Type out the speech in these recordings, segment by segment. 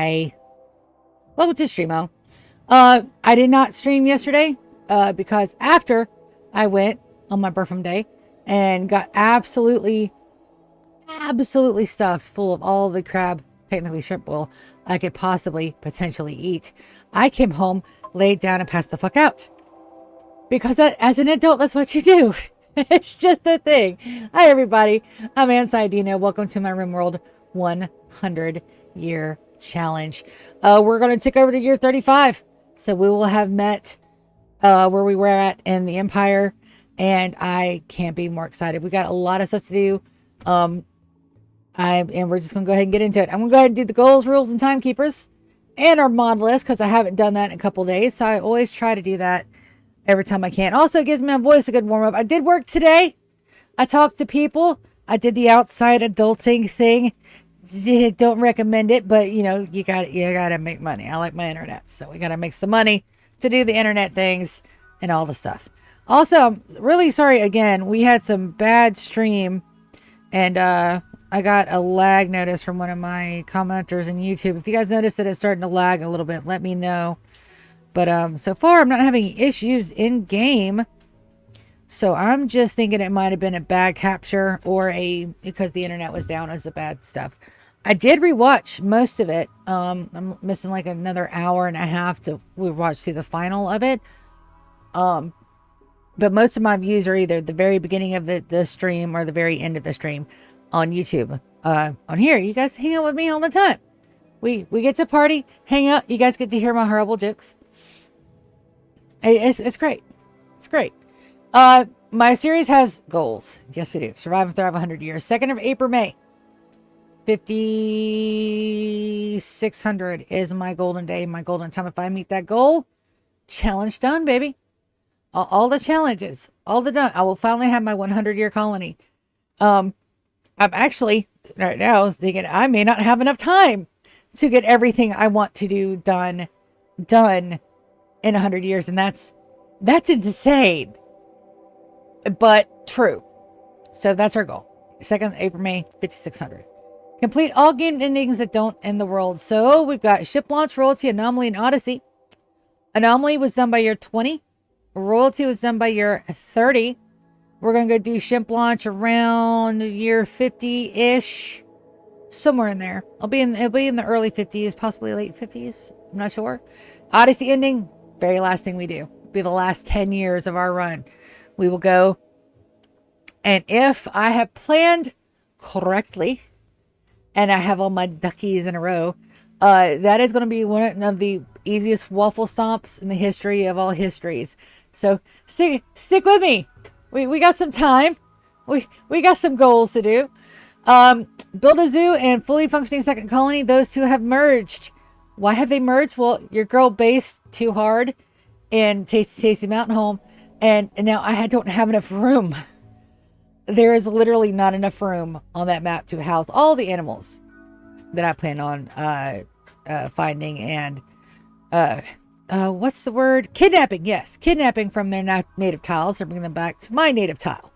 Hi. Welcome to Streamo. I did not stream yesterday because after I went on my birthday day and got absolutely stuffed full of all the crab, technically shrimp boil, I could possibly potentially eat, I came home, laid down, and passed the fuck out. Because as an adult, that's what you do. It's just a thing. Hi, everybody. I'm Ansai Dino. Welcome to my Rimworld 100 year challenge. We're going to take over to year 35. So we will have met where we were at in the Empire. And I can't be more excited. We got a lot of stuff to do. And we're just going to go ahead and get into it. I'm going to go ahead and do the goals, rules, and timekeepers. And our mod list, because I haven't done that in a couple days. So I always try to do that every time I can. Also, it gives my voice a good warm up. I did work today. I talked to people. I did the outside adulting thing. Don't recommend it, but you know, you gotta make money. I like my internet, so we gotta make some money to do the internet things and all the stuff. Also, I'm really sorry again. We had some bad stream, and I got a lag notice from one of my commenters in YouTube. If you guys notice that it's starting to lag a little bit, let me know. But so far, I'm not having issues in game. So I'm just thinking it might have been a bad capture or because the internet was down as the bad stuff. I did rewatch most of it. I'm missing like another hour and a half to watch through the final of it. But most of my views are either the very beginning of the stream or the very end of the stream on YouTube. On here, you guys hang out with me all the time. We get to party, hang out. You guys get to hear my horrible jokes. It's great. It's great. My series has goals. Yes, we do. Survive and thrive 100 years. 2nd of April, May. 5600 is my golden day, my golden time. If I meet that goal, challenge done, baby. All the challenges, all the done. I will finally have my 100-year colony. I'm actually right now thinking I may not have enough time to get everything I want to do done in 100 years, and that's insane, but true. So that's our goal. 2nd April, May, 5600. Complete all game endings that don't end the world. So we've got ship launch, royalty, anomaly, and odyssey. Anomaly was done by year 20. Royalty was done by year 30. We're going to go do ship launch around year 50-ish. Somewhere in there. It'll be in the early 50s, possibly late 50s. I'm not sure. Odyssey ending, very last thing we do. It'll be the last 10 years of our run. We will go. And if I have planned correctly, and I have all my duckies in a row, that is going to be one of the easiest waffle stomps in the history of all histories. So stick with me. We got some time. We got some goals to do. Build a zoo and fully functioning second colony. Those two have merged. Why have they merged? Well, your girl based too hard in Tasty Mountain Home, and now I don't have enough room. There is literally not enough room on that map to house all the animals that I plan on finding and what's the word? Kidnapping. Yes, kidnapping from their native tiles or bringing them back to my native tile.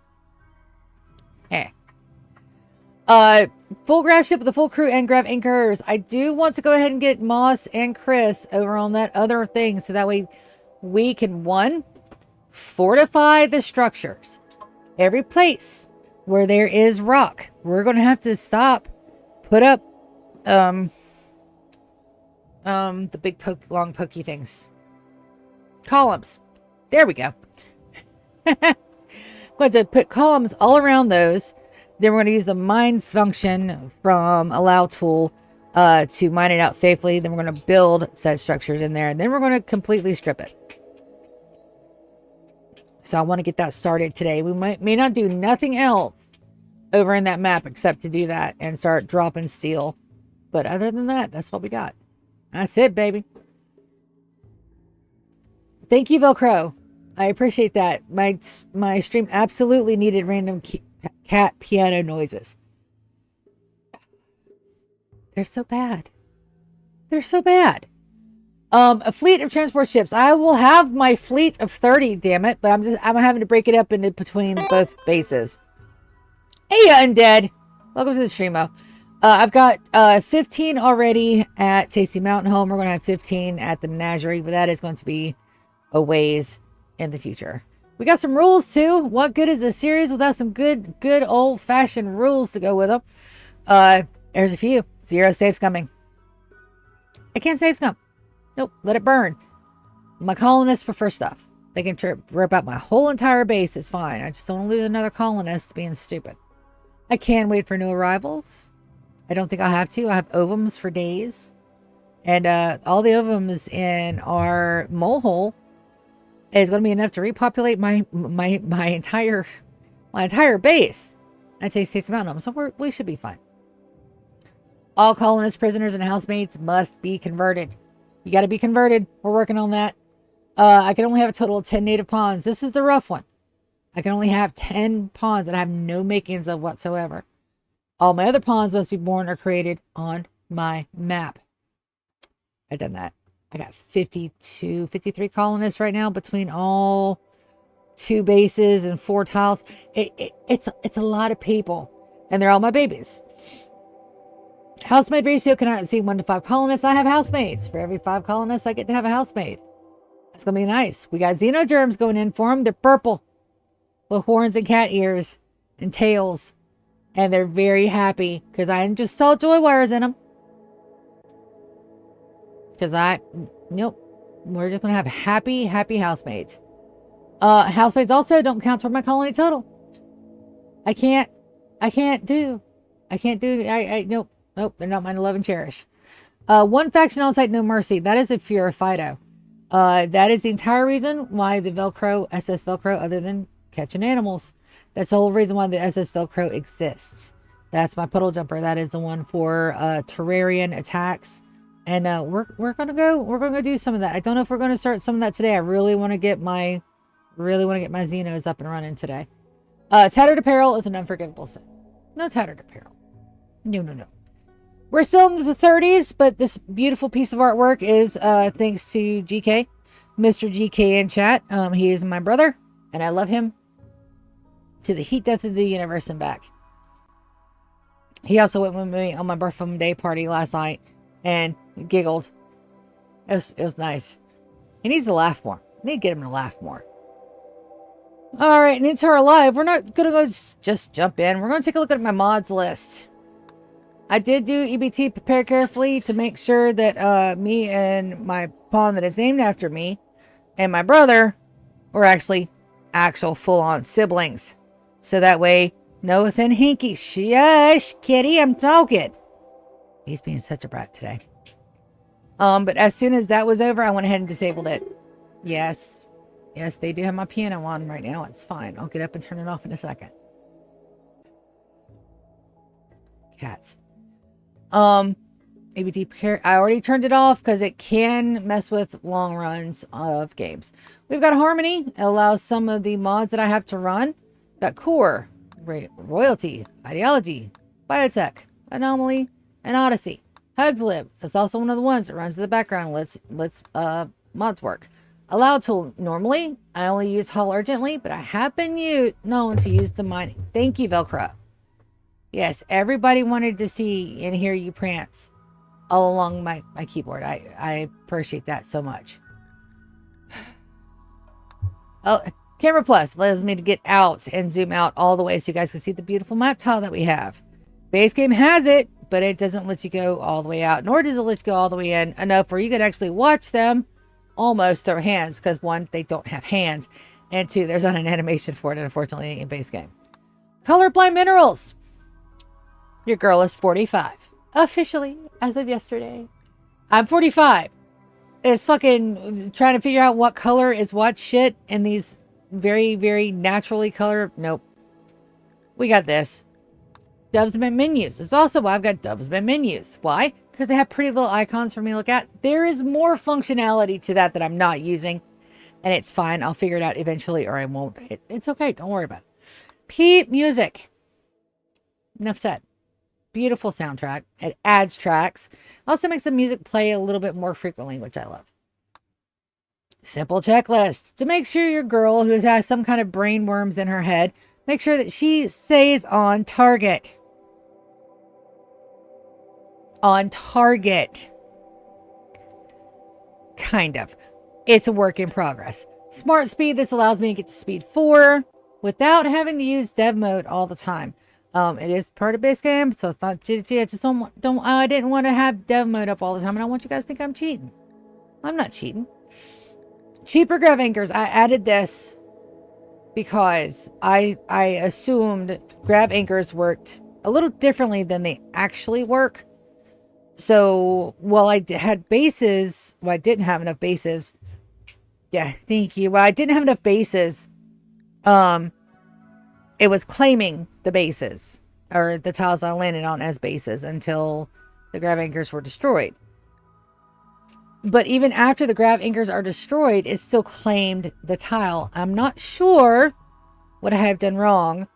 Full graph ship with a full crew and graph anchors. I do want to go ahead and get Moss and Chris over on that other thing so that way we can, one, fortify the structures. Every place where there is rock, we're going to have to put up the big long pokey things. Columns. There we go. I'm going to put columns all around those. Then we're going to use the mine function from allow tool to mine it out safely. Then we're going to build said structures in there. And then we're going to completely strip it. So I want to get that started today. We may not do nothing else over in that map except to do that and start dropping steel. But other than that, that's what we got. That's it, baby. Thank you, Velcro. I appreciate that. My stream absolutely needed random cat piano noises. They're so bad. They're so bad. A fleet of transport ships. I will have my fleet of 30, damn it. But I'm having to break it up into between both bases. Hey, Undead. Welcome to the streamo. I've got 15 already at Tasty Mountain Home. We're going to have 15 at the Menagerie, but that is going to be a ways in the future. We got some rules too. What good is a series without some good old-fashioned rules to go with them? There's a few. 0 save scumming. I can't save scum. Nope, let it burn. My colonists prefer stuff. They can rip out my whole entire base. It's fine. I just don't want to lose another colonist being stupid. I can wait for new arrivals. I don't think I'll have to. I have ovums for days. And all the ovums in our mole hole is going to be enough to repopulate my entire base. I'd say States Mountain, so we should be fine. All colonists, prisoners, and housemates must be converted. You got to be converted. We're working on that. I can only have a total of 10 native pawns. This is the rough one. I can only have 10 pawns that I have no makings of whatsoever. All my other pawns must be born or created on my map. I've done that. I got 53 colonists right now between all 2 bases and 4 tiles. It's a lot of people, and they're all my babies. Housemaid ratio cannot exceed 1 to 5 colonists. I have housemaids. For every 5 colonists, I get to have a housemaid. It's going to be nice. We got xenogerms going in for them. They're purple with horns and cat ears and tails. And they're very happy because I just saw joy wires in them. Because we're just going to have happy housemates. Housemates also don't count for my colony total. Nope, they're not mine to love and cherish. 1 faction on site, no mercy. That is a fear of Fido. That is the entire reason why the SS Velcro, other than catching animals, that's the whole reason why the SS Velcro exists. That's my puddle jumper. That is the one for Terrarian attacks. And we're gonna go do some of that. I don't know if we're gonna start some of that today. I really want to get my Xenos up and running today. Tattered apparel is an unforgivable sin. No tattered apparel. No. We're still in the 30s, but this beautiful piece of artwork is thanks to GK, Mr. GK in chat. He is my brother, and I love him to the heat death of the universe and back. He also went with me on my birthday party last night and giggled. It was nice. He needs to laugh more. I need to get him to laugh more. All right, and into our live, we're not going to go just jump in. We're going to take a look at my mods list. I did do EBT prepare carefully to make sure that me and my pawn that is named after me and my brother were actual full-on siblings. So that way, no within hinky. Shush, kitty, I'm talking. He's being such a brat today. But as soon as that was over, I went ahead and disabled it. Yes, they do have my piano on right now. It's fine. I'll get up and turn it off in a second. Cats. ABT prepare. I already turned it off because it can mess with long runs of games. We've got Harmony. It allows some of the mods that I have to run. Got Core, Royalty, Ideology, Biotech, Anomaly, and Odyssey. Hugslib. That's also one of the ones that runs in the background. Let's mods work. Allow tool. Normally, I only use Hull urgently, but I have been known to use the mining. Thank you, Velcro. Yes, everybody wanted to see and hear you prance all along my keyboard. I appreciate that so much. Oh, Camera Plus allows me to get out and zoom out all the way so you guys can see the beautiful map tile that we have. Base game has it, but it doesn't let you go all the way out, nor does it let you go all the way in enough where you could actually watch them almost through hands, because 1, they don't have hands, and 2, there's not an animation for it, unfortunately, in base game. Colorblind Minerals. Your girl is 45. Officially, as of yesterday. I'm 45. It's fucking trying to figure out what color is what shit in these very, very naturally colored. Nope. We got this. Dubsman menus. It's also why I've got Dubsman menus. Why? Because they have pretty little icons for me to look at. There is more functionality to that I'm not using. And it's fine. I'll figure it out eventually, or I won't. It's okay. Don't worry about it. P Music. Enough said. Beautiful soundtrack. It adds tracks. Also makes the music play a little bit more frequently, which I love. Simple checklist. To make sure your girl who has some kind of brain worms in her head, make sure that she stays on target. on target. Kind of. It's a work in progress. Smart speed, this allows me to get to speed 4 without having to use dev mode all the time. It is part of base game, so it's not GG. I just I didn't want to have dev mode up all the time, and I want you guys to think I'm cheating. I'm not cheating. Cheaper grav anchors. I added this because I assumed grav anchors worked a little differently than they actually work. So while I had bases, well, I didn't have enough bases. Yeah, thank you. Well, I didn't have enough bases. It was claiming the bases, or the tiles I landed on as bases, until the grav anchors were destroyed. But even after the grav anchors are destroyed, it still claimed the tile. I'm not sure what I have done wrong,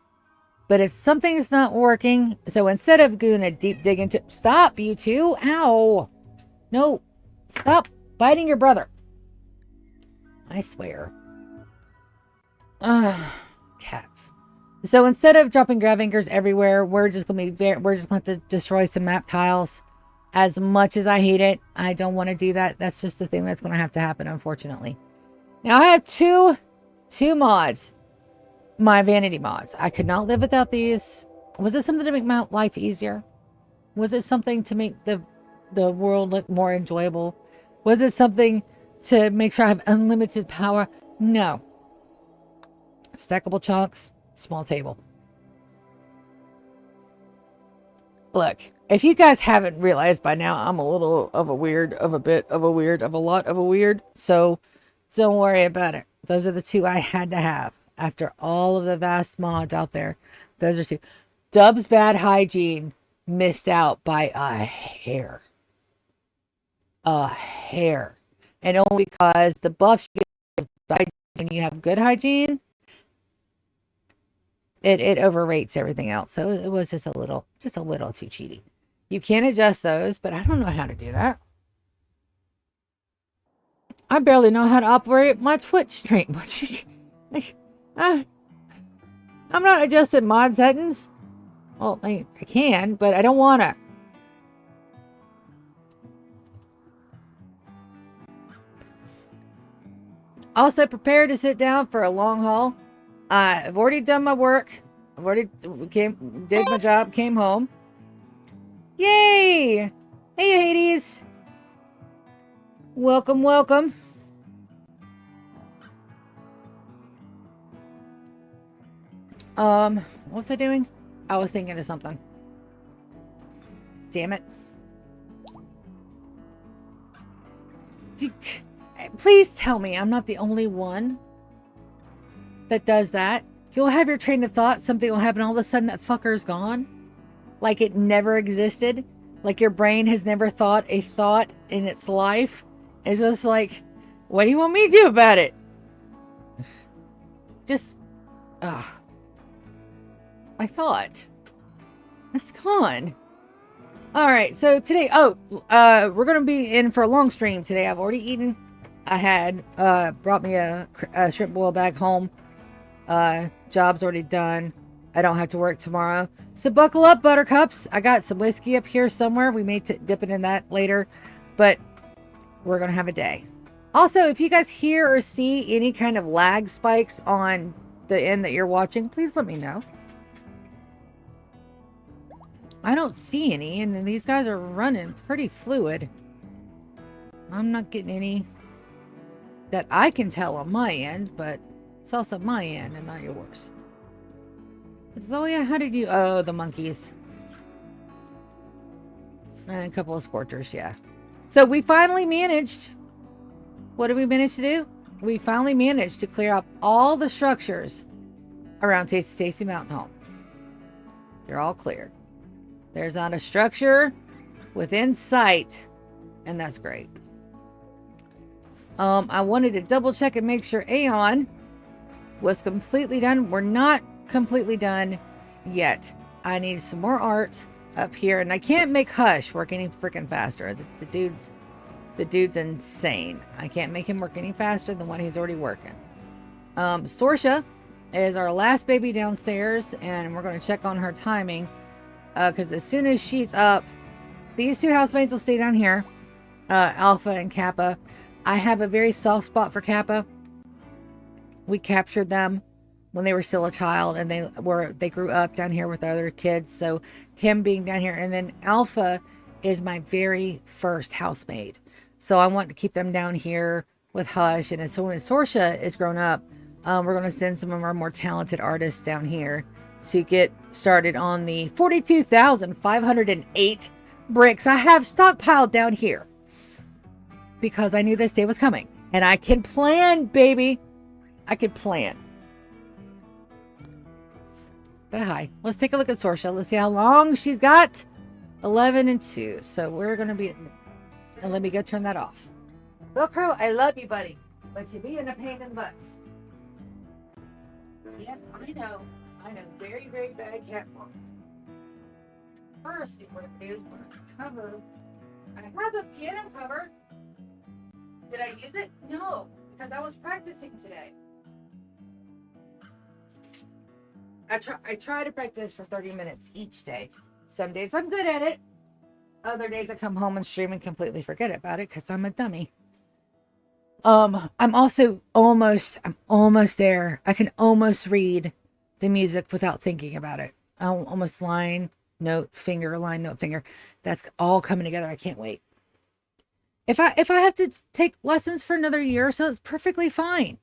but it's something that's not working. So instead of doing a deep dig into... Stop, you two. Ow. No. Stop biting your brother. I swear. Cats. So instead of dropping grav anchors everywhere, we're just going to have to destroy some map tiles. As much as I hate it, I don't want to do that. That's just the thing that's going to have to happen, unfortunately. Now I have two mods. My vanity mods. I could not live without these. Was it something to make my life easier? Was it something to make the world look more enjoyable? Was it something to make sure I have unlimited power? No. Stackable chunks, small table. Look, if you guys haven't realized by now, I'm a little of a weird, of a bit of a weird, of a lot of a weird. So don't worry about it. Those are the two I had to have. After all of the vast mods out there, those are two. Dub's bad hygiene missed out by a hair. A hair. And only because the buffs you get when you have good hygiene, it overrates everything else. So it was just a little too cheaty. You can adjust those, but I don't know how to do that. I barely know how to operate my Twitch stream. I'm not adjusting mod settings. Well, I can, but I don't want to. Also, prepare to sit down for a long haul. I've already done my work. I've already did my job, came home. Yay! Hey, Hades. Welcome, welcome. What was I doing? I was thinking of something. Damn it. Please tell me I'm not the only one that does that. You'll have your train of thought, something will happen, all of a sudden that fucker's gone. Like it never existed. Like your brain has never thought a thought in its life. It's just like, what do you want me to do about it? Just, my thought. It's gone. Alright, so today, we're going to be in for a long stream today. I've already eaten. I had, brought me a shrimp boil back home. Job's already done. I don't have to work tomorrow. So buckle up, buttercups. I got some whiskey up here somewhere. We may dip it in that later, but we're going to have a day. Also, if you guys hear or see any kind of lag spikes on the end that you're watching, please let me know. I don't see any, and these guys are running pretty fluid. I'm not getting any that I can tell on my end, but it's also my end and not yours. But Zoya, how did you... Oh, the monkeys. And a couple of scorchers, yeah. So we finally managed... What did we manage to do? We finally managed to clear up all the structures around Tasty Tasty Mountain Home. They're all cleared. There's not a structure within sight, and that's great. I wanted to double check and make sure Aeon was completely done. We're not completely done yet. I need some more art up here, and I can't make Hush work any freaking faster. The dude's insane. I can't make him work any faster than what he's already working. Sorsha is our last baby downstairs, and we're going to check on her timing. Because as soon as she's up, these two housemates will stay down here, Alpha and Kappa. I have a very soft spot for Kappa. We captured them when they were still a child, and they grew up down here with other kids. So him being down here, and then Alpha is my very first housemaid. So I want to keep them down here with Hush. And as soon as Sorsha is grown up, we're going to send some of our more talented artists down here to get started on the 42,508 bricks I have stockpiled down here, because I knew this day was coming, and I can plan, baby. I could plan. But hi, let's take a look at Sorsha. Let's see how long she's got. 11 and 2. So we're going to be, and let me go turn that off. Velcro, I love you, buddy, but you be in a pain in the butt. Yes, I know. Very, very bad cat walk. First thing we're going to do is we're going to cover. I have a piano cover. Did I use it? No, because I was practicing today. I try to practice for 30 minutes each day. Some days I'm good at it. Other days I come home and stream and completely forget about it because I'm a dummy. I'm almost there. I can almost read the music without thinking about it. Almost line, note, finger, line, note, finger. That's all coming together. I can't wait. If I have to take lessons for another year or so, it's perfectly fine.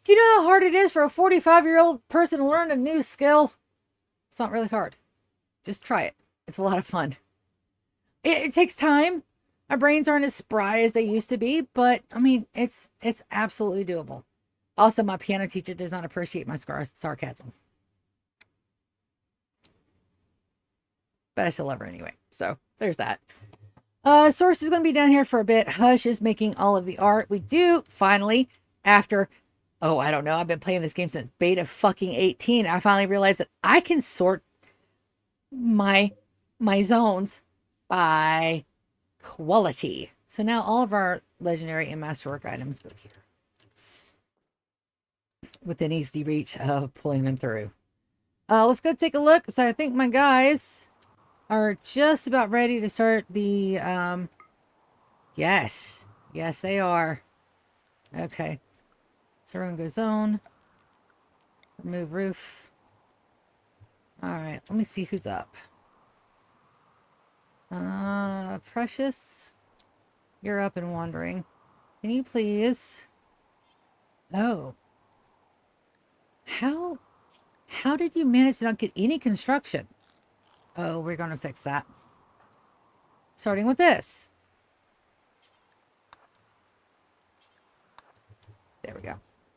You know how hard it is for a 45-year-old person to learn a new skill? It's not really hard. Just try it. It's a lot of fun. It takes time. Our brains aren't as spry as they used to be, but I mean, it's absolutely doable. Also, my piano teacher does not appreciate my sarcasm. But I still love her anyway. So there's that. Source is going to be down here for a bit. Hush is making all of the art. We do finally, after, I don't know, I've been playing this game since beta fucking 18. I finally realized that I can sort my zones by quality. So now all of our legendary and masterwork items go here, within easy reach of pulling them through. Let's go take a look. So I think my guys are just about ready to start the yes they are. Okay, so we're gonna go zone, remove roof. All right, let me see who's up. Precious, you're up and wandering. Can you please? Oh, how did you manage to not get any construction? Oh, we're going to fix that. Starting with this. There we go.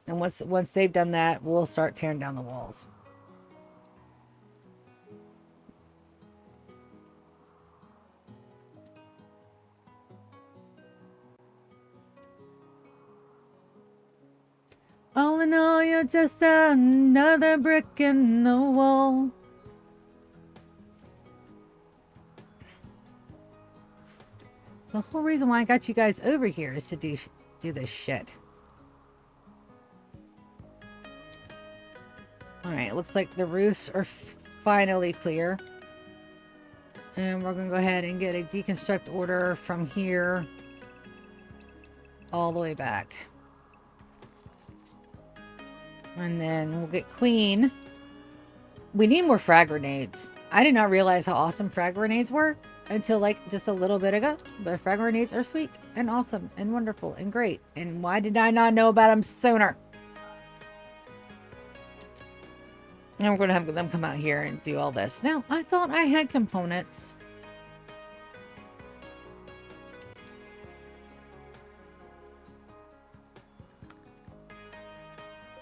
And once they've done that, we'll start tearing down the walls. All in all, you're just another brick in the wall. The whole reason why I got you guys over here is to do this shit. Alright, looks like the roofs are finally clear. And we're going to go ahead and get a deconstruct order from here all the way back. And then we'll get Queen. We need more frag grenades. I did not realize how awesome frag grenades were until like just a little bit ago. But frag grenades are sweet and awesome and wonderful and great. And why did I not know about them sooner? And we're going to have them come out here and do all this. Now, I thought I had components.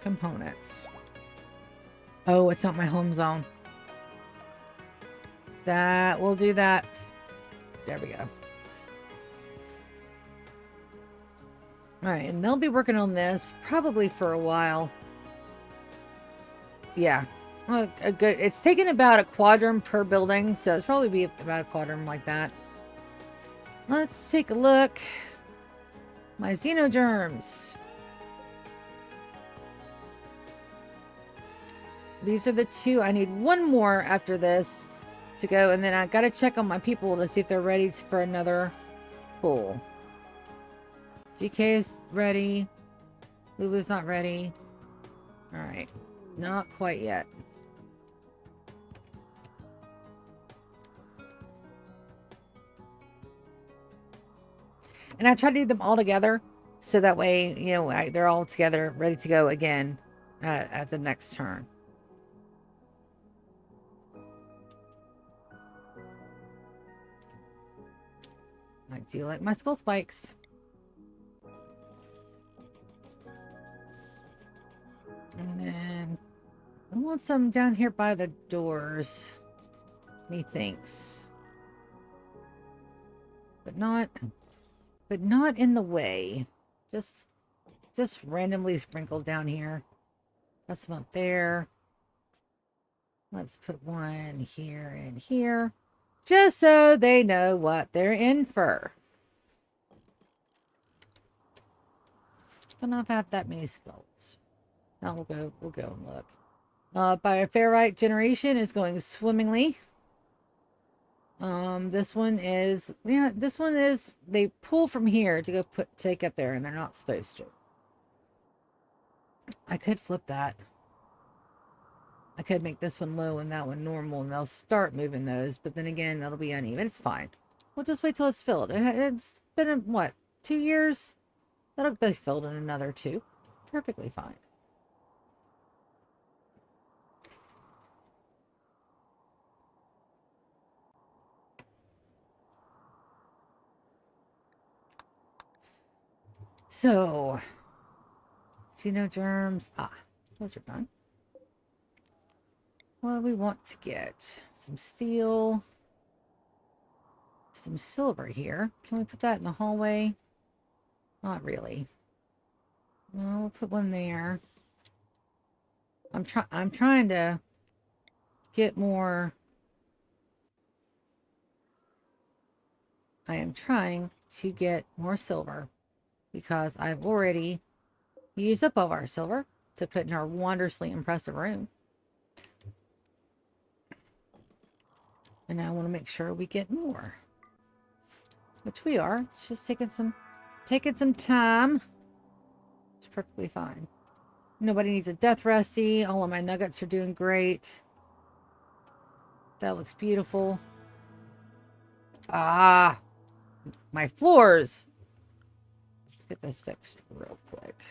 Components. Oh, it's not my home zone. That will do that. There we go. Alright, and they'll be working on this probably for a while. Yeah. Well, a good. It's taken about a quadrant per building, so it's probably be about a quadrant like that. Let's take a look. My xenogerms. These are the two. I need one more after this. to go. And then I got to check on my people to see if they're ready for another pool. GK is ready. Lulu's not ready. All right. Not quite yet. And I try to do them all together. So that way, you know, they're all together, ready to go again at the next turn. I do like my skull spikes. And then I want some down here by the doors. Methinks. But not in the way. Just randomly sprinkled down here. Got some up there. Let's put one here and here. Just so they know what they're in for. Don't know if I have that many skulls. Now we'll go and look. Bioferrite generation is going swimmingly. This one is they pull from here to go take up there, and they're not supposed to. I could flip that. I could make this one low and that one normal, and they'll start moving those, but then again, that'll be uneven. It's fine. We'll just wait till it's filled. It's been, what, 2 years? That'll be filled in another 2. Perfectly fine. So, see no germs. Those are done. Well, we want to get some steel, some silver here. Can we put that in the hallway? Not really. Well, we'll put one there. I'm trying to get more. I am trying to get more silver because I've already used up all of our silver to put in our wondrously impressive room. And I want to make sure we get more. Which we are. It's just taking some time. It's perfectly fine. Nobody needs a death rusty. All of my nuggets are doing great. That looks beautiful. My floors. Let's get this fixed real quick.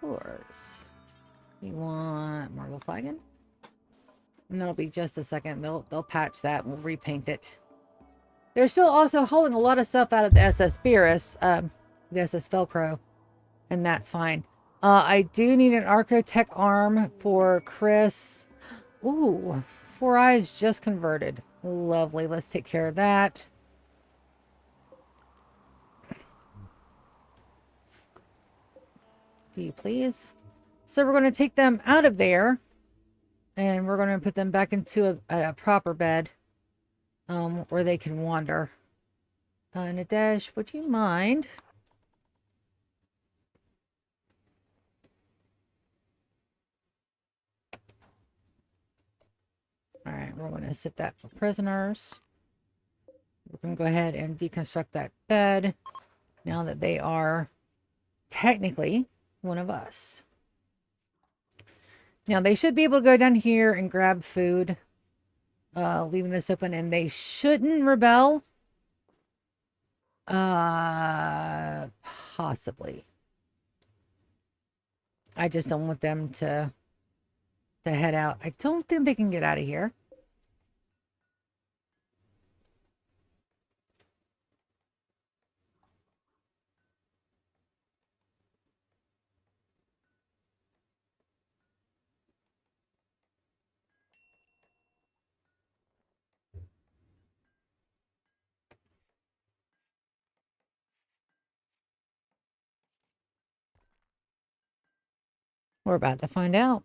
Floors. We want marble flagon. And that'll be just a second. They'll patch that and we'll repaint it. They're still also hauling a lot of stuff out of the SS Beerus, the SS Velcro, and that's fine. I do need an Archotech arm for Chris. Ooh, 4 eyes just converted. Lovely. Let's take care of that. Do you please? So we're going to take them out of there. And we're going to put them back into a proper bed where they can wander. Nadesh, would you mind? All right, we're going to set that for prisoners. We're going to go ahead and deconstruct that bed now that they are technically one of us. Now, they should be able to go down here and grab food, leaving this open, and they shouldn't rebel. Possibly. I just don't want them to head out. I don't think they can get out of here. We're about to find out.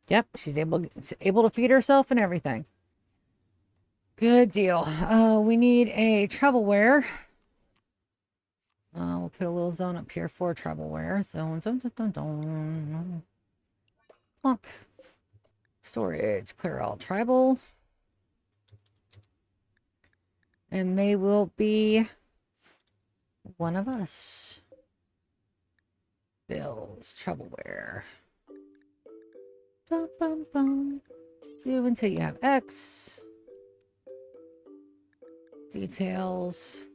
Yep, she's able to feed herself and everything. Good deal. We need a travelware. We'll put a little zone up here for travelware. Zone, dun, dun, dun, dun. Plunk. Storage, clear all tribal. And they will be one of us. Bills, travelware. Bum, bum, bum. Do until you have X. Details.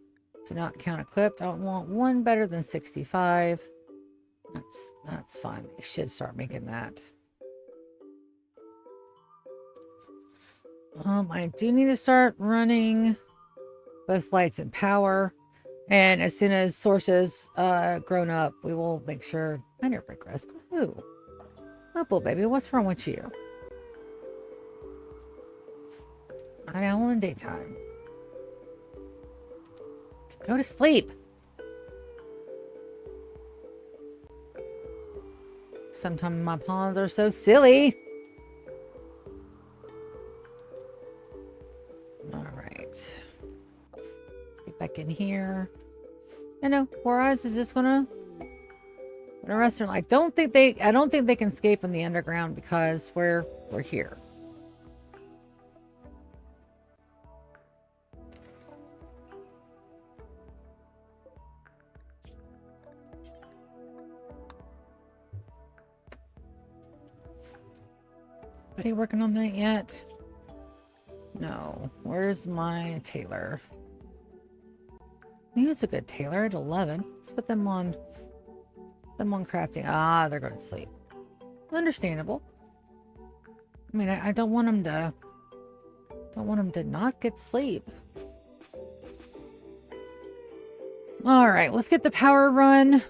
Do not count equipped. I want one better than 65. That's fine. They should start making that. I do need to start running both lights and power. And as soon as sources grown up, we will make sure. Minor break risk. Ooh. Opal, baby, what's wrong with you? Night owl in daytime. Go to sleep. Sometimes my pawns are so silly. All right. Let's get back in here. I know, Four Eyes is just gonna rest. I don't think they can escape in the underground because we're here. Are you working on that yet? No. Where's my tailor? He was a good tailor at 11. Let's put them on crafting. Ah, they're going to sleep. Understandable. I mean, I don't want them to not get sleep. All right, let's get the power run.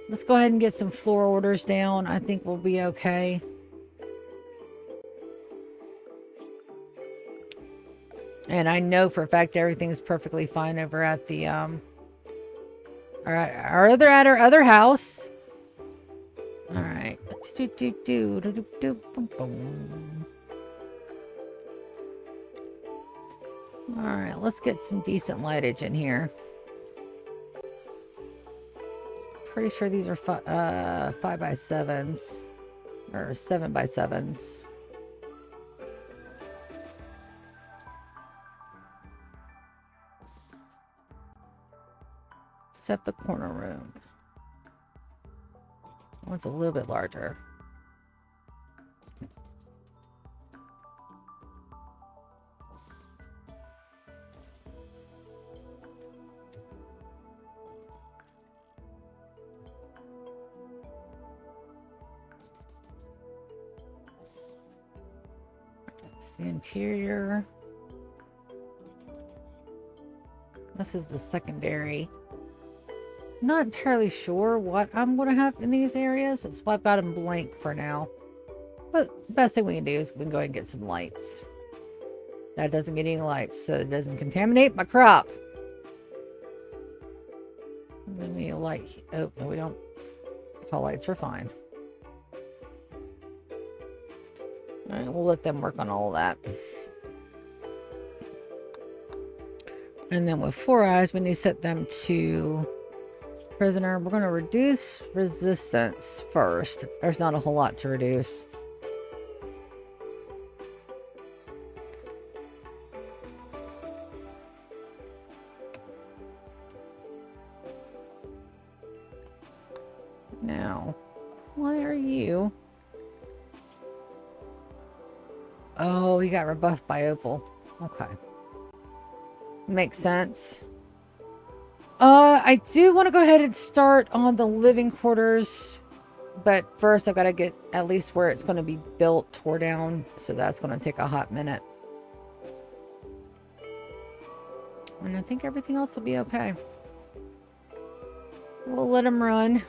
Let's go ahead and get some floor orders down. I think we'll be okay. And I know for a fact everything's perfectly fine over at the our other house. All right. All right, let's get some decent lightage in here. Pretty sure these are 5x7s or 7x7s. Except the corner room. One's a little bit larger. That's the interior. This is the secondary. Not entirely sure what I'm going to have in these areas. That's why I've got them blank for now. But the best thing we can do is we can go ahead and get some lights. That doesn't get any lights, so it doesn't contaminate my crop. We need a light. Oh, no, we don't. Hall lights are fine. All right, we'll let them work on all of that. And then with Four Eyes, we need to set them to prisoner. We're going to reduce resistance first. There's not a whole lot to reduce. Now, why are you? Oh, he got rebuffed by Opal. Okay. Makes sense. I do want to go ahead and start on the living quarters, but first I've got to get at least where it's going to be built tore down, so that's going to take a hot minute. And I think everything else will be okay. We'll let them run.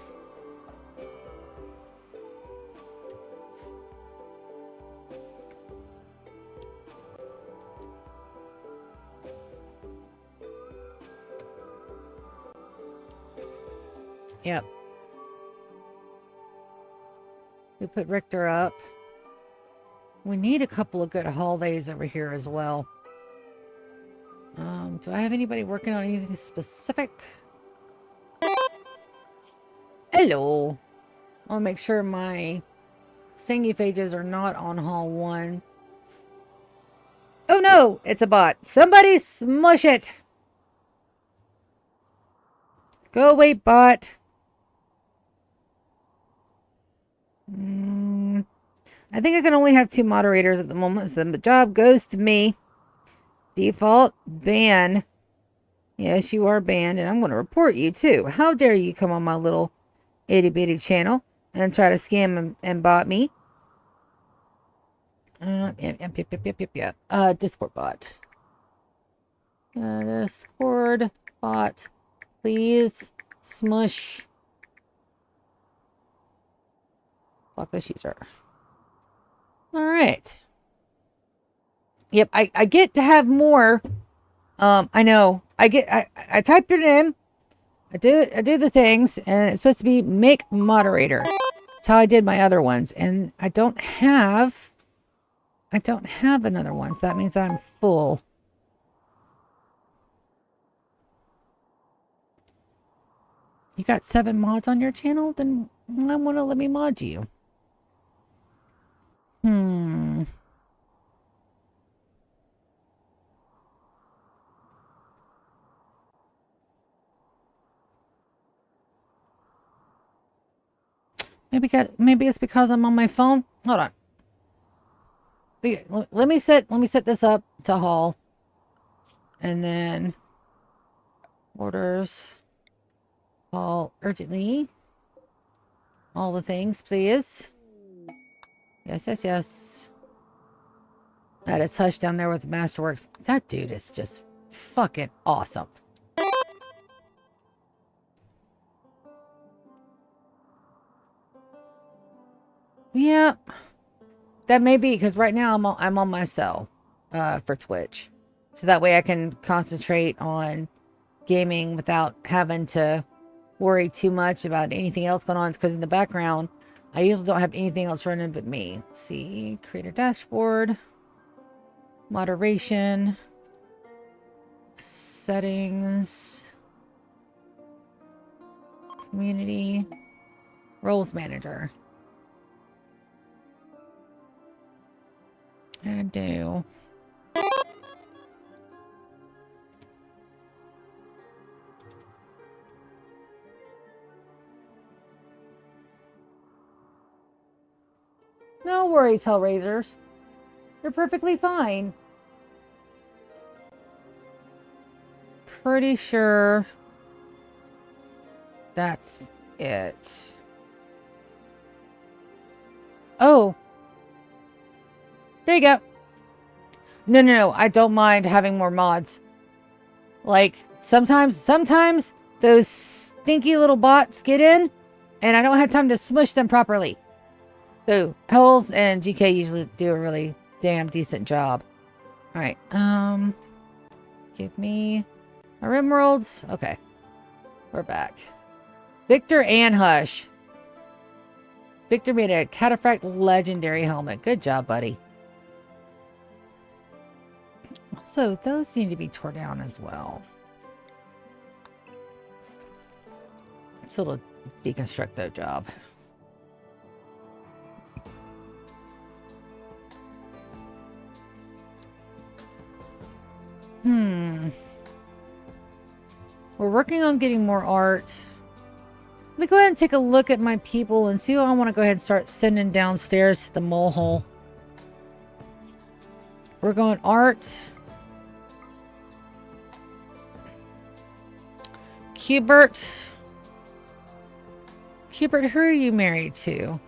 Yep. We put Richter up. We need a couple of good holidays over here as well. Do I have anybody working on anything specific? Hello. I'll make sure my stingy phages are not on hall 1. Oh no, it's a bot. Somebody smush it. Go away, bot. I think I can only have 2 moderators at the moment, so the job goes to me. Default ban. Yes, you are banned, and I'm going to report you too. How dare you come on my little itty bitty channel and try to scam and bot me? Yep. Discord bot. Discord bot. Please smush. Fuck this user. Alright. Yep, I get to have more. I know. I type your name. I do the things, and it's supposed to be make moderator. That's how I did my other ones, and I don't have another one, so that means that I'm full. You got 7 mods on your channel? Then I want to let me mod you. Maybe it's because I'm on my phone. Hold on. Let me set this up to haul, and then orders haul urgently. All the things, please. Yes. That is Hush down there with the Masterworks. That dude is just fucking awesome. Yeah. That may be because right now I'm on my cell for Twitch. So that way I can concentrate on gaming without having to worry too much about anything else going on, because in the background I usually don't have anything else running but me. Let's see, creator dashboard, moderation, settings, community, roles manager. I do. No worries, Hellraisers. You're perfectly fine. Pretty sure that's it. Oh. There you go. No. I don't mind having more mods. Like, sometimes those stinky little bots get in, and I don't have time to smush them properly. So, Hells and GK usually do a really damn decent job. Alright, give me my Rimworlds. Okay, we're back. Victor and Hush. Victor made a Cataphract Legendary helmet. Good job, buddy. So, those need to be torn down as well. It's a little deconstructo job. We're working on getting more art. Let me go ahead and take a look at my people and see who I want to go ahead and start sending downstairs to the mole hole. We're going art. Cubert. Cubert, who are you married to?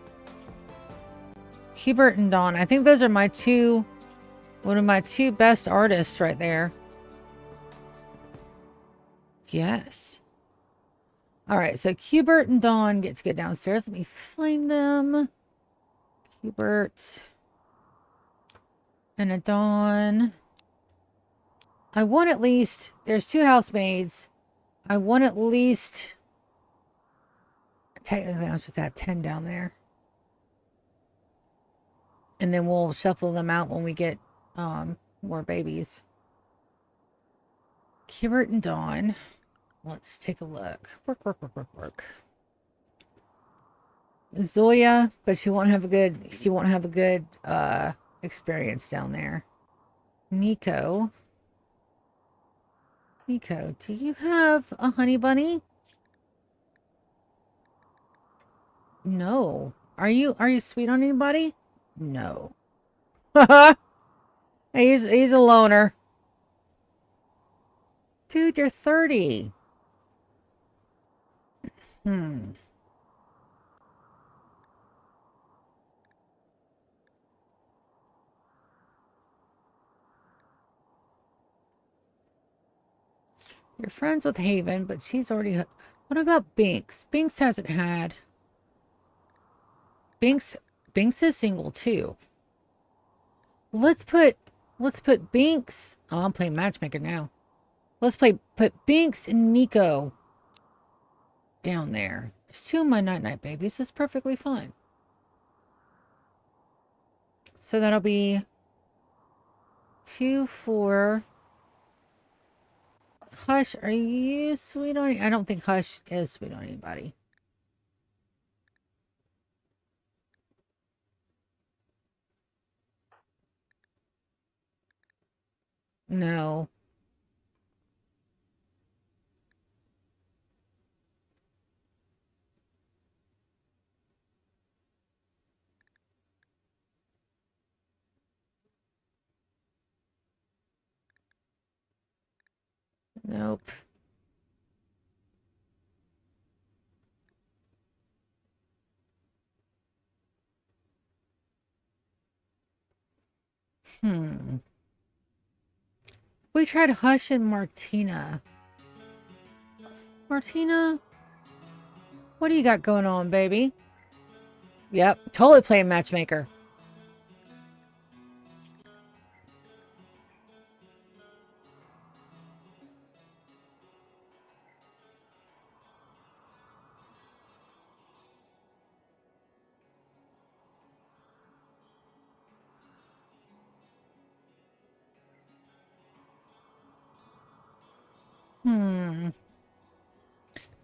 Cubert and Dawn. I think those are my one of my 2 best artists right there. Yes. Alright, so Cubert and Dawn get to go downstairs. Let me find them. Cubert and a Dawn. I want at least... There's 2 housemaids. I want at least... Technically, I'm supposed to have 10 down there. And then we'll shuffle them out when we get more babies. Cubert and Dawn. Let's take a look. Work. Zoya, but she won't have a good experience down there. Nico. Nico, do you have a honey bunny? No. Are you sweet on anybody? No. He's a loner. Dude, you're 30. Hmm. You're friends with Haven, but she's already... What about Binks? Binks hasn't had... Binks is single too. Let's put Binks... Oh, I'm playing matchmaker now. Put Binks and Nico down there. It's two of my night-night babies. It's perfectly fine. So that'll be 2, 4... Hush, are you sweet on... I don't think Hush is sweet on anybody. No. Nope. We tried Hush and Martina. Martina, what do you got going on, baby? Yep, totally playing matchmaker.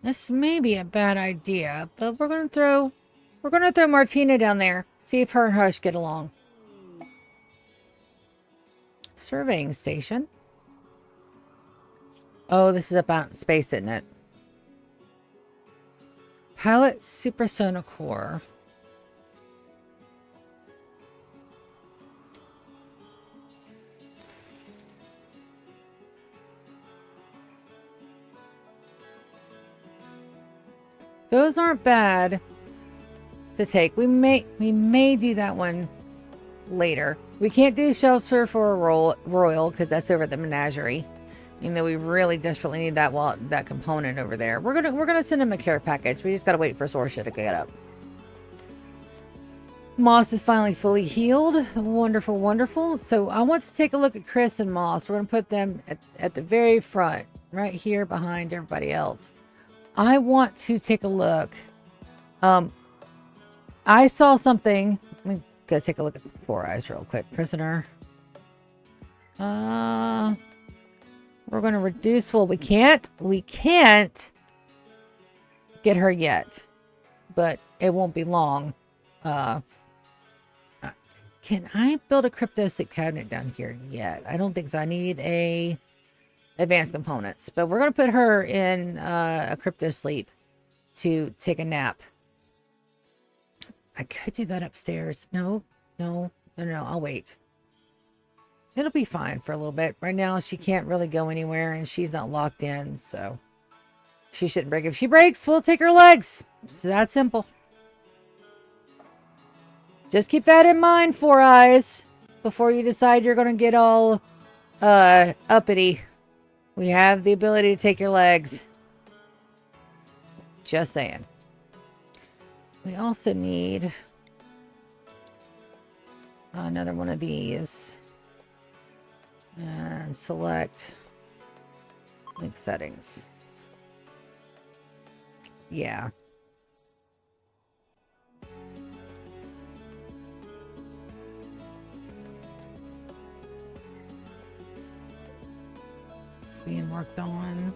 This may be a bad idea, but we're gonna throw Martina down there. See if her and Hush get along. Surveying station. Oh, this is up out in space, isn't it? Pilot Supersonic Core. Those aren't bad to take. We may do that one later. We can't do shelter for a royal because that's over at the menagerie. Even though we really desperately need that component over there. We're gonna send him a care package. We just gotta wait for Sorsha to get up. Moss is finally fully healed. Wonderful, wonderful. So I want to take a look at Chris and Moss. We're gonna put them at the very front, right here behind everybody else. I want to take a look. I saw something. Let me go take a look at Four Eyes real quick. Prisoner. We're going to reduce. Well, we can't get her yet, but it won't be long. Can I build a crypto sleep cabinet down here yet? I don't think so. I need a advanced components, but we're going to put her in a crypto sleep to take a nap. I could do that upstairs. No, I'll wait. It'll be fine for a little bit. Right now, she can't really go anywhere and she's not locked in, so she shouldn't break. If she breaks, we'll take her legs. It's that simple. Just keep that in mind, Four Eyes, before you decide you're going to get all uppity. We have the ability to take your legs. Just saying. We also need another one of these. And select link settings. Yeah. It's being worked on. .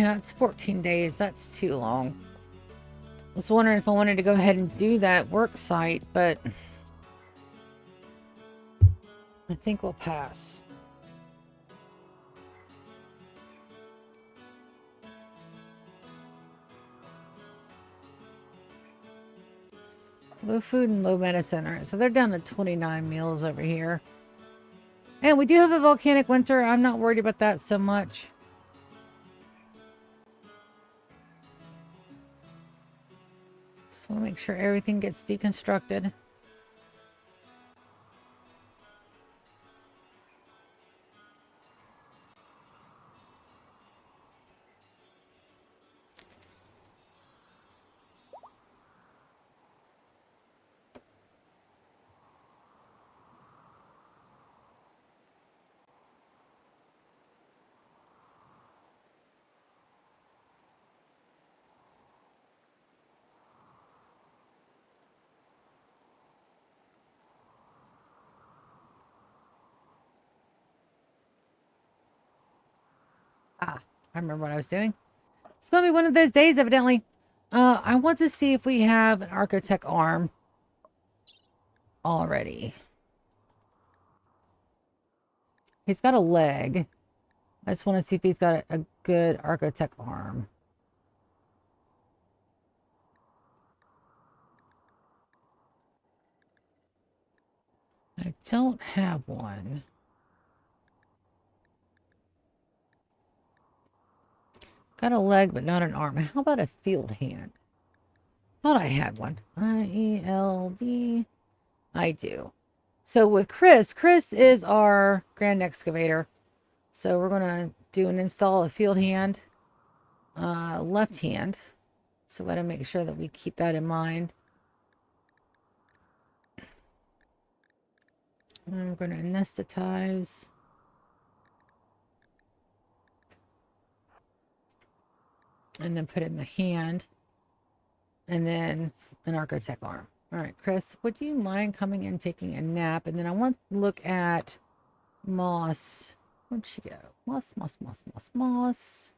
Yeah, it's 14 days. That's too long. I was wondering if I wanted to go ahead and do that work site, but I think we'll pass. Low food and low medicine. All right, so they're down to 29 meals over here. And we do have a volcanic winter. I'm not worried about that so much. Just want to make sure everything gets deconstructed. Ah, I remember what I was doing. It's going to be one of those days, evidently. I want to see if we have an Architect arm already. He's got a leg. I just want to see if he's got a good Architect arm. I don't have one. Got a leg, but not an arm. How about a field hand? Thought I had one. I-E-L-D. I do. So with Chris is our Grand Excavator. So we're going to do and install a field hand, left hand. So we got to make sure that we keep that in mind. And we're going to anesthetize. And then put it in the hand. And then an Architect arm. All right, Chris, would you mind coming and taking a nap? And then I want to look at Moss. Where'd she go? Moss.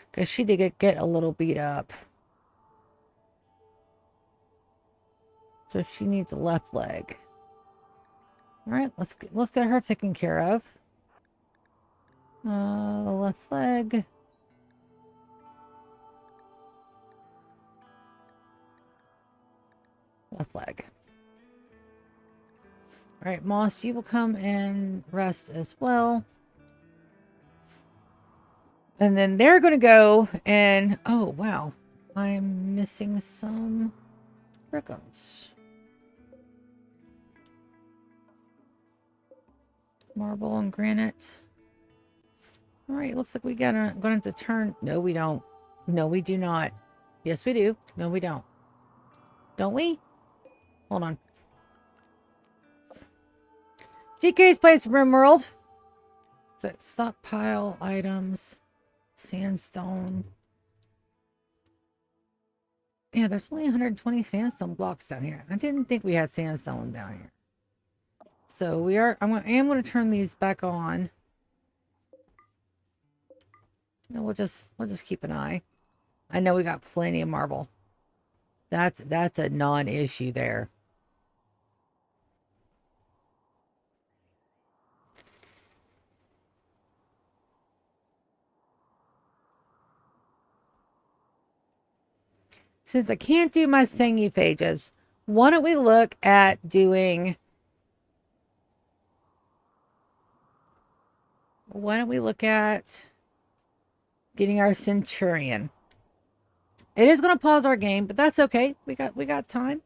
Because she did get a little beat up. So she needs a left leg. All right, let's get her taken care of. Left leg. Left leg. All right, Moss, you will come and rest as well. And then they're going to go and... Oh, wow. I'm missing some brickums. Marble and granite. All right, looks like we going to turn... No, we don't. No, we do not. Yes, we do. No, we don't. Don't we? Hold on. GK's place, Rimworld. So stockpile items. Sandstone. Yeah, there's only 120 sandstone blocks down here. I didn't think we had sandstone down here. So we are. I am going to turn these back on. And we'll just keep an eye. I know we got plenty of marble. That's a non-issue there. Since I can't do my singuphages, why don't we look at doing... Why don't we look at getting our Centurion? It is going to pause our game, but that's okay. We got time.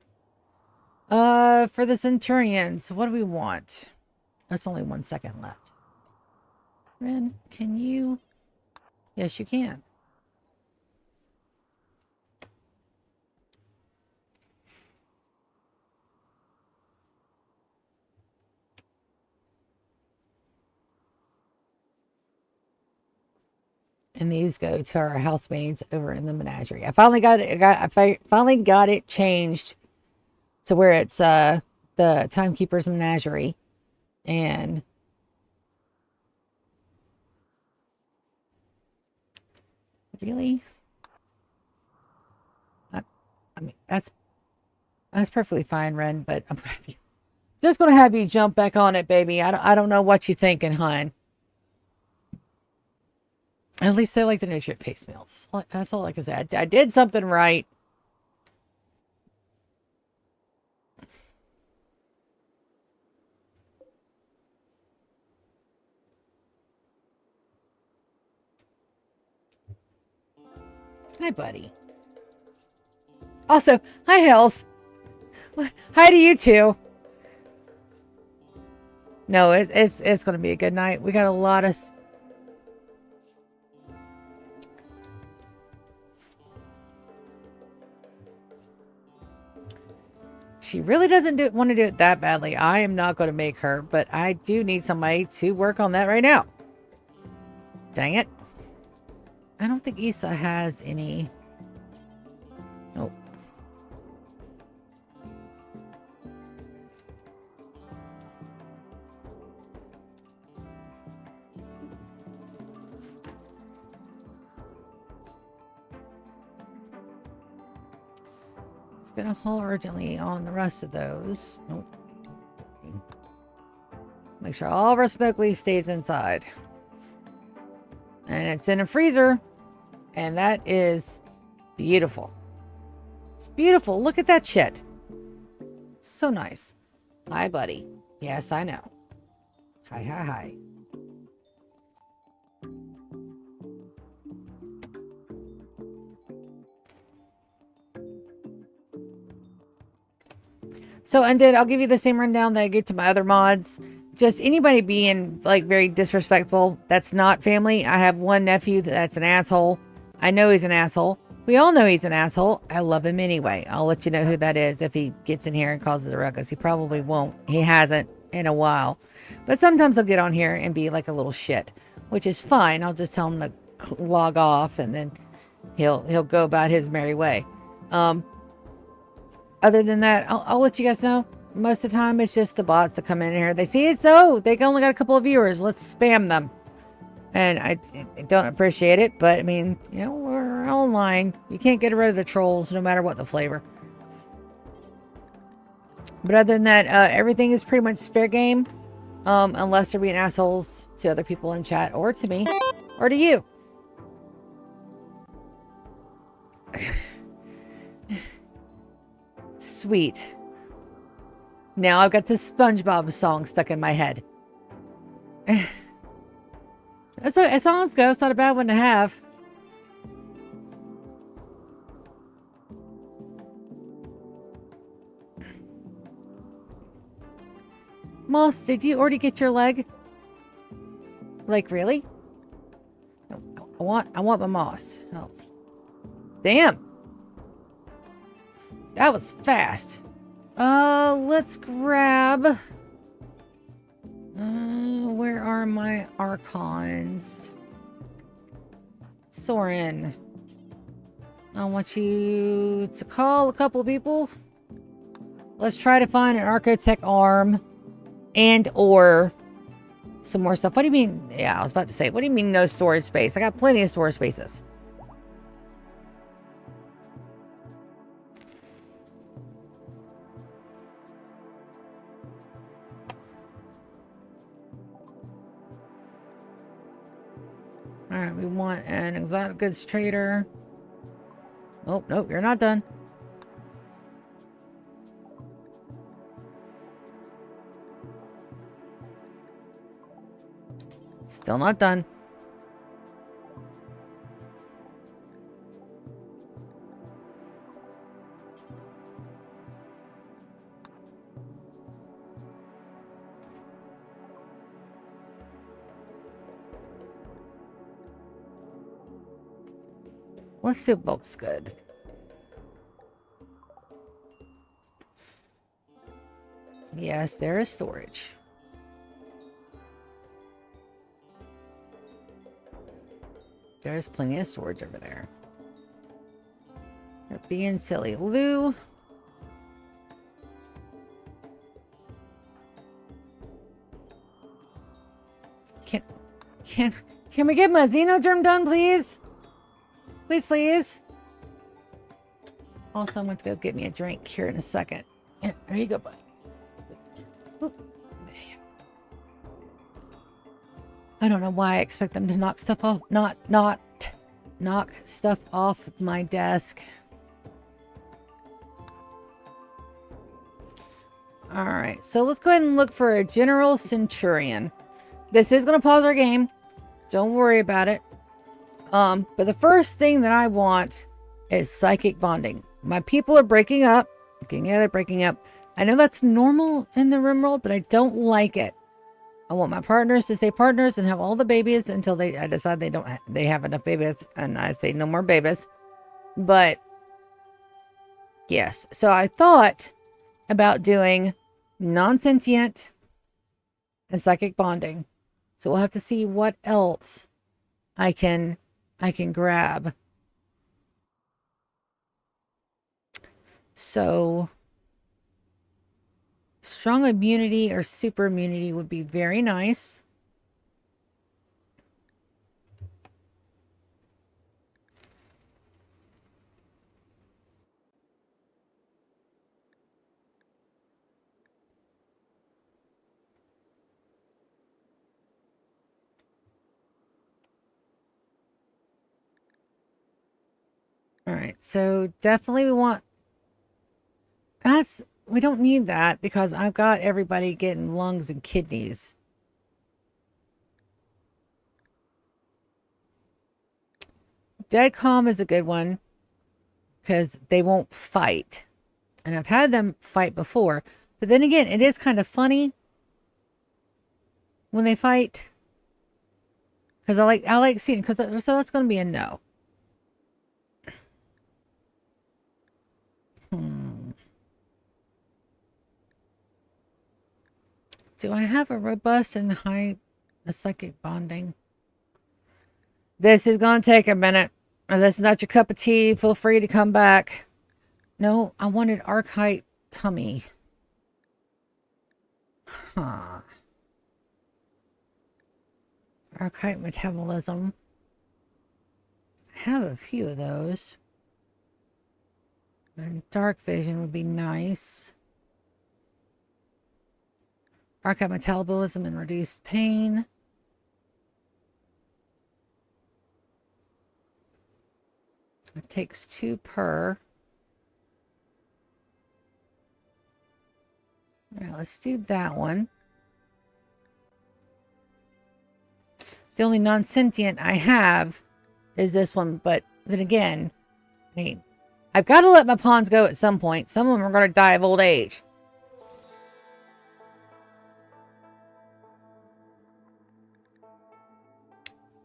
For the Centurions, what do we want? There's only 1 second left. Ren, can you? Yes, you can. And these go to our housemaids over in the menagerie. I finally got it. I finally got it changed to where it's the Timekeeper's Menagerie. And really, I mean, that's perfectly fine, Ren, but I'm just gonna have you jump back on it, baby. I don't know what you're thinking, hon. At least I like the nutrient paste meals. That's all I can say. I did something right. Hi, buddy. Also, hi, Hells. Hi to you too. No, it's going to be a good night. We got a lot of... She really doesn't want to do it that badly. I am not going to make her, but I do need somebody to work on that right now. Dang it. I don't think Issa has any... Nope. It's going to haul urgently on the rest of those. Nope. Make sure all of our smoke leaf stays inside. And it's in a freezer. And that is beautiful. It's beautiful. Look at that shit. So nice. Hi, buddy. Yes, I know. Hi, hi, hi. So, Undead, I'll give you the same rundown that I gave to my other mods. Just anybody being, like, very disrespectful, that's not family. I have one nephew that's an asshole. I know he's an asshole. We all know he's an asshole. I love him anyway. I'll let you know who that is if he gets in here and causes a ruckus. He probably won't. He hasn't in a while. But sometimes he'll get on here and be like a little shit, which is fine. I'll just tell him to log off and then he'll go about his merry way. Other than that, I'll let you guys know. Most of the time, it's just the bots that come in here. They see it, so they only got a couple of viewers. Let's spam them. And I don't appreciate it, but I mean, you know, we're online. You can't get rid of the trolls, no matter what the flavor. But other than that, everything is pretty much fair game. Unless they're being assholes to other people in chat, or to me, or to you. Sweet. Now I've got this SpongeBob song stuck in my head. As long as go, it's not a bad one to have. Moss, did you already get your leg? Like, really? I want my moss. Oh. Damn. That was fast. Let's grab... where are my Archons? Soren. I want you to call a couple of people. Let's try to find an Archotech arm and or some more stuff. What do you mean? Yeah, I was about to say, what do you mean no storage space? I got plenty of storage spaces. Alright, we want an exotic goods trader. Oh, nope, you're not done. Still not done. Let's see if bulk's good. Yes, there is storage. There's plenty of storage over there. They're being silly. Lou. Can we get my Xenogerm done, please? Please, please. Also, I'm going to go get me a drink here in a second. Yeah, there you go, bud. I don't know why I expect them to knock stuff off. Not knock stuff off my desk. All right, so let's go ahead and look for a General Centurion. This is going to pause our game. Don't worry about it. But the first thing that I want is psychic bonding. My people are breaking up. Okay, yeah, they're breaking up. I know that's normal in the Rimworld, but I don't like it. I want my partners to stay partners and have all the babies until I decide they have enough babies, and I say no more babies. But yes, so I thought about doing non-sentient and psychic bonding. So we'll have to see what else I can grab. So strong immunity or super immunity would be very nice. All right, so definitely we don't need that because I've got everybody getting lungs and kidneys. Dead calm is a good one because they won't fight. And I've had them fight before. But then again, it is kind of funny when they fight. Because I like seeing, so that's going to be a no. Do I have a robust and high psychic bonding? This is going to take a minute. If this is not your cup of tea, feel free to come back. No, I wanted archetype tummy. Huh. Archetype metabolism. I have a few of those. And dark vision would be nice. Archetype metabolism and reduced pain. It takes 2 per. All right, let's do that one. The only non-sentient I have is this one, but then again, I've got to let my pawns go at some point. Some of them are going to die of old age.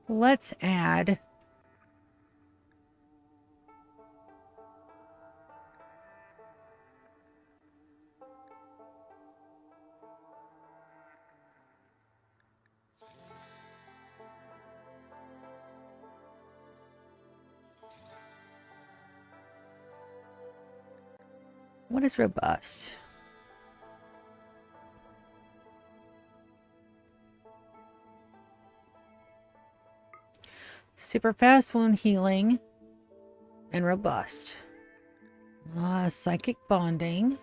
Let's add what is robust? Super fast wound healing and robust. Psychic bonding.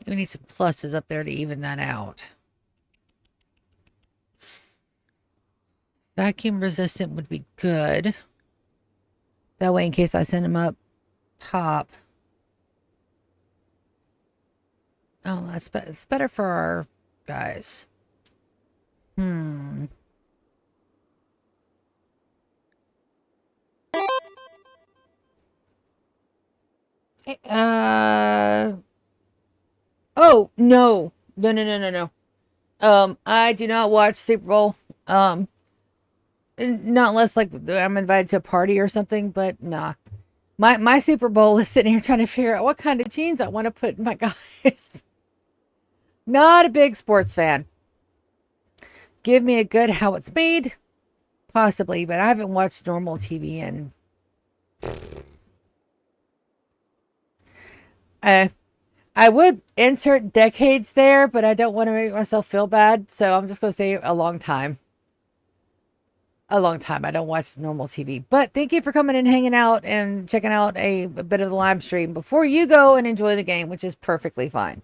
We need some pluses up there to even that out. Vacuum resistant would be good. That way, in case I send him up top. Oh, it's better for our guys. Oh, no. No. I do not watch Super Bowl. Not unless like I'm invited to a party or something, but nah. My Super Bowl is sitting here trying to figure out what kind of jeans I want to put in my guys. Not a big sports fan. Give me a good how it's made Possibly, but I haven't watched normal TV in... I would insert decades there, but I don't want to make myself feel bad, so I'm just going to say a long time. A long time. I don't watch normal TV. But thank you for coming and hanging out and checking out a bit of the live stream before you go and enjoy the game, which is perfectly fine.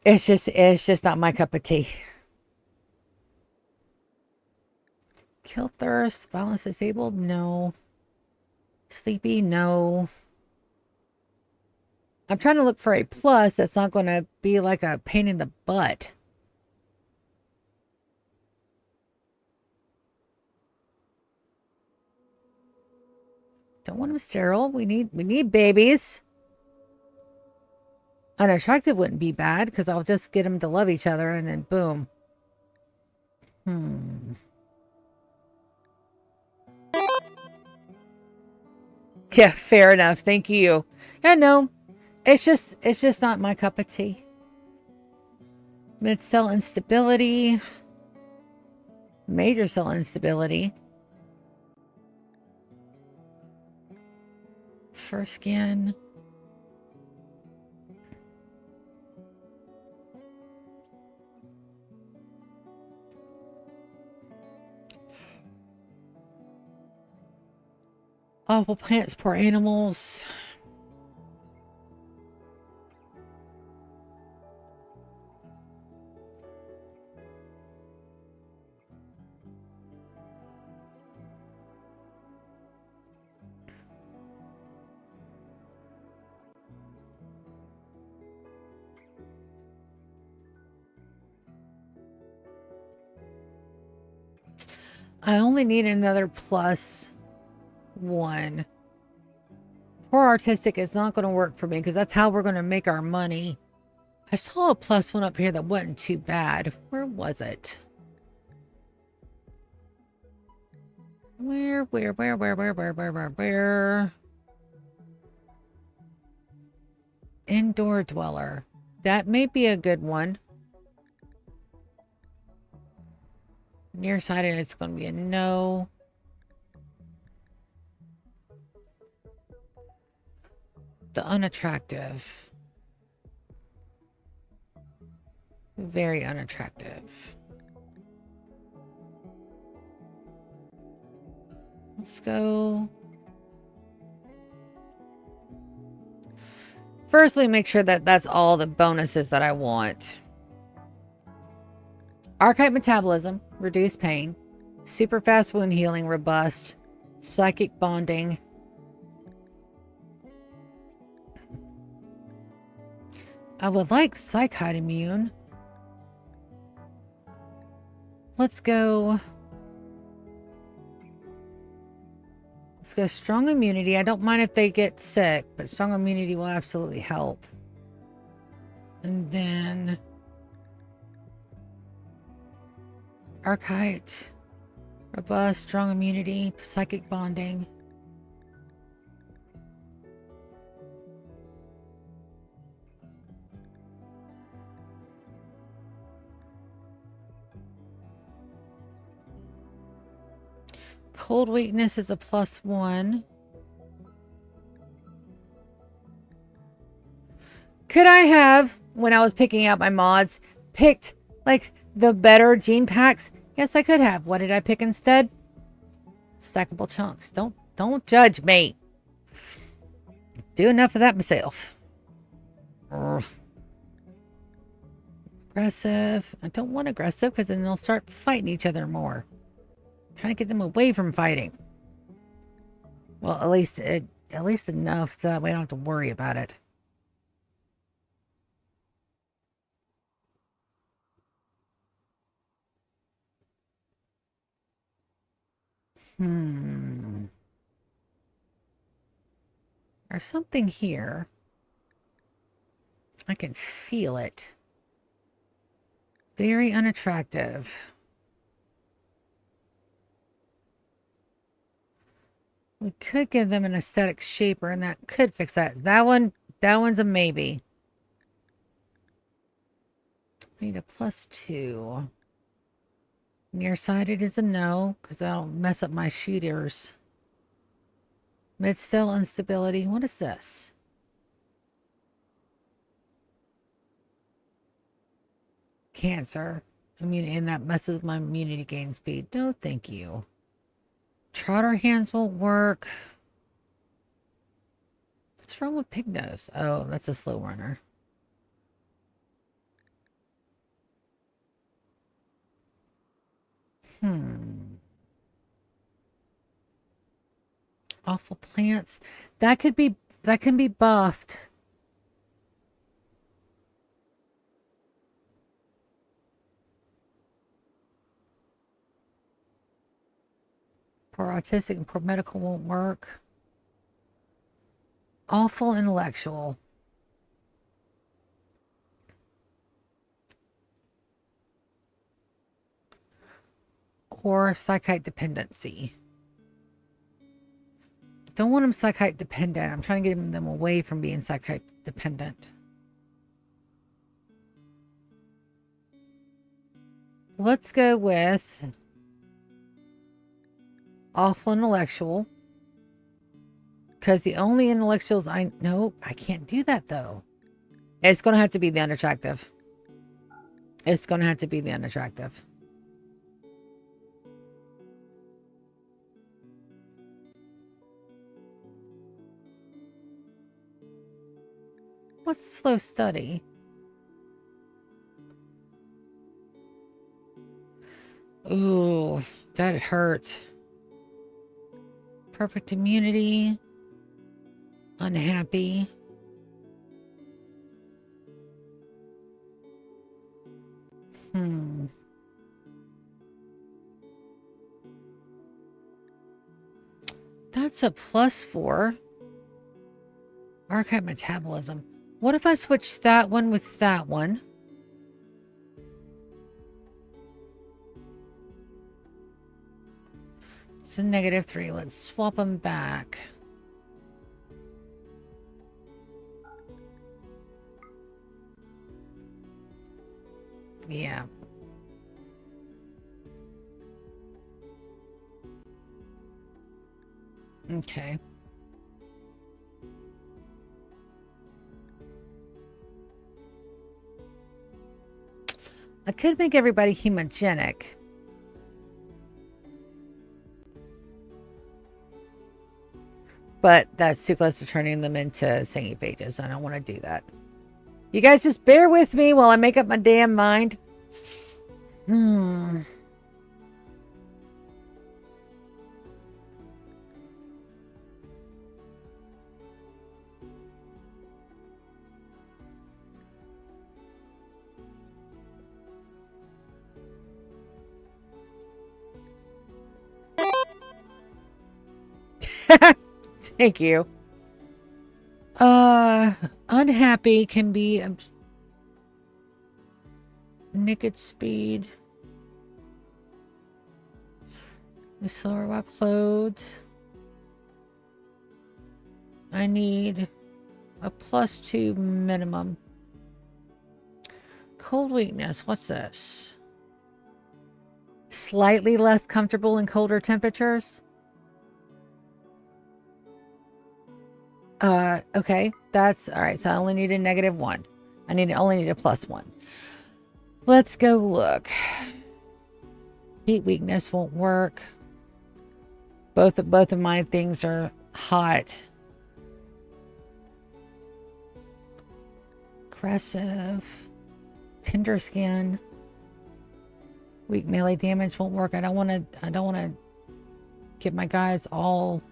It's just not my cup of tea. Kill thirst, violence disabled, no. Sleepy, no. I'm trying to look for a plus that's not going to be like a pain in the butt. Don't want them sterile. We need babies. Unattractive wouldn't be bad because I'll just get them to love each other and then boom. Yeah, fair enough. Thank you. Yeah, no. It's just not my cup of tea. Mid-cell instability. Major cell instability. Fur skin. Awful plants, poor animals. I only need another +1. Poor artistic is not going to work for me because that's how we're going to make our money. I saw a +1 up here that wasn't too bad. Where was it? Where? Indoor dweller. That may be a good one. Nearsighted, it's going to be a no. The unattractive. Very unattractive. Let's go. Firstly, make sure that that's all the bonuses that I want. Archetype metabolism, reduced pain, super fast wound healing, robust, psychic bonding. I would like psychite immune. Let's go strong immunity. I don't mind if they get sick, but strong immunity will absolutely help. And then Archite, robust, strong immunity, psychic bonding. Cold weakness is a +1. Could I have, when I was picking out my mods, picked like the better gene packs? Yes, I could have. What did I pick instead? Stackable chunks. Don't judge me. Do enough of that myself. Ugh. Aggressive. I don't want aggressive because then they'll start fighting each other more. I'm trying to get them away from fighting. Well, at least enough so that we don't have to worry about it. There's something here. I can feel it. Very unattractive. We could give them an aesthetic shaper, and that could fix that. That one's a maybe. We need a +2. Nearsighted is a no, because that'll mess up my shooters. Mid-cell instability. What is this? Cancer. And that messes my immunity gain speed. No, thank you. Trotter hands won't work. What's wrong with pig nose? Oh, that's a slow runner. Awful plants. That can be buffed. Poor autistic and poor medical won't work. Awful intellectual. Or psychite dependency. Don't want them psychite dependent. I'm trying to get them away from being psychite dependent. Let's go with awful intellectual. Because the only intellectuals I know, I can't do that though. It's going to have to be the unattractive. It's going to have to be the unattractive. What's slow study? Ooh, that hurt. Perfect immunity. Unhappy. That's a +4. Archive metabolism. What if I switch that one with that one? It's a -3. Let's swap them back. Yeah. Okay. I could make everybody hemogenic. But that's too close to turning them into singiphages. I don't want to do that. You guys just bear with me while I make up my damn mind. Thank you. Unhappy can be naked speed. The slower while clothed. I need a +2 minimum. Cold weakness. What's this? Slightly less comfortable in colder temperatures. Okay, that's all right. So I only need a -1. I only need a +1. Let's go look. Heat weakness won't work. Both of my things are hot. Aggressive. Tender skin. Weak melee damage won't work. I don't want to get my guys all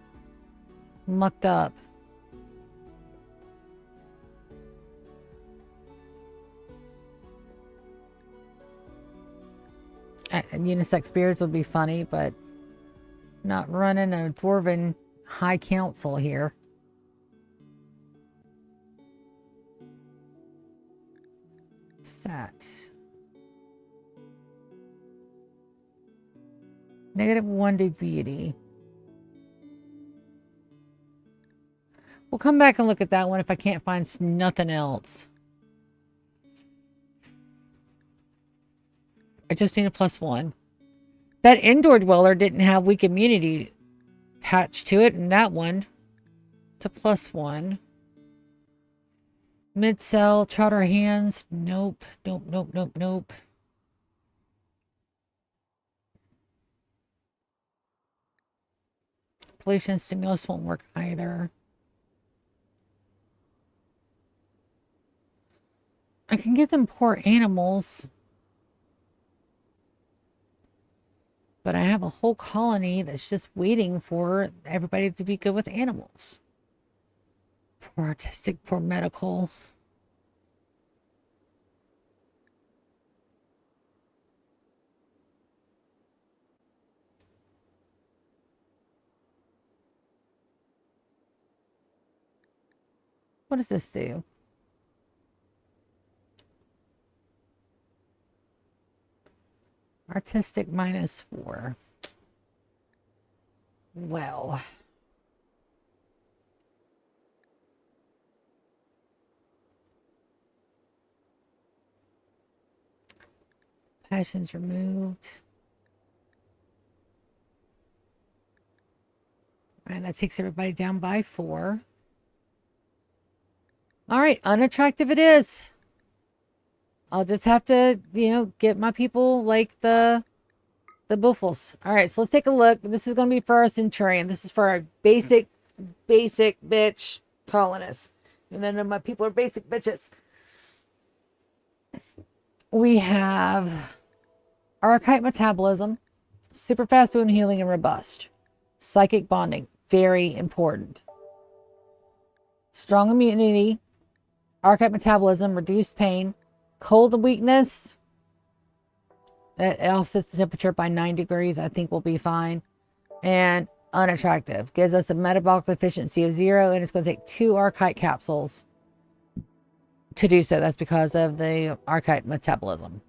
mucked up. Unisex beards would be funny, but not running a dwarven high council here. Sat. -1 to beauty. We'll come back and look at that one if I can't find nothing else. I just need a +1. That indoor dweller didn't have weak immunity attached to it, and that one to +1. Mid-cell, trotter hands. Nope. Nope, nope, nope, nope. Pollution stimulus won't work either. I can give them poor animals. But I have a whole colony that's just waiting for everybody to be good with animals. Poor artistic, poor medical. What does this do? Artistic -4. Well. Passions removed. And that takes everybody down by 4. All right, unattractive it is. I'll just have to, get my people like the buffles. All right, so let's take a look. This is going to be for our centurion. This is for our basic bitch colonists. And then my people are basic bitches. We have archetype metabolism, super fast wound healing, and robust. Psychic bonding, very important. Strong immunity, archetype metabolism, reduced pain, cold and weakness. It offsets the temperature by 9 degrees. I think we'll be fine. And unattractive. Gives us a metabolic efficiency of 0. And it's going to take 2 archetype capsules to do so. That's because of the archetype metabolism.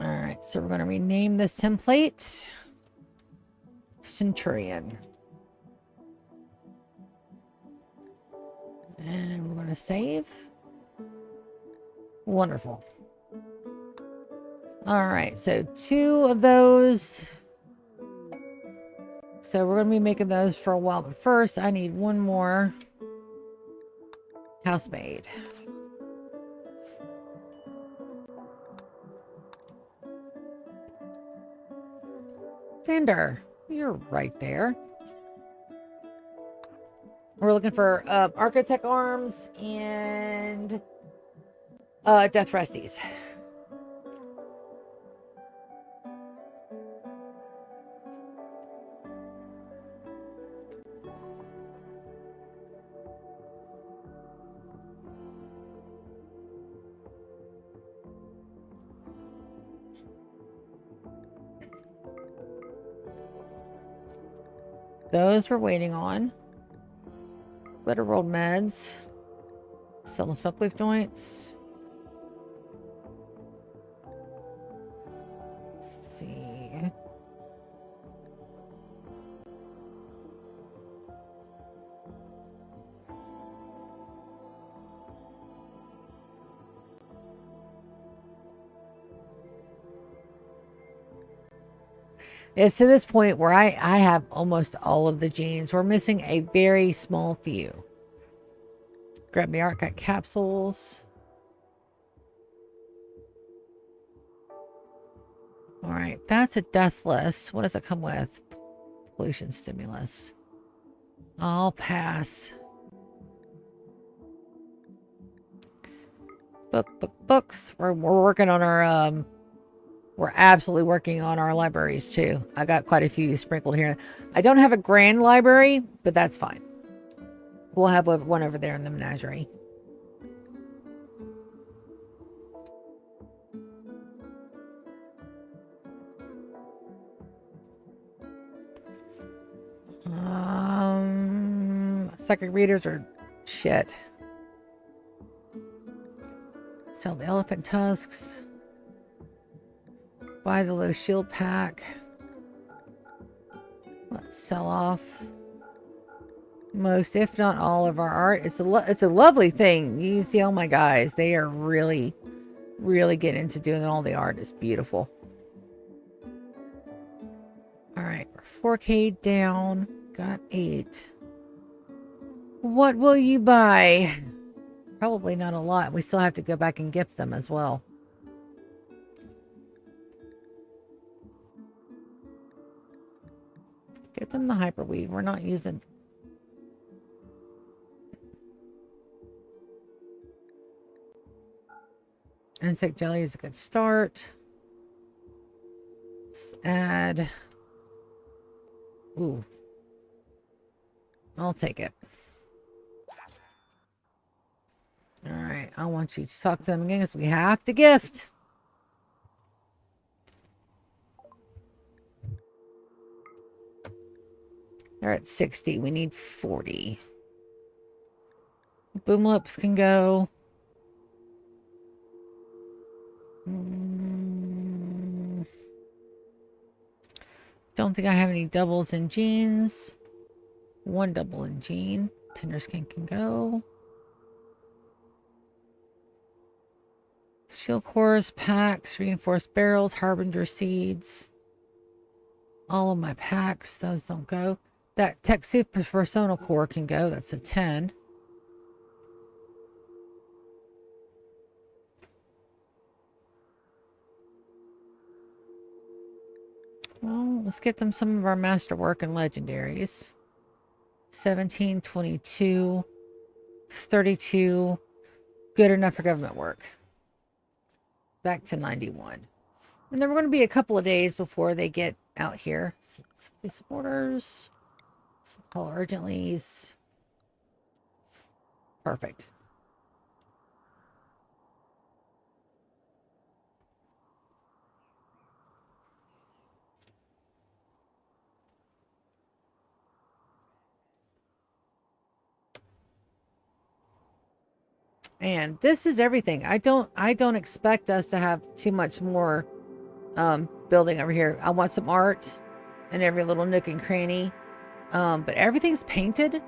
All right. So we're going to rename this template Centurion. And we're going to save. Wonderful. All right, so 2 of those. So we're going to be making those for a while. But first, I need 1 more housemaid. Sander, you're right there. We're looking for architect arms and death resties. Those we're waiting on. Rimworld meds. Some smoke leaf joints. Let's see. It's to this point where I have almost all of the genes. We're missing a very small few. Grab the archive capsules. All right, that's a deathless. What does it come with? Pollution stimulus. I'll pass. Books. We're working on our we're absolutely working on our libraries too. I got quite a few sprinkled here. I don't have a grand library, but that's fine. We'll have one over there in the menagerie. Psychic readers are shit. Sell the elephant tusks. Buy the low shield pack. Let's sell off most, if not all, of our art. It's a lovely thing. You can see all my guys. They are really, really get into doing all the art. It's beautiful. All right, we're 4K down. Got 8. What will you buy? Probably not a lot. We still have to go back and gift them as well. Get them the hyperweave. We're not using. Insect jelly is a good start. Let's add. Ooh. I'll take it. All right. I want you to talk to them again because we have to gift. They're at 60. We need 40. Boomlips can go. Don't think I have any doubles in jeans. 1 double in jean. Tender skin can go. Shield cores, packs, reinforced barrels, harbinger seeds. All of my packs, those don't go. That Tech Super Persona core can go. That's a 10. Well, let's get them some of our masterwork and legendaries. 17, 22, 32. Good enough for government work. Back to 91. And then we're going to be a couple of days before they get out here. So let's do some orders. Some call urgentlies. Perfect. And this is everything. I don't expect us to have too much more building over here. I want some art in every little nook and cranny. But everything's painted.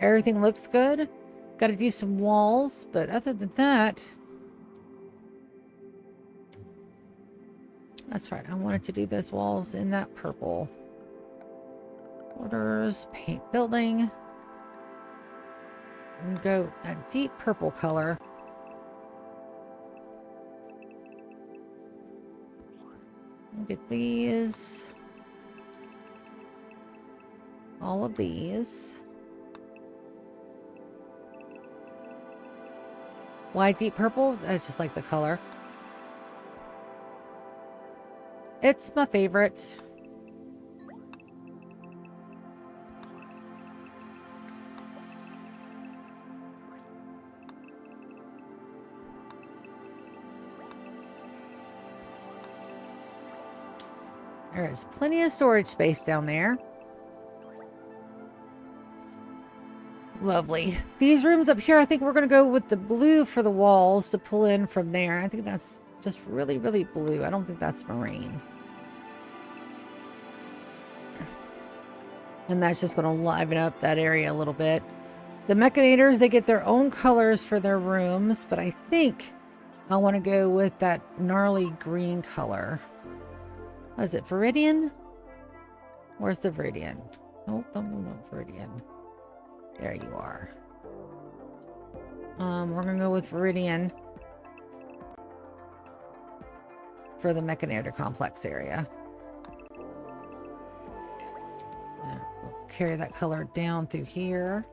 Everything looks good. Got to do some walls, but other than that, that's right. I wanted to do those walls in that purple. Orders, paint building. And go a deep purple color. Get these. All of these. Why deep purple? I just like the color. It's my favorite. There's plenty of storage space down there. Lovely. These rooms up here, I think we're going to go with the blue for the walls to pull in from there. I think that's just really, really blue. I don't think that's marine. And that's just going to liven up that area a little bit. The Mechanators, they get their own colors for their rooms, but I think I want to go with that gnarly green color. What is it, Viridian? Where's the Viridian? Oh, Viridian. There you are. We're gonna go with Viridian for the Mechanator complex area. We'll carry that color down through here.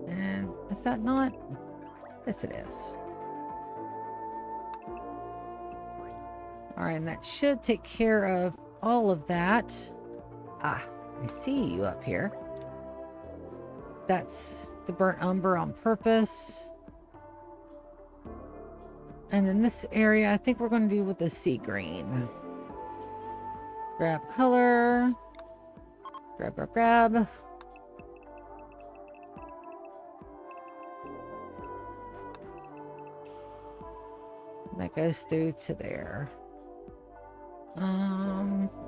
And is that not? Yes, it is. All right, and that should take care of all of that. Ah, I see you up here. That's the burnt umber on purpose. And in this area, I think we're going to do with the sea green. Grab color. Grab, grab, grab. And that goes through to there.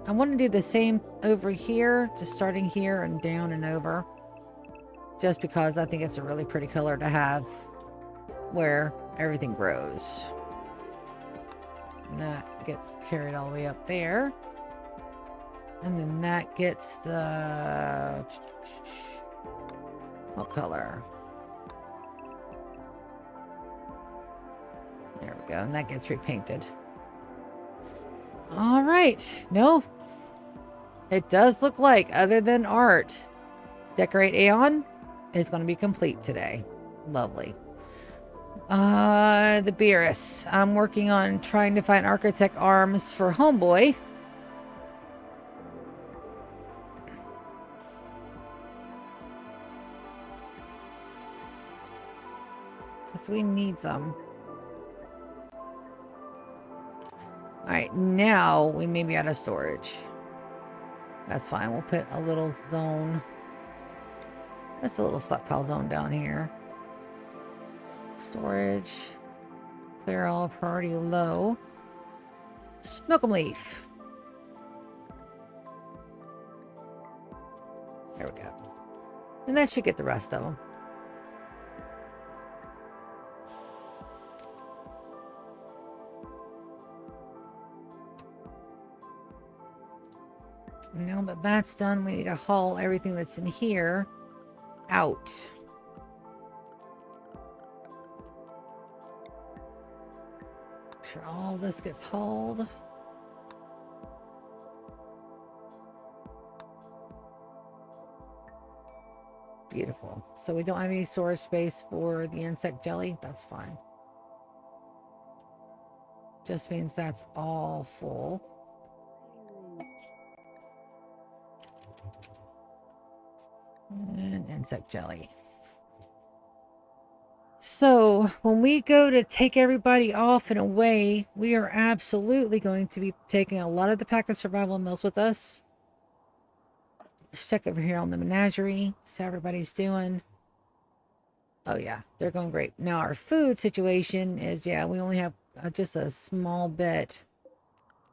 I want to do the same over here, just starting here and down and over. Just because I think it's a really pretty color to have where everything grows. And that gets carried all the way up there. And then that gets the... What color? There we go. And that gets repainted. All right. No. It does look like, other than art, Decorate Aeon is going to be complete today. Lovely. The Beerus. I'm working on trying to find architect arms for Homeboy. Because we need some. Alright, now we may be out of storage. That's fine. We'll put a little zone. Just a little stockpile zone down here. Storage. Clear all, priority low. Smoke 'em leaf. There we go. And that should get the rest of them. Now that that's done, we need to haul everything that's in here out. Make sure all this gets hauled. Beautiful. So we don't have any storage space for the insect jelly. That's fine. Just means that's all full. And insect jelly. So when we go to take everybody off and away, we are absolutely going to be taking a lot of the pack of survival meals with us. Let's check over here on the menagerie, see how everybody's doing. Oh yeah, they're going great. Now our food situation is, yeah, we only have just a small bit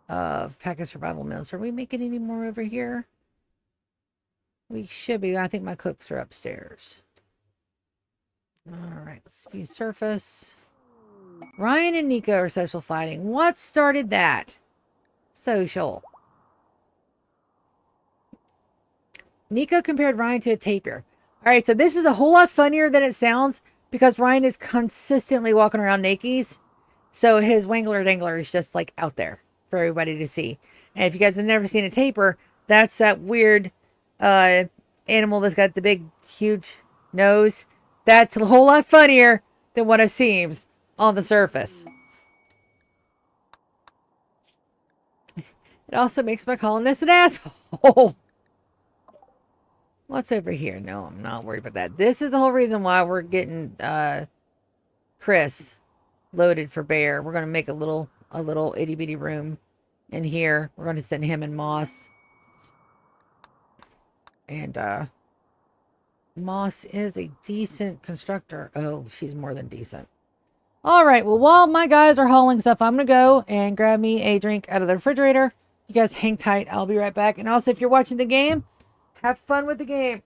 of pack of survival meals. Are we making any more over here? We should be. I think my cooks are upstairs. All right, let's be surface. Ryan and Nico are social fighting. What started that? Social. Nico compared Ryan to a tapir. All right, so this is a whole lot funnier than it sounds because Ryan is consistently walking around nakies. So his wangler dangler is just like out there for everybody to see. And if you guys have never seen a tapir, that's that weird animal that's got the big, huge nose. That's a whole lot funnier than what it seems on the surface. It also makes my colonist an asshole. What's over here? No, I'm not worried about that. This is the whole reason why we're getting Chris loaded for bear. We're going to make a little itty bitty room in here. We're going to send him and Moss. And Moss is a decent constructor. Oh, she's more than decent. All right. Well, while my guys are hauling stuff, I'm going to go and grab me a drink out of the refrigerator. You guys hang tight. I'll be right back. And also, if you're watching the game, have fun with the game.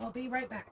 I'll be right back.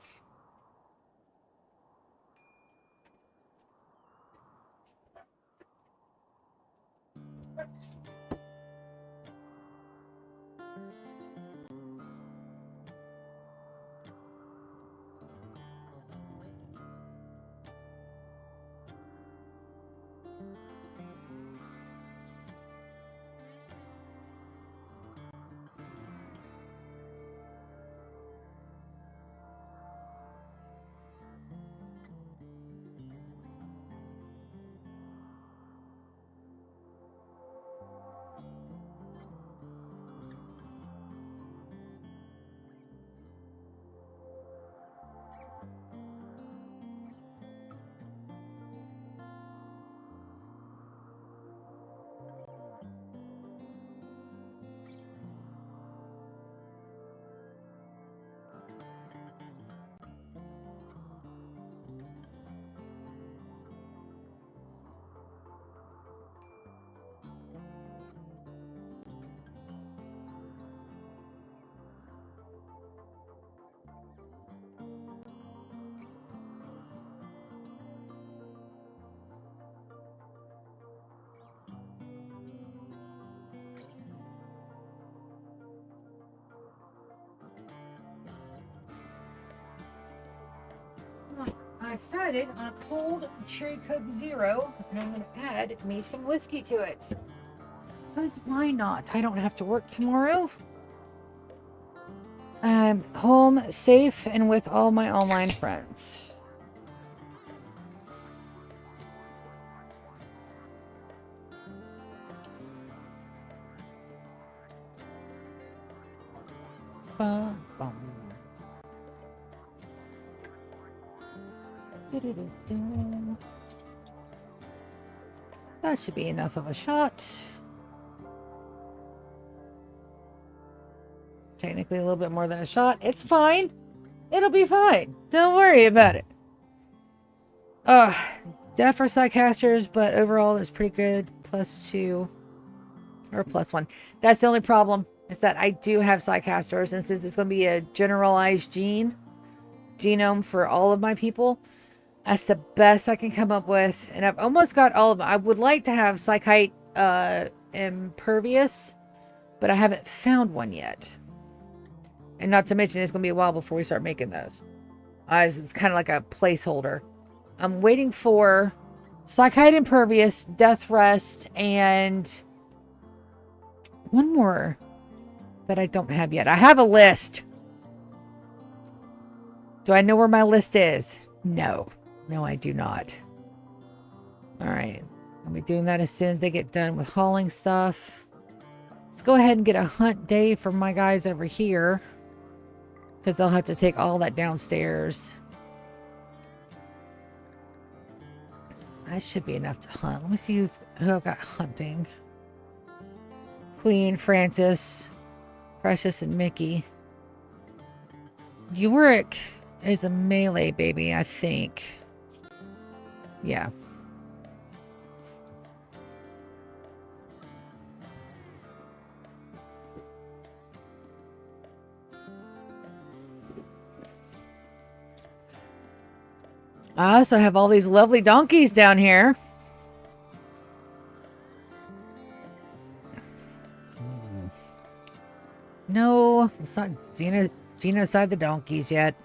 I decided on a cold cherry Coke Zero, and I'm going to add me some whiskey to it. Because why not? I don't have to work tomorrow. I'm home, safe, and with all my online friends. Bum, bum. Do-do-do-do. That should be enough of a shot. Technically a little bit more than a shot. It's fine. It'll be fine. Don't worry about it. Death for Psycasters, but overall it's pretty good. +2 or +1. That's the only problem, is that I do have Psycasters, and since it's going to be a generalized genome for all of my people, that's the best I can come up with. And I've almost got all of them. I would like to have Psychite Impervious, but I haven't found one yet. And not to mention, it's going to be a while before we start making those. It's kind of like a placeholder. I'm waiting for Psychite Impervious, Death Rest, and one more that I don't have yet. I have a list. Do I know where my list is? No. No, I do not. Alright. I'll be doing that as soon as they get done with hauling stuff. Let's go ahead and get a hunt day for my guys over here, because they'll have to take all that downstairs. That should be enough to hunt. Let me see who I've got hunting. Queen, Francis, Precious, and Mickey. Yorick is a melee baby, I think. Yeah. I also have all these lovely donkeys down here. No, it's not genocide the donkeys yet.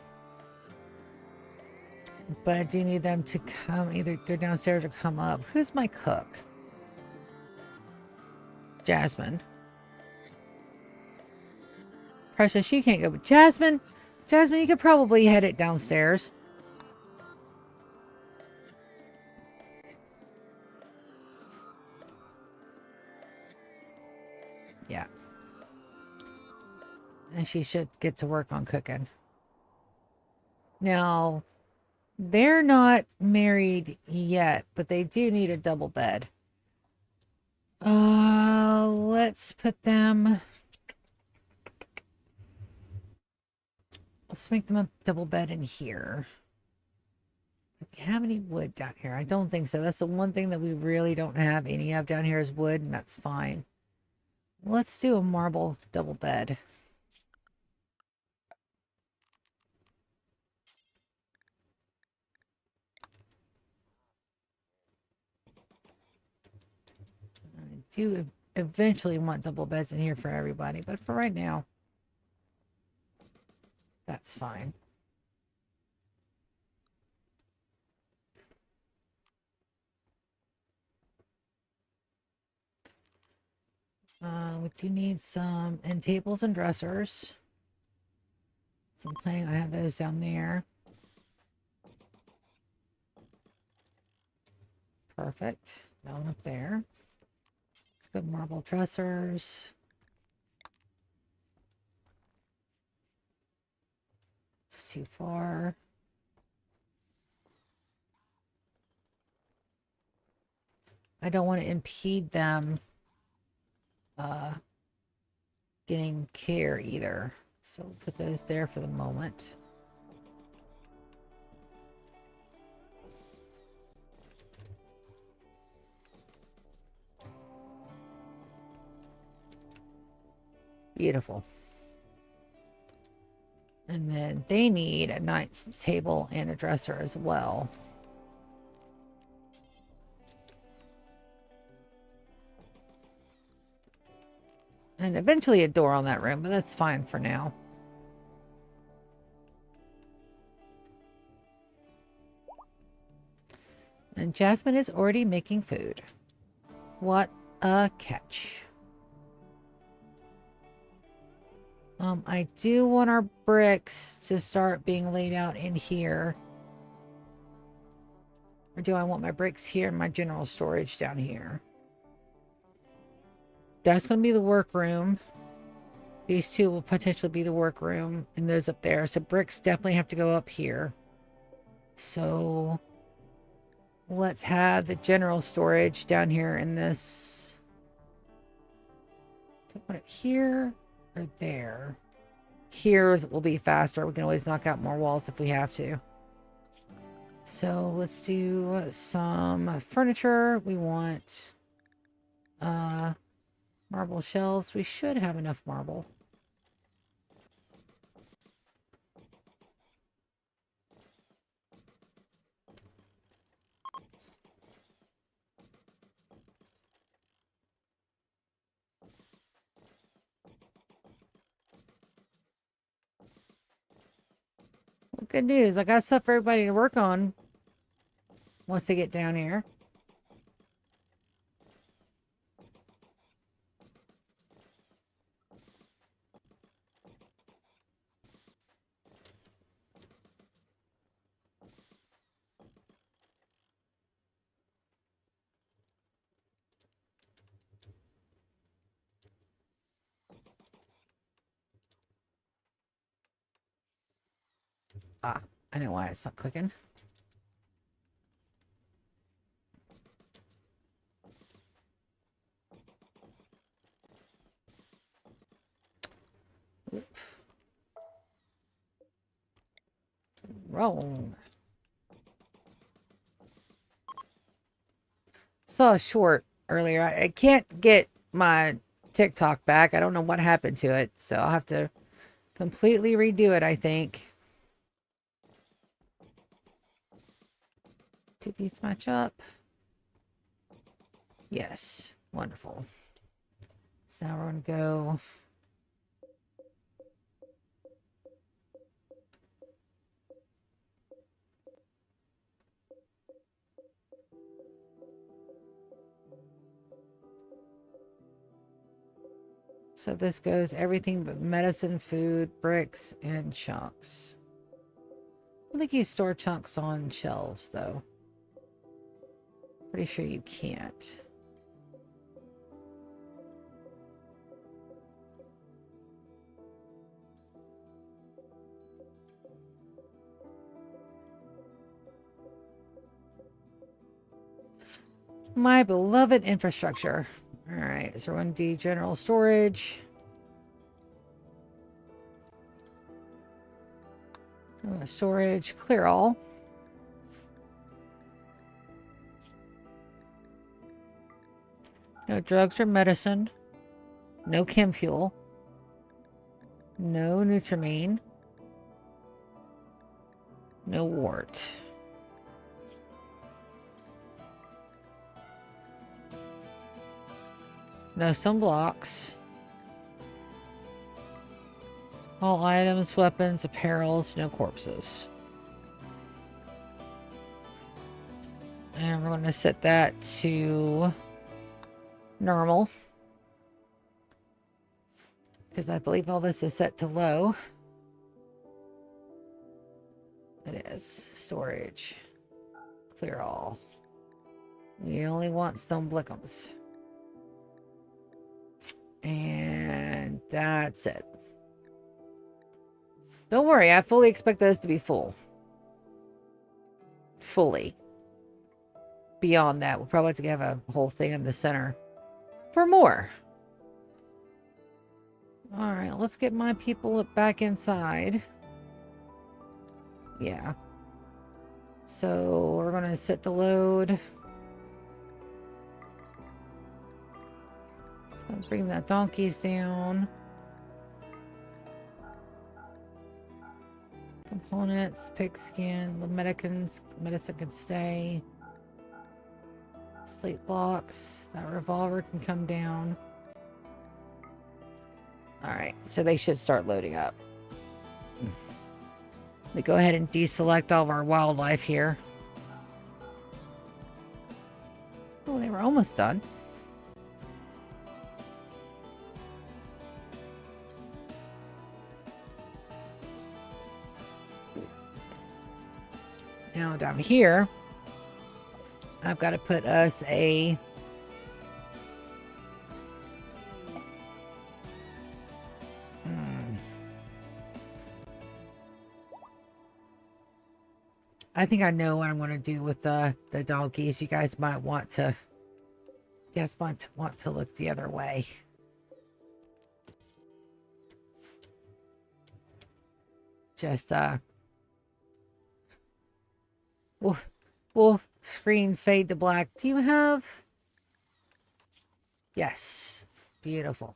But I do need them to come, either go downstairs or come up. Who's my cook? Jasmine. Precious, you can't go. But Jasmine, you could probably head it downstairs. Yeah. And she should get to work on cooking. Now, they're not married yet, but they do need a double bed. Let's put them... Let's make them a double bed in here. Do we have any wood down here? I don't think so. That's the one thing that we really don't have any of down here is wood, and that's fine. Let's do a marble double bed. I do eventually want double beds in here for everybody, but for right now, that's fine. We do need some end tables and dressers. So I'm planning on having those down there. Perfect. That one up there. Let's go marble dressers. It's too far. I don't want to impede them getting care either. So we'll put those there for the moment. Beautiful. And then they need a night table and a dresser as well. And eventually a door on that room, but that's fine for now. And Jasmine is already making food. What a catch. I do want our bricks to start being laid out in here. Or do I want my bricks here in my general storage down here? That's going to be the workroom. These two will potentially be the workroom and those up there. So bricks definitely have to go up here. So let's have the general storage down here in this. Do I put it here or there? Here's will be faster. We can always knock out more walls if we have to. So let's do some furniture. We want marble shelves. We should have enough marble. Well, good news. I got stuff for everybody to work on once they get down here. Ah, I know why it's not clicking. Wrong. Saw a short earlier. I can't get my TikTok back. I don't know what happened to it, so I'll have to completely redo it, I think. Do these match up? Yes. Wonderful. So now we're going to go... So this goes everything but medicine, food, bricks, and chunks. I don't think you store chunks on shelves, though. Pretty sure you can't. My beloved infrastructure. All right, so we're going to do general storage. We're going to storage, clear all. No drugs or medicine. No chem fuel. No Nutrimine. No wart. No stone blocks. All items, weapons, apparels, no corpses. And we're going to set that to normal. Because I believe all this is set to low. It is. Storage. Clear all. We only want stone blickums. And that's it. Don't worry, I fully expect those to be full. Fully. Beyond that, we'll probably have to have a whole thing in the center for more. Alright, let's get my people back inside. Yeah. So we're going to set the load. Bring the donkeys down. Components, pigskin, the medicine can stay. Slate blocks. That revolver can come down. Alright, so they should start loading up. Let me go ahead and deselect all of our wildlife here. almost done. Now down here, I've got to put us a I think I know what I'm going to do with the donkeys. You guys might want to want to look the other way. Just we'll screen fade to black. Do you have? Yes. Beautiful.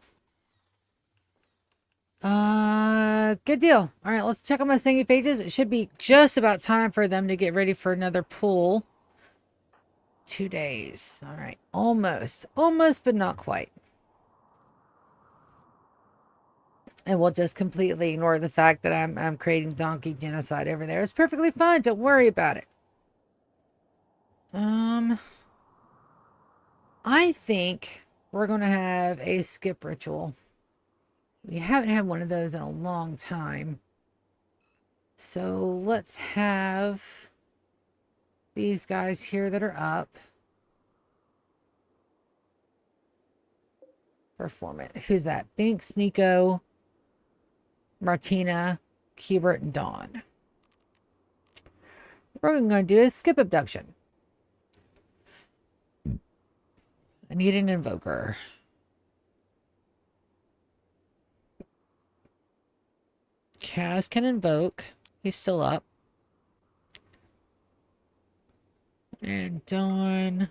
Good deal. All right, let's check on my singing pages. It should be just about time for them to get ready for another pool. 2 days. All right, almost, but not quite. And we'll just completely ignore the fact that I'm creating donkey genocide over there. It's perfectly fine. Don't worry about it. I think we're gonna have a skip ritual. We haven't had one of those in a long time. So let's have these guys here that are up perform it. Who's that? Binks, Nico, Martina, Hubert, and Dawn. We're going to do a skip abduction. I need an invoker. Kaz can invoke. He's still up. And Dawn,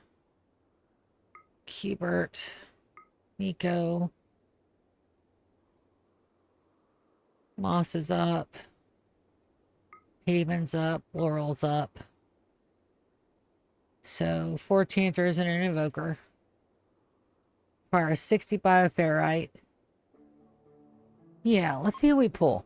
Hubert, Nico. Moss is up. Haven's up. Laurel's up. So 4 chanters and an invoker. Require 60 bioferrite. Yeah, let's see how we pull.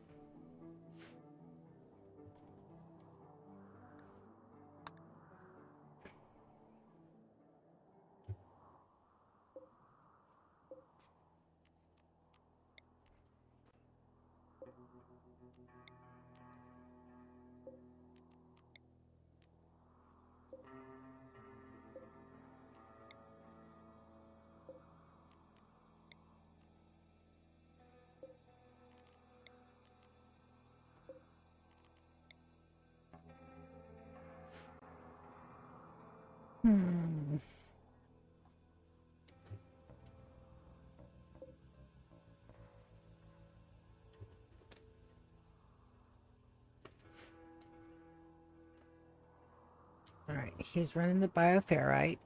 All right, he's running the bioferrite.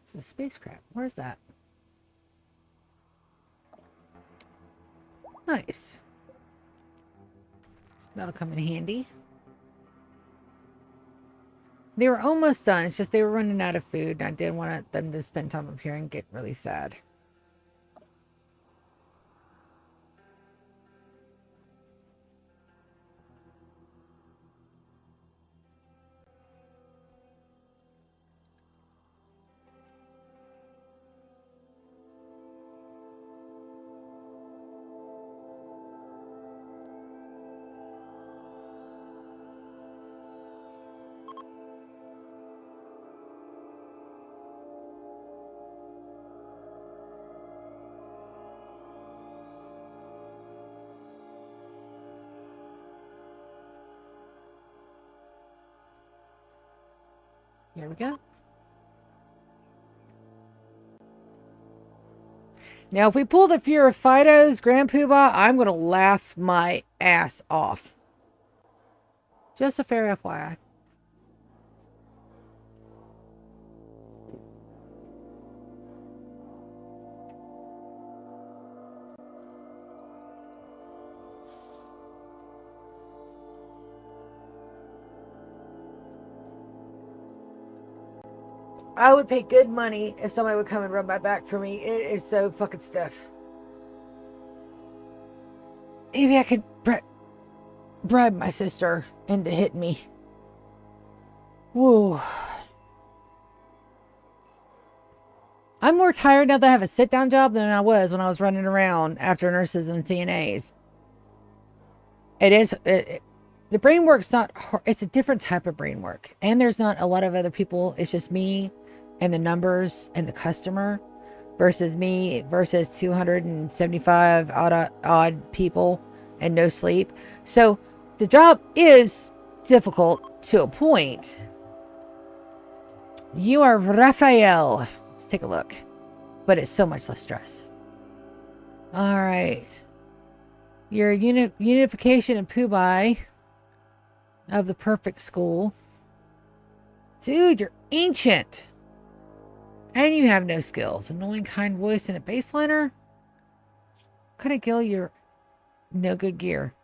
It's a spacecraft. Where's that? Nice. That'll come in handy. They were almost done. It's just they were running out of food. And I didn't want them to spend time up here and get really sad. Here we go. Now, if we pull the Fear of Fido's Grand Poobah, I'm going to laugh my ass off. Just a fair FYI. I would pay good money if somebody would come and rub my back for me. It is so fucking stiff. Maybe I could bribe my sister into hitting me. Whoa. I'm more tired now that I have a sit-down job than I was when I was running around after nurses and CNAs. The brain work's not hard. It's a different type of brain work. And there's not a lot of other people. It's just me and the numbers and the customer versus me versus 275 odd people and no sleep. So the job is difficult to a point. You are Raphael. Let's take a look. But it's so much less stress. All right. Your unification and Pubai of the perfect school. Dude, you're ancient. And you have no skills. Annoying, kind voice and a baseliner? What kind of gill you're no good gear?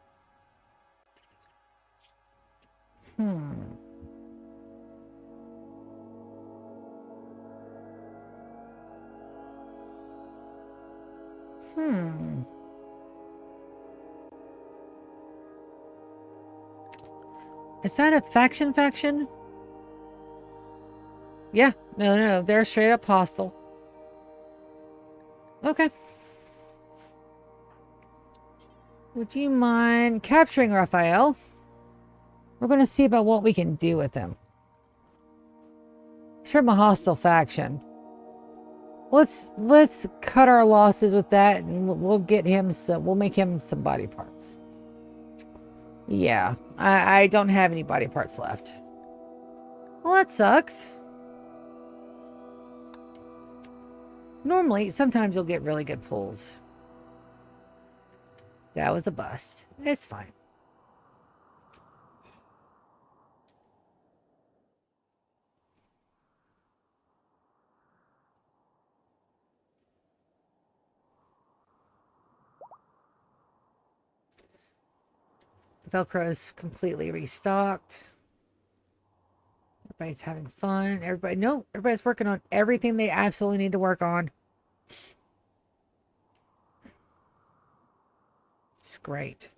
Is that a faction? Yeah. No. They're straight up hostile. Okay. Would you mind capturing Raphael? We're going to see about what we can do with him. He's from a hostile faction. Let's cut our losses with that, and we'll get him some. We'll make him some body parts. Yeah, I don't have any body parts left. Well, that sucks. Normally, sometimes you'll get really good pulls. That was a bust. It's fine. Velcro's completely restocked. Everybody's having fun. Everybody's working on everything they absolutely need to work on. It's great.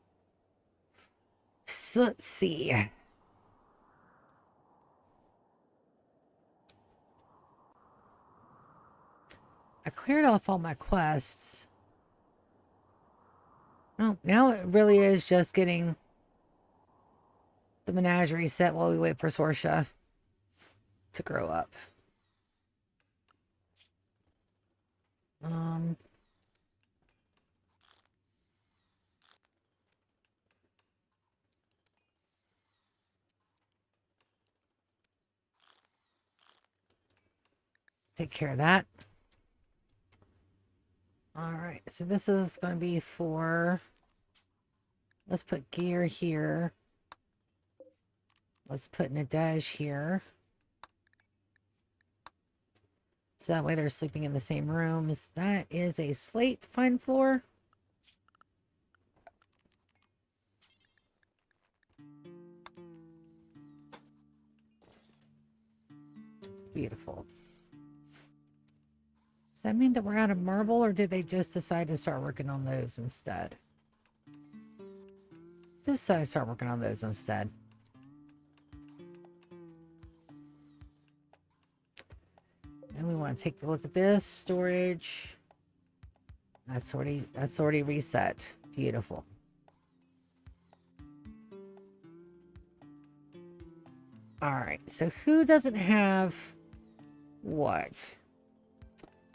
So let's see. I cleared off all my quests. Oh, now it really is just getting the menagerie set while we wait for Sorsha to grow up. Take care of that. All right, so this is going to be for... Let's put gear here. Let's put Nadej here. So that way they're sleeping in the same rooms. That is a slate fine floor. Beautiful. Does that mean that we're out of marble, or did they just decide to start working on those instead? Just decided to start working on those instead. And we want to take a look at this storage. That's already reset. Beautiful. All right. So who doesn't have what?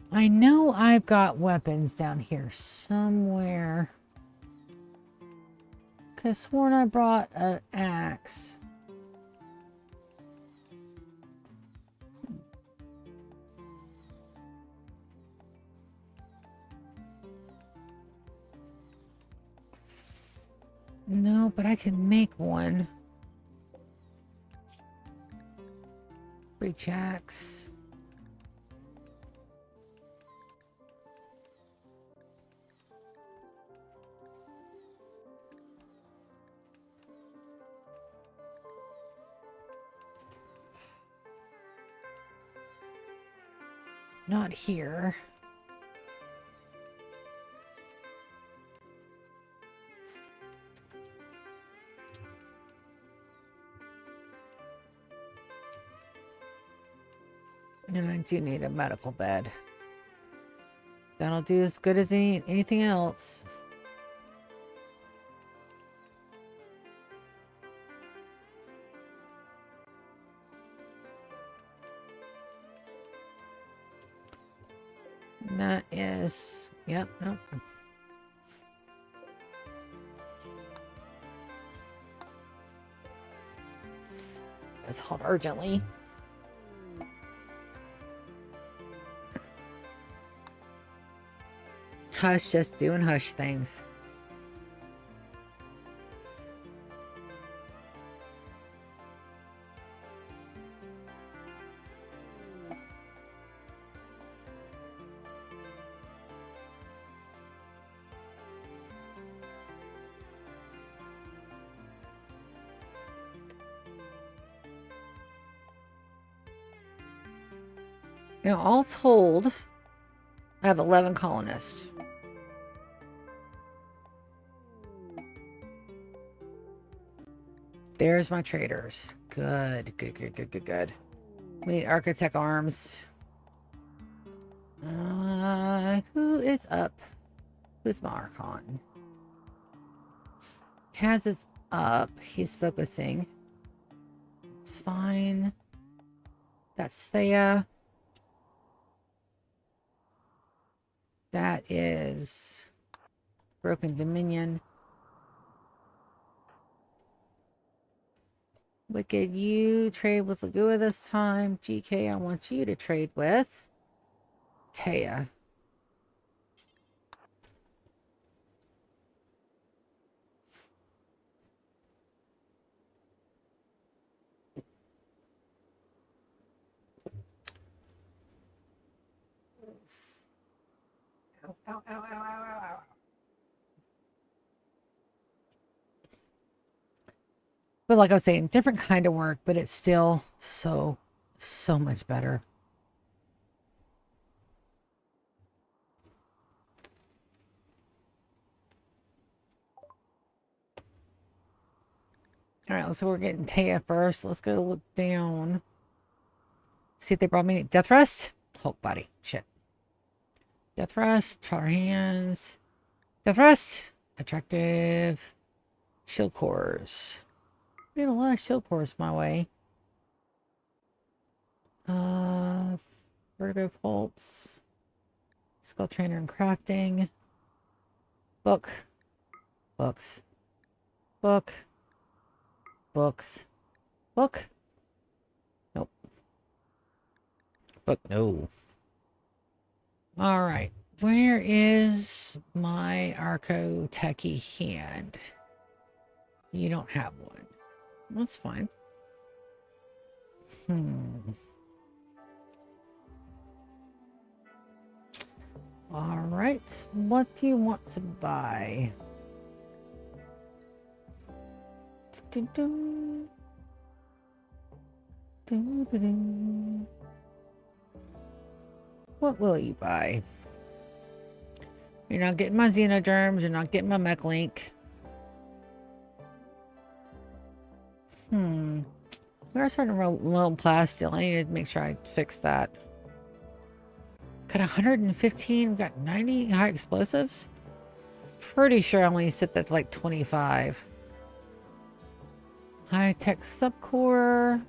I know I've got weapons down here somewhere. Could have sworn I brought an axe. No, but I can make one. Reach axe. Not here. And I do need a medical bed. That'll do as good as anything else. And that is, yep, nope. It's called urgently. Hush, just doing hush things. Now, all told, I have 11 colonists. There's my traders. Good. We need architect arms. Who is up? Who's my Archon? Kaz is up. He's focusing. It's fine. That's Thea. That is Broken Dominion. Wicked, you trade with Lagua this time. GK, I want you to trade with Taya. Ow, ow, ow, ow, ow, ow. But like I was saying, different kind of work, but it's still so much better. All right, so we're getting Taya first. Let's go look down. See if they brought me Death Rest. Hulk body. Shit. Death Rest. Trotter hands. Death Rest. Attractive. Shield cores. We had a lot of shield cores my way. Vertigo Pulse. Skull Trainer and Crafting. Book. Books. Book. Books. Book. Nope. Book. No. Alright. Where is my Arco Techie hand? You don't have one. That's fine. Alright. What do you want to buy? What will you buy? You're not getting my Xenoderms. You're not getting my Mech Link. We are starting to roll low plastic. I need to make sure I fix that. Got 115. We've got 90 high explosives. Pretty sure I only set that to like 25. High tech subcore.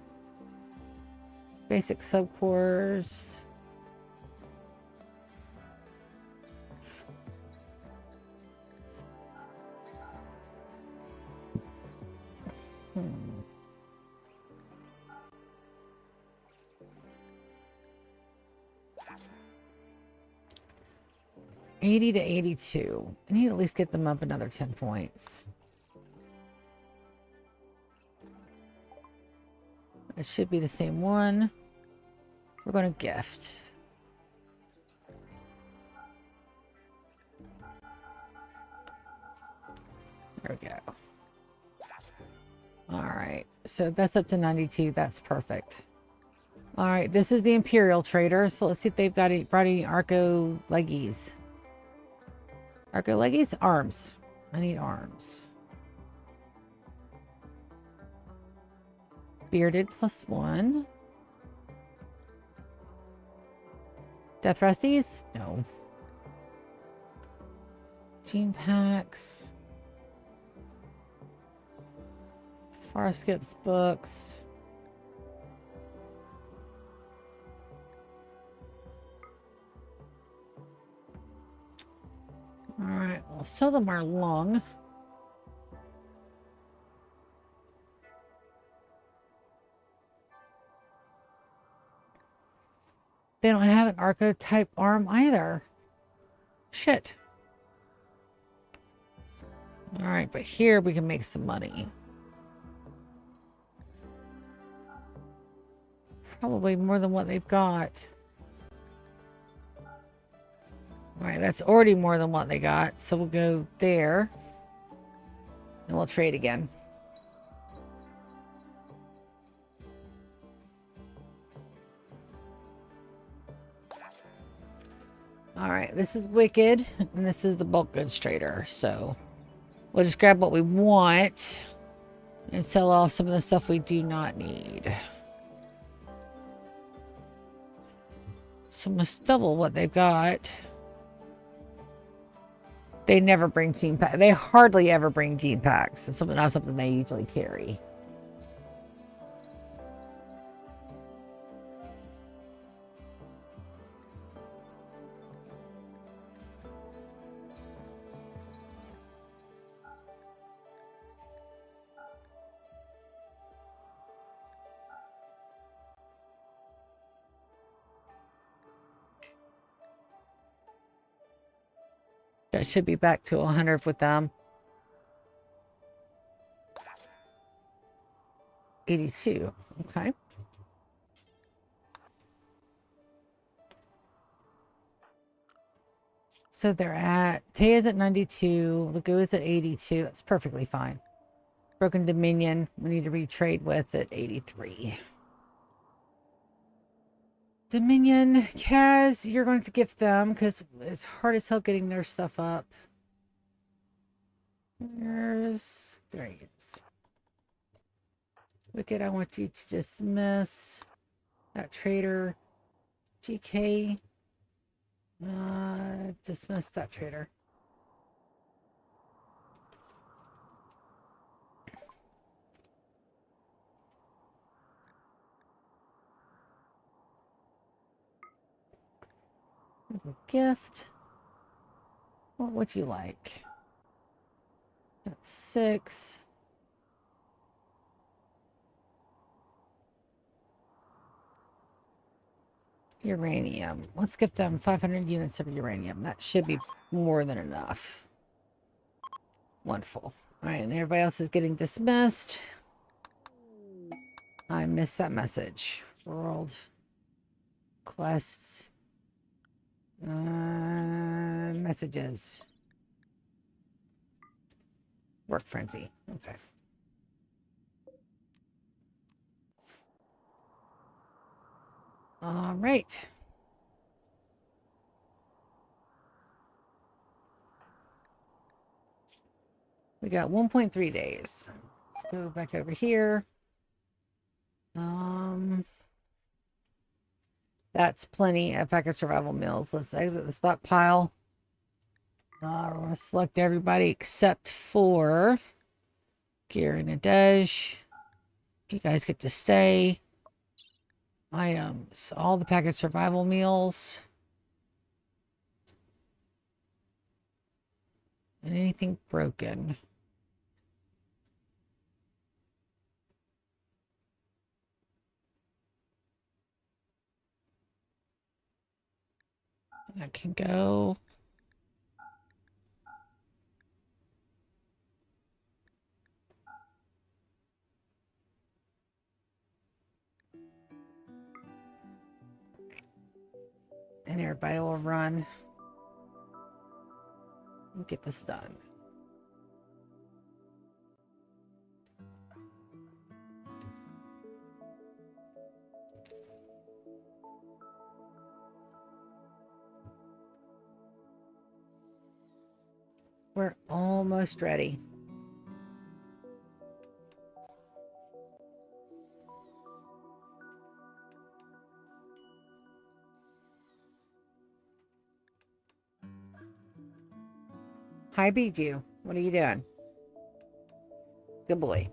Basic subcores. $80 to $82. I need to at least get them up another 10 points. It should be the same one. We're going to gift. There we go. Alright, so that's up to 92. That's perfect. Alright, this is the Imperial Trader. So let's see if they've brought any Arco leggies. Arco leggies? Arms. I need arms. Bearded +1. Death Rusties? No. Gene packs. Far skips books. Alright, we'll sell them our lung. They don't have an archetype arm either. Shit. Alright, but here we can make some money. Probably more than what they've got. Alright, that's already more than what they got. So we'll go there. And we'll trade again. Alright, this is Wicked. And this is the bulk goods trader. So we'll just grab what we want. And sell off some of the stuff we do not need. So I'm going to double what they've got. They never bring gene packs. They hardly ever bring gene packs. It's not something they usually carry. That should be back to 100 with them. 82. Okay. So they're at... Taya's at 92. Lagu is at 82. That's perfectly fine. Broken Dominion, we need to retrade with at 83. Dominion, Kaz, you're going to gift them because it's hard as hell getting their stuff up. There he is. Wicked, I want you to dismiss that trader. GK, dismiss that trader. Gift. What would you like? That's 6. Uranium. Let's give them 500 units of uranium. That should be more than enough. Wonderful. All right, and everybody else is getting dismissed. I missed that message. World quests. Messages. Work frenzy. Okay. All right. We got 1.3 days. Let's go back over here. That's plenty of packet survival meals. Let's exit the stockpile. We're going to select everybody except for Gear and Nadej. You guys get to stay. Items. All the packet survival meals. And anything broken. That can go. And everybody will run and get this done. We're almost ready. Hi, Bijou. What are you doing? Good boy.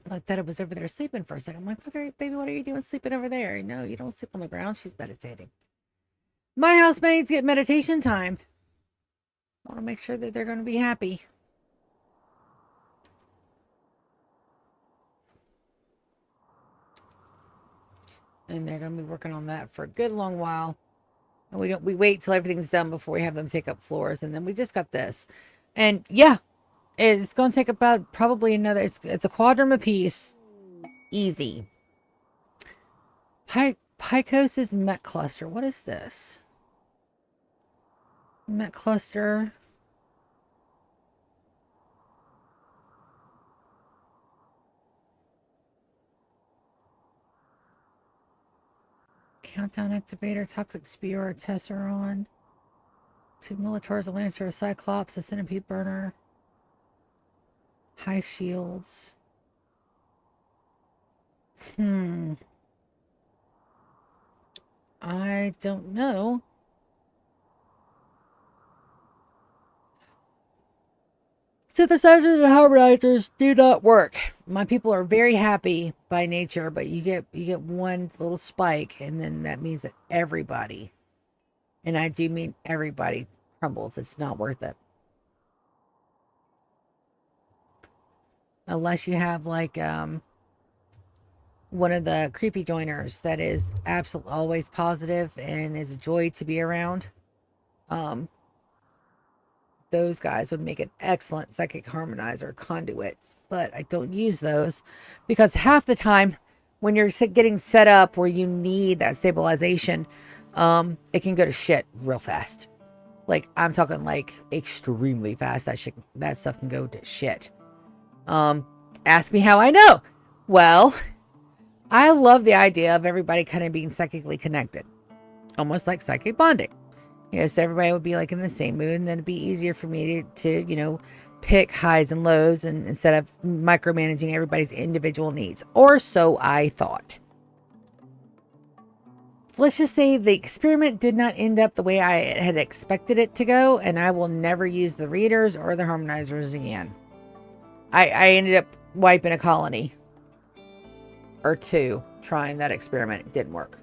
Like that, it was over there sleeping for a second. I'm like, baby, what are you doing sleeping over there? No, you don't sleep on the ground. She's meditating. My housemates get meditation time. I want to make sure that they're going to be happy. And they're going to be working on that for a good long while. And we wait till everything's done before we have them take up floors. And then we just got this. And yeah, it's going to take about probably another, it's a quadrum a piece. Easy. Picos' Met Cluster. What is this? Met Cluster. Countdown Activator. Toxic Spewer. Tesseron. 2 Militars, a Lancer, a Cyclops, a Centipede Burner. High Shields. I don't know. Synthesizers and harmonizers do not work. My people are very happy by nature, but you get one little spike, and then that means that everybody, and I do mean everybody, crumbles. It's not worth it. Unless you have like one of the creepy joiners that is absolutely always positive and is a joy to be around. Those guys would make an excellent psychic harmonizer conduit, but I don't use those because half the time when you're getting set up where you need that stabilization, it can go to shit real fast. Like I'm talking like extremely fast. That stuff can go to shit. Ask me how I know. Well, I love the idea of everybody kind of being psychically connected, almost like psychic bonding. So everybody would be like in the same mood, and then it'd be easier for me to pick highs and lows, and instead of micromanaging everybody's individual needs. Or so I thought. Let's just say the experiment did not end up the way I had expected it to go, and I will never use the readers or the harmonizers again. I ended up wiping a colony or two trying that experiment. It didn't work.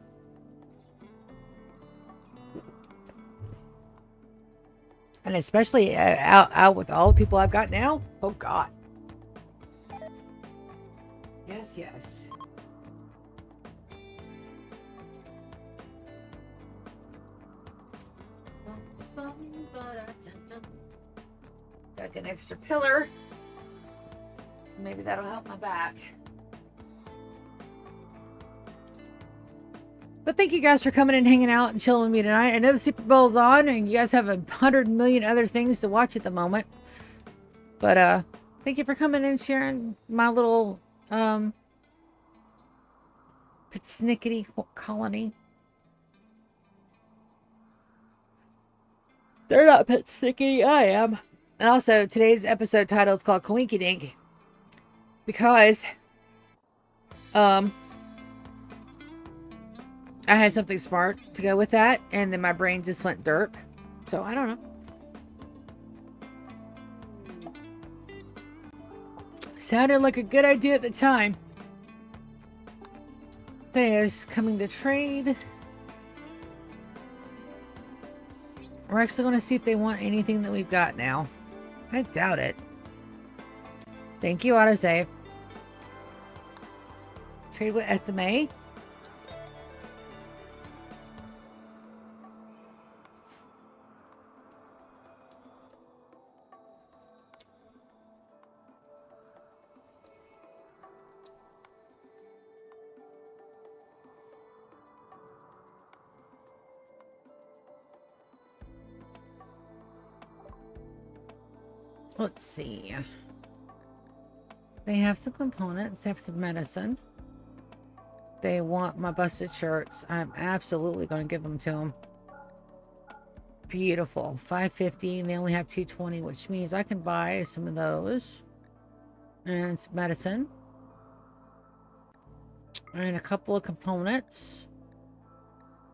And especially out with all the people I've got now. Oh, God. Yes, yes. Got an extra pillar. Maybe that'll help my back. But thank you guys for coming and hanging out and chilling with me tonight. I know the Super Bowl's on and you guys have 100 million other things to watch at the moment. But thank you for coming and sharing my little Pitsnickety colony. They're not Pitsnickety, I am. And also today's episode title is called Cowinkidink because I had something smart to go with that, and then my brain just went derp. So, I don't know. Sounded like a good idea at the time. There's coming to trade. We're actually going to see if they want anything that we've got now. I doubt it. Thank you, autosave. Trade with SMA. Let's see. They have some components. They have some medicine. They want my busted shirts. I'm absolutely going to give them to them. Beautiful. 550 and they only have 220, which means I can buy some of those. And some medicine. and a couple of components.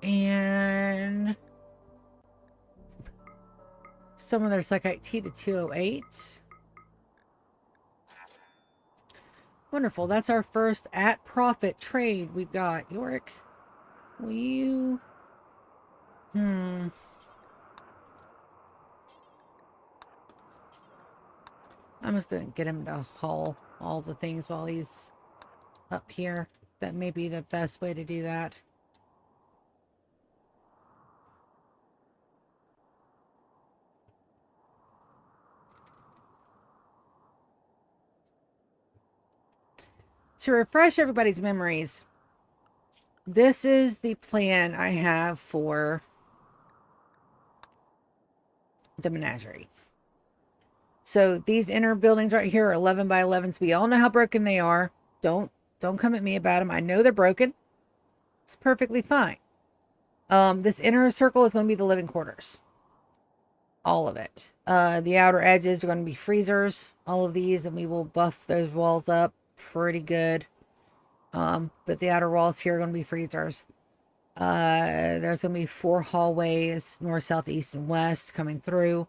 And some of their psychic T to 208. Wonderful. That's our first at profit trade we've got. Yorick, will you... I'm just going to get him to haul all the things while he's up here. That may be the best way to do that. To refresh everybody's memories, this is the plan I have for the menagerie. So these inner buildings right here are 11 by 11s. We all know how broken they are. Don't come at me about them. I know they're broken. It's perfectly fine. This inner circle is going to be the living quarters. All of it. The outer edges are going to be freezers. All of these, and we will buff those walls up pretty good. But the outer walls here are going to be freezers. There's going to be 4 hallways, north, south, east, and west coming through.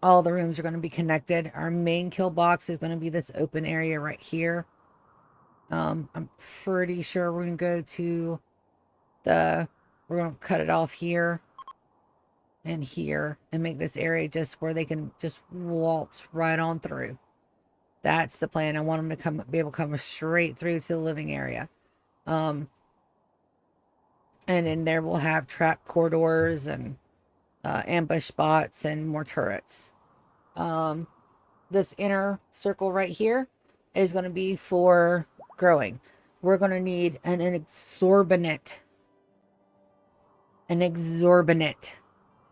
All the rooms are going to be connected. Our main kill box is going to be this open area right here. I'm pretty sure we're going to go to we're going to cut it off here and here and make this area just where they can just waltz right on through. That's the plan. I want them to be able to come straight through to the living area. And in there we'll have trap corridors and ambush spots and more turrets. This inner circle right here is going to be for growing. We're going to need an exorbitant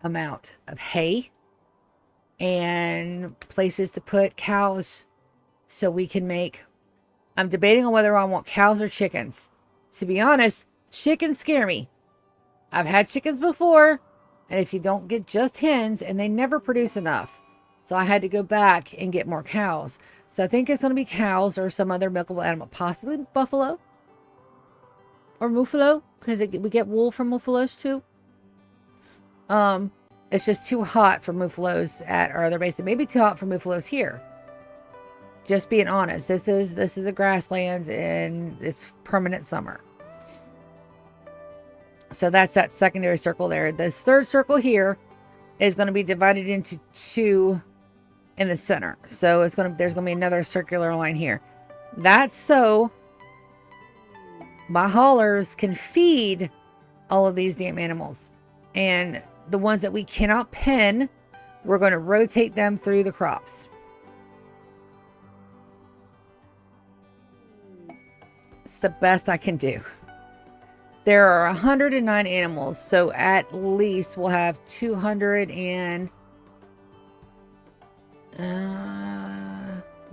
amount of hay and places to put cows so we can make... I'm debating on whether I want cows or chickens. To be honest, chickens scare me. I've had chickens before, and if you don't get just hens, and they never produce enough. So I had to go back and get more cows. So I think it's going to be cows or some other milkable animal. Possibly buffalo. Or muffalo. Because we get wool from muffalos too. It's just too hot for muffalos at our other base. It may be too hot for muffalos here. Just being honest. This is a grasslands and it's permanent summer. So that's that secondary circle there. This third circle here is going to be divided into 2 in the center. So there's going to be another circular line here. That's so my haulers can feed all of these damn animals. And the ones that we cannot pen, we're going to rotate them through the crops. It's the best I can do. There are 109 animals, so at least we'll have 200 and...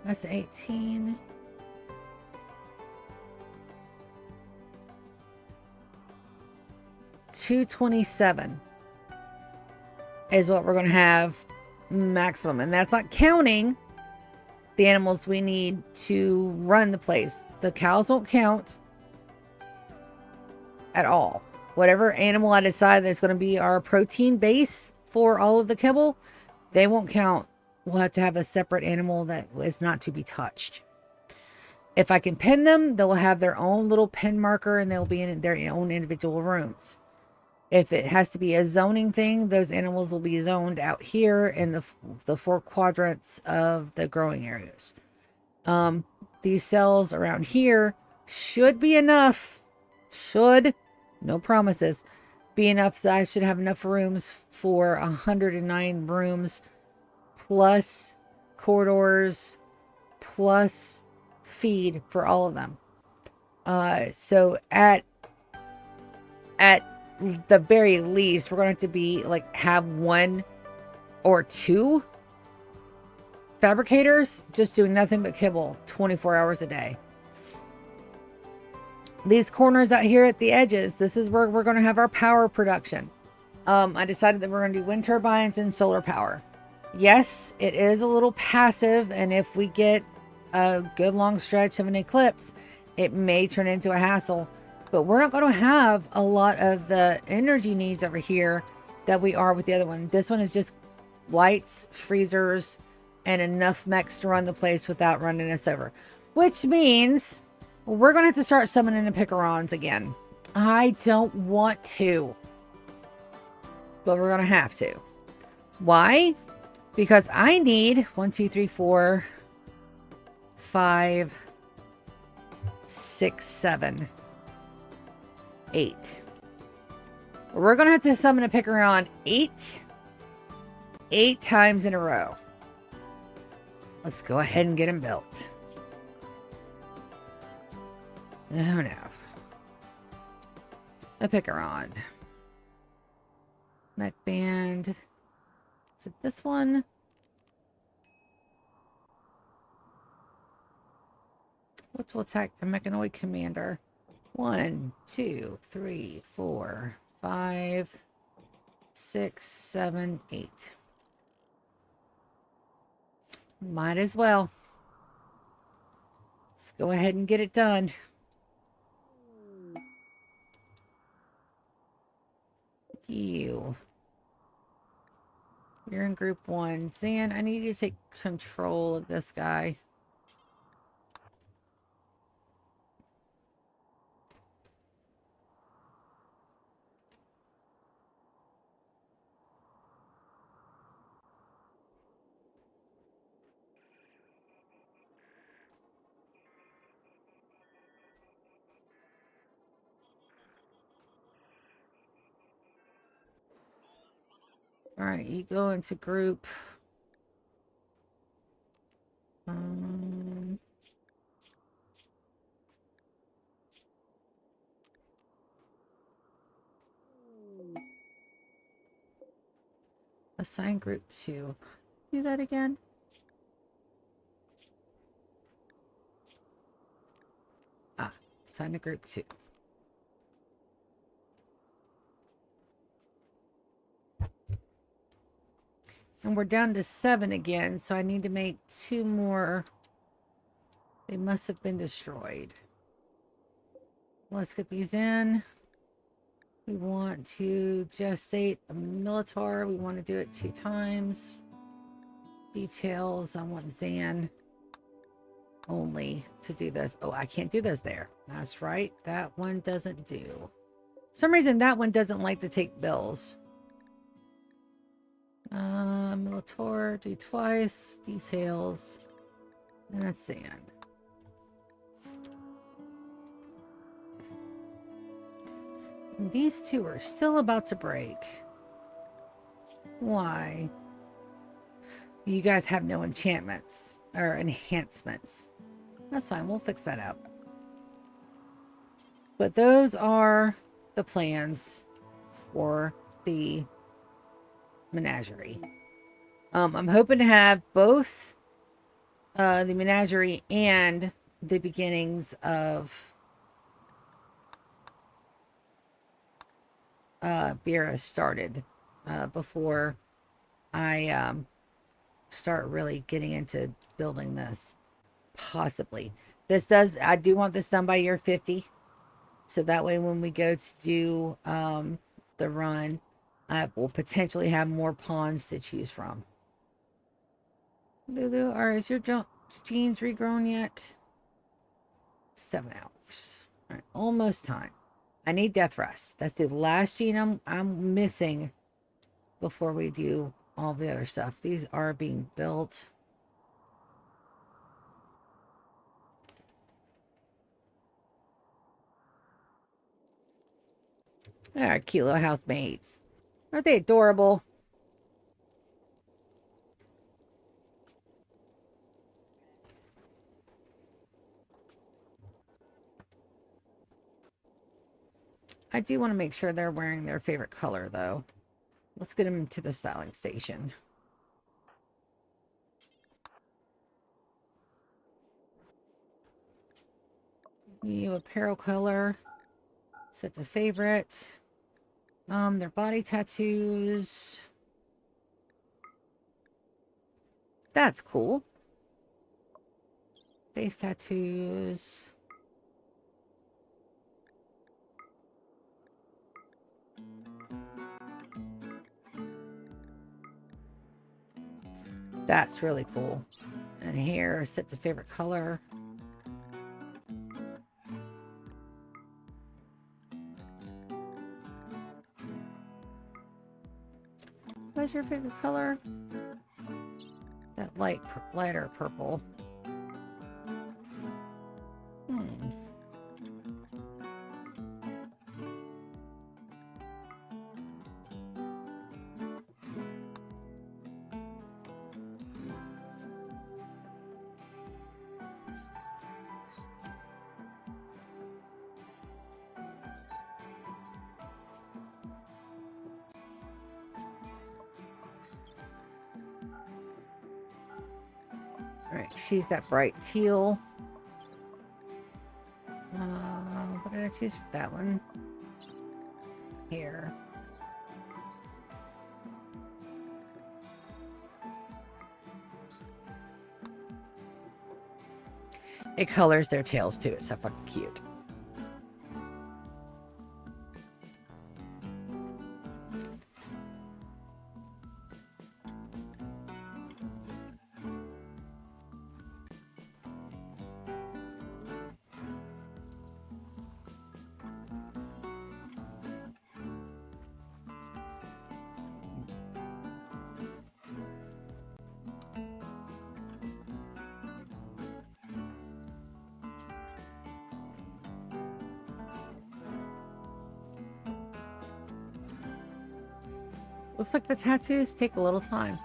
that's 18. $227 is what we're going to have maximum. And that's not counting the animals we need to run the place. The cows won't count at all. Whatever animal I decide that's going to be our protein base for all of the kibble, they won't count. We'll have to have a separate animal that is not to be touched. If I can pin them, they'll have their own little pin marker and they'll be in their own individual rooms. If it has to be a zoning thing, those animals will be zoned out here in the 4 quadrants of the growing areas. These cells around here should be enough. No promises. Be enough that I should have enough rooms for 109 rooms plus corridors plus feed for all of them. So at the very least, we're going to have to be have 1 or 2 fabricators just doing nothing but kibble 24 hours a day. These corners out here at the edges, this is where we're going to have our power production. I decided that we're going to do wind turbines and solar power. Yes, it is a little passive, and if we get a good long stretch of an eclipse, it may turn into a hassle. But we're not going to have a lot of the energy needs over here that we are with the other one. This one is just lights, freezers, and enough mechs to run the place without running us over. Which means we're going to have to start summoning the Picarons again. I don't want to, but we're going to have to. Why? Because I need 1, 2, 3, 4, 5, 6, 7, 8. We're going to have to summon a Picaron 8 times in a row. Let's go ahead and get him built. Oh no. A Picaron. Mech band. Is it this one? Which will attack a mechanoid commander? 1, 2, 3, 4, 5, 6, 7, 8. Might as well. Let's go ahead and get it done. You. You're in group 1. Zan, I need you to take control of this guy. All right, you go into group. Assign group 2. Do that again. Assign to group 2. And we're down to 7 again, so I need to make 2 more. They must have been destroyed. Let's get these in. We want to gestate a Militar. We want to do it 2 times. Details. I want Zan only to do this. Oh, I can't do those there. That's right. That one doesn't do. For some reason, that one doesn't like to take bills. Militar, do twice. Details. And that's Zan. And these 2 are still about to break. Why? You guys have no enchantments or enhancements. That's fine. We'll fix that up. But those are the plans for the menagerie. I'm hoping to have both the menagerie and the beginnings of Bira started before I start really getting into building this. Possibly. I do want this done by year 50. So that way when we go to do the run, I will potentially have more pawns to choose from. Lulu, is your genes regrown yet? 7 hours. All right, almost time. I need death rest. That's the last gene I'm missing before we do all the other stuff. These are being built. Our cute little housemates. Aren't they adorable? I do want to make sure they're wearing their favorite color, though. Let's get them to the styling station. New apparel color. Set to favorite. Their body tattoos. That's cool. Face tattoos. That's really cool. And here, set the favorite color. What's your favorite color? That lighter purple. Alright, she's that bright teal. What did I choose for that one? Here. It colors their tails too. It's so fucking cute. Looks like the tattoos take a little time.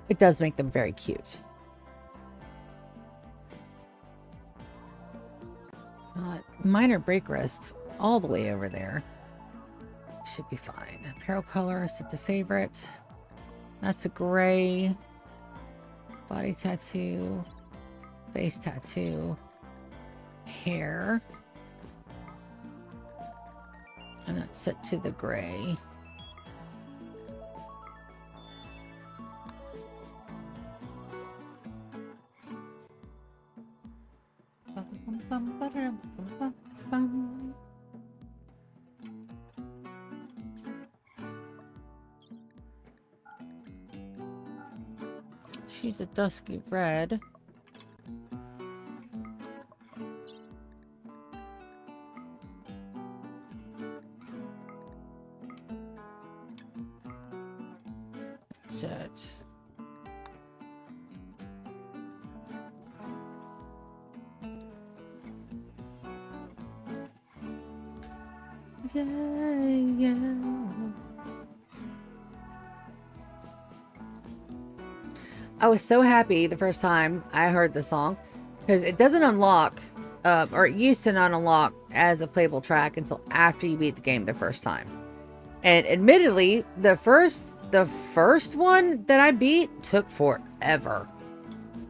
It does make them very cute. Got minor break risks all the way over there. Should be fine. Apparel color, set to favorite. That's a gray. Body tattoo. Face tattoo. Hair. And that's set to the gray. She's a dusky red. That's it. Yeah. I was so happy the first time I heard the song because it doesn't unlock, or it used to not unlock as a playable track until after you beat the game the first time. And admittedly, the first one that I beat took forever.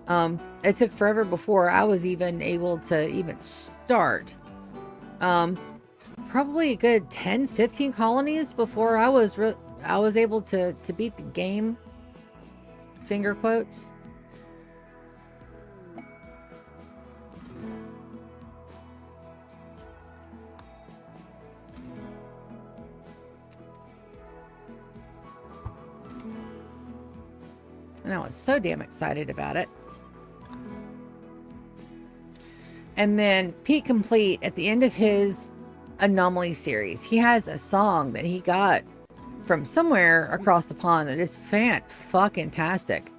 It took forever before I was even able to even start. Probably a good 10-15 colonies before I was able to beat the game. Finger quotes. And I was so damn excited about it. And then Pete Complete, at the end of his Anomaly series, he has a song that he got from somewhere across the pond that is fan-fucking-tastic.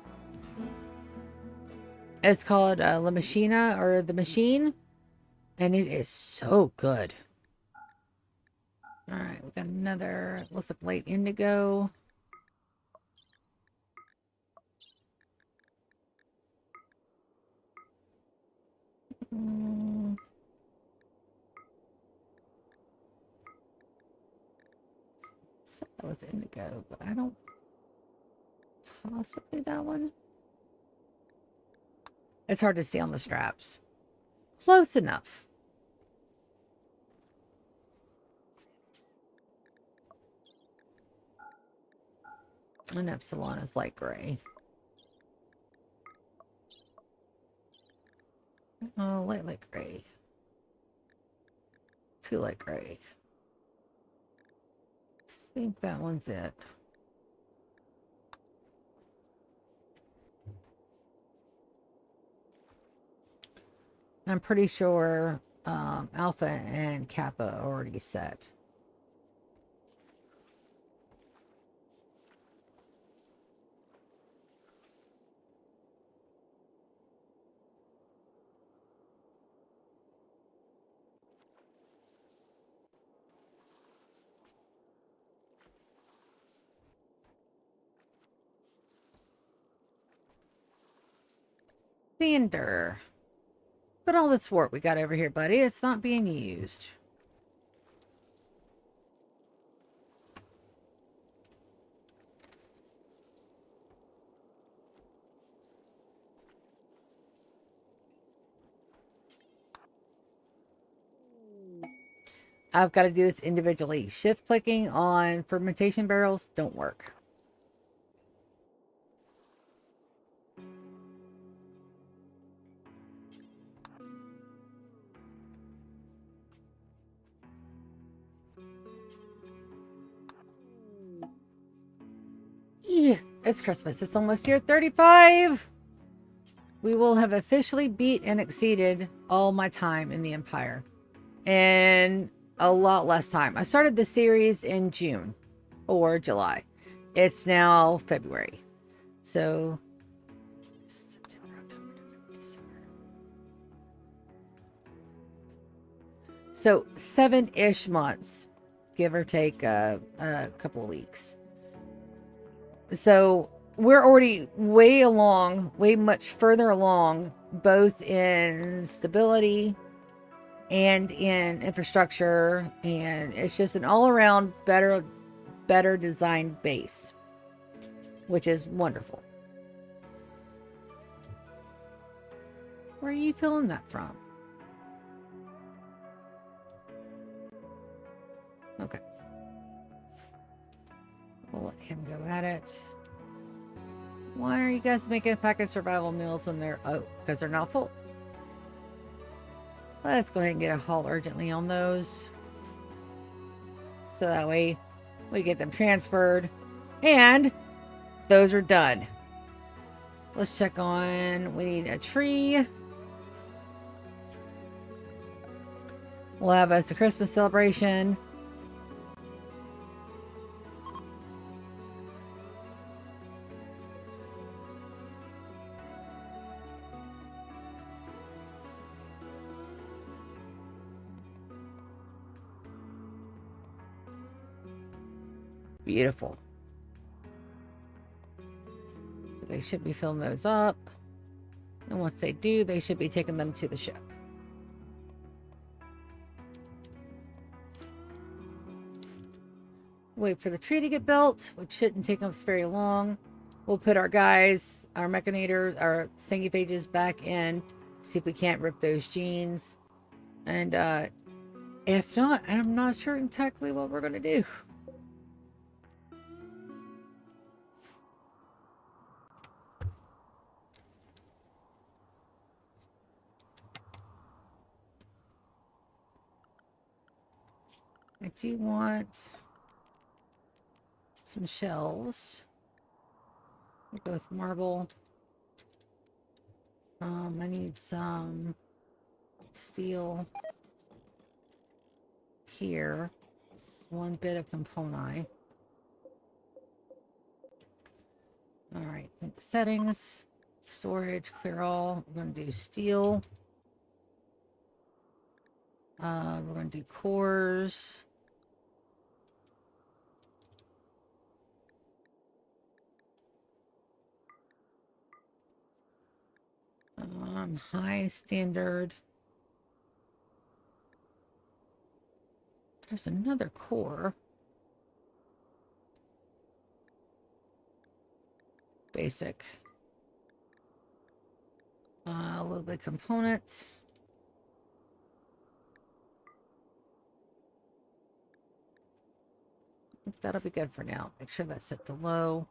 It's called La Machina, or The Machine, and it is so good. All right, we got another, looks like light indigo. So that was indigo, but I don't. Possibly that one. It's hard to see on the straps. Close enough. And Epsilon is light gray. Oh, light gray. Too light gray. I think that one's it. I'm pretty sure Alpha and Kappa are already set. Sander. Look at all this warp we got over here, buddy. It's not being used. I've got to do this individually. Shift clicking on fermentation barrels don't work. Yeah, it's Christmas. It's almost year 35. We will have officially beat and exceeded all my time in the Empire. And a lot less time. I started the series in June or July. It's now February. So September, October, November, December. So 7-ish months, give or take a couple of weeks. So we're already way along, way much further along, both in stability and in infrastructure, and it's just an all-around better designed base, which is wonderful. Where are you feeling that from? Okay. We'll let him go at it. Why are you guys making a pack of survival meals when they're... Oh, because they're not full. Let's go ahead and get a haul urgently on those. So that way we get them transferred. And those are done. Let's check on... We need a tree. We'll have us a Christmas celebration. Beautiful. They should be filling those up. And once they do, they should be taking them to the ship. Wait for the tree to get built, which shouldn't take us very long. We'll put our guys, our mechanators, our Sangiphages back in. See if we can't rip those genes. And if not, I'm not sure exactly what we're going to do. I do want some shelves. We'll go with marble. I need some steel here. One bit of component. All right, settings, storage, clear all. We're going to do steel. We're going to do cores. High standard. There's another core. Basic. A little bit of components. That'll be good for now. Make sure that's set to low.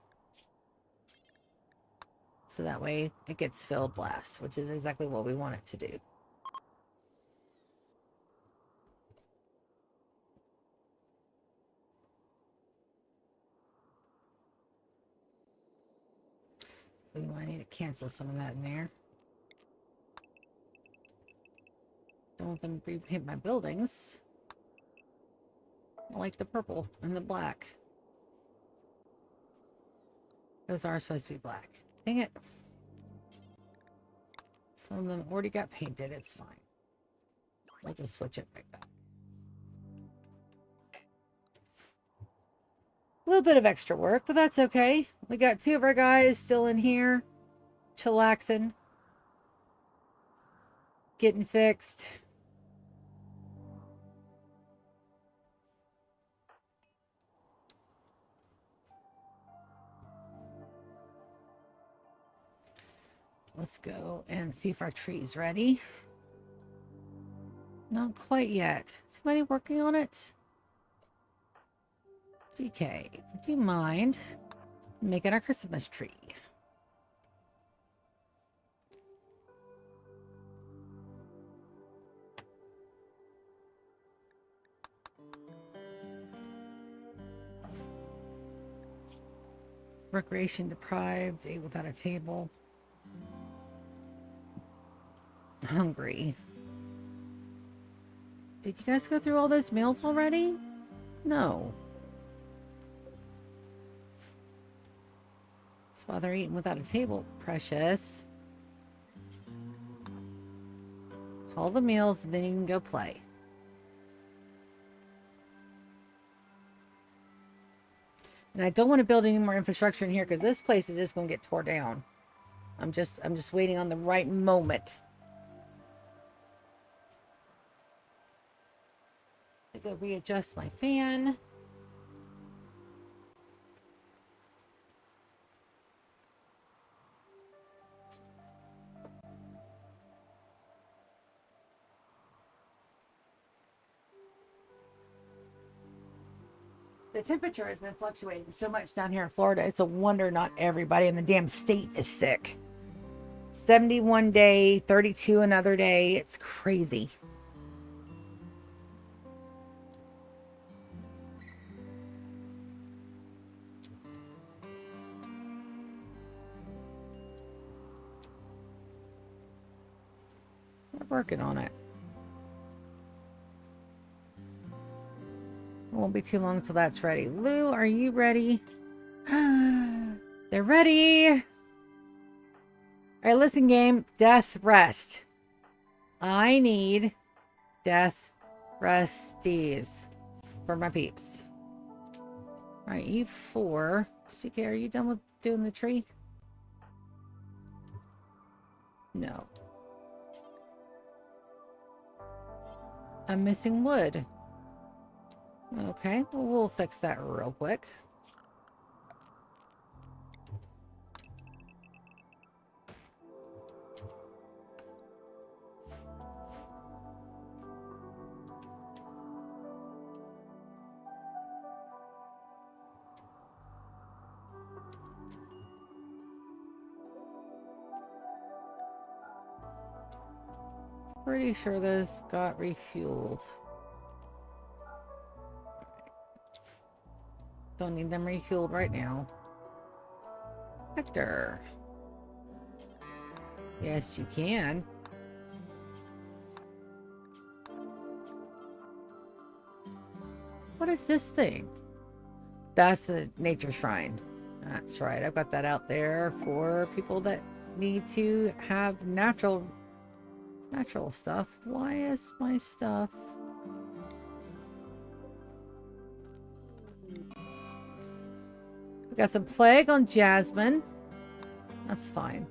So that way it gets filled last, which is exactly what we want it to do. We might need to cancel some of that in there. Don't want them to repaint my buildings. I like the purple and the black. Those are supposed to be black. Dang it. Some of them already got painted. It's fine. We'll just switch it right back. A little bit of extra work, but that's okay. We got 2 of our guys still in here. Chillaxing. Getting fixed. Let's go and see if our tree's ready. Not quite yet. Is anybody working on it? DK, do you mind making our Christmas tree? Recreation deprived, ate without a table. Hungry. Did you guys go through all those meals already? No. That's why they're eating without a table. Precious. All the meals and then you can go play. And I don't want to build any more infrastructure in here because this place is just going to get tore down. I'm just waiting on the right moment. I gotta readjust my fan. The temperature has been fluctuating so much down here in Florida. It's a wonder not everybody in the damn state is sick. 71 day, 32 another day. It's crazy. We're working on it. It won't be too long till that's ready. Lou, are you ready? They're ready. All right, listen, game. Death rest. I need death resties for my peeps. All right, you 4. CK, are you done with doing the tree? No. I'm missing wood. Okay, well, we'll fix that real quick. Pretty sure those got refueled. Don't need them refueled right now. Hector. Yes, you can. What is this thing? That's a nature shrine. That's right. I've got that out there for people that need to have natural stuff. Why is my stuff? We got some plague on Jasmine. That's fine.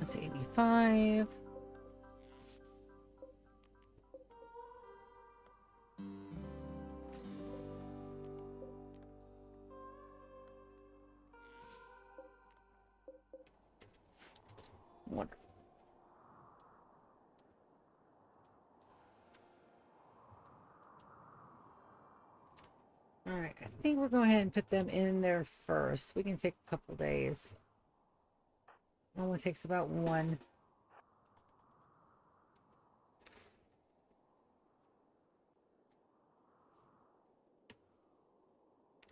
That's 85. Wonderful. All right, I think we'll go ahead and put them in there first. We can take a couple days. It only takes about one.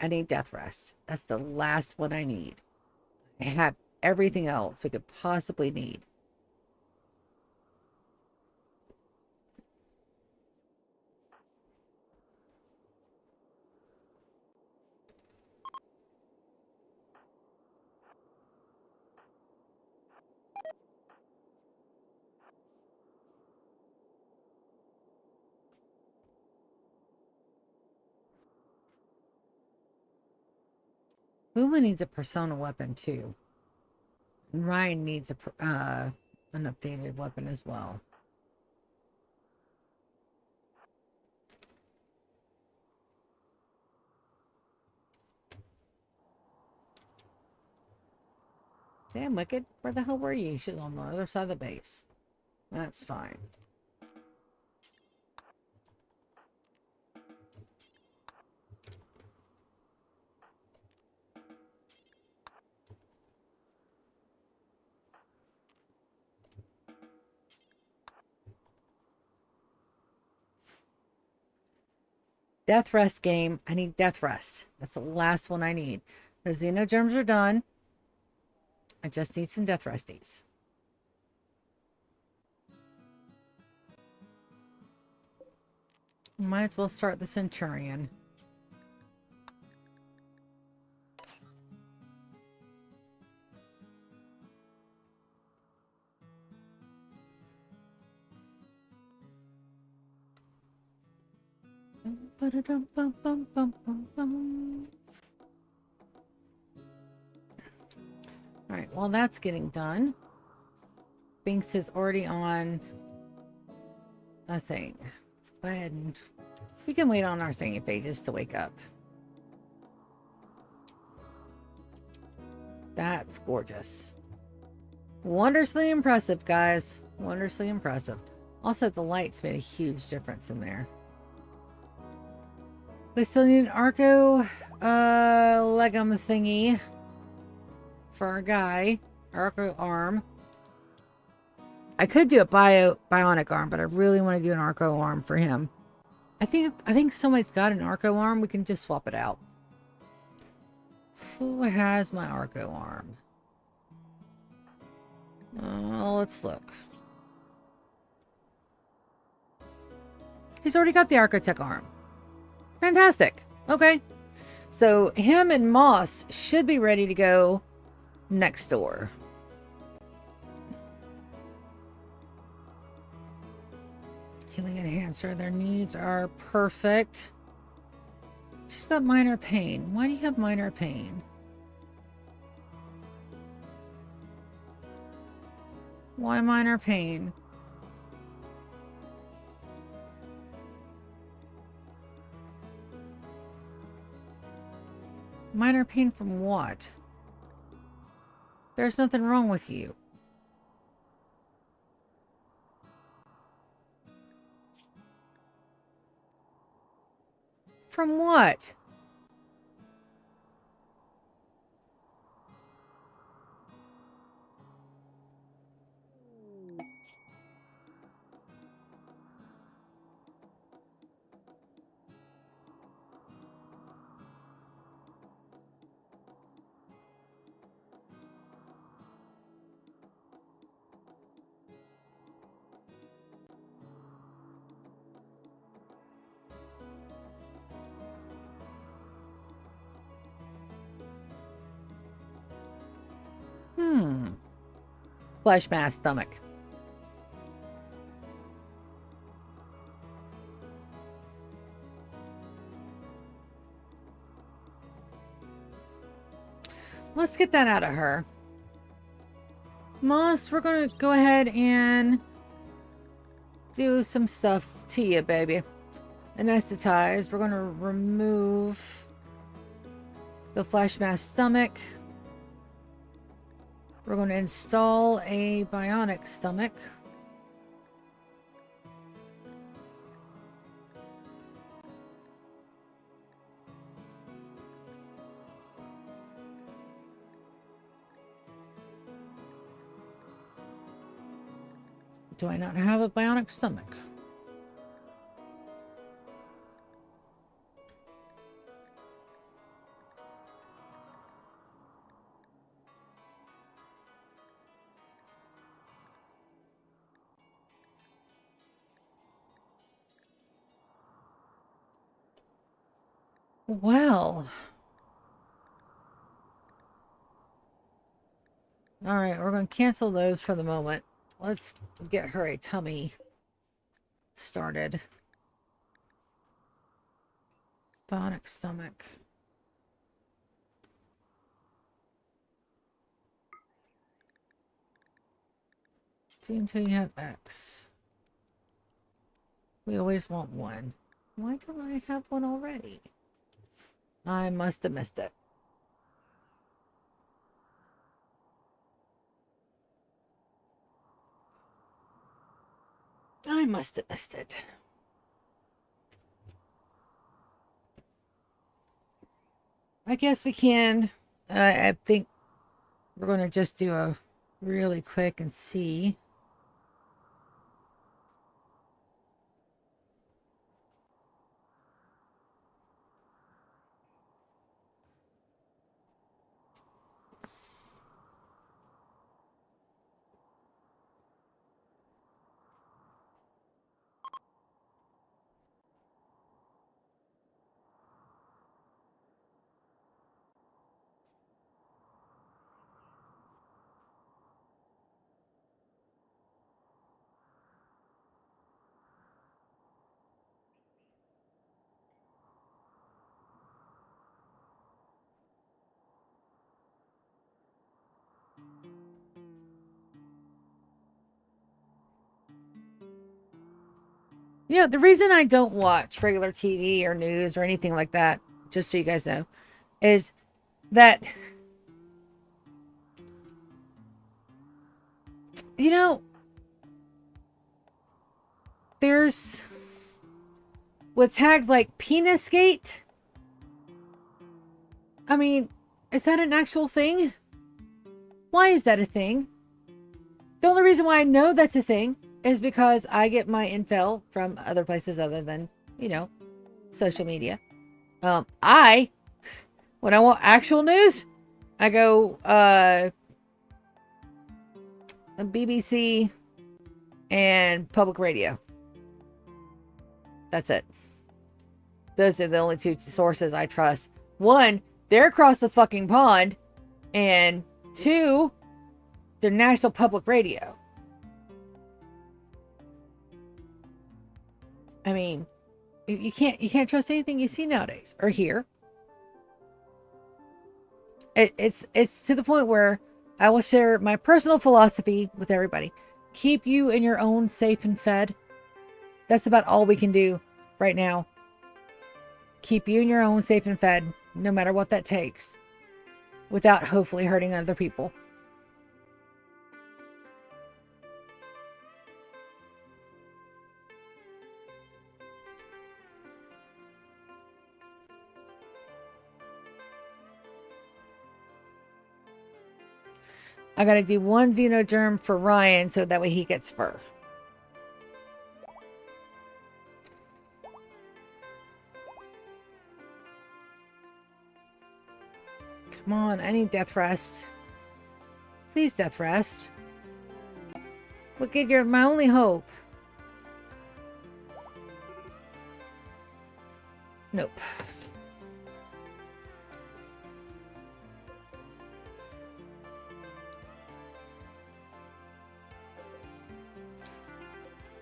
I need death rest. That's the last one I need. I have everything else we could possibly need. Lula needs a persona weapon too. And Ryan needs an updated weapon as well. Damn, Wicked. Where the hell were you? She's on the other side of the base. That's fine. Death rest game. I need death rest. That's the last one I need. The xenogerms are done. I just need some death resties. Might as well start the Centurion. All right, well, that's getting done. Binks is already on a thing. Let's go ahead and we can wait on our singing phages to wake up. That's gorgeous. Wondrously impressive, guys. Wondrously impressive. Also, the lights made a huge difference in there. We still need an Arco legum thingy for our guy. Arco arm. I could do a bionic arm, but I really want to do an Arco arm for him. I think somebody's got an Arco arm. We can just swap it out. Who has my Arco arm? Let's look. He's already got the Architect arm. Fantastic. Okay. So him and Moss should be ready to go next door. Healing enhancer. Their needs are perfect. She's got minor pain. Why do you have minor pain? Why minor pain? Minor pain from what? There's nothing wrong with you. From what? Flesh mass stomach. Let's get that out of her. Moss, we're gonna go ahead and do some stuff to you, baby. Anesthetize. We're gonna remove the flesh mass stomach. We're going to install a bionic stomach. Do I not have a bionic stomach? Well. Alright, we're going to cancel those for the moment. Let's get her a tummy started. Bionic stomach. See until you have X. We always want one. Why don't I have one already? I must have missed it. I must have missed it. I guess we can. I think we're going to just do a really quick and see. You know, the reason I don't watch regular TV or news or anything like that, just so you guys know, is that, you know, there's, with tags like Penisgate, I mean, is that an actual thing? Why is that a thing? The only reason why I know that's a thing is because I get my info from other places other than, you know, social media. When I want actual news, I go BBC and public radio. That's it. Those are the only two sources I trust. One, they're across the fucking pond, and two, they're national public radio. I mean, you can't trust anything you see nowadays or hear. It's to the point where I will share my personal philosophy with everybody. Keep you in your own safe and fed. That's about all we can do right now. Keep you in your own safe and fed, no matter what that takes, without hopefully hurting other people. I gotta do one Xenogerm for Ryan so that way he gets fur. Come on, I need death rest. Please, death rest. Look at you're my only hope. Nope.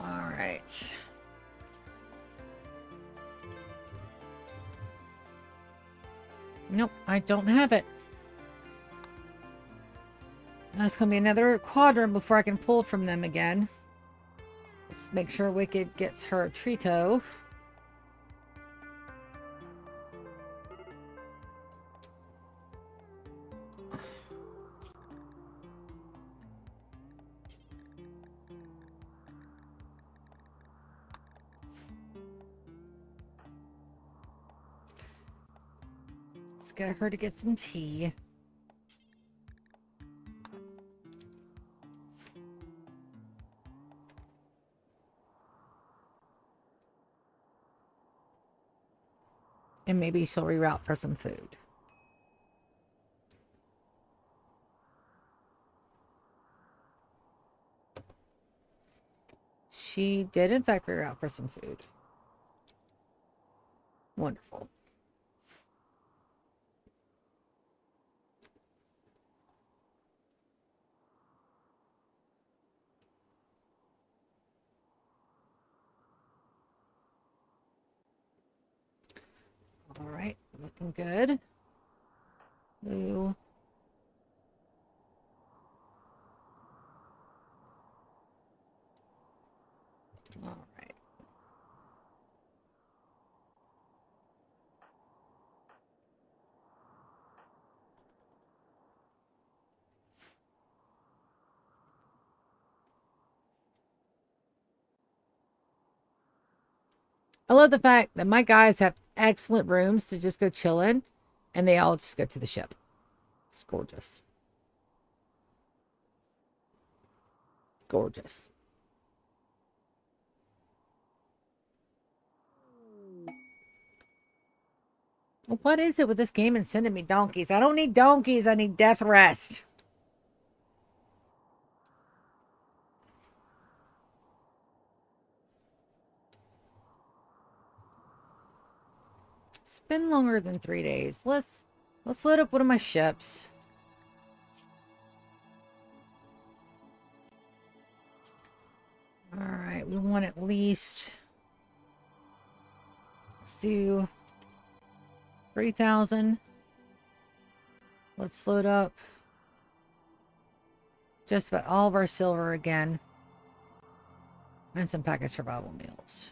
All right. Nope, I don't have it. It's going to be another quadrant before I can pull from them again. Let's make sure Wicked gets her Trito. Let's get her to get some tea. And maybe she'll reroute for some food. She did, in fact, reroute for some food. Wonderful. All right, looking good. Blue. All right. I love the fact that my guys have excellent rooms to just go chill in, and they all just go to the ship. It's gorgeous. Gorgeous. Well, what is it with this game and sending me donkeys? I don't need donkeys. I need death rest. It's been longer than 3 days. Let's load up one of my ships. All right, we want at least, let's do 3,000. Let's load up just about all of our silver again. And some packaged survival meals.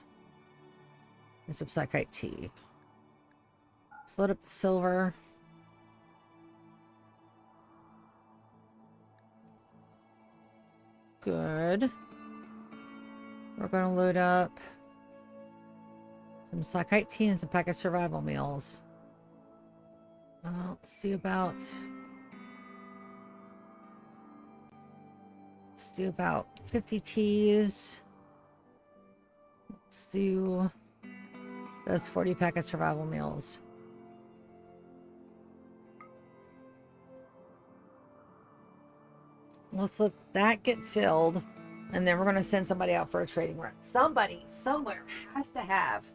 And some psychite tea. Let's load up the silver. Good. We're going to load up some psychite tea and some packaged survival meals. Let's do about 50 teas. Let's do those 40 packaged survival meals. Let's let that get filled. And then we're going to send somebody out for a trading run. Somebody, somewhere, has to have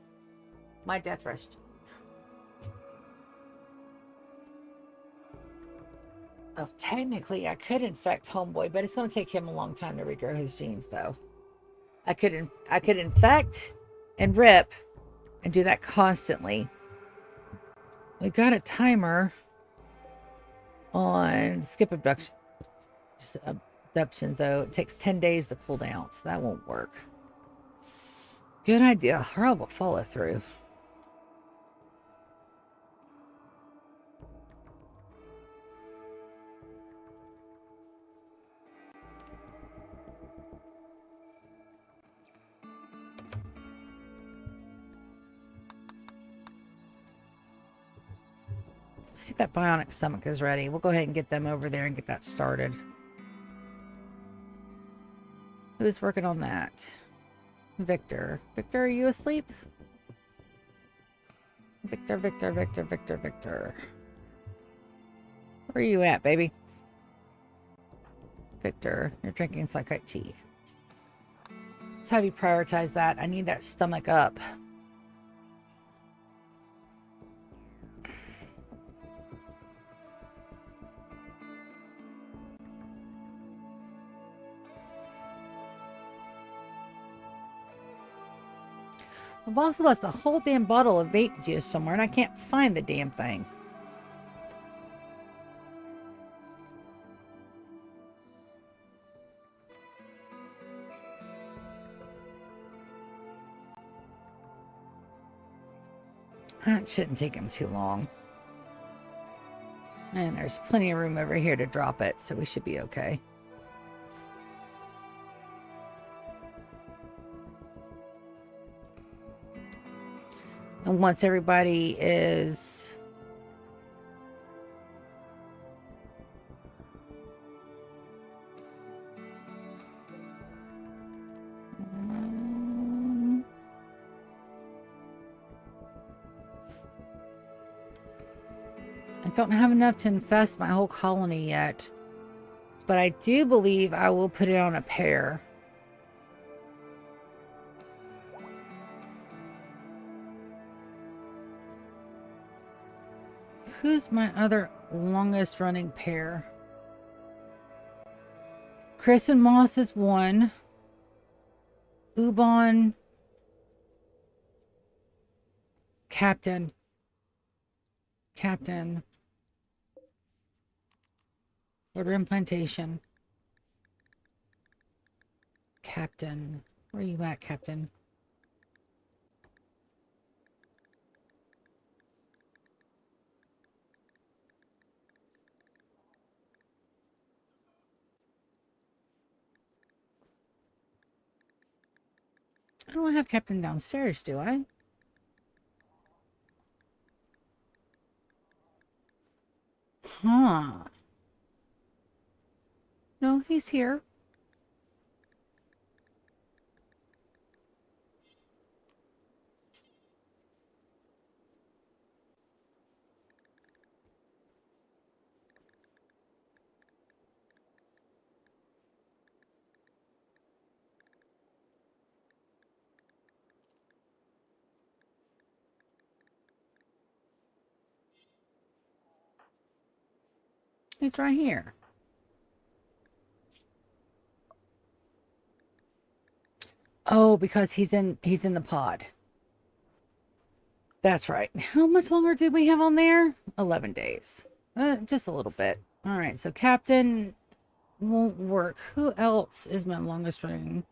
my death rest gene. Oh, technically, I could infect Homeboy, but it's going to take him a long time to regrow his genes, though. I could infect and rip and do that constantly. We got a timer on skip abduction. Adoptions, though. It takes 10 days to cool down, so that won't work. Good idea. Horrible follow through. See if that bionic stomach is ready. We'll go ahead and get them over there and get that started. Who's working on that? Victor. Victor, are you asleep? Victor. Where are you at, baby? Victor, you're drinking psychite tea. Let's have you prioritize that. I need that stomach up. I've also lost a whole damn bottle of vape juice somewhere, and I can't find the damn thing. That shouldn't take him too long. And there's plenty of room over here to drop it, so we should be okay. And once everybody is... I don't have enough to infest my whole colony yet, but I do believe I will put it on a pair. Who's my other longest running pair? Chris and Moss is one. Ubon. Captain. Order implantation. Captain. Where are you at, Captain? I don't have Captain downstairs, do I? Huh. No, he's here. He's right here. Oh, because he's in the pod. That's right. How much longer did we have on there? 11 days. Just a little bit. All right, so Captain won't work. Who else is my longest running?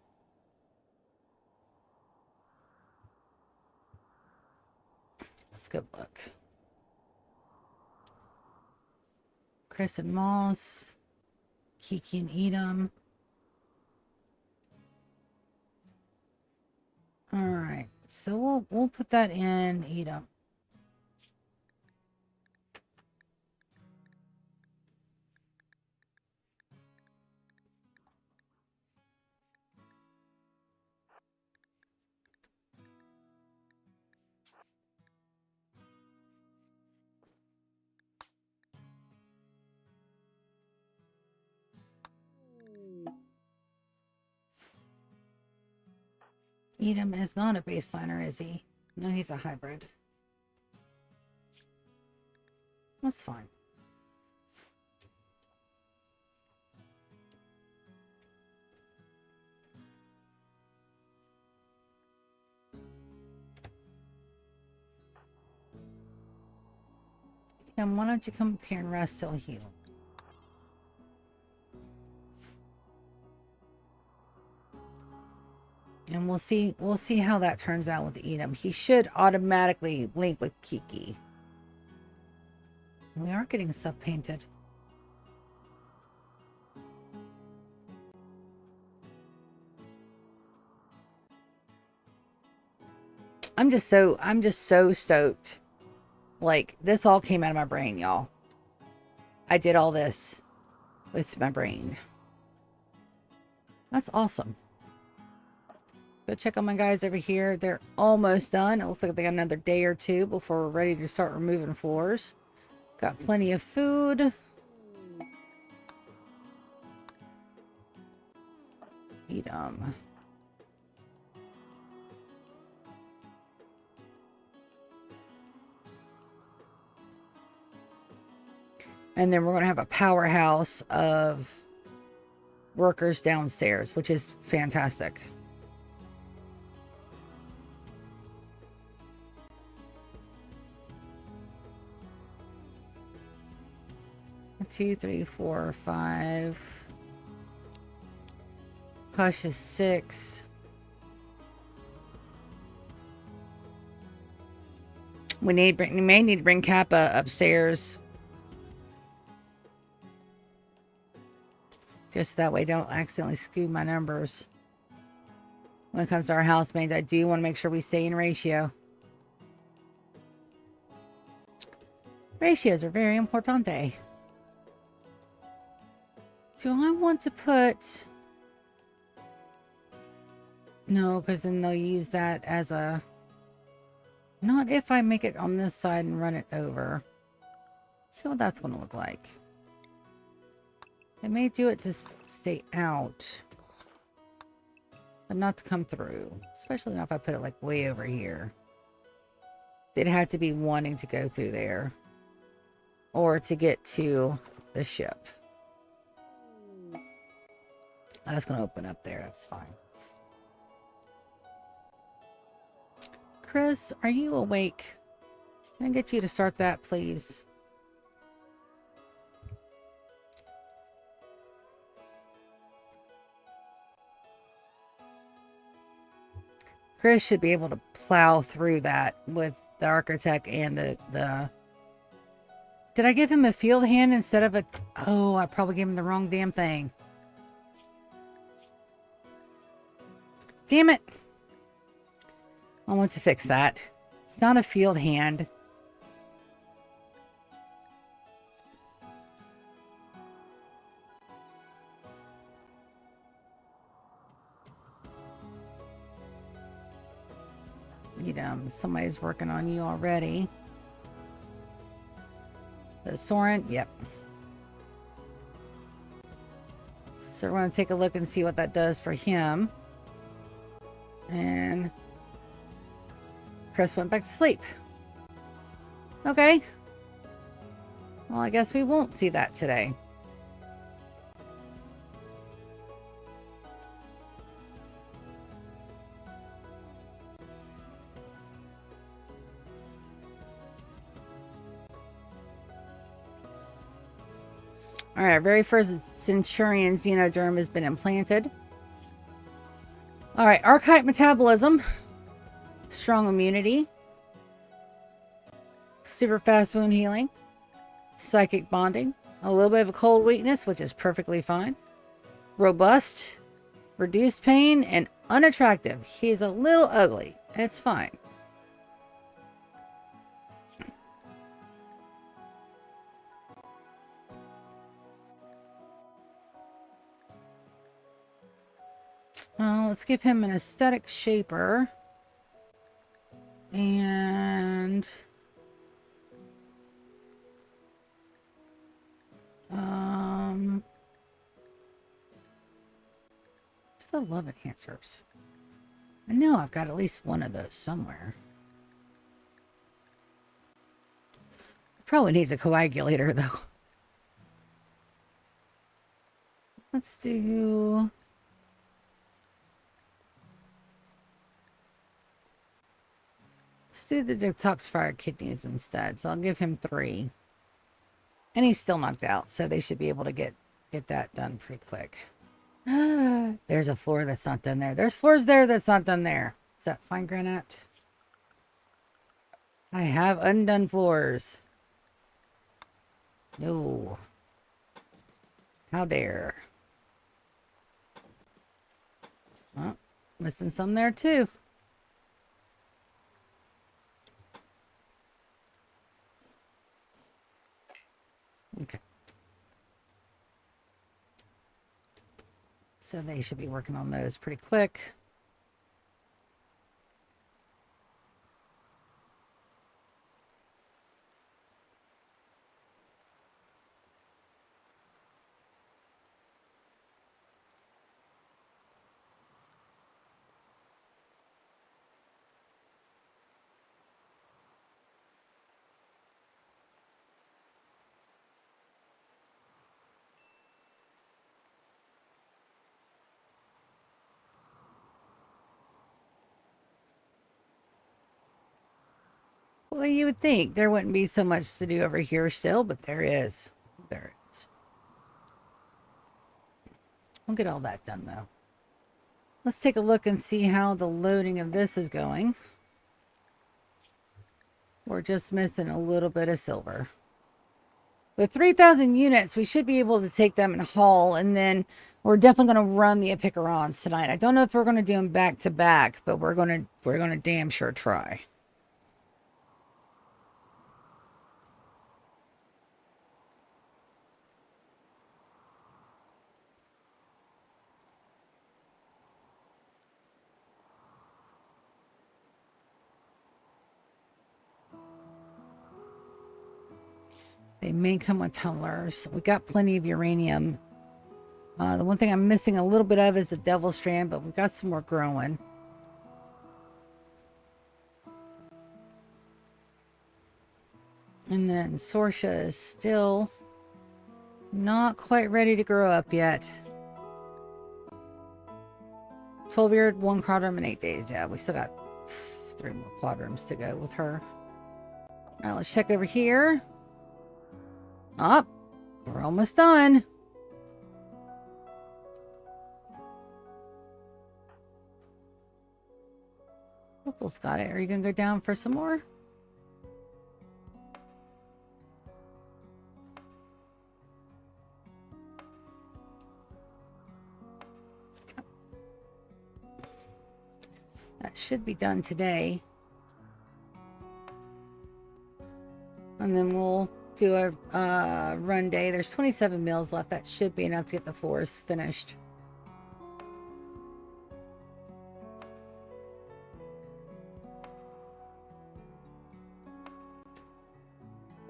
Let's go look. Chris and Moss. Kiki and Edom. All right, so we'll put that in Edom. Edom is not a baseliner, is he? No, he's a hybrid. That's fine. Edom, why don't you come up here and rest till heal? And we'll see how that turns out with Edom. He should automatically link with Kiki. We are getting stuff painted. I'm just so stoked. Like, this all came out of my brain, y'all. I did all this with my brain. That's awesome. Go check on my guys over here. They're almost done. It looks like they got another day or two before we're ready to start removing floors. Got plenty of food. Edom. And then we're going to have a powerhouse of workers downstairs, which is fantastic. Two, three, four, five. Hush is 6. We may need to bring Kappa upstairs. Just that way don't accidentally skew my numbers. When it comes to our housemaids, I do want to make sure we stay in ratio. Ratios are very importante. Do I want to put... No, because then they'll use that as a... Not if I make it on this side and run it over. See what that's going to look like. It may do it to stay out. But not to come through. Especially not if I put it like way over here. They'd have to be wanting to go through there. Or to get to the ship. That's going to open up there. That's fine. Chris, are you awake? Can I get you to start that, please? Chris should be able to plow through that with the architect and the... Did I give him a field hand instead of a... Oh, I probably gave him the wrong damn thing. Damn it. I want to fix that. It's not a field hand. You know, somebody's working on you already. The Soren, yep. So we're going to take a look and see what that does for him. And Chris went back to sleep. Okay. Well, I guess we won't see that today. All right, our very first Centurion Xenoderm has been implanted. All right, Archetype Metabolism. Strong immunity. Super fast wound healing. Psychic bonding. A little bit of a cold weakness, which is perfectly fine. Robust. Reduced pain and unattractive. He's a little ugly. It's fine. Let's give him an aesthetic shaper. And... still love enhancers. I know I've got at least one of those somewhere. Probably needs a coagulator, though. Let's do... Let's do the detoxifier kidneys instead. So I'll give him 3. And he's still knocked out, so they should be able to get that done pretty quick. There's a floor that's not done there. There's floors there that's not done there. Is that fine granite? I have undone floors. No. How dare. Oh, missing some there too. Okay. So they should be working on those pretty quick. Well, you would think there wouldn't be so much to do over here still, but there is. There is. We'll get all that done, though. Let's take a look and see how the loading of this is going. We're just missing a little bit of silver. With 3,000 units, we should be able to take them and haul, and then we're definitely going to run the Epicarons tonight. I don't know if we're going to do them back to back, but we're going to damn sure try. They may come with tunnelers. We got plenty of uranium. The one thing I'm missing a little bit of is the Devil Strand, but we've got some more growing. And then Sorsha is still not quite ready to grow up yet. 12-year, 1 quadrum in 8 days. Yeah, we still got 3 more quadrums to go with her. All right, let's check over here. Oh, we're almost done. Opal's got it. Are you going to go down for some more? That should be done today. And then we'll do a run day. There's 27 meals left. That should be enough to get the floors finished.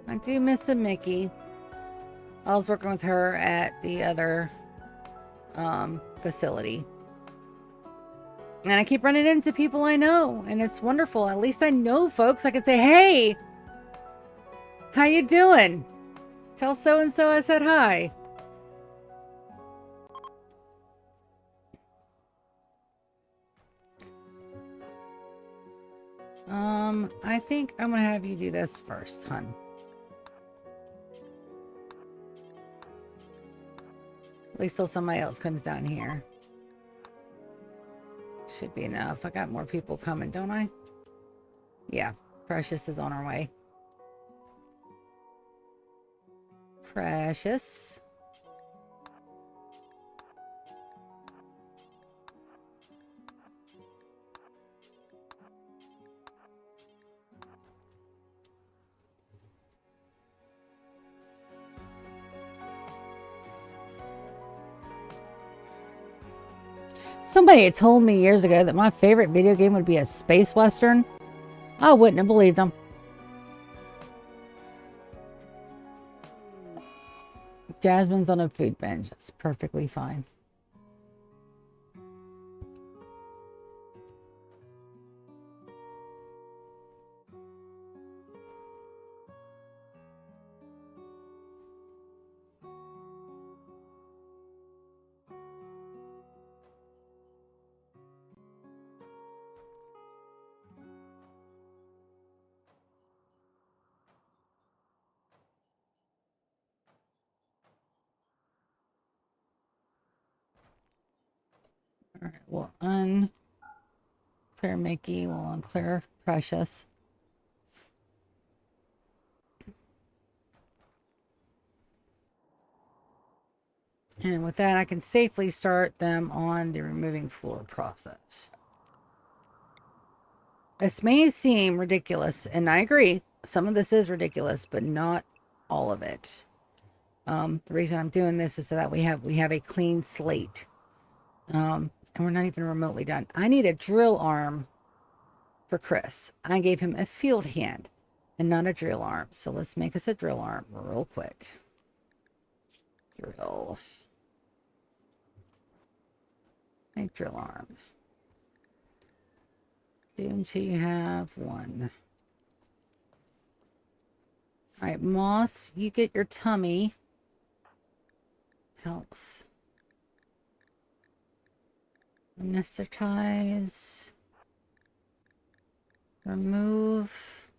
I do miss a Mickey. I was working with her at the other facility. And I keep running into people I know, and it's wonderful. At least I know folks. I can say, hey, how you doing? Tell so-and-so I said hi. I think I'm going to have you do this first, hun. At least till somebody else comes down here. Should be enough. I got more people coming, don't I? Yeah, Precious is on her way. Precious. Somebody had told me years ago that my favorite video game would be a space western. I wouldn't have believed them. Jasmine's on a food binge. That's perfectly fine. All right, we'll unclear Mickey. We'll unclear Precious. And with that, I can safely start them on the removing floor process. This may seem ridiculous, and I agree. Some of this is ridiculous, but not all of it. The reason I'm doing this is so that we have a clean slate. And we're not even remotely done. I need a drill arm for Chris. I gave him a field hand and not a drill arm. So let's make us a drill arm real quick. Drill. Make drill arm. Do until you have one. All right, Moss, you get your tummy. Health. Anesthetize. Remove.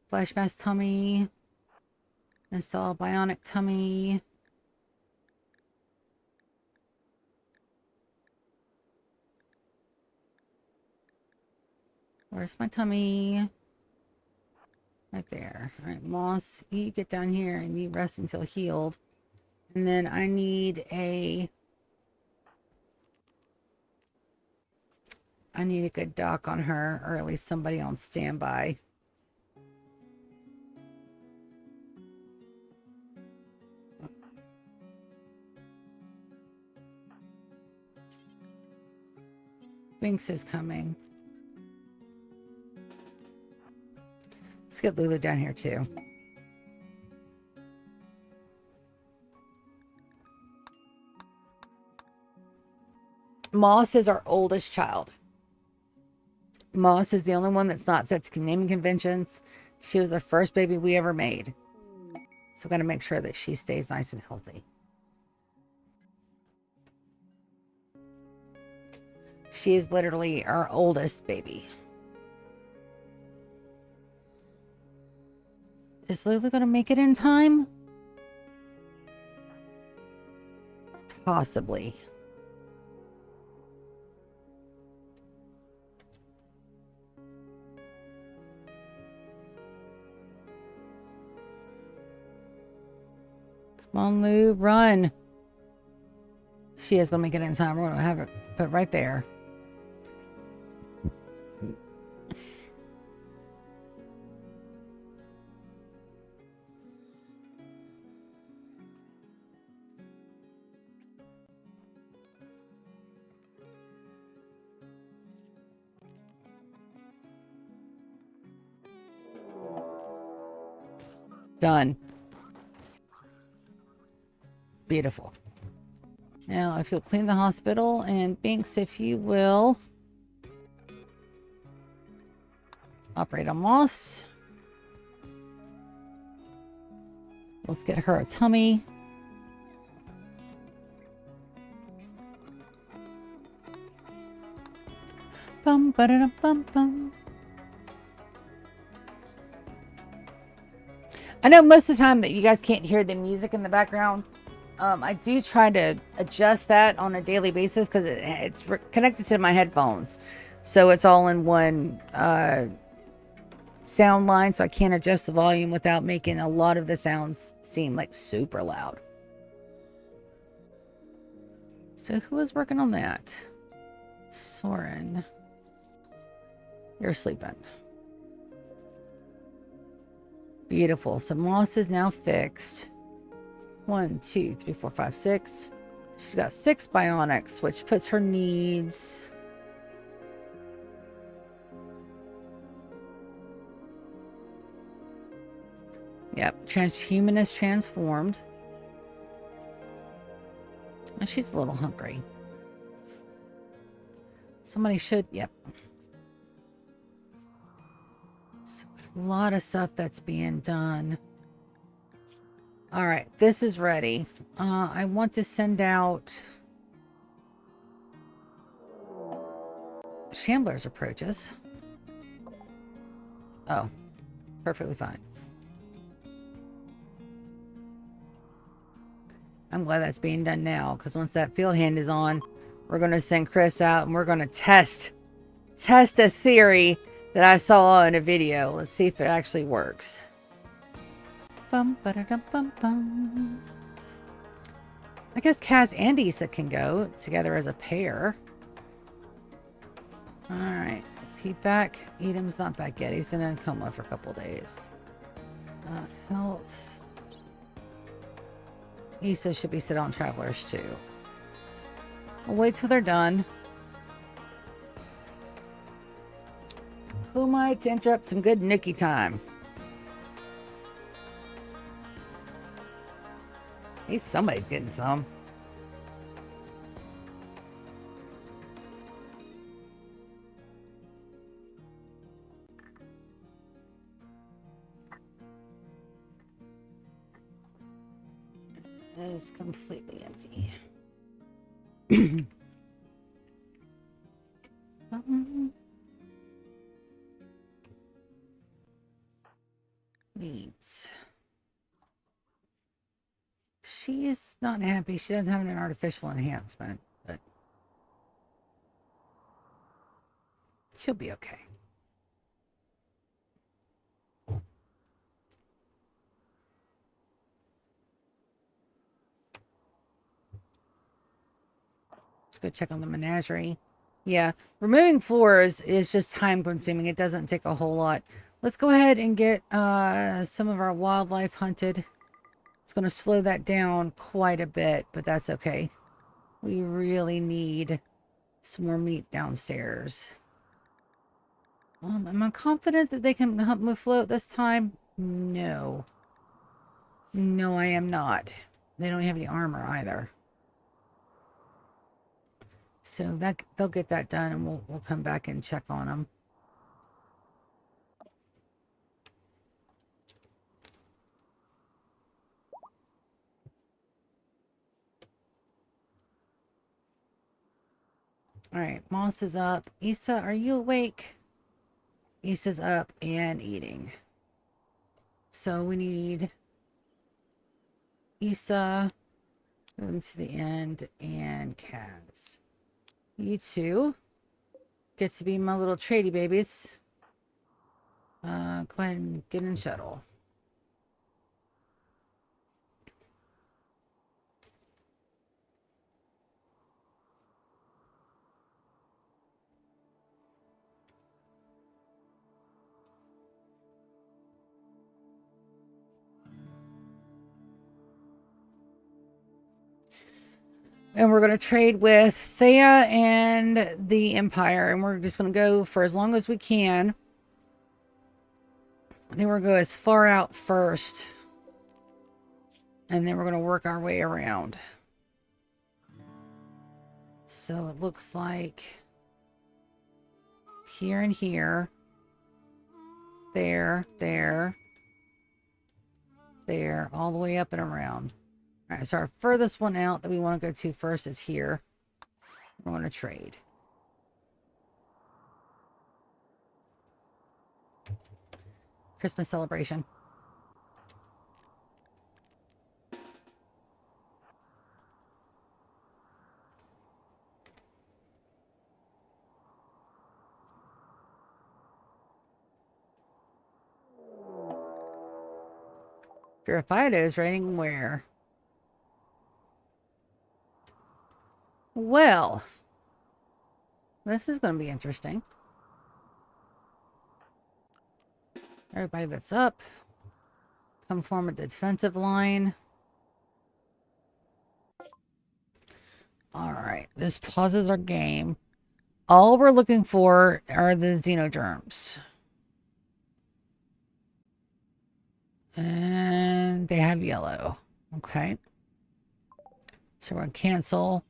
Flash mask tummy. Install bionic tummy. Where's my tummy? Right there. All right, Moss, you get down here and you rest until healed. And then I need a good doc on her, or at least somebody on standby. Binks is coming. Let's get Lulu down here too. Moss is our oldest child. Moss is the only one that's not set to naming conventions. She was the first baby we ever made. So we've got to make sure that she stays nice and healthy. She is literally our oldest baby. Is Lulu going to make it in time? Possibly. Come on, Lou, run. She is going to make it in time. We're going to have it put right there. Done. Beautiful. Now, if you'll clean the hospital, and Binks, if you will operate on Moss. Let's get her a tummy. Bum ba da bum bum. I know most of the time that you guys can't hear the music in the background. I do try to adjust that on a daily basis because it's connected to my headphones. So it's all in one sound line, so I can't adjust the volume without making a lot of the sounds seem like super loud. So who was working on that? Soren. You're sleeping. Beautiful. So Moss is now fixed. 1, 2, 3, 4, 5, 6. She's got 6 bionics, which puts her needs. Yep, transhuman is transformed. And she's a little hungry. Somebody should, yep. So a lot of stuff that's being done. All right, this is ready. I want to send out Shambler's approaches. Oh, perfectly fine. I'm glad that's being done now, because once that field hand is on, we're going to send Chris out and we're going to test a theory that I saw in a video. Let's see if it actually works. Bum, ba-da-dum, bum, bum. I guess Kaz and Issa can go together as a pair. Alright, is he back? Edam's not back yet. He's in a coma for a couple days. Health. Issa should be sit on Travelers too. We'll wait till they're done. Who might interrupt some good nookie time? At least somebody's getting some. It is completely empty. Needs. She's not happy. She doesn't have an artificial enhancement, but she'll be okay. go check on the menagerie. Yeah, removing floors is just time consuming. It doesn't take a whole lot. Let's go ahead and get some of our wildlife hunted. It's going to slow that down quite a bit, but that's okay. We really need some more meat downstairs. Am I confident that they can help me float this time? No. No, I am not. They don't have any armor either. So that they'll get that done, and we'll come back and check on them. All right, Moss is up. Issa, are you awake? Issa's up and eating. So we need Issa, move them to the end, and Kaz. You two get to be my little tradie babies. Go ahead and get in shuttle. And we're going to trade with Thea and the Empire. And we're just going to go for as long as we can. Then we're going to go as far out first. And then we're going to work our way around. So it looks like here and here. There, there. There. All the way up and around. All right, so our furthest one out that we want to go to first is here. We're going to trade. Christmas celebration. Verified is rating where? Well, this is going to be interesting. Everybody that's up, come form a defensive line. All right, this pauses our game. All we're looking for are the xenogerms. And they have yellow. Okay. So we're going to cancel.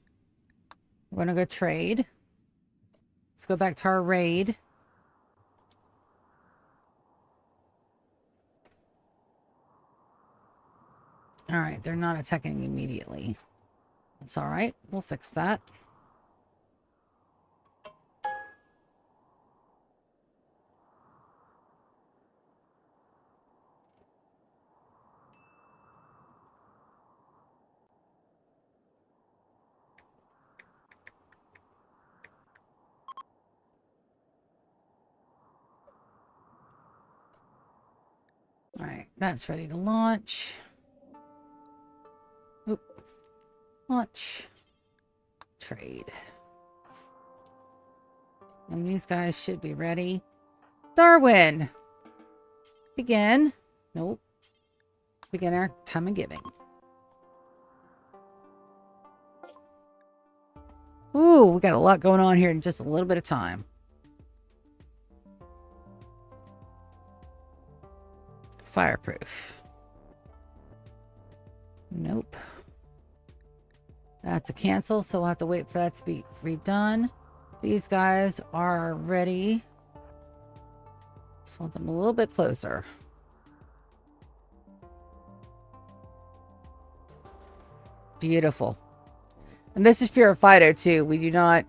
We're going to go trade. Let's go back to our raid. All right, they're not attacking immediately. That's all right. We'll fix that. All right, that's ready to launch. Oop. Launch. Trade. And these guys should be ready. Darwin! Begin. Nope. Begin our time of giving. Ooh, we got a lot going on here in just a little bit of time. Fireproof. Nope. That's a cancel, so we'll have to wait for that to be redone. These guys are ready. Just want them a little bit closer. Beautiful. And this is Fear Fido too. We do not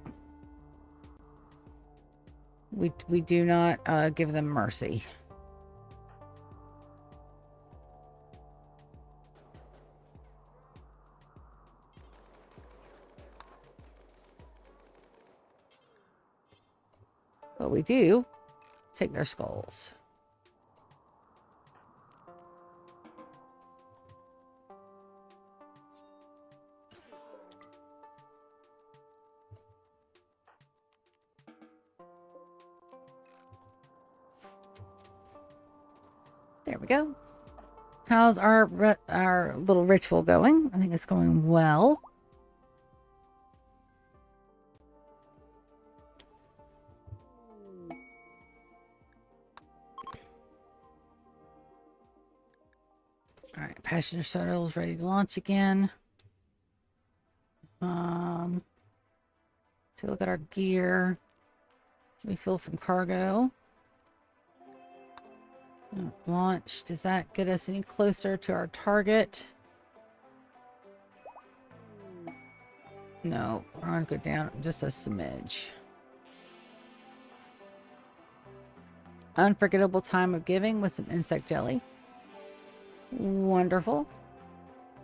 we do not give them mercy. But we do take their skulls. There we go. How's our little ritual going? I think it's going well. All right, passenger shuttle is ready to launch again. Take a look at our gear. Refill from cargo. Launch. Does that get us any closer to our target? No, we're gonna go down just a smidge. Unforgettable time of giving with some insect jelly. Wonderful.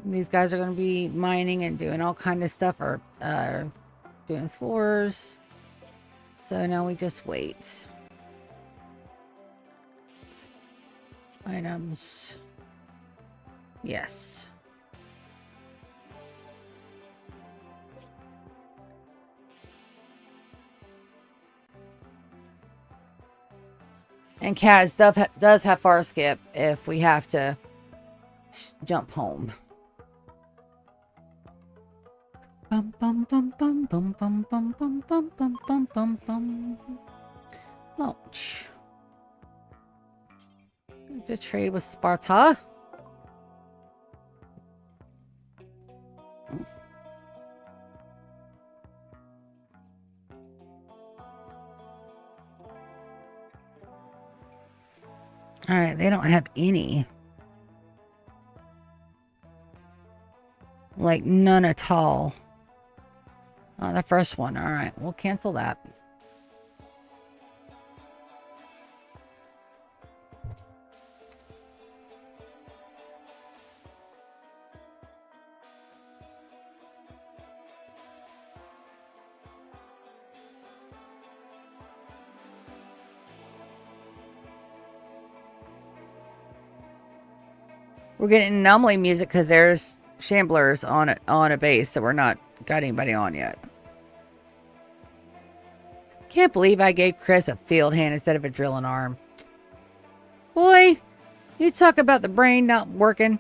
These guys are going to be mining and doing all kind of stuff, or doing floors. So now we just wait. Items. Yes. And Kaz does have far skip if we have to jump home. Bum bum bum bum bum bum bum bum bum bum bum bum bum. Launch. To trade with Sparta. All right, they don't have any. Like none at all. Oh, the first one. All right, we'll cancel that. We're getting anomaly music because there's shamblers on a base, so we're not got anybody on yet. Can't believe I gave Chris a field hand instead of a drilling arm. Boy, you talk about the brain not working.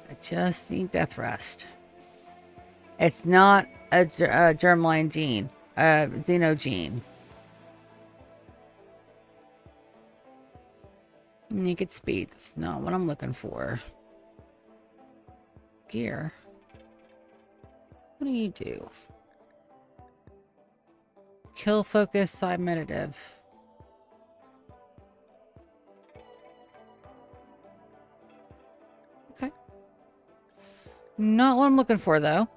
I just need death rest. It's not a germline gene, a xeno gene. Naked speed. That's not what I'm looking for. Gear. What do you do? Kill focus, side meditative. Okay. Not what I'm looking for, though.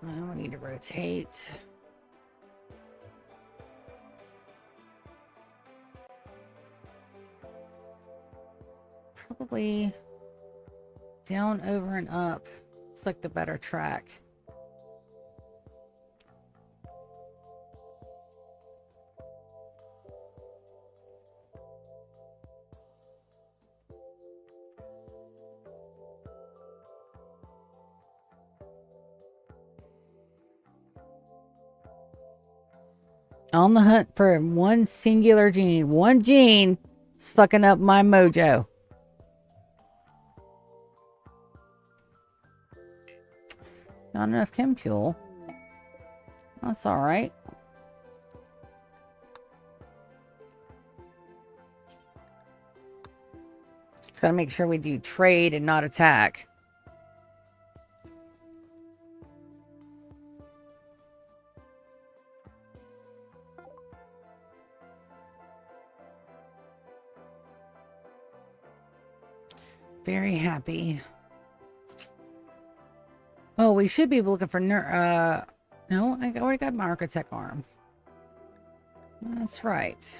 I need to rotate. Probably down, over, and up. Looks like the better track. On the hunt for one singular gene. One gene is fucking up my mojo. Not enough chem fuel. That's all right. Just gotta make sure we do trade and not attack. Very happy. Oh, we should be looking for no, I already got my architect arm. That's right.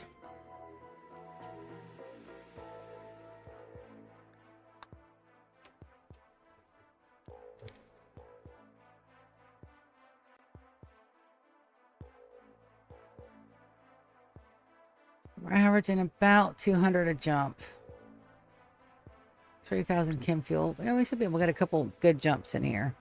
We're averaging about 200 a jump. 3,000 chem fuel. Yeah, we should be able to get a couple good jumps in here.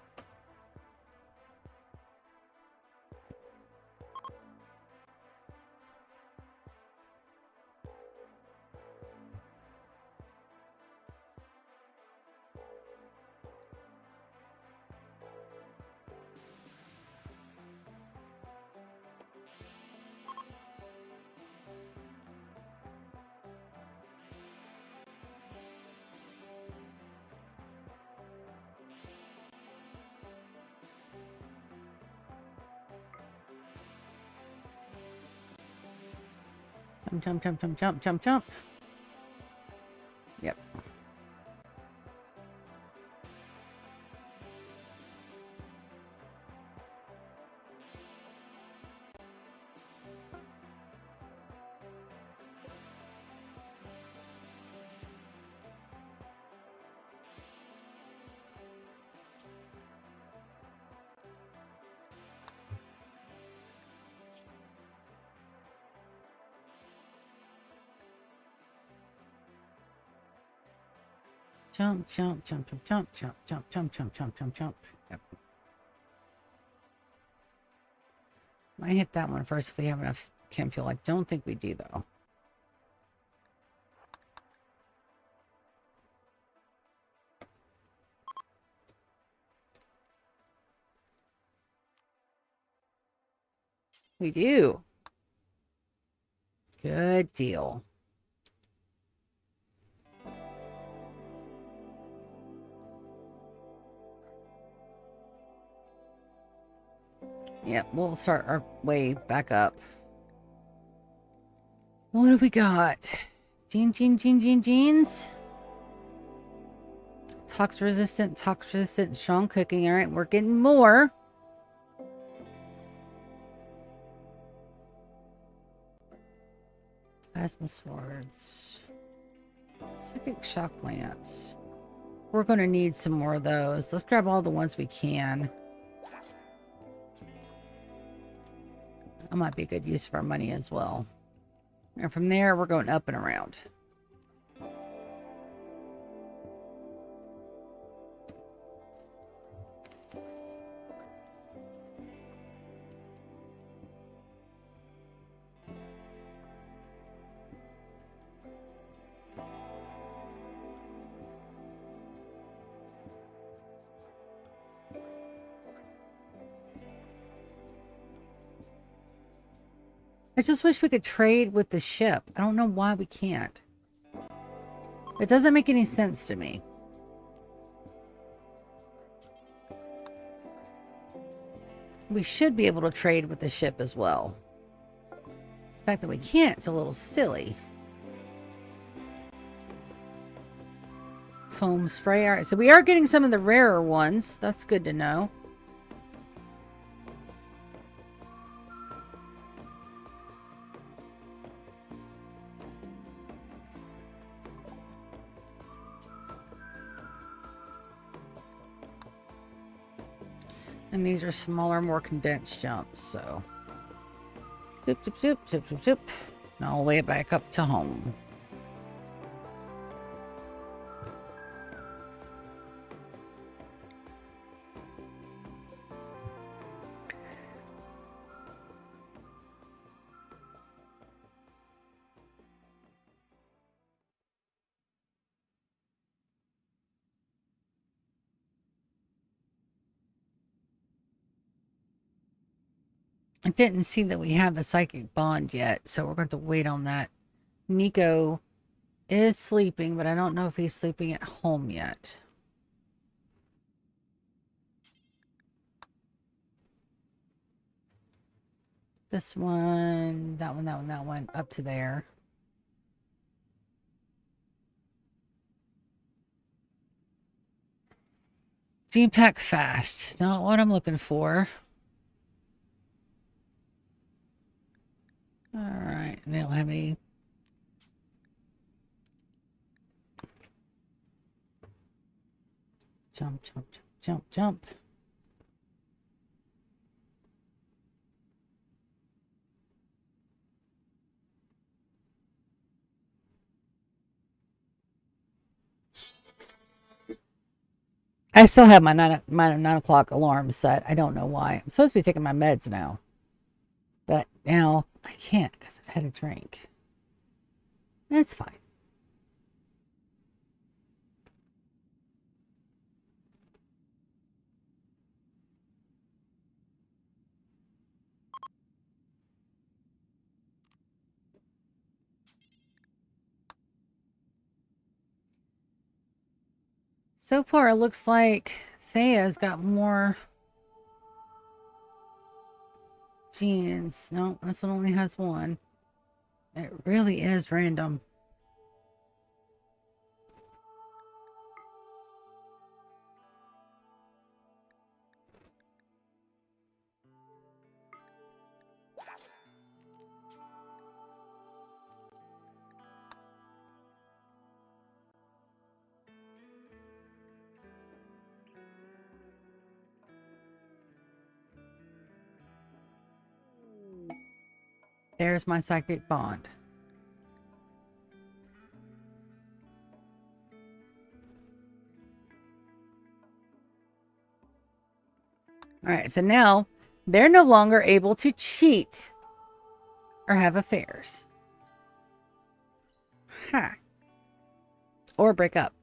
Jump, jump, jump, jump, jump, jump. Yep. Jump, jump, jump, jump, jump, jump, jump, jump, jump, jump, jump, jump. Yep. Might hit that one first if we have enough chem fuel. I don't think we do, though. We do. Good deal. Yep, we'll start our way back up. What do we got? Jeans. Tox resistant, strong cooking. All right, we're getting more. Plasma swords. Psychic shock lance. We're going to need some more of those. Let's grab all the ones we can. That might be a good use of our money as well. And from there, we're going up and around. I just wish we could trade with the ship. I don't know why we can't. It doesn't make any sense to me. We should be able to trade with the ship as well. The fact that we can't is a little silly. Foam spray. All right, so we are getting some of the rarer ones. That's good to know. And these are smaller, more condensed jumps, so. Zip, zip, zip, zip, zip, zip. And all the way back up to home. I didn't see that we have the psychic bond yet, so we're going to wait on that. Nico is sleeping, but I don't know if he's sleeping at home yet. This one, that one, that one, that one, up to there. Gene pack fast, not what I'm looking for. All right, they don't have any. Jump, jump, jump, jump, jump. I still have my 9 o'clock alarm set. I don't know why. I'm supposed to be taking my meds now. But now I can't because I've had a drink. That's fine. So far, it looks like Thea's got more genes. No, this one only has one. It really is random. There's my psychic bond. All right, so now they're no longer able to cheat or have affairs. Ha. Or break up.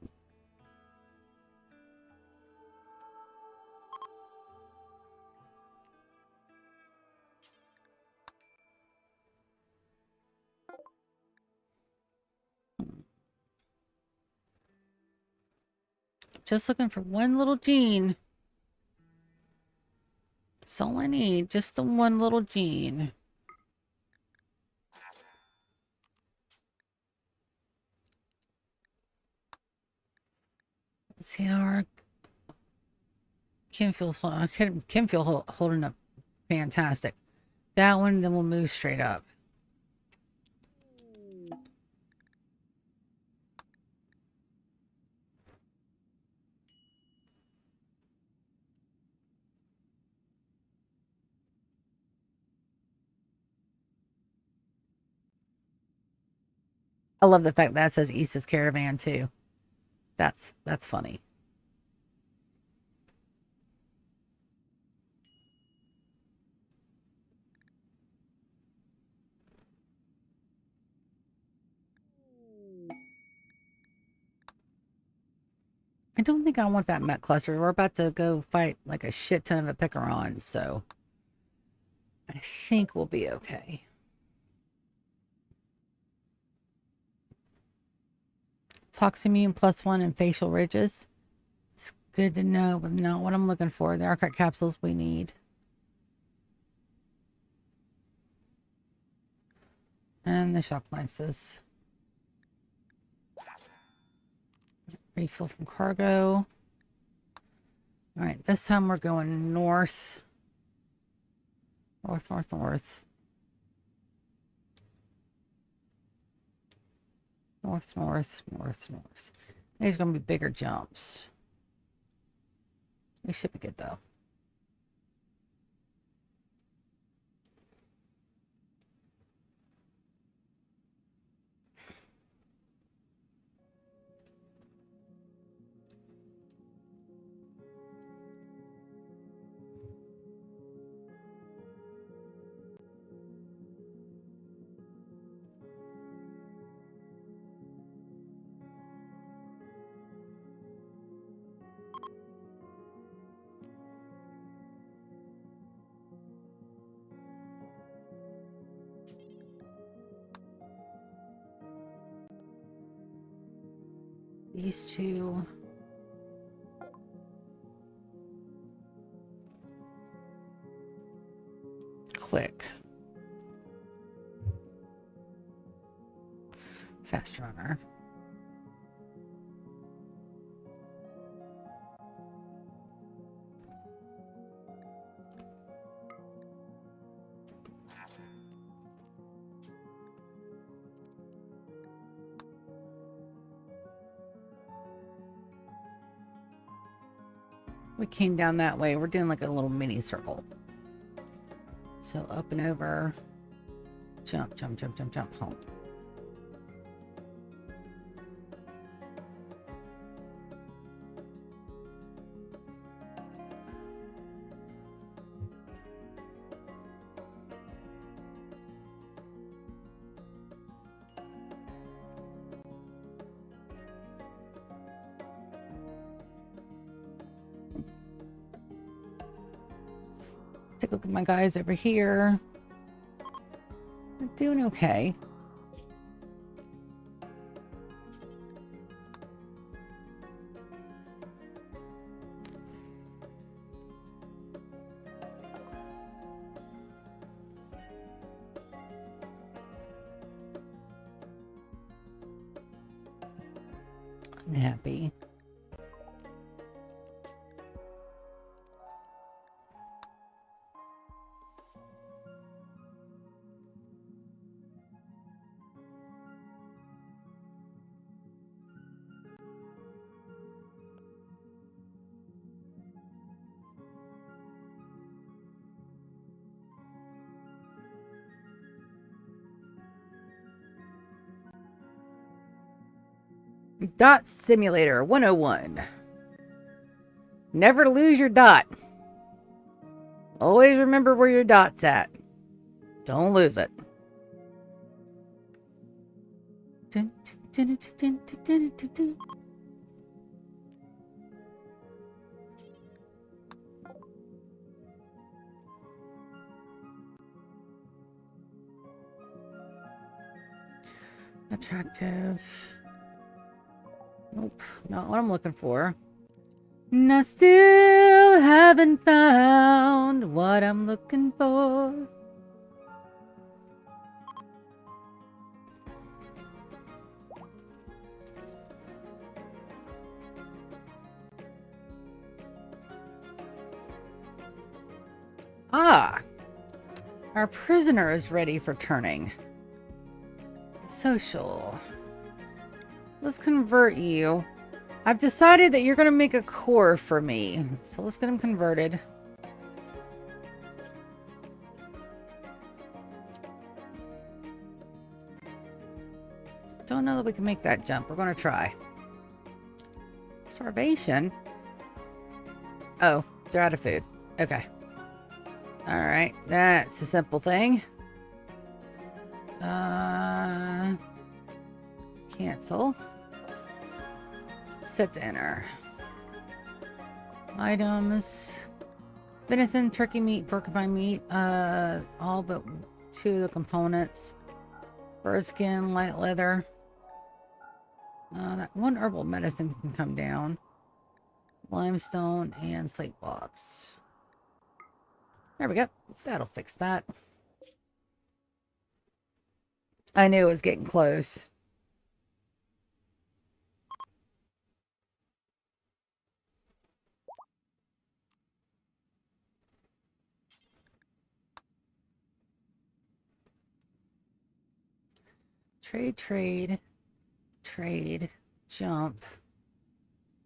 Just looking for one little gene. That's all I need. Just the one little gene. Let's see how our Kim feels holding on. Kim feel holding up fantastic. That one, then we'll move straight up. I love the fact that says Issa's Caravan too. That's funny. I don't think I want that Met cluster. We're about to go fight like a shit ton of a Picaron, so I think we'll be okay. Toximmune +1 and facial ridges. It's good to know, but not what I'm looking for. The archive capsules we need. And the shock lenses. Refill from cargo. All right, this time we're going north. North, north, north. North, north, north, north. These are going to be bigger jumps. We should be good, though. These two. Quick. Fast runner. We came down that way. We're doing like a little mini circle. So up and over. Jump, jump, jump, jump, jump, home. Take a look at my guys over here. They're doing okay. Unhappy. Dot Simulator 101. Never lose your dot. Always remember where your dot's at. Don't lose it. Attractive. Nope, not what I'm looking for. And I still haven't found what I'm looking for. Ah! Our prisoner is ready for turning. Social. Let's convert you. I've decided that you're going to make a core for me. So let's get him converted. Don't know that we can make that jump. We're going to try. Starvation? Oh, they're out of food. Okay. Alright, that's a simple thing. Cancel. Set to enter. Items. Venison, turkey meat, porcupine meat. All but 2 of the components. Bird skin, light leather. That 1 herbal medicine can come down. Limestone and slate blocks. There we go. That'll fix that. I knew it was getting close. Trade, trade, trade, jump,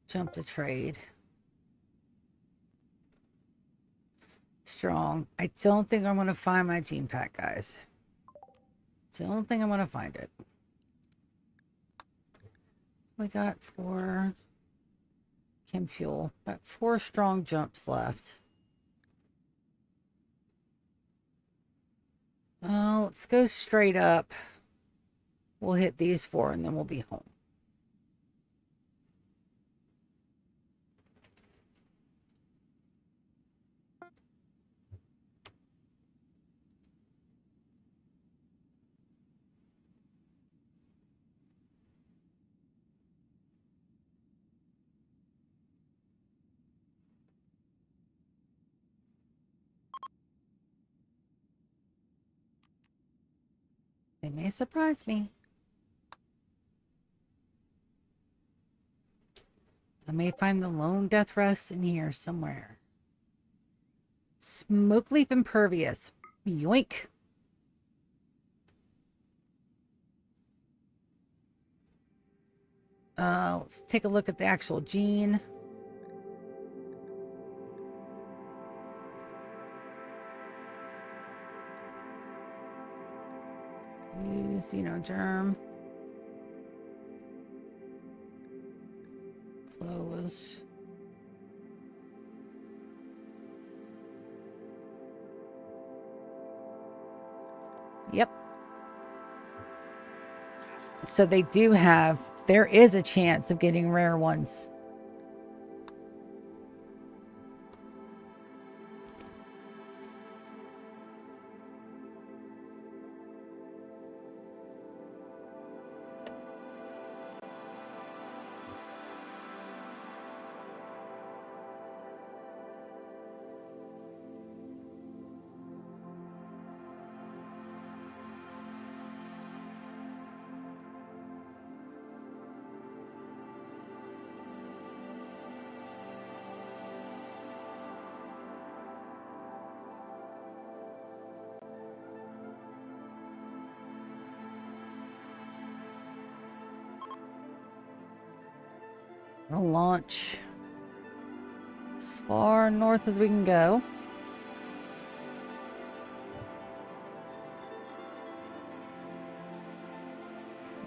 jump to trade. Strong. I don't think I'm going to find my gene pack, guys. Don't think I'm going to find it. We got 4 chem fuel. Got 4 strong jumps left. Well, let's go straight up. We'll hit these 4 and then we'll be home. They may surprise me. I may find the lone death rest in here somewhere. Smoke leaf impervious. Yoink. Let's take a look at the actual gene. Use, germ. Close. Yep. So they do have, there is a chance of getting rare ones. We'll launch as far north as we can go.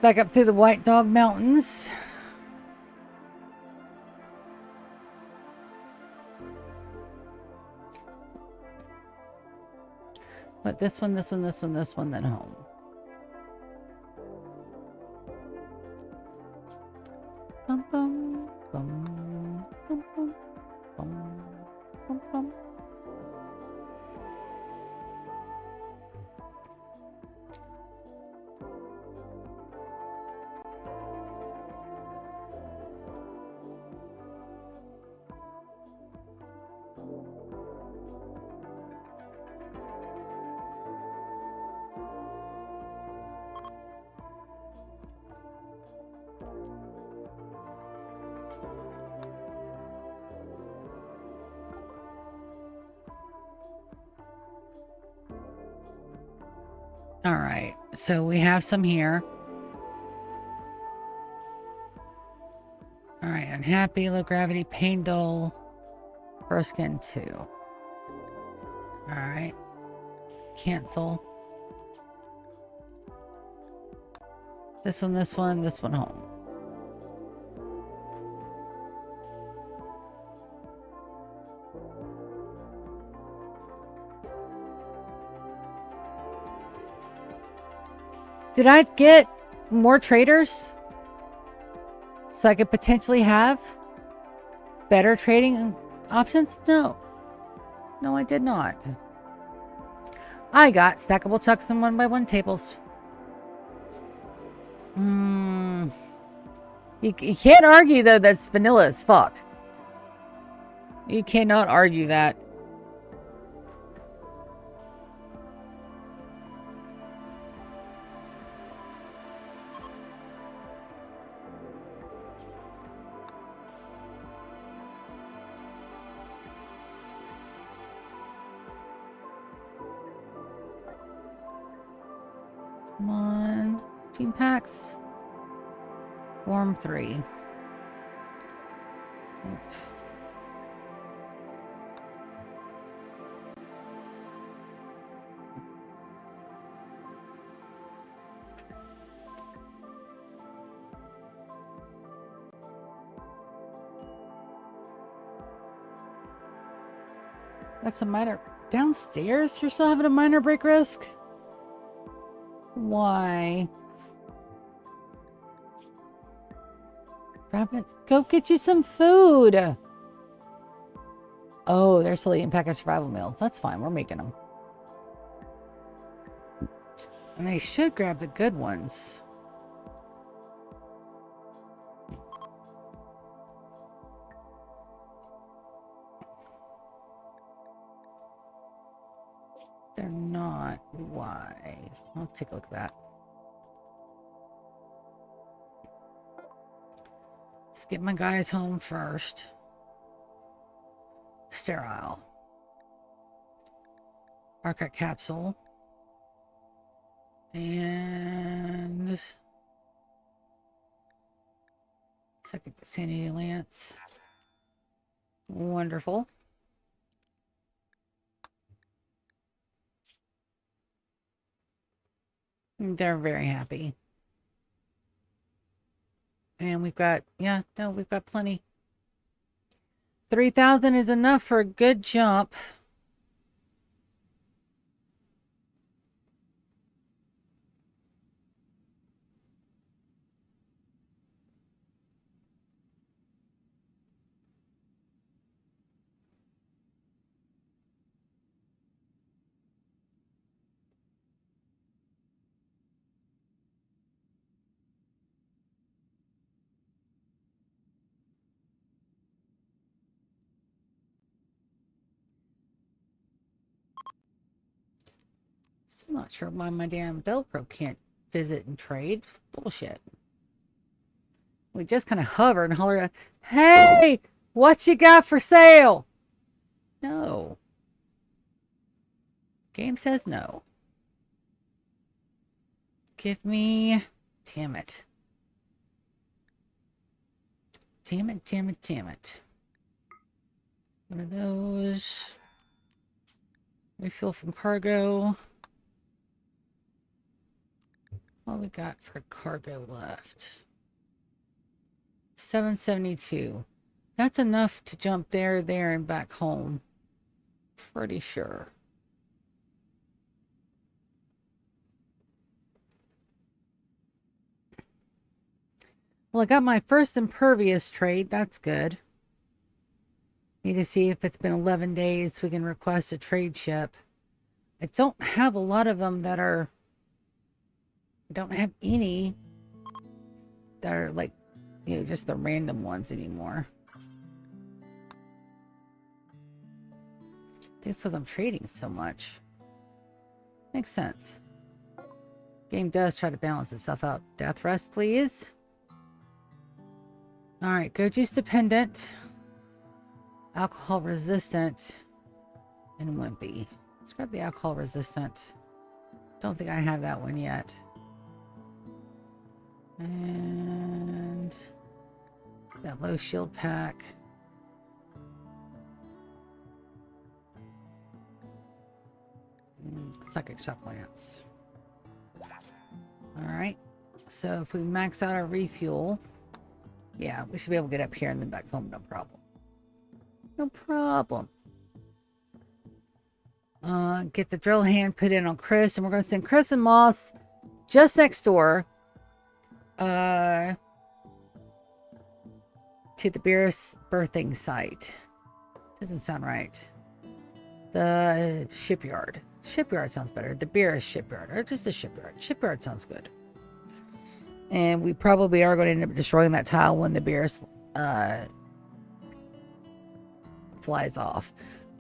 Back up through the White Dog Mountains. But this one, this one, this one, this one, then home. Bum, bum, bum, bum, bum, bum, bum, bum. All right, so we have some here. All right, unhappy, low gravity, pain dull, first skin 2. All right, cancel. This one, this one, this one home. Did I get more traders? So I could potentially have better trading options? No. No, I did not. I got stackable chucks and 1x1 tables. You can't argue, though, that's vanilla as fuck. You cannot argue that. Come on. Team packs. Warm 3. Oops. That's a minor... Downstairs? You're still having a minor break risk? Why? Rabbit, go get you some food. Oh, they're still eating pack of survival meals. That's fine. We're making them. And they should grab the good ones. They're not. Why? I'll take a look at that. Let's get my guys home first. Sterile. Archive capsule. And... second sanity lance. Wonderful. They're very happy. And we've got, yeah, no, we've got plenty. 3,000 is enough for a good jump. Still not sure why my damn Velcro can't visit and trade. It's bullshit. We just kind of hovered and hollered, hey, what you got for sale? No. Game says no. Give me... damn it. Damn it, damn it, damn it. One of those. Refuel from cargo. What we got for cargo left? 772. That's enough to jump there, and back home. Pretty sure. Well, I got my first impervious trade. That's good. Need to see if it's been 11 days. We can request a trade ship. I don't have a lot of them that are... I don't have any that are like, you know, just the random ones anymore. I think it's because I'm trading so much. Makes sense. Game does try to balance itself out. Death rest, please. Alright, go juice dependent. Alcohol resistant. And wimpy. Let's grab the alcohol resistant. Don't think I have that one yet. And that low shield pack. Psychic shock lance. Alright. So if we max out our refuel, yeah, we should be able to get up here and then back home, no problem. No problem. Get the drill hand put in on Chris, and we're going to send Chris and Moss just next door to the Beerus birthing site. Doesn't sound right. The shipyard. Shipyard sounds better. The Beerus shipyard, or just the shipyard. Shipyard sounds good. And we probably are going to end up destroying that tile when the Beerus flies off.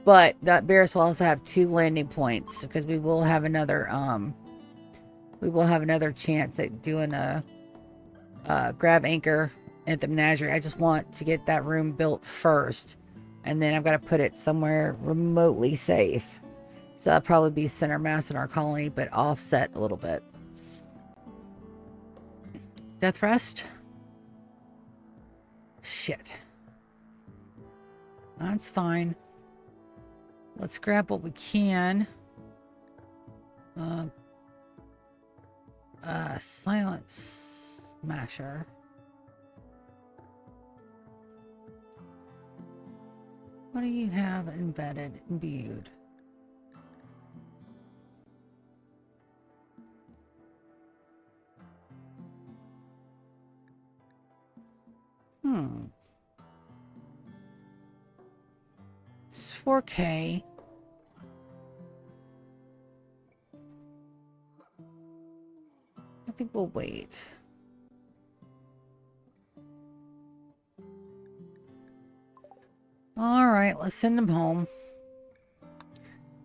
But that Beerus will also have 2 landing points, because we will have another chance at doing a grab anchor at the menagerie. I just want to get that room built first, and then I've got to put it somewhere remotely safe. So that'll probably be center mass in our colony, but offset a little bit. Death rest? Shit. That's fine. Let's grab what we can. Silent smasher. What do you have embedded, imbued? It's 4K. I think we'll wait. All right, let's send them home.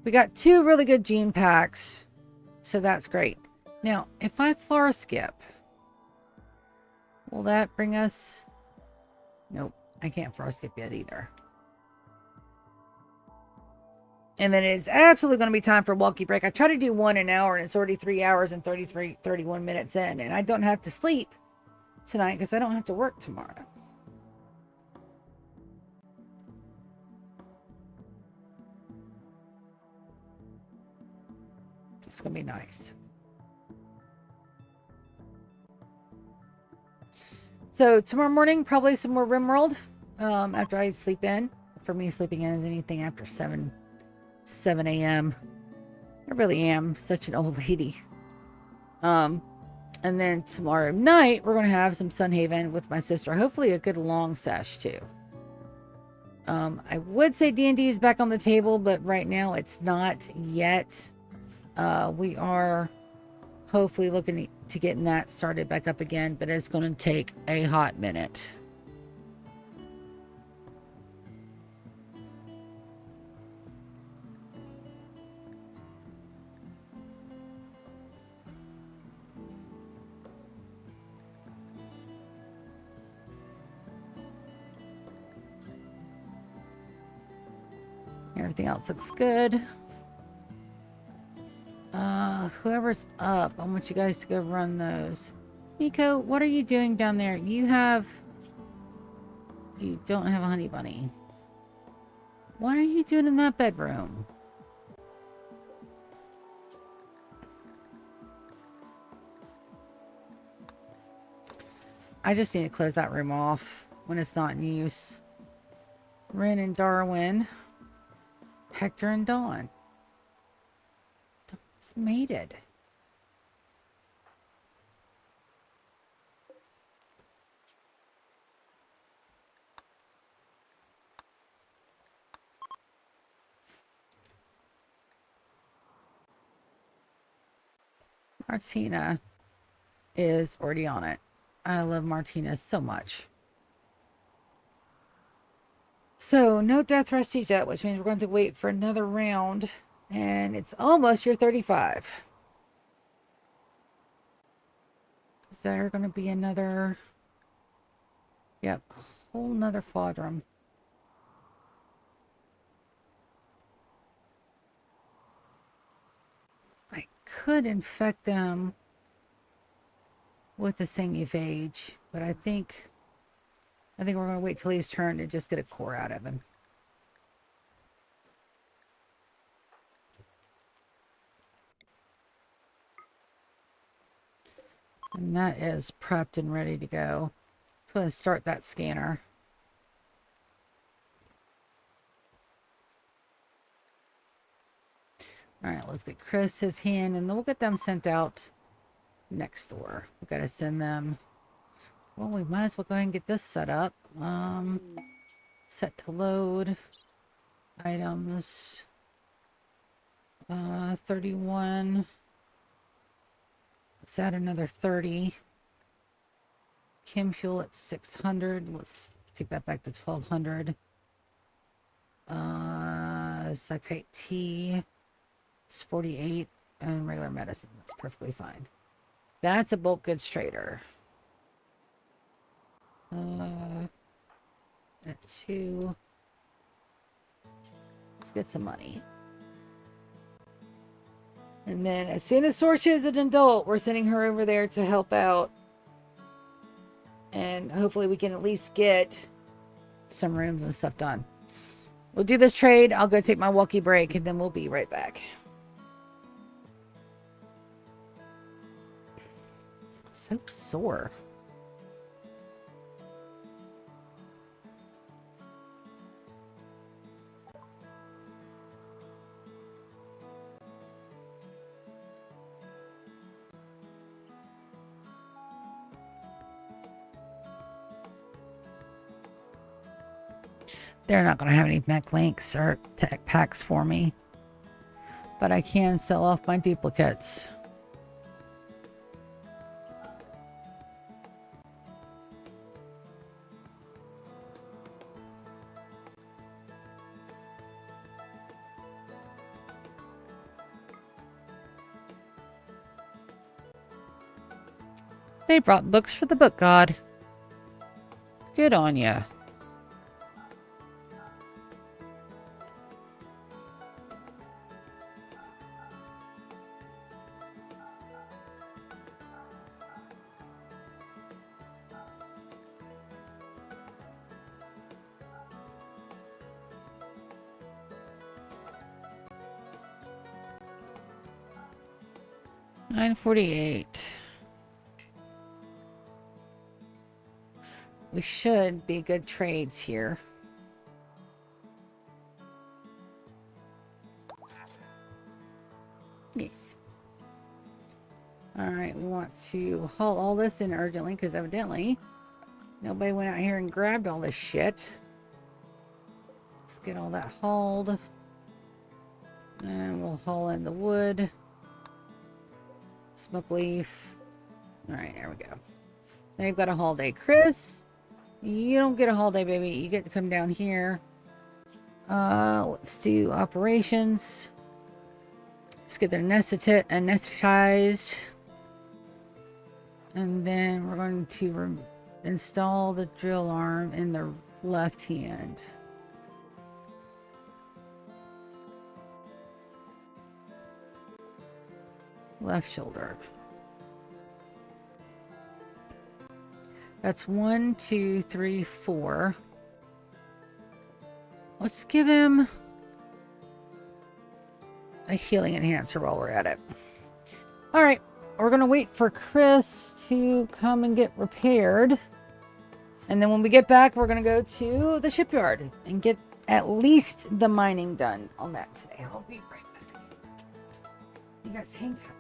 We got 2 really good gene packs, so that's great. Now, if I far skip, will that bring us... Nope, I can't far skip yet either. And then it is absolutely going to be time for a walkie break. I try to do 1 an hour, and it's already 3 hours and 31 minutes in. And I don't have to sleep tonight because I don't have to work tomorrow. It's going to be nice. So tomorrow morning, probably some more Rimworld after I sleep in. For me, sleeping in is anything after 7 a.m. I really am such an old lady. And then tomorrow night, we're going to have some Sunhaven with my sister. Hopefully a good long sesh too. I would say D&D is back on the table, but right now it's not yet. We are hopefully looking to getting that started back up again, but it's going to take a hot minute. Everything else looks good. Whoever's up, I want you guys to go run those. Nico, what are you doing down there? You have You don't have a honey bunny. What are you doing in that bedroom? I just need to close that room off when it's not in use. Ren and Darwin. Hector and Dawn. Dawn's mated. Martina is already on it. I love Martina so much. So, no death rusties yet, which means we're going to wait for another round. And it's almost your 35. Is there going to be another... Yep, a whole nother quadrum. I could infect them with the Singing but I think we're going to wait till he's turn to just get a core out of him. And that is prepped and ready to go. Let's go ahead and start that scanner. All right, let's get Chris his hand, and then we'll get them sent out next door. We've got to send them... Well, we might as well go ahead and get this set up. Set to load. Items. 31. Let's add another 30. Chem fuel at 600. Let's take that back to 1200. Psychite tea. It's 48. And regular medicine. That's perfectly fine. That's a bulk goods trader. At 2. Let's get some money. And then as soon as Sorcha is an adult, we're sending her over there to help out. And hopefully we can at least get some rooms and stuff done. We'll do this trade. I'll go take my walkie break and then we'll be right back. So sore. They're not going to have any mech links or tech packs for me. But I can sell off my duplicates. They brought books for the book god. Good on ya. $9.48. We should be good trades here. Yes. Alright, we want to haul all this in urgently because evidently nobody went out here and grabbed all this shit. Let's get all that hauled. And we'll haul in the wood. Smoke leaf. Alright, there we go. They've got a haul day. Chris, you don't get a haul day, baby. You get to come down here. Let's do operations. Let's get them anesthetized. And then we're going to install the drill arm in the left hand. Left shoulder. That's 1, 2, 3, 4. Let's give him a healing enhancer while we're at it. All right, we're gonna wait for Chris to come and get repaired. And then when we get back, we're gonna go to the shipyard and get at least the mining done on that today. I'll be right back. You guys hang tight.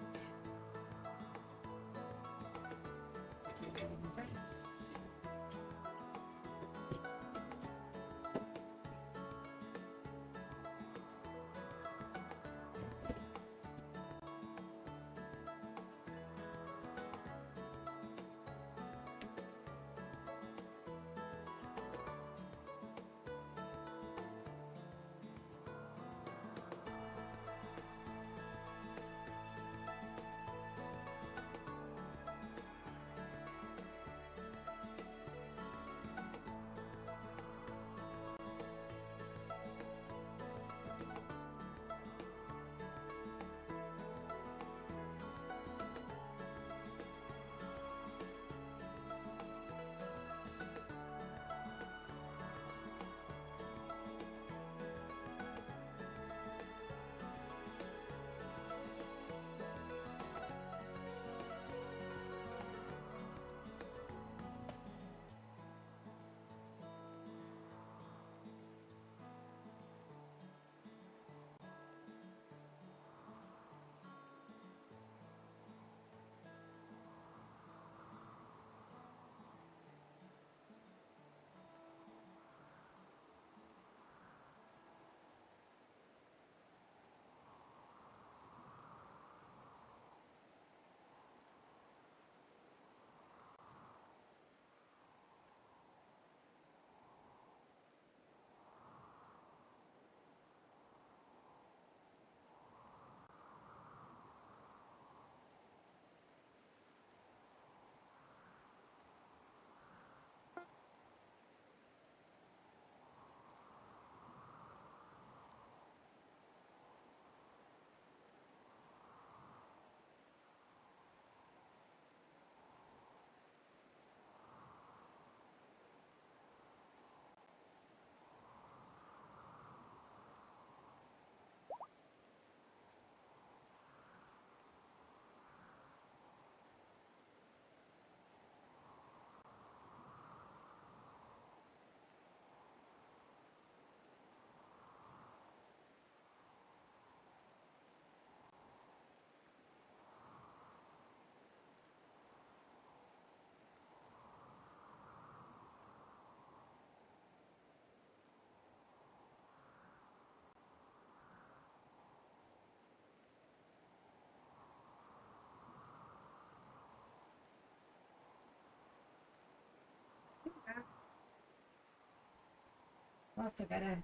Also gotta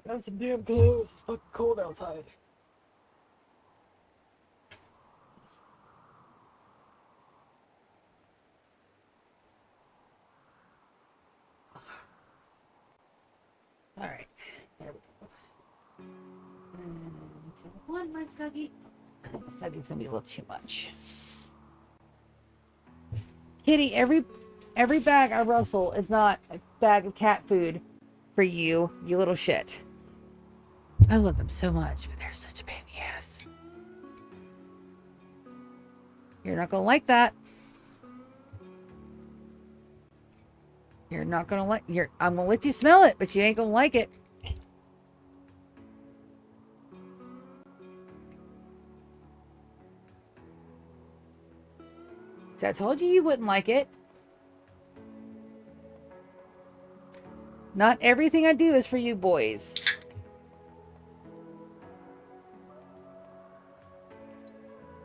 grab some damn clothes. It's fucking cold outside. All right, there we go. And one, my Suggy. I think the Suggy's gonna be a little too much. Kitty, every bag I rustle is not a bag of cat food for you, you little shit. I love them so much, but they're such a pain in the ass. You're not gonna like that. You're not gonna like. I'm gonna let you smell it, but you ain't gonna like it. So I told you wouldn't like it. Not everything I do is for you boys.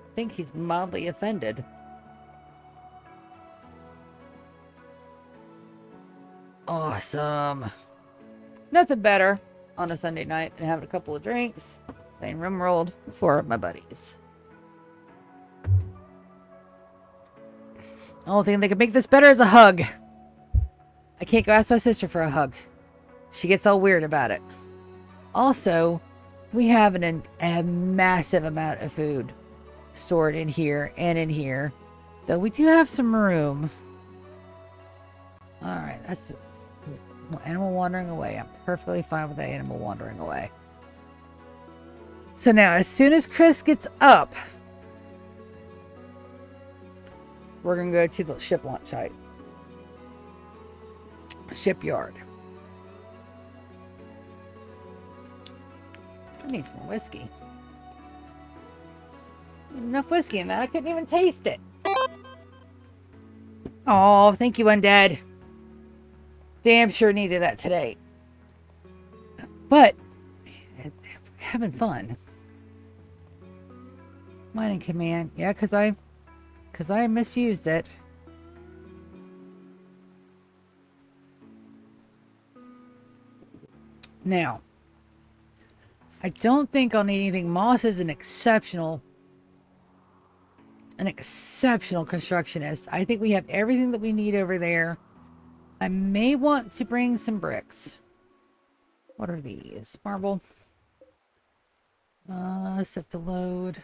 I think he's mildly offended. Awesome. Nothing better on a Sunday night than having a couple of drinks, playing Rimworld for my buddies. The only thing that could make this better is a hug. I can't go ask my sister for a hug. She gets all weird about it. Also, we have a massive amount of food stored in here and in here, though we do have some room. All right, Animal wandering away. I'm perfectly fine with the animal wandering away. So now, as soon as Chris gets up, we're going to go to the ship launch site. Shipyard. I need some whiskey. Enough whiskey in that. I couldn't even taste it. Oh, thank you, Undead. Damn sure needed that today. But, having fun. Mining command. Yeah, because I misused it. Now, I don't think I'll need anything. Moss is an exceptional constructionist. I think we have everything that we need over there. I may want to bring some bricks. What are these? Marble. Set to load.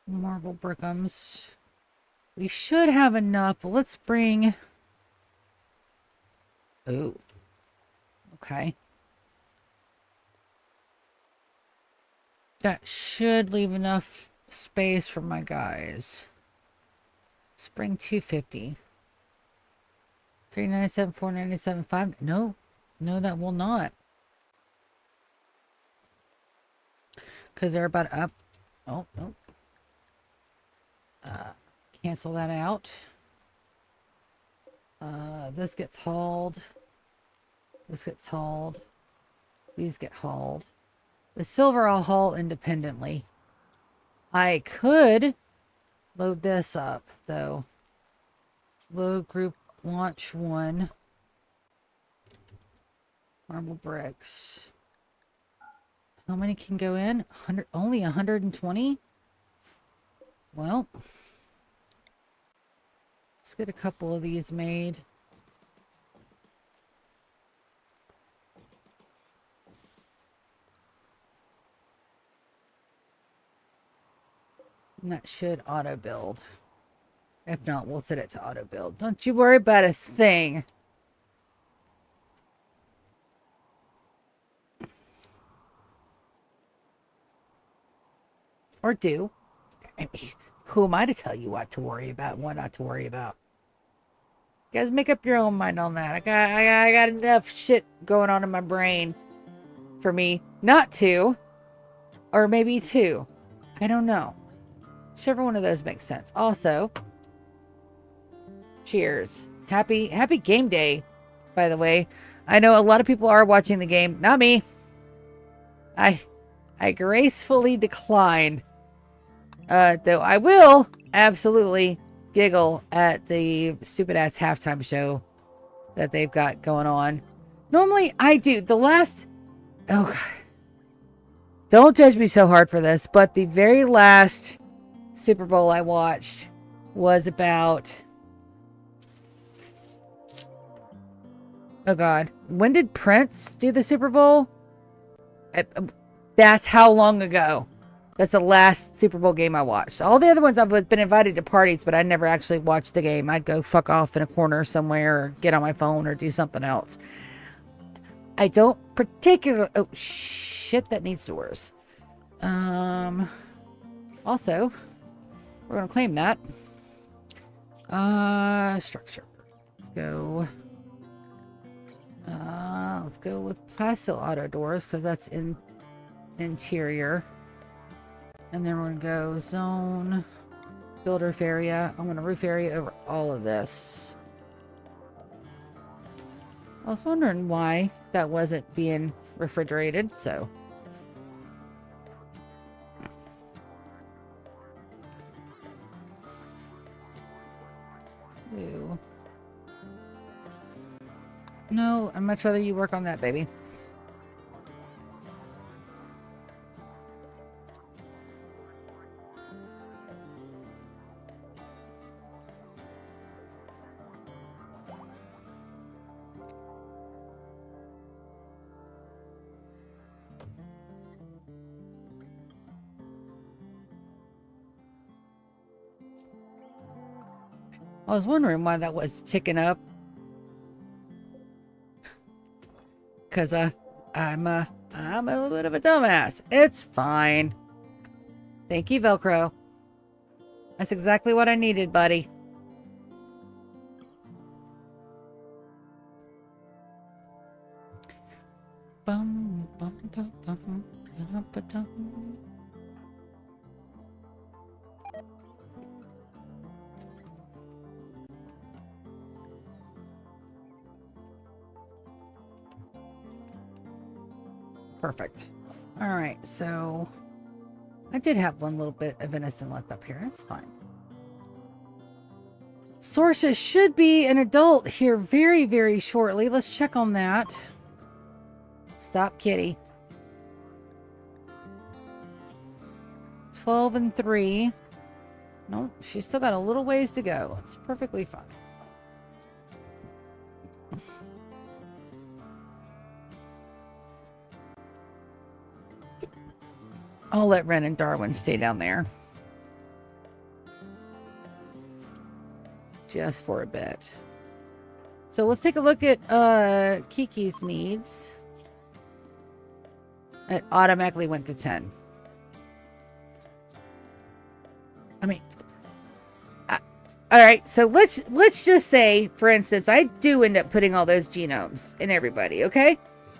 Marble brickums. We should have enough, but let's bring... Oh. Okay. That should leave enough space for my guys. Let's bring 250. 397, 497, 5. No, that will not. Because they're about up. Oh, no. Cancel that out. This gets hauled. This gets hauled. These get hauled. The silver I'll haul independently. I could load this up, though. Load group launch 1. Marble bricks. How many can go in? 100, only 120? Well, let's get a couple of these made. And that should auto build. If not, we'll set it to auto build. Don't you worry about a thing. Or do. I mean, who am I to tell you what to worry about and what not to worry about? You guys make up your own mind on that. I got enough shit going on in my brain for me not to. Or maybe to. I don't know. Whichever one of those makes sense. Also, cheers. Happy game day, by the way. I know a lot of people are watching the game. Not me. I gracefully declined. Though I will absolutely giggle at the stupid ass halftime show that they've got going on. Normally I do. The last... Oh, God. Don't judge me so hard for this, but the very last Super Bowl I watched was about... Oh, God. When did Prince do the Super Bowl? That's how long ago. That's the last Super Bowl game I watched. All the other ones I've been invited to parties, but I never actually watched the game. I'd go fuck off in a corner somewhere or get on my phone or do something else. I don't particularly... Oh, shit, that needs doors. Also, we're going to claim that. Structure. Let's go. Let's go with Plastil auto doors because that's in interior. And then we're going to go zone, build roof area. I'm going to roof area over all of this. I was wondering why that wasn't being refrigerated, so. Ooh. No, I'd much rather you work on that, baby. I was wondering why that was ticking up. Because I'm a little bit of a dumbass. It's fine. Thank you, Velcro. That's exactly what I needed, buddy. Bum, bum, bum, bum, bum, bum, bum. Perfect. All right, so I did have one little bit of venison left up here. That's fine. Sorsha should be an adult here very, very shortly. Let's check on that. Stop, kitty. 12 and 3. Nope, she's still got a little ways to go. It's perfectly fine. I'll let Ren and Darwin stay down there. Just for a bit. So let's take a look at Kiki's needs. It automatically went to 10. I mean, all right. So let's just say, for instance, I do end up putting all those genomes in everybody. Okay,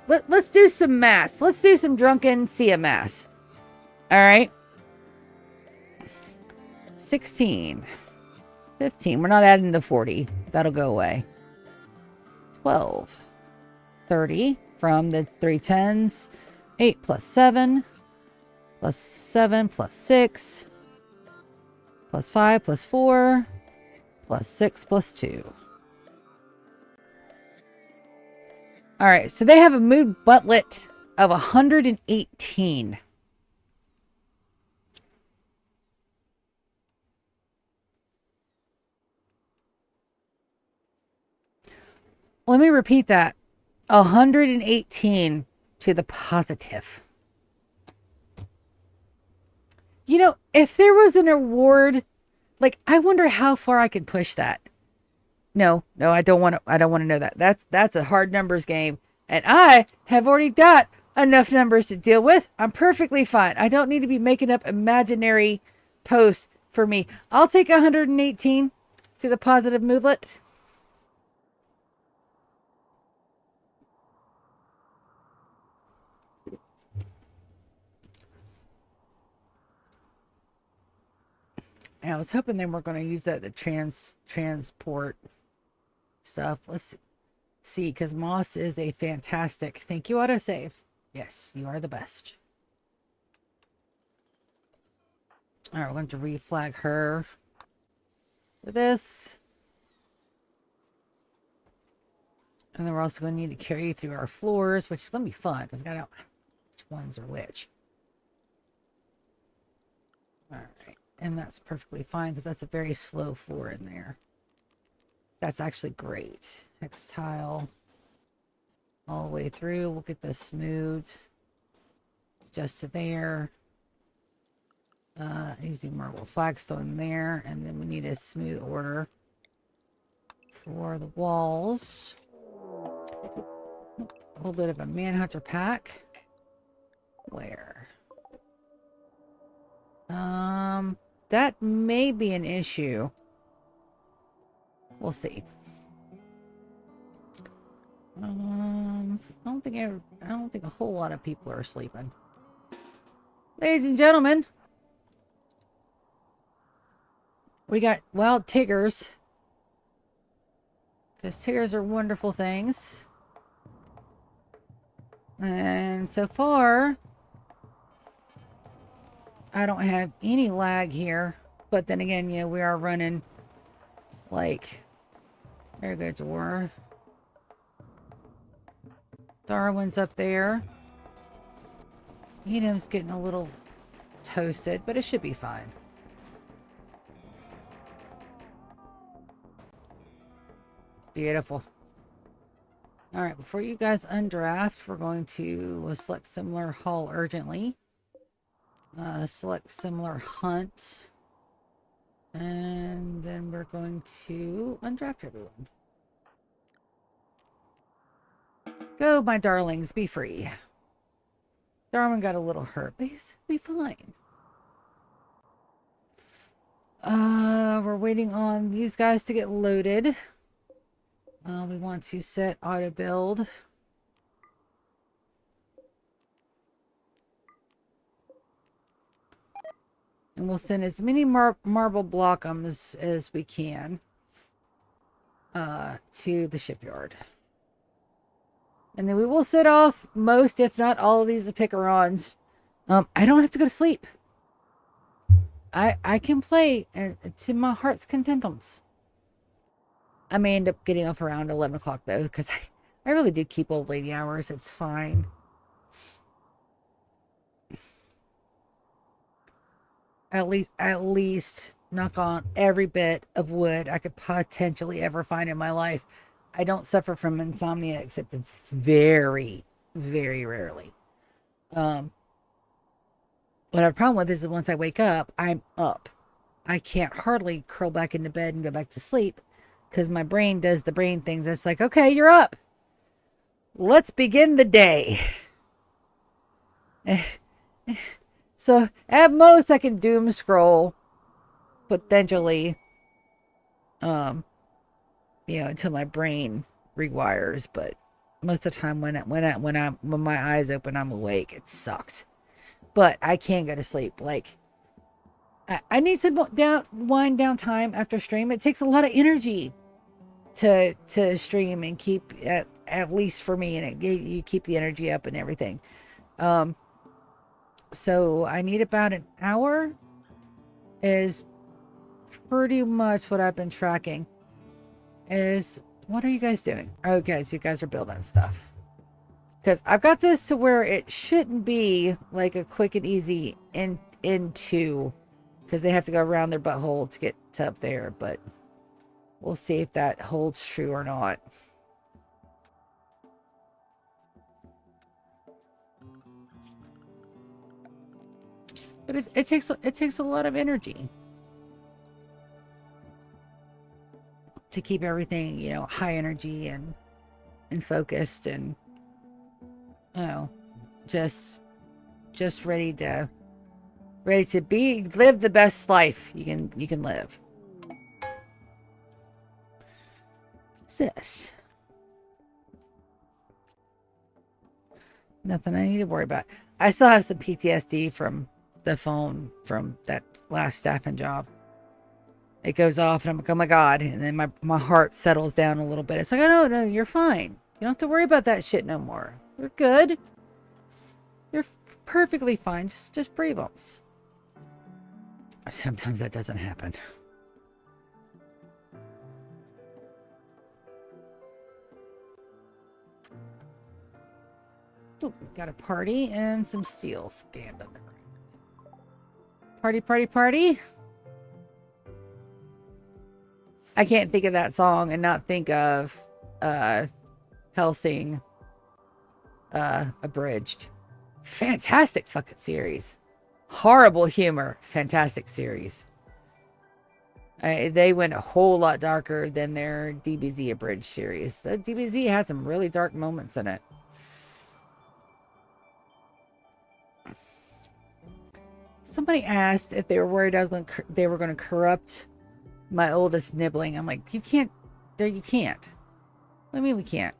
let's do some mass. Let's do some drunken CMS. All right. 16. 15. We're not adding the 40. That'll go away. 12. 30 from the 3 10s. 8 plus 7. Plus 7 plus 6. Plus 5 plus 4. Plus 6 plus 2. Alright, so they have a mood butlet of 118. Let me repeat that. 118 to the positive. You know, if there was an award, like, I wonder how far I could push that. No, I don't want to know that. That's a hard numbers game. And I have already got enough numbers to deal with. I'm perfectly fine. I don't need to be making up imaginary posts for me. I'll take 118 to the positive moodlet. I was hoping they weren't going to use that to transport stuff. Let's see, because Moss is a fantastic. Thank you, autosave. Yes, you are the best. All right, we're going to reflag her for this. And then we're also going to need to carry you through our floors, which is going to be fun because I don't know which ones are which. All right. And that's perfectly fine because that's a very slow floor in there. That's actually great. Hex tile all the way through. We'll get this smoothed just to there. Needs to be marble flagstone there. And then we need a smooth order for the walls. A little bit of a manhunter pack. Where? That may be an issue. We'll see. I don't think a whole lot of people are sleeping. Ladies and gentlemen, we got wild tigers. Because tigers are wonderful things. And so far, I don't have any lag here. But then again, yeah, we are running like, there goes Dwarf. Darwin's up there. Enum's getting a little toasted, but it should be fine. Beautiful. All right, before you guys undraft, we're going to select similar haul urgently. Select similar hunt. And then we're going to undraft everyone. Go, my darlings, be free. Darwin got a little hurt, but he'll be fine. We're waiting on these guys to get loaded. We want to set auto build. And we'll send as many marble blockums as we can to the shipyard. And then we will set off most, if not all of these picarons. I don't have to go to sleep. I can play to my heart's contentums. I may end up getting off around 11 o'clock though, because I really do keep old lady hours. It's fine. At least knock on every bit of wood I could potentially ever find in my life. I don't suffer from insomnia except very, very rarely. What I have a problem with is once I wake up, I'm up. I can't hardly curl back into bed and go back to sleep because my brain does the brain things. It's like, okay, you're up. Let's begin the day. So at most I can doom scroll potentially, until my brain rewires. But most of the time when my eyes open, I'm awake. It sucks. But I can go to sleep. Like, I need some wind down time after stream. It takes a lot of energy to stream and keep, at least for me, and you keep the energy up and everything. So I need about an hour is pretty much what I've been tracking. What are you guys doing? Oh, guys, you guys are building stuff. Because I've got this to where it shouldn't be like a quick and easy into, because they have to go around their butthole to get to up there. But we'll see if that holds true or not. But it takes a lot of energy to keep everything, high energy and focused and, just ready to live the best life you can live. What's this? Nothing I need to worry about. I still have some PTSD from the phone from that last staffing job. It goes off and I'm like, oh my God. And then my heart settles down a little bit. It's like, oh no, you're fine. You don't have to worry about that shit no more. You're good. You're perfectly fine. Just breathe bumps. Sometimes that doesn't happen. Oh, got a party and some steel scanned underground. Party, party, party. I can't think of that song and not think of Hellsing Abridged. Fantastic fucking series. Horrible humor. Fantastic series. They went a whole lot darker than their DBZ Abridged series. The DBZ had some really dark moments in it. Somebody asked if they were worried they were going to corrupt my oldest nibbling. I'm like, you can't. You can't. What do you mean we can't?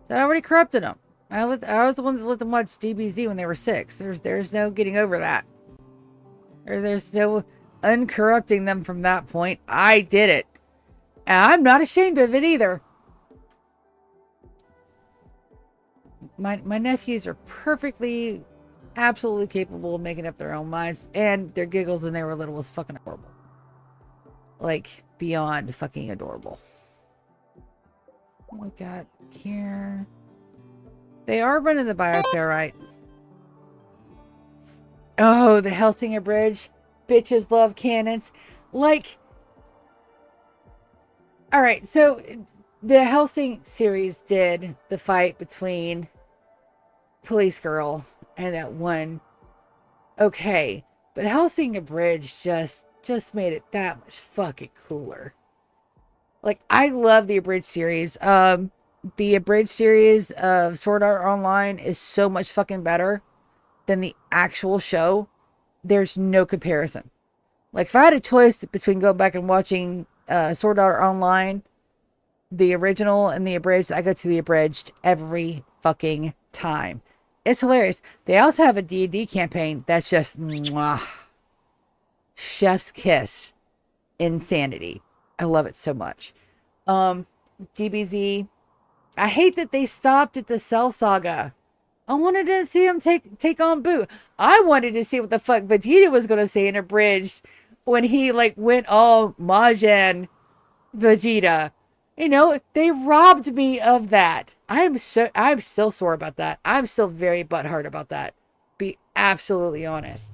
I already corrupted them. I was the one that let them watch DBZ when they were 6. There's no getting over that. There's no uncorrupting them from that point. I did it. And I'm not ashamed of it either. My nephews are perfectly, absolutely capable of making up their own minds. And their giggles when they were little was fucking horrible. Like, beyond fucking adorable. What we got here? They are running the biotherite. Oh, the Helsinger Bridge. Bitches love cannons. Like, alright, so the Helsing series did the fight between Police Girl and that one. Okay, but Helsinger Bridge just just made it that much fucking cooler. Like, I love the abridged series. The abridged series of Sword Art Online is so much fucking better than the actual show. There's no comparison. Like, if I had a choice between going back and watching Sword Art Online, the original and the abridged, I go to the abridged every fucking time. It's hilarious. They also have a D&D campaign that's just mwah, chef's kiss insanity. I love it so much. DBZ. I hate that they stopped at the Cell Saga. I wanted to see him take on Boo. I wanted to see what the fuck Vegeta was gonna say in abridged when he like went all Majin Vegeta. You know, they robbed me of that. I'm still sore about that. I'm still very butthurt about that. Be absolutely honest.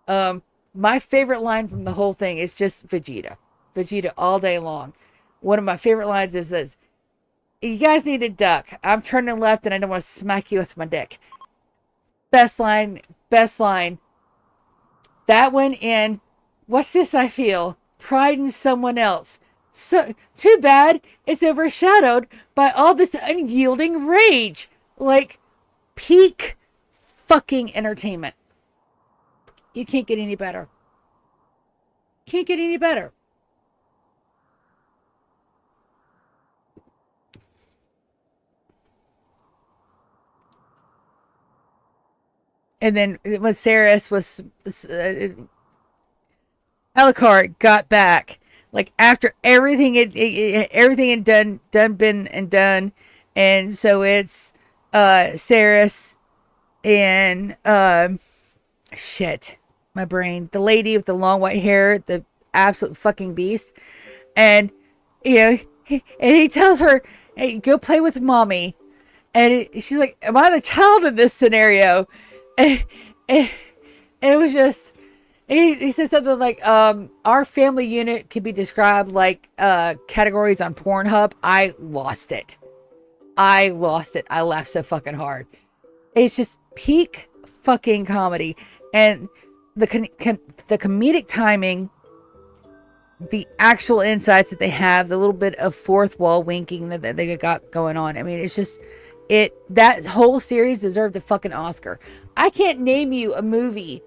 My favorite line from the whole thing is just Vegeta. Vegeta all day long. One of my favorite lines is this. You guys need to duck. I'm turning left and I don't want to smack you with my dick. Best line. Best line. That one in What's This I Feel? Pride in Someone Else. So, too bad it's overshadowed by all this unyielding rage. Like, peak fucking entertainment. You can't get any better. Can't get any better. And then when Saris was Alucard got back, like after everything had done, and so it's Saris and shit, my brain, the lady with the long white hair, the absolute fucking beast, and you know, and he tells her, "Hey, go play with mommy," and she's like, "Am I the child in this scenario?" And it was just, he said something like, our family unit could be described like categories on Pornhub. I lost it. I laughed so fucking hard. It's just peak fucking comedy. And the comedic timing, the actual insights that they have, the little bit of fourth wall winking that they got going on. I mean, it's just, that whole series deserved a fucking Oscar. I can't name you a movie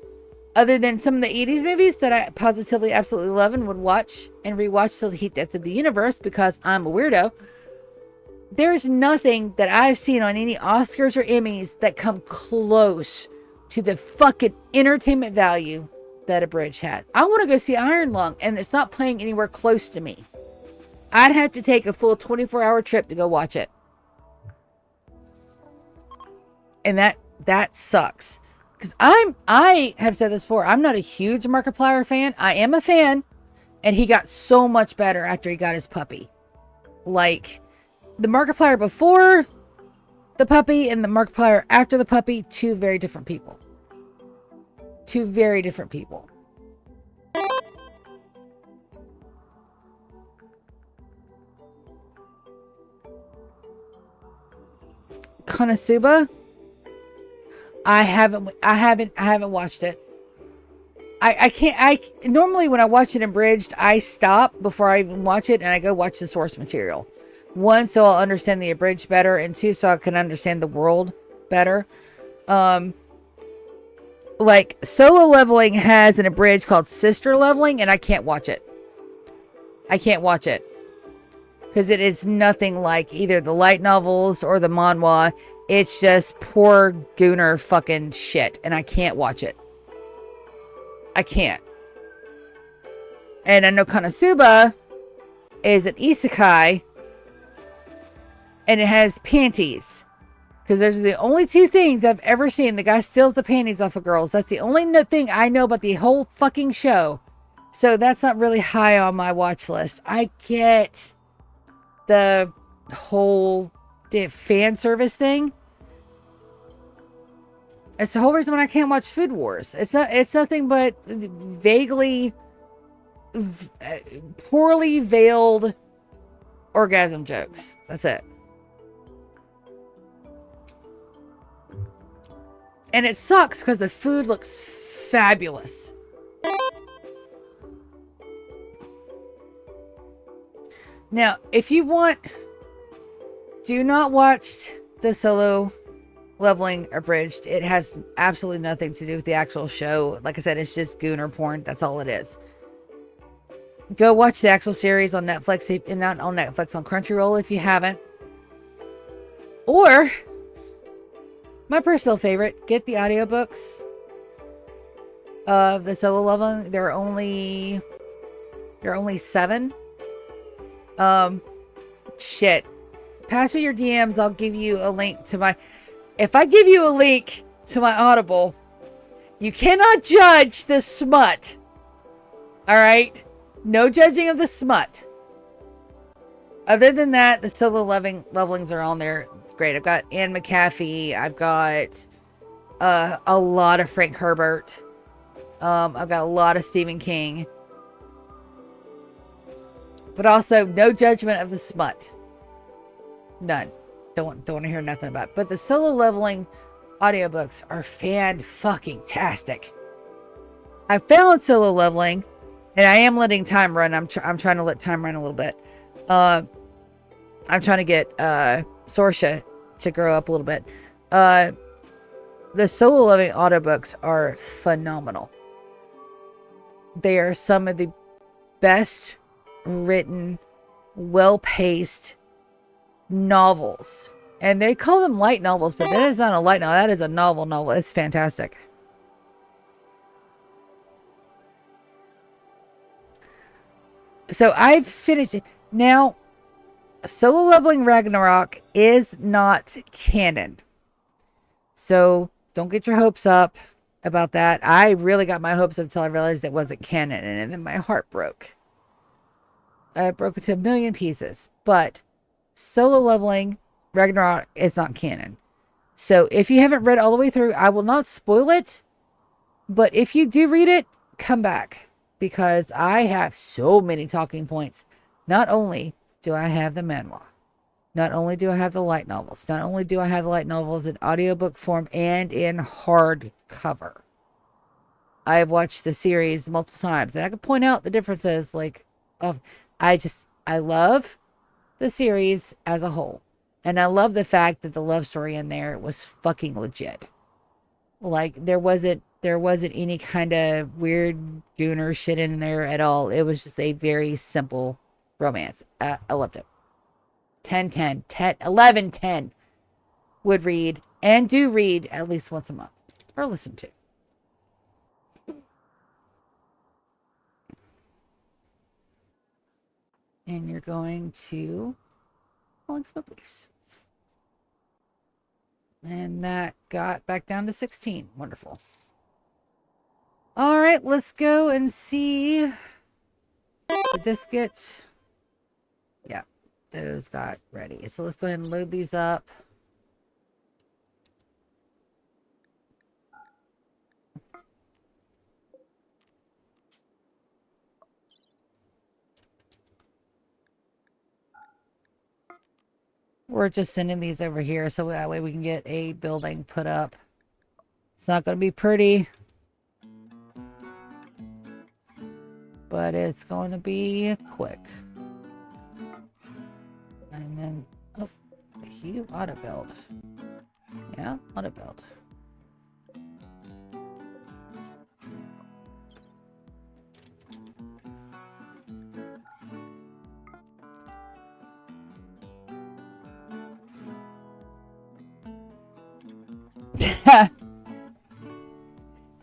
other than some of the 80s movies that I positively absolutely love and would watch and rewatch till the heat death of the universe because I'm a weirdo. There's nothing that I've seen on any Oscars or Emmys that come close to the fucking entertainment value that Abridged had. I want to go see Iron Lung and it's not playing anywhere close to me. I'd have to take a full 24-hour trip to go watch it. And that sucks. Because I have said this before, I'm not a huge Markiplier fan. I am a fan. And he got so much better after he got his puppy. Like, the Markiplier before the puppy and the Markiplier after the puppy, two very different people. Two very different people. Konosuba? I haven't watched it. I normally when I watch it abridged, I stop before I even watch it and I go watch the source material. One, so I'll understand the abridged better, and two, so I can understand the world better. Like Solo Leveling has an abridged called Sister Leveling, and I can't watch it. I can't watch it. Because it is nothing like either the light novels or the manhwa. It's just poor gooner fucking shit. And I can't watch it. I can't. And I know Konosuba is an isekai. And it has panties. Because those are the only two things I've ever seen. The guy steals the panties off of girls. That's the only thing I know about the whole fucking show. So that's not really high on my watch list. I get the whole fan service thing. It's the whole reason why I can't watch Food Wars. It's nothing but vaguely poorly veiled orgasm jokes. That's it. And it sucks because the food looks fabulous. Now, if you want, do not watch the Solo Leveling Abridged. It has absolutely nothing to do with the actual show. Like I said, it's just gooner porn. That's all it is. Go watch the actual series on Netflix, and not on Netflix, on Crunchyroll if you haven't. Or, my personal favorite, get the audiobooks of the Solo Leveling. There are only 7. Shit. Pass me your DMs. I'll give you a link to my... If I give you a link to my Audible, you cannot judge the smut. Alright? No judging of the smut. Other than that, the Solo levelings are on there. It's great. I've got Anne McAfee. I've got a lot of Frank Herbert. I've got a lot of Stephen King. But also, no judgment of the smut. None. Don't want to hear nothing about it. But the Solo Leveling audiobooks are fan-fucking-tastic. I found Solo Leveling, and I am letting time run. I'm trying to let time run a little bit. I'm trying to get Sorsha to grow up a little bit. The Solo Leveling audiobooks are phenomenal. They are some of the best written, well-paced novels. And they call them light novels, but that is not a light novel. That is a novel. It's fantastic. So I've finished it. Now, Solo Leveling Ragnarok is not canon. So don't get your hopes up about that. I really got my hopes up until I realized it wasn't canon, and then my heart broke. I broke into a million pieces. But Solo Leveling Ragnarok is not canon. So if you haven't read all the way through, I will not spoil it. But if you do read it, come back. Because I have so many talking points. Not only do I have the manhwa, not only do I have the light novels, not only do I have the light novels in audiobook form and in hardcover. I have watched the series multiple times, and I can point out the differences. I love the series as a whole, and I love the fact that the love story in there was fucking legit. Like there wasn't any kind of weird gooner shit in there at all. It was just a very simple romance. I loved it. 10 11 10 would read, and do read at least once a month, or listen to. And you're going to Alex Beliefs. And that got back down to 16. Wonderful. All right, let's go and see. Did this get... Yeah, those got ready. So let's go ahead and load these up. We're just sending these over here so that way we can get a building put up. It's not going to be pretty, but it's going to be quick. And then, oh, you ought to build. Yeah, ought to build.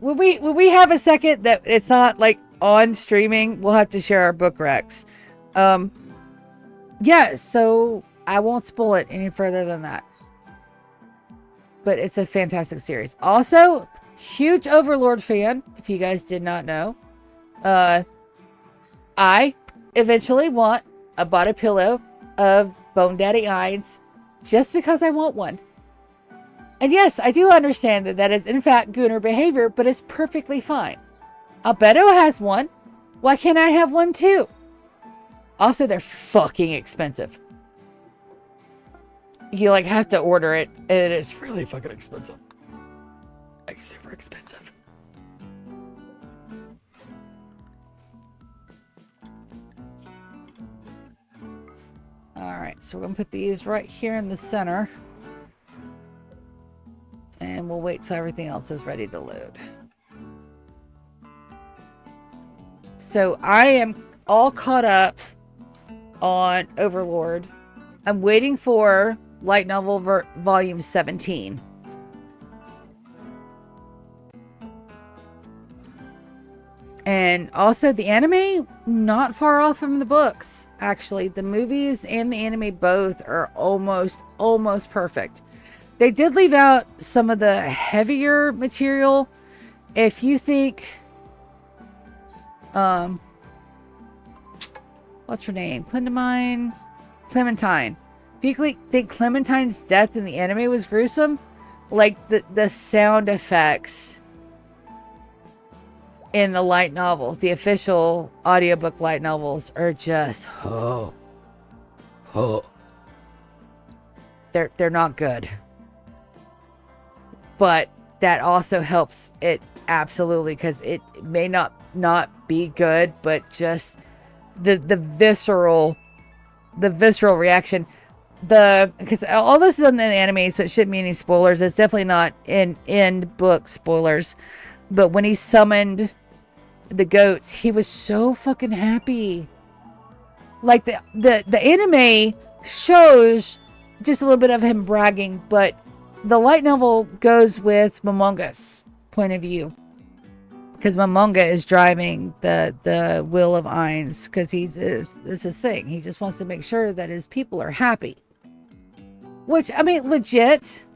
When we have a second that it's not like on streaming, we'll have to share our book recs. Yeah, so I won't spoil it any further than that. But it's a fantastic series. Also, huge Overlord fan, if you guys did not know. I eventually want a body pillow of Bone Daddy Eyes just because I want one. And yes, I do understand that that is in fact gooner behavior, but it's perfectly fine. Albedo has one. Why can't I have one too? Also, they're fucking expensive. You like have to order it, and it is really fucking expensive. Like super expensive. Alright, so we're going to put these right here in the center. And we'll wait till everything else is ready to load. So I am all caught up on Overlord. I'm waiting for Light Novel Volume 17. And also the anime, not far off from the books. Actually, the movies and the anime both are almost perfect. They did leave out some of the heavier material. If you think, what's her name? Clementine. If you think Clementine's death in the anime was gruesome, like the sound effects in the light novels, the official audiobook light novels, are just they're not good. But that also helps it absolutely, because it may not be good, but just the visceral reaction. Because all this is in the anime, so it shouldn't be any spoilers. It's definitely not in book spoilers. But when he summoned the goats, he was so fucking happy. Like the anime shows just a little bit of him bragging, but the light novel goes with Momonga's point of view, because Momonga is driving the will of Ainz, because this is his thing. He just wants to make sure that his people are happy. Which, I mean, legit.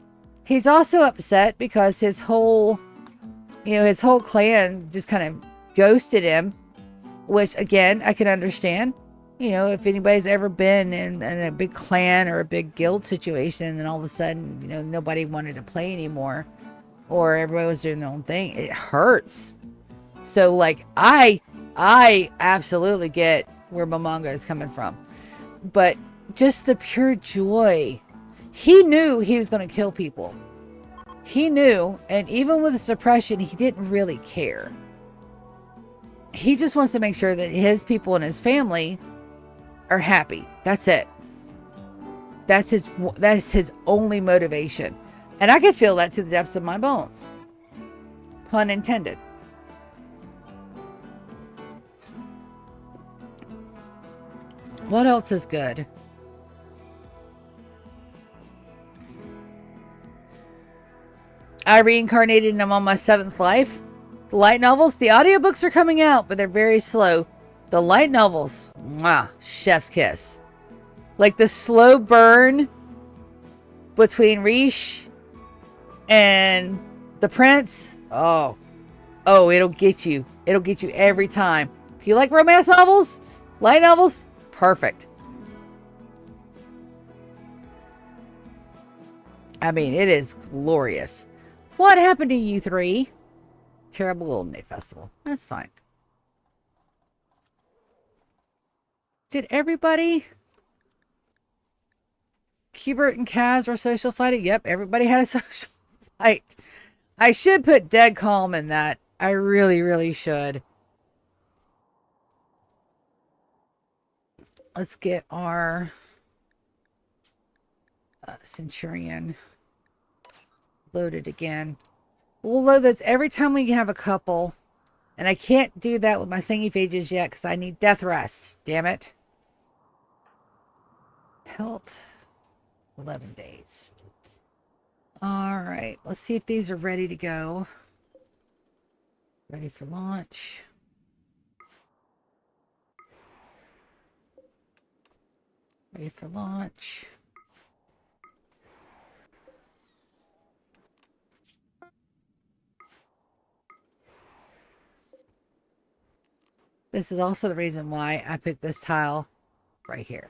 He's also upset because his whole clan just kind of ghosted him, which, again, I can understand. You know, if anybody's ever been in a big clan or a big guild situation, and all of a sudden, you know, nobody wanted to play anymore, or everybody was doing their own thing, it hurts. So, like, I absolutely get where Momonga is coming from. But just the pure joy. He knew he was going to kill people. He knew, and even with the suppression, he didn't really care. He just wants to make sure that his people and his family are happy. That's it. That's his only motivation. And I can feel that to the depths of my bones. Pun intended. What else is good? I reincarnated and I'm on my 7th life. The light novels, the audiobooks are coming out, but they're very slow. The light novels, mwah, chef's kiss. Like the slow burn between Riche and the prince. Oh, it'll get you. It'll get you every time. If you like romance novels, light novels, perfect. I mean, it is glorious. What happened to you three? Terrible Golden Day Festival. That's fine. Did everybody... Hubert and Kaz were social fighting? Yep, everybody had a social fight. I should put dead calm in that. I really, really should. Let's get our Centurion loaded again. We'll load this every time we have a couple. And I can't do that with my singing phages yet because I need death rest. Damn it. Health. 11 days. Alright. Let's see if these are ready to go. Ready for launch. Ready for launch. This is also the reason why I picked this tile right here.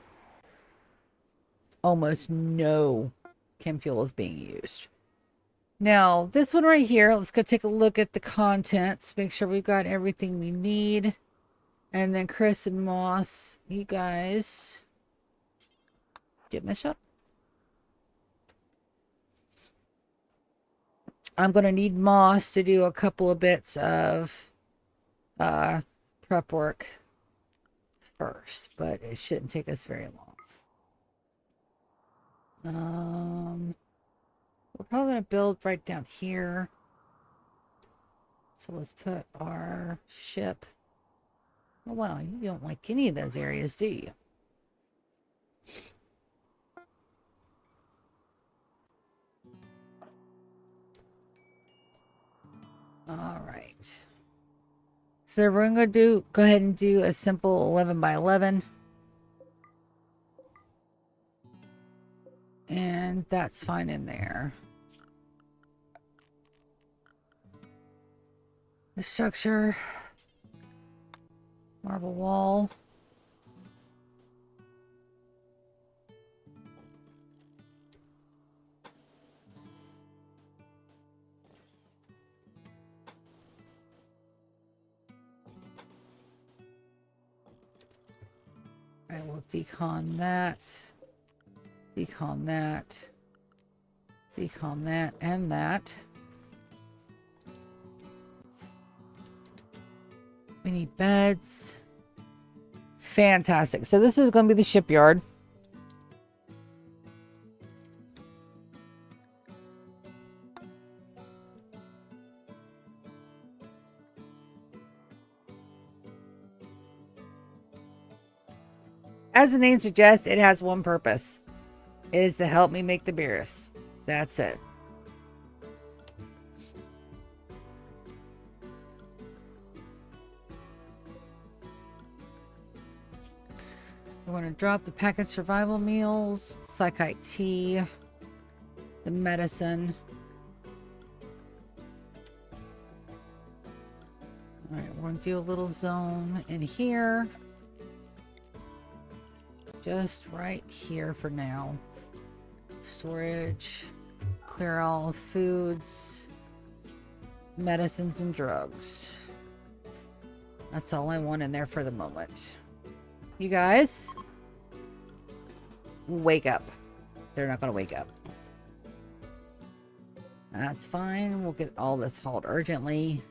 Almost no chem fuel is being used. Now, this one right here, let's go take a look at the contents. Make sure we've got everything we need. And then Chris and Moss, you guys get this up. I'm going to need Moss to do a couple of bits of prep work first, but it shouldn't take us very long. We're probably going to build right down here. So let's put our ship. Oh, wow, you don't like any of those areas, do you? All right. So we're going to go ahead and do a simple 11 by 11. And that's fine in there. The structure, marble wall. All right, we'll decon that, decon that, decon that, and that. We need beds. Fantastic. So this is going to be the shipyard. As the name suggests, it has one purpose. It is to help me make the beers. That's it. We're going to drop the packaged survival meals, psychite tea, the medicine. All right, we're going to do a little zone in here. Just right here for now. Storage, clear all foods, medicines, and drugs. That's all I want in there for the moment. You guys, wake up. They're not going to wake up. That's fine. We'll get all this hauled urgently.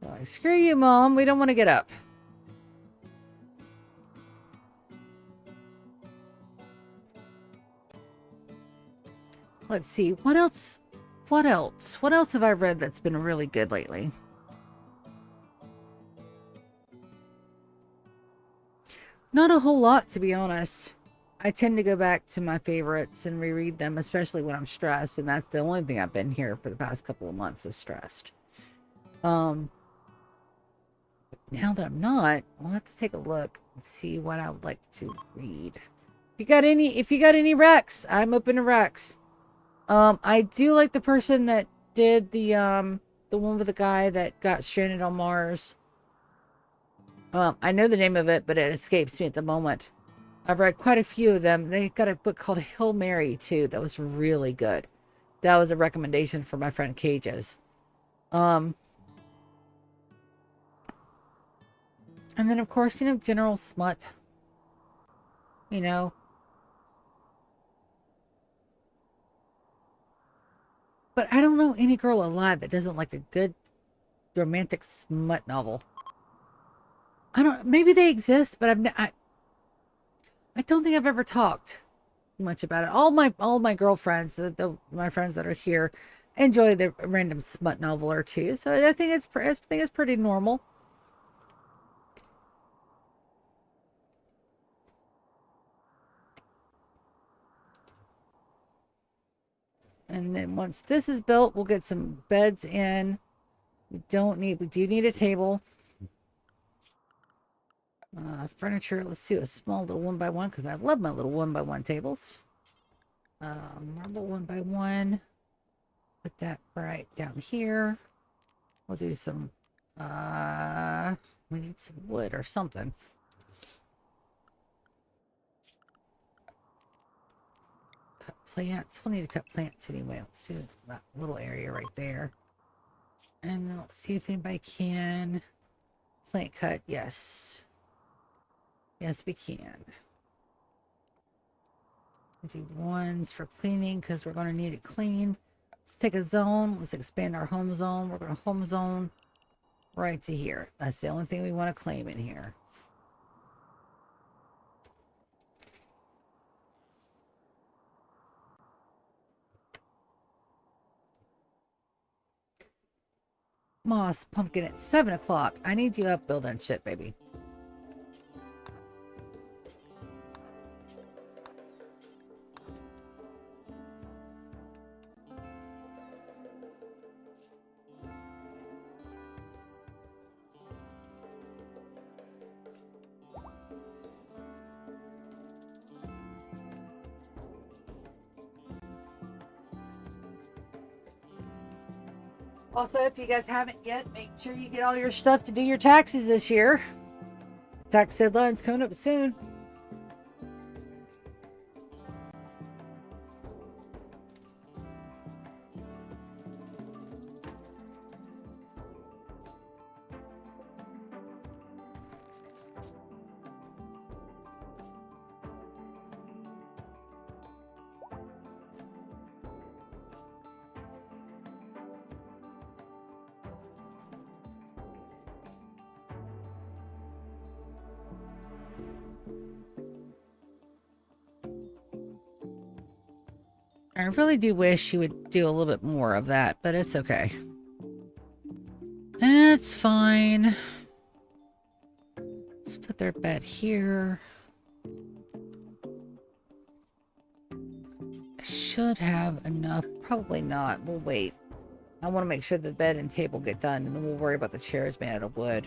Like, screw you, Mom. We don't want to get up. Let's see. What else? What else? What else have I read that's been really good lately? Not a whole lot, to be honest. I tend to go back to my favorites and reread them, especially when I'm stressed. And that's the only thing I've been here for the past couple of months is stressed. Now that I'm not, I'll have to take a look and see what I would like to read. If you got any recs, I'm open to recs. I do like the person that did the one with the guy that got stranded on Mars. I know the name of it, but it escapes me at the moment. I've read quite a few of them. They got a book called Hail Mary, too. That was really good. That was a recommendation for my friend Cages. And then, of course, general smut. But I don't know any girl alive that doesn't like a good romantic smut novel. Maybe they exist, but I don't think I've ever talked much about it. All my girlfriends, my friends that are here, enjoy the random smut novel or two. So I think it's pretty normal. And then once this is built, we'll get some beds in. We do need a table. Furniture, let's do a small little 1x1 because I love my little 1x1 tables. Marble 1x1. Put that right down here. We'll do some, we need some wood or something. Cut plants. We'll need to cut plants anyway. Let's do that little area right there. And then let's see if anybody can plant cut. Yes. Yes, we can. We'll do ones for cleaning because we're going to need it cleaned. Let's take a zone. Let's expand our home zone. We're going to home zone right to here. That's the only thing we want to claim in here. Moss pumpkin at 7 o'clock. I need you up building shit, baby. Also, if you guys haven't yet, make sure you get all your stuff to do your taxes this year. Tax deadline's coming up soon. I really do wish you would do a little bit more of that, but it's okay. It's fine. Let's put their bed here. I should have enough. Probably not. We'll wait. I want to make sure the bed and table get done, and then we'll worry about the chairs made out of wood.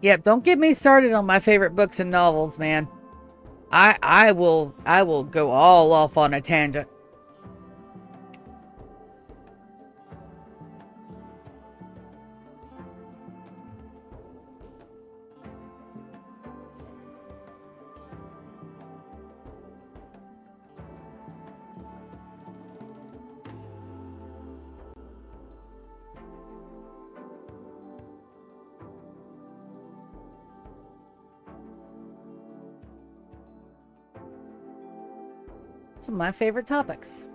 Yep, don't get me started on my favorite books and novels, man. I will go all off on a tangent. Some of my favorite topics.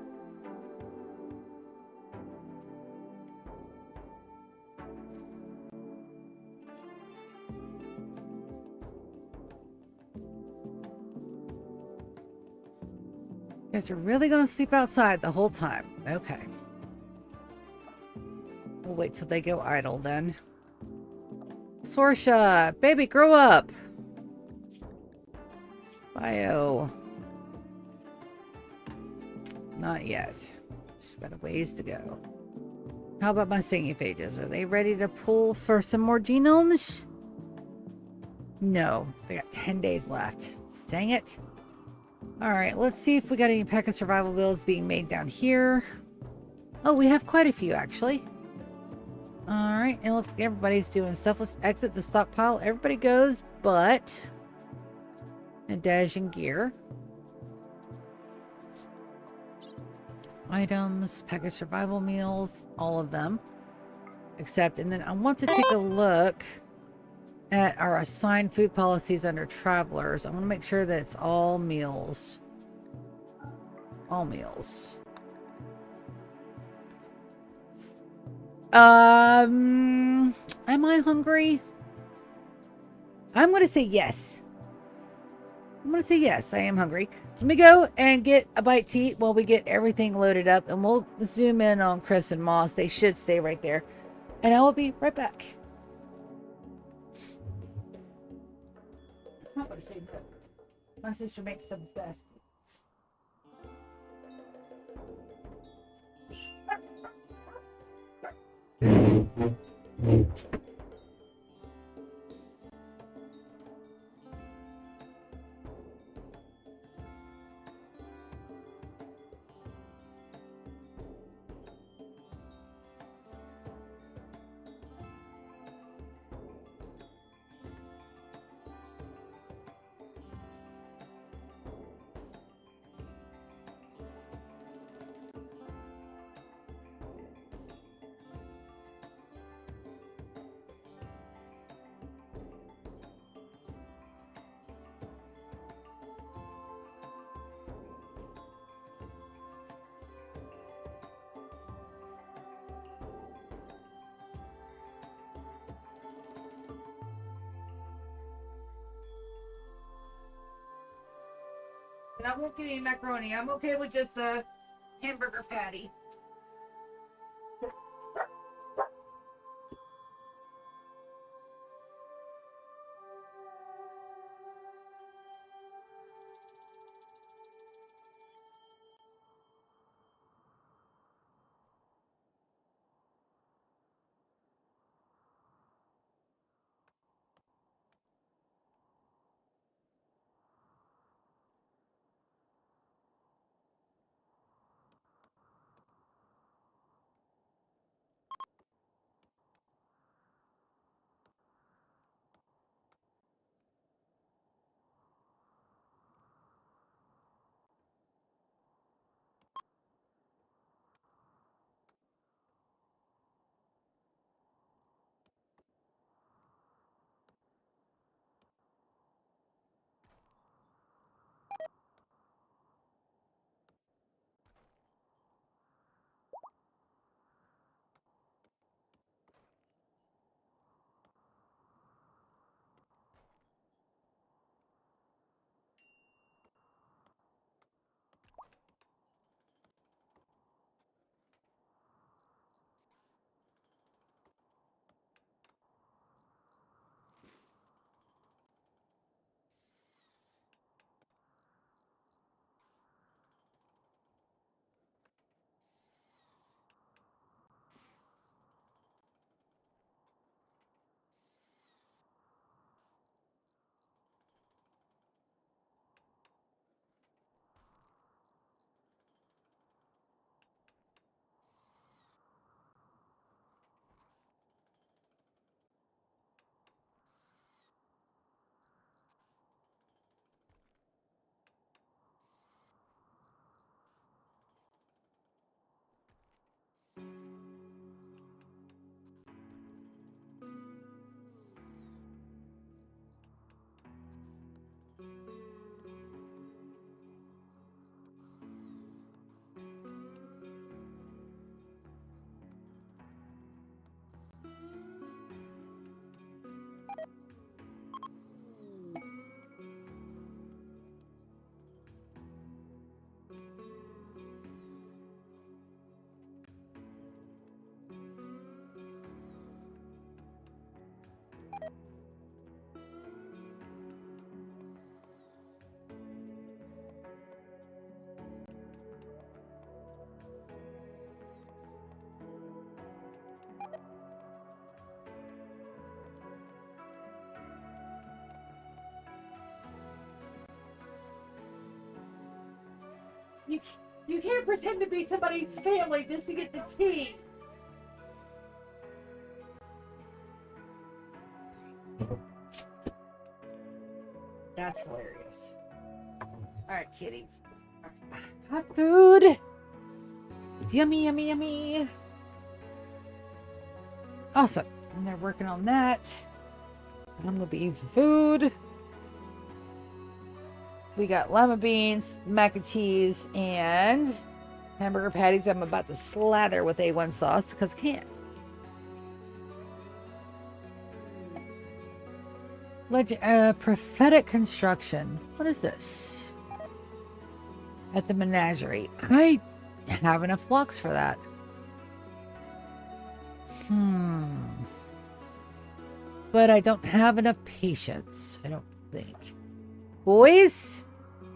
You guys are really going to sleep outside the whole time. Okay. We'll wait till they go idle then. Sorsha, baby, grow up. Bio. Not yet. Just got a ways to go. How about my singing phages? Are they ready to pull for some more genomes? No. They got 10 days left. Dang it. Alright, let's see if we got any pack of survival builds being made down here. Oh, we have quite a few, actually. Alright, and looks like everybody's doing stuff. Let's exit the stockpile. Everybody goes, but Nadej and gear. Items, package survival meals, all of them. Except, and then I want to take a look at our assigned food policies under travelers. I want to make sure that it's all meals. All meals. Am I hungry? I'm going to say yes. I'm going to say yes, I am hungry. Let me go and get a bite to eat while we get everything loaded up. And we'll zoom in on Chris and Moss. They should stay right there. And I will be right back. I'm not going to say no. My sister makes the best. I won't get any macaroni. I'm okay with just a hamburger patty. You, you can't pretend to be somebody's family just to get the tea. That's hilarious. Alright, kitties. Got food. Yummy, yummy, yummy. Awesome. And they're working on that. I'm gonna be eating some food. We got lima beans, mac and cheese, and hamburger patties I'm about to slather with A1 sauce because I can't. Prophetic construction. What is this? At the menagerie. I have enough blocks for that. But I don't have enough patience, I don't think. Boys,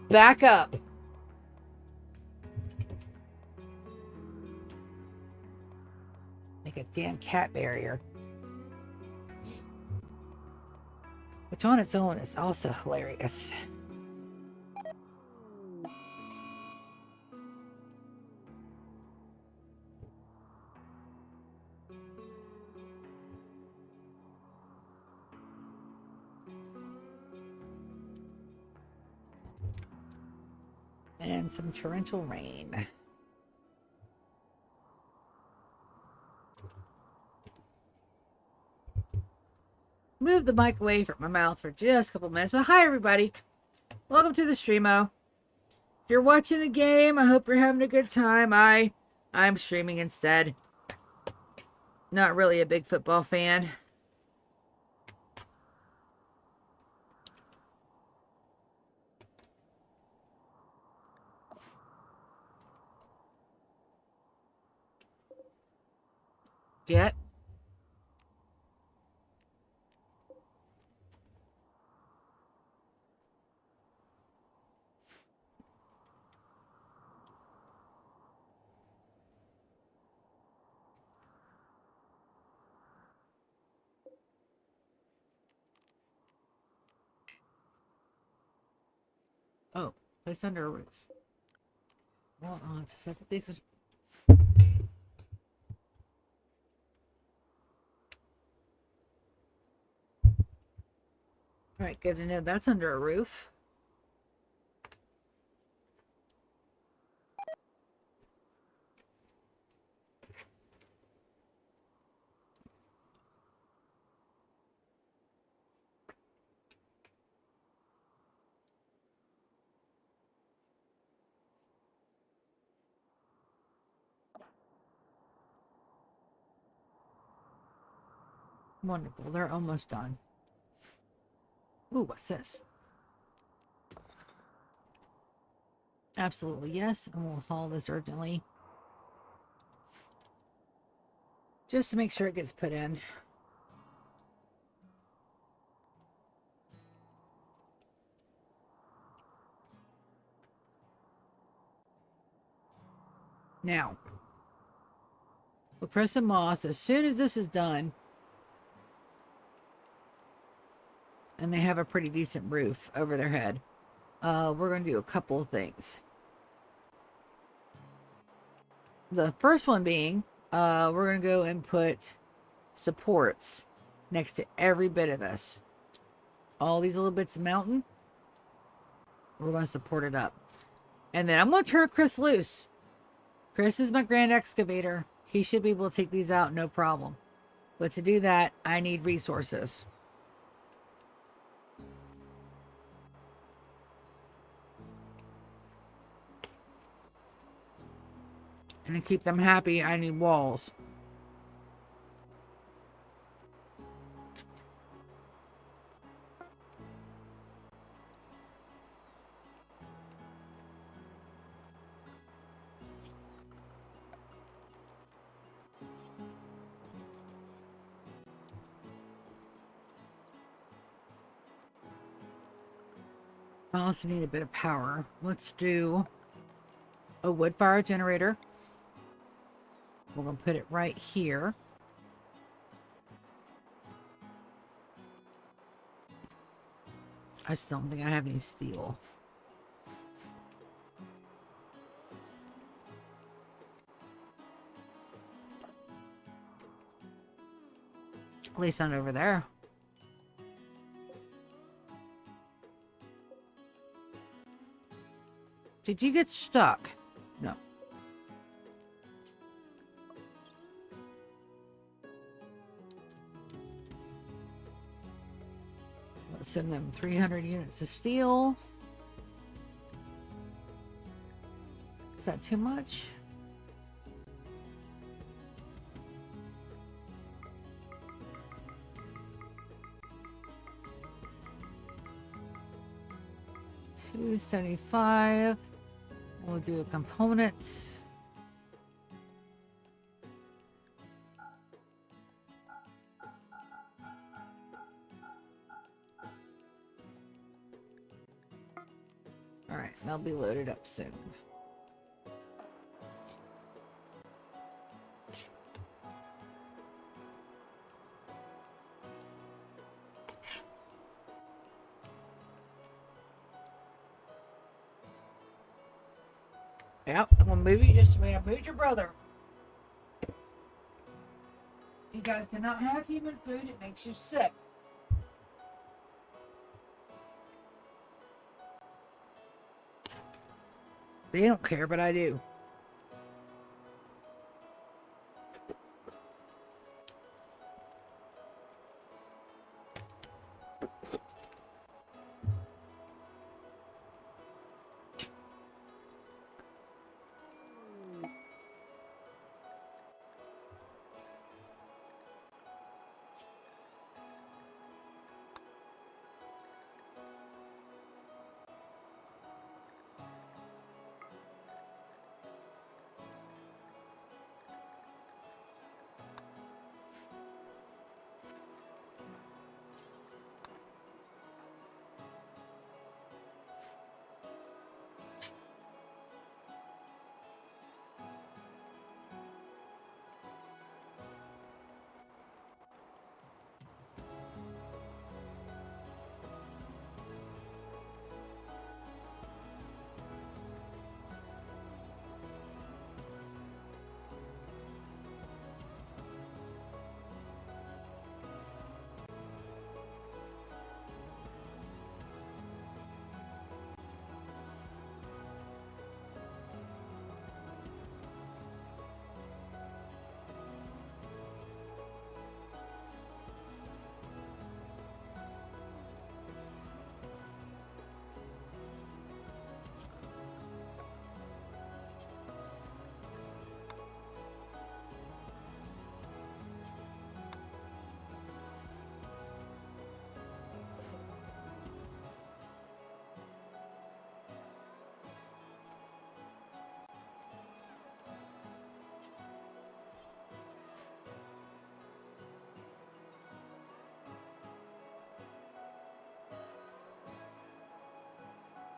back up. Make a damn cat barrier. Which on its own is also hilarious. And some torrential rain. Move the mic away from my mouth for just a couple minutes. But hi, everybody. Welcome to the streamo. If you're watching the game, I hope you're having a good time. I'm streaming instead. Not really a big football fan. Yet. Oh, place under a roof. Well, just have to fix it. All right, good to know that's under a roof. Wonderful. They're almost done. Ooh, what's this? Absolutely yes. And we'll haul this urgently. Just to make sure it gets put in. Now, with Chris and Moss, as soon as this is done, and they have a pretty decent roof over their head, we're going to do a couple of things. The first one being, we're going to go and put supports next to every bit of this. All these little bits of mountain, we're going to support it up. And then I'm going to turn Chris loose. Chris is my grand excavator. He should be able to take these out, no problem. But to do that, I need resources. And to keep them happy, I need walls. I also need a bit of power. Let's do a wood fire generator. We're going to put it right here. I just don't think I have any steel. At least not over there. Did you get stuck? No. Let's send them 300 units of steel. Is that too much? $275. We'll do a component. All right, they'll be loaded up soon. Yep, I'm gonna move you just the way I moved your brother. You guys cannot have human food, it makes you sick. They don't care, but I do.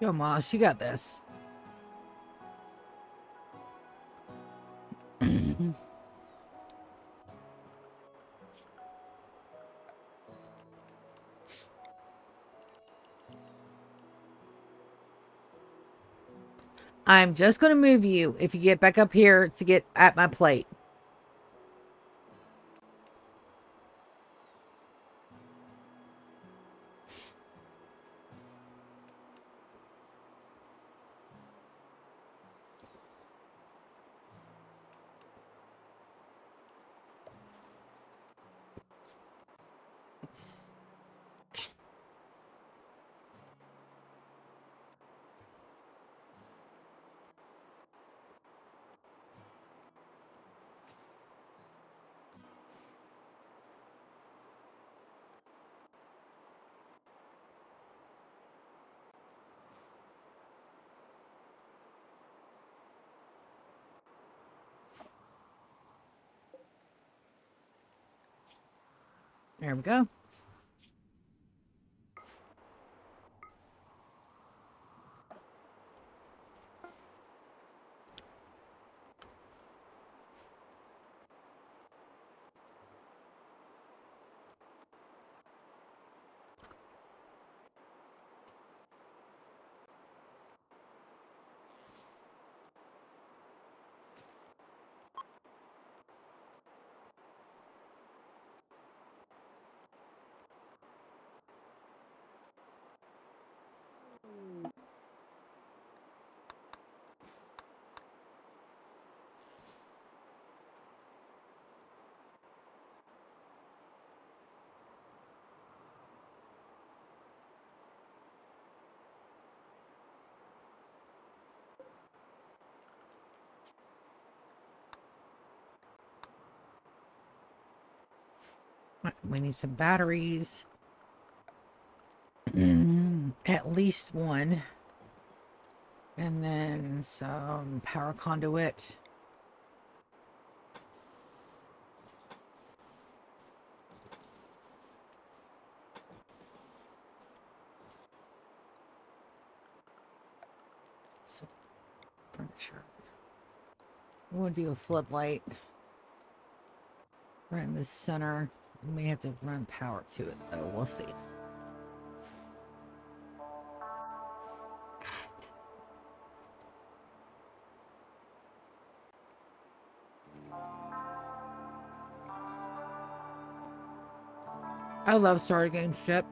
Yo, Moss, you got this. I'm just going to move you if you get back up here to get at my plate. There we go. We need some batteries. At least one. And then some power conduit. Some furniture. We'll do a floodlight right in the center. We may have to run power to it, though. We'll see. I love Starter Game Ship.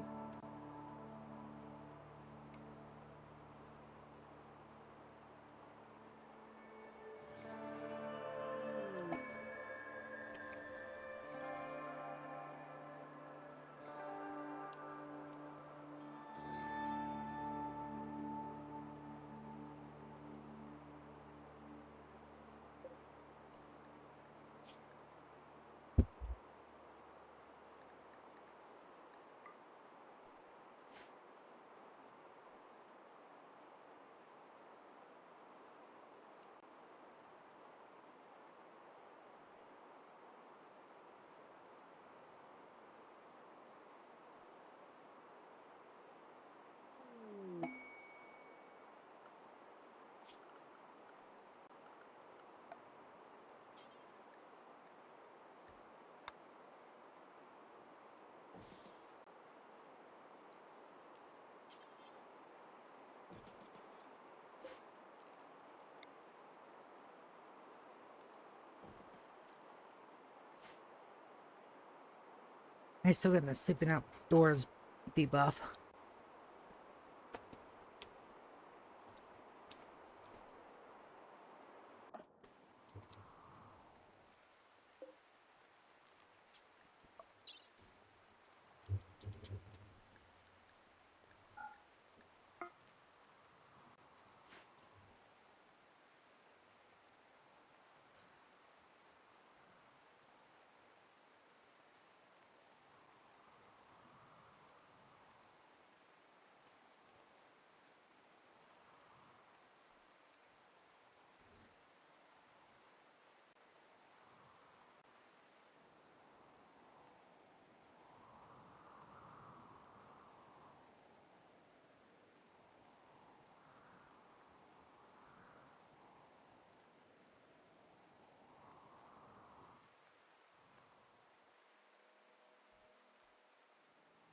I still getting the sleeping outdoors debuff.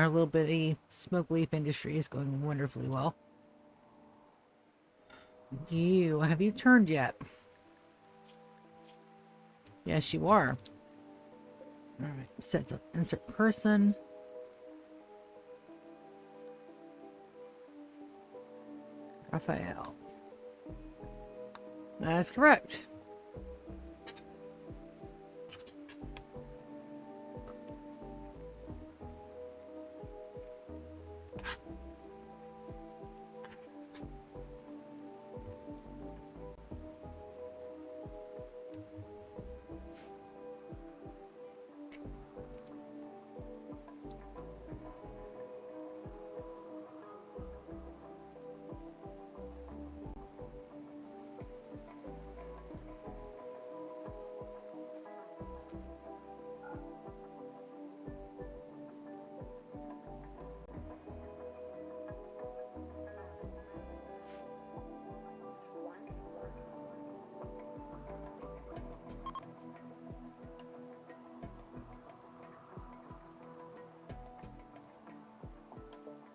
Our little bitty smoke leaf industry is going wonderfully well. Have you turned yet? Yes, you are. All right, set to insert person. Raphael. That's correct.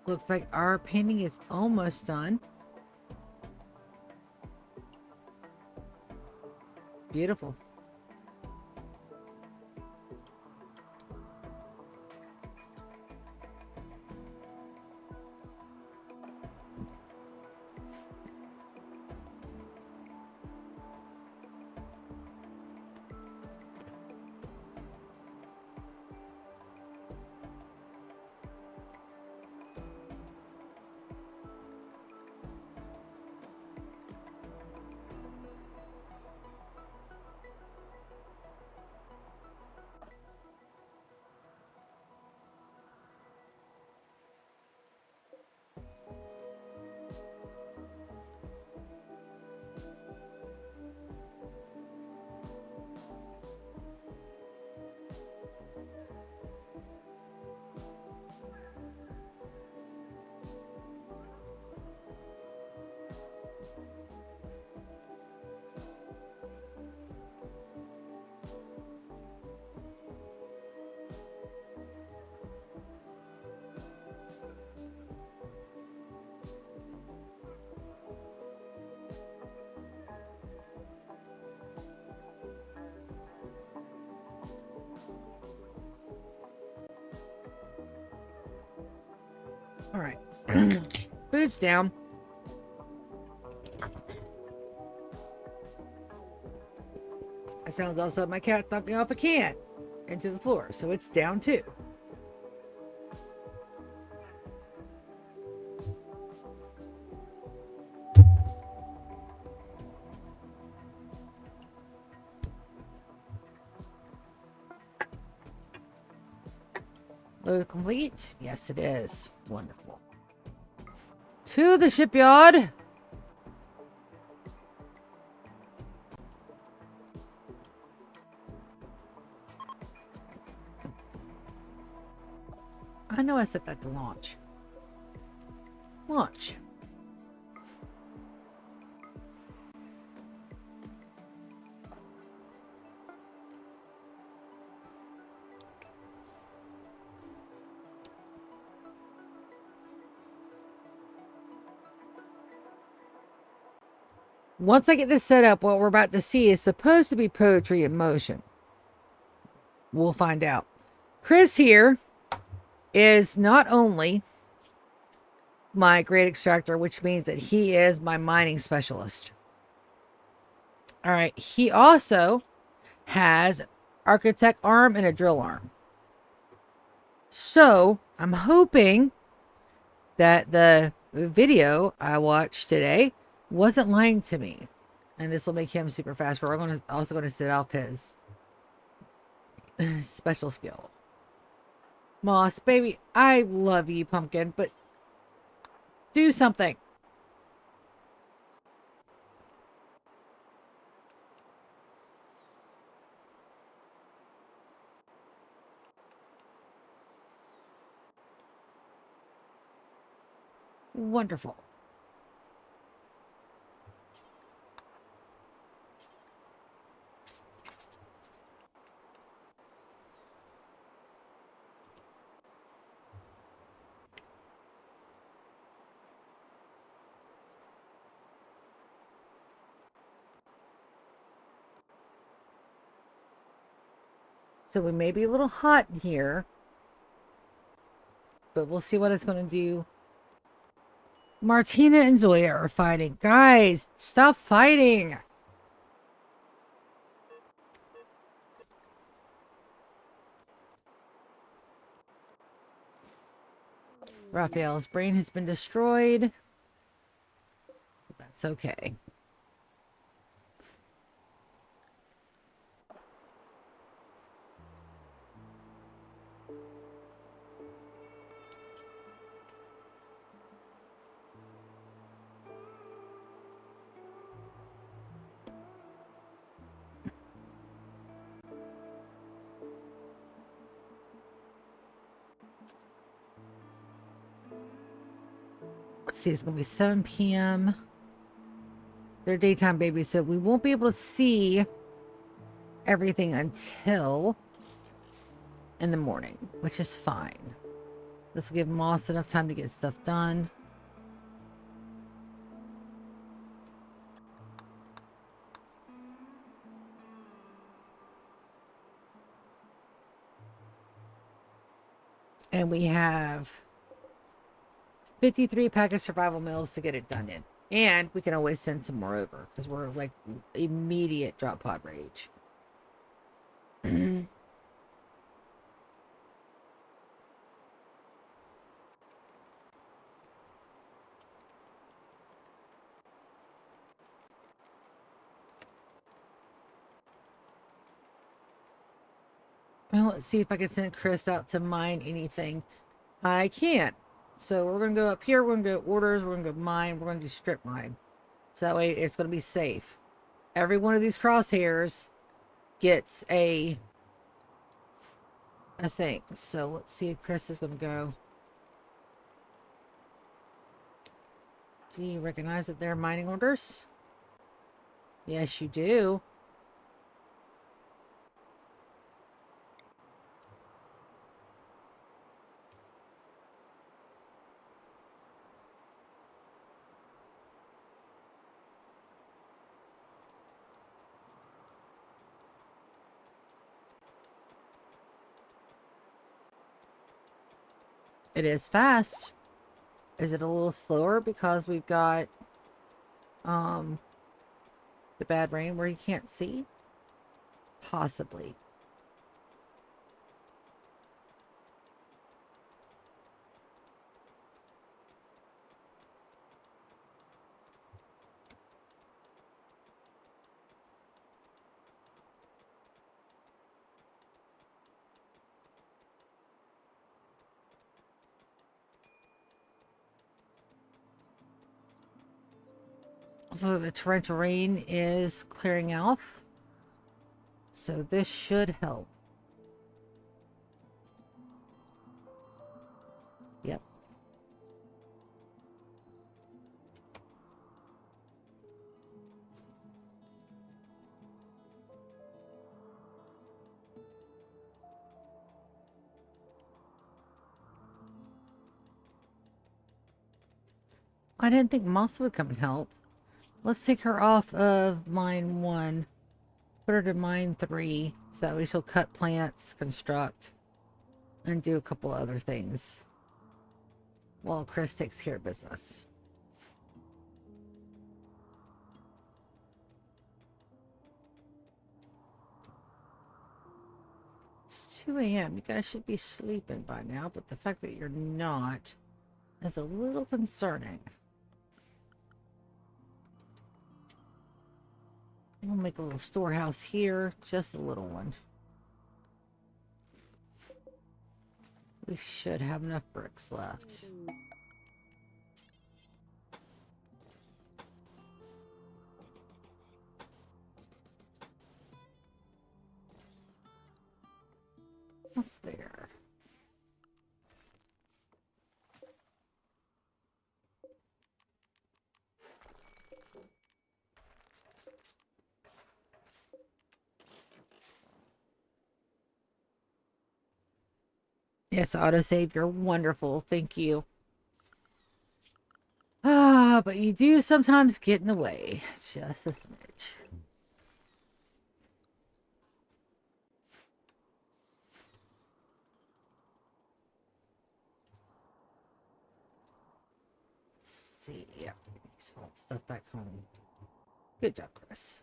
Looks like our painting is almost done. Beautiful. All right. Food's down. That sounds also my cat knocking off a can into the floor, so it's down too. Load complete? Yes, it is. Wonderful. To the shipyard. I know I set that to launch. Launch. Once I get this set up, what we're about to see is supposed to be poetry in motion. We'll find out. Chris here is not only my grade extractor, which means that he is my mining specialist. All right. He also has an architect arm and a drill arm. So I'm hoping that the video I watched today wasn't lying to me. And this will make him super fast. But we're also going to set off his special skill. Moss, baby, I love you, Pumpkin, but do something. Wonderful. So we may be a little hot in here, but we'll see what it's going to do. Martina and Zoya are fighting. Guys, stop fighting. Raphael's brain has been destroyed. That's okay. Let's see, it's going to be 7 p.m. They're daytime babies, so we won't be able to see everything until in the morning, which is fine. This will give Moss enough time to get stuff done. And we have 53 pack of survival meals to get it done in. And we can always send some more over because we're like immediate drop pod rage. Well, let's see if I can send Chris out to mine anything. I can't. So we're going to go up here. We're going to go orders. We're going to go mine. We're going to do strip mine. So that way it's going to be safe. Every one of these crosshairs gets a thing. So let's see if Chris is going to go. Do you recognize that they're mining orders? Yes, you do. It is fast. Is it a little slower because we've got the bad rain where you can't see? Possibly. So the torrential rain is clearing off. So this should help. Yep. I didn't think Moss would come and help. Let's take her off of mine 1. Put her to mine 3. So that way she'll cut plants, construct, and do a couple other things. While Chris takes care of business. It's 2 a.m. You guys should be sleeping by now, but the fact that you're not is a little concerning. We'll make a little storehouse here, just a little one. We should have enough bricks left. What's there? Yes, autosave, you're wonderful. Thank you. Ah, but you do sometimes get in the way. Just a smidge. see. Yep. Some stuff back home. Good job, Chris.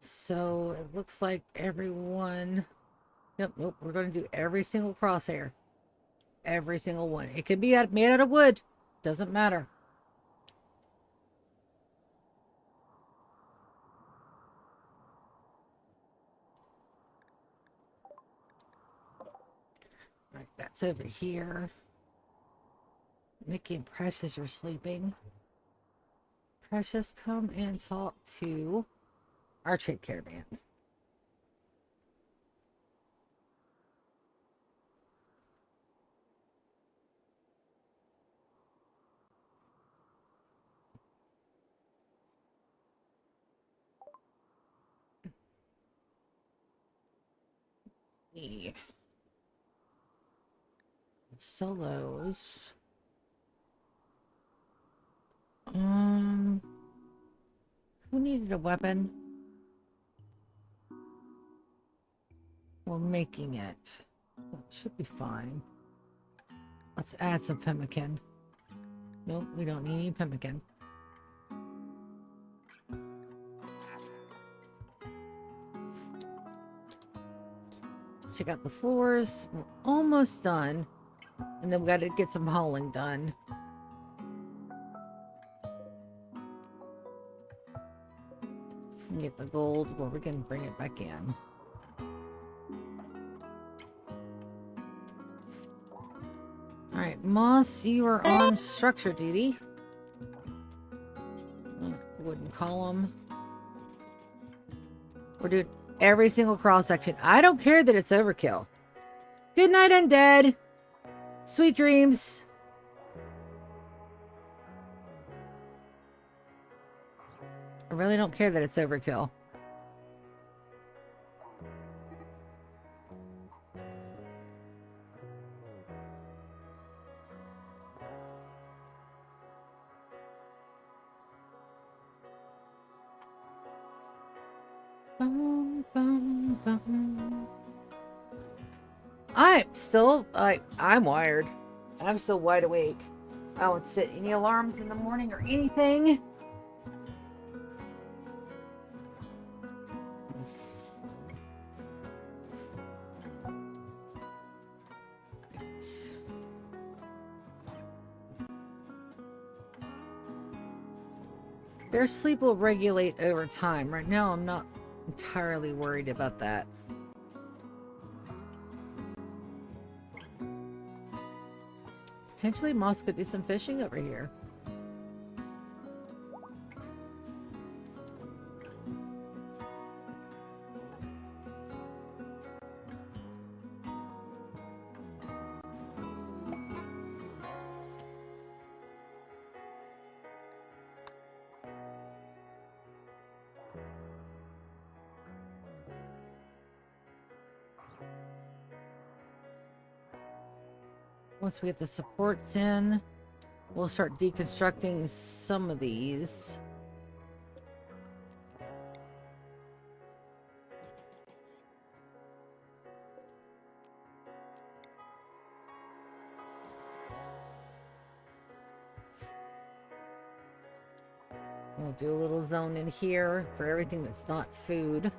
So it looks like everyone. Yep, nope. We're going to do every single crosshair. Every single one. It could be made out of wood. Doesn't matter. Right, that's over here. Mickey and Precious are sleeping. Precious, come and talk to our trade caravan. The solos. Who needed a weapon? We're making it. Well, it should be fine. Let's add some pemmican. Nope, we don't need any pemmican. Let's check out the floors. We're almost done. And then we got to get some hauling done. And get the gold where we can bring it back in. Alright, Moss, you are on structure duty. Wooden column. We're doing every single cross section. I don't care that it's overkill. Good night, undead. Sweet dreams. I really don't care that it's overkill. Bum, bum, bum. I'm wired. I'm still wide awake. I don't set any alarms in the morning or anything. Their sleep will regulate over time. Right now, I'm not entirely worried about that. Potentially, Moss could do some fishing over here. Once we get the supports in, we'll start deconstructing some of these. We'll do a little zone in here for everything that's not food.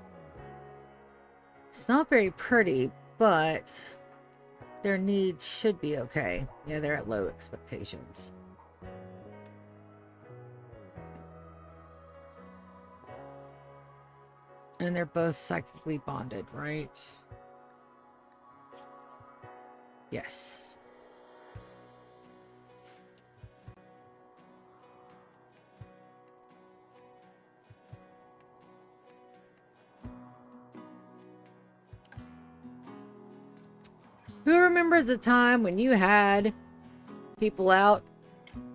It's not very pretty, but their needs should be okay. Yeah, they're at low expectations. And they're both psychically bonded, right? Yes. Who remembers a time when you had people out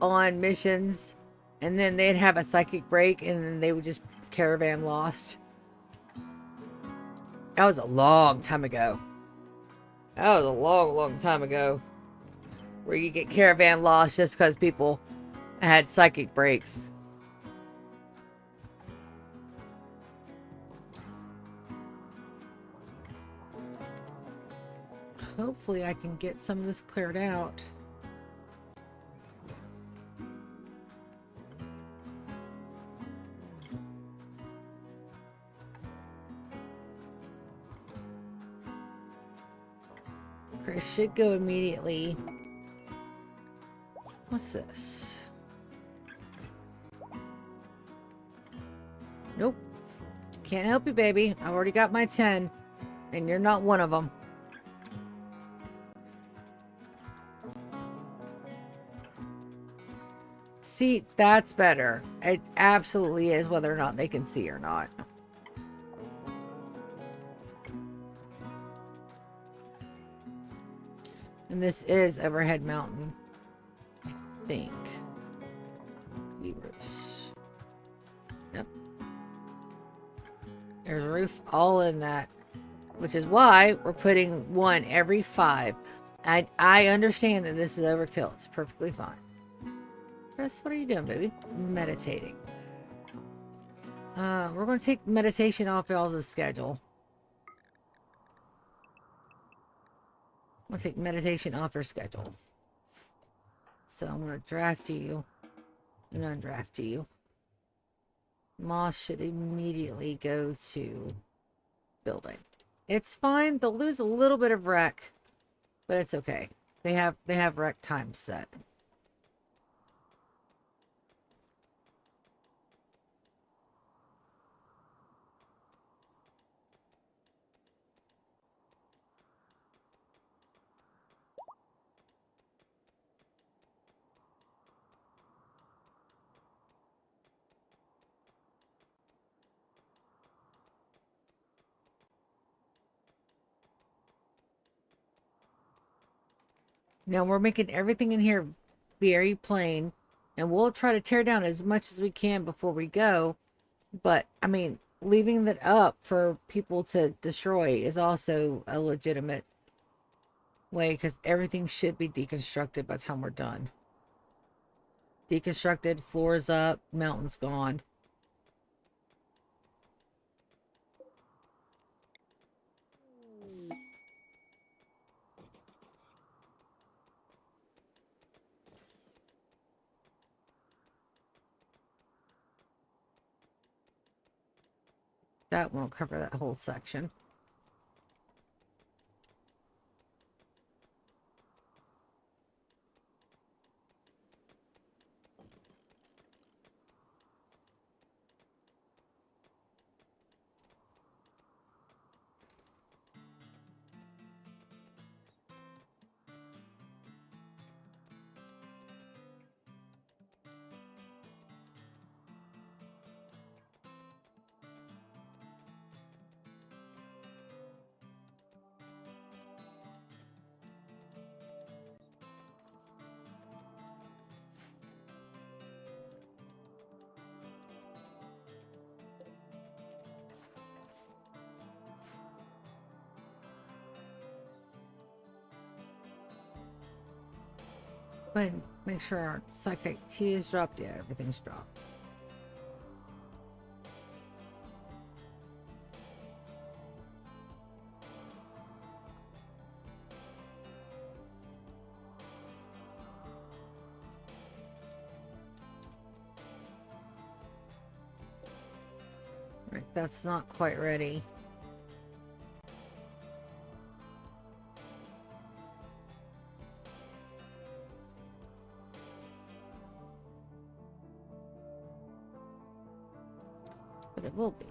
on missions and then they'd have a psychic break and then they would just caravan lost? That was a long time ago. That was a long, long time ago. Where you get caravan lost just because people had psychic breaks. Hopefully I can get some of this cleared out. Chris should go immediately. What's this? Nope. Can't help you, baby. I've already got my 10, and you're not one of them. See, that's better. It absolutely is, whether or not they can see or not. And this is Overhead Mountain, I think. Levers. Yep. There's a roof all in that, which is why we're putting one every 5. I understand that this is overkill. It's perfectly fine. Chris, what are you doing, baby? Meditating. We're going to take meditation off y'all's schedule. I'm going to take meditation off her schedule. So I'm going to draft you and undraft you. Moss should immediately go to building. It's fine. They'll lose a little bit of rec, but it's okay. They have rec time set. Now we're making everything in here very plain, and we'll try to tear down as much as we can before we go. But I mean, leaving that up for people to destroy is also a legitimate way, because everything should be deconstructed by the time we're done. Deconstructed, floors up, mountains gone. That won't cover that whole section. Go ahead and make sure our psychic T is dropped. Yeah, everything's dropped. Right, that's not quite ready. But it will be.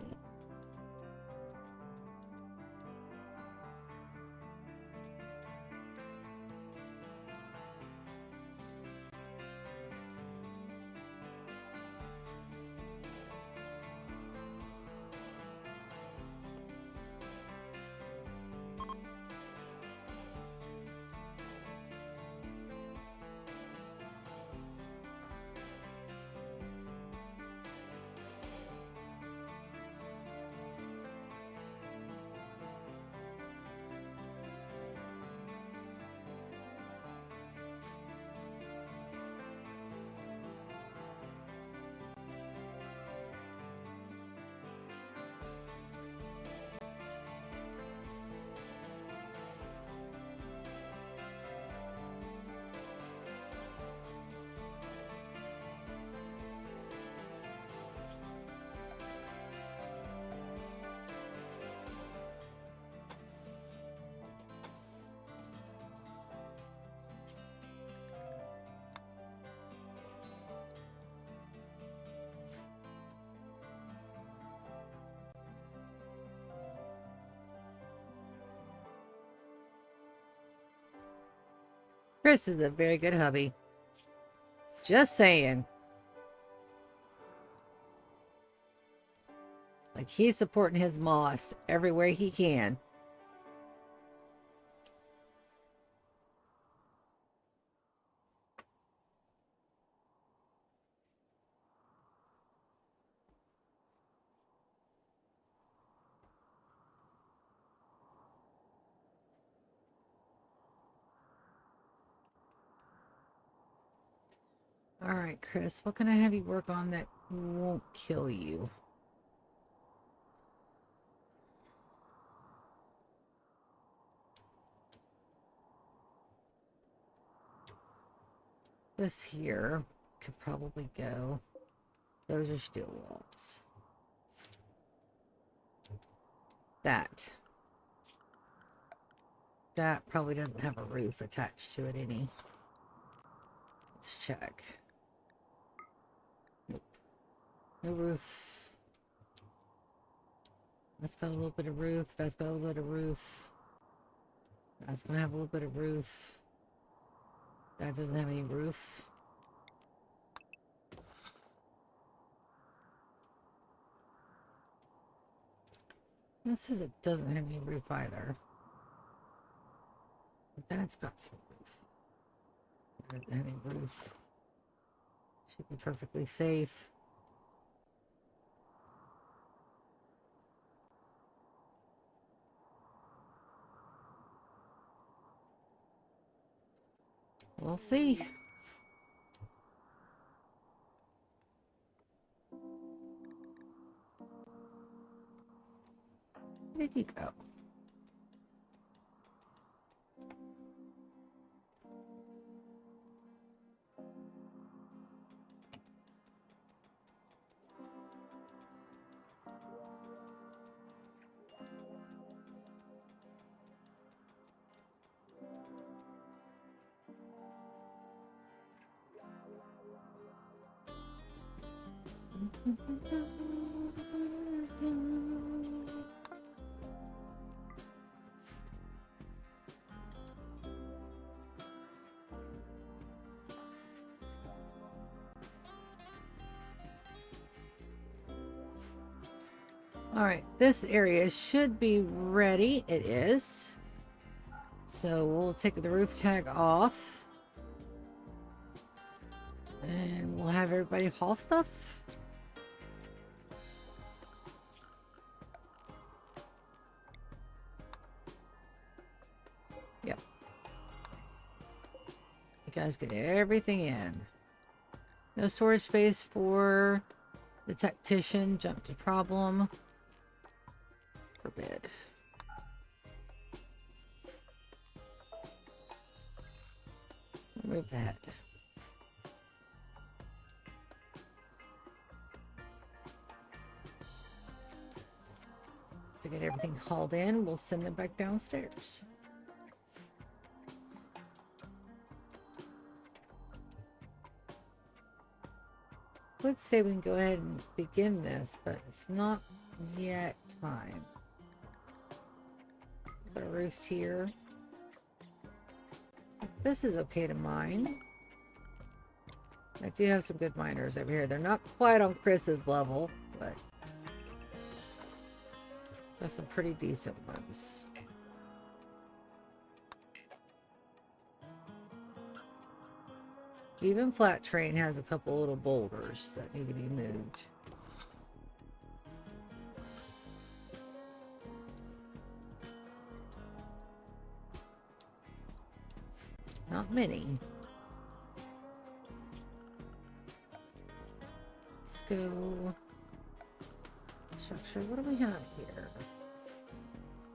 Chris is a very good hubby. Just saying. Like, he's supporting his moss everywhere he can. All right, Chris, what can I have you work on that won't kill you? This here could probably go. Those are steel walls. That probably doesn't have a roof attached to it any. Let's check. Nope. No roof. That's got a little bit of roof. That's got a little bit of roof. That's gonna have a little bit of roof. That doesn't have any roof. That says it doesn't have any roof either. But that's got some roof. It doesn't have any roof. Should be perfectly safe. We'll see. Where did you go? All right, this area should be ready. It is. So we'll take the roof tag off. And we'll have everybody haul stuff. Yep. You guys get everything in. No storage space for the tactician. Jump to problem. Forbid. Remove that. To get everything hauled in, we'll send them back downstairs. Let's say we can go ahead and begin this, but it's not yet time. The roof's here. This is okay to mine. I do have some good miners over here. They're not quite on Chris's level, but there's some pretty decent ones. Even Flat Train has a couple little boulders that need to be moved. Not many. Let's go. Structure. What do we have here?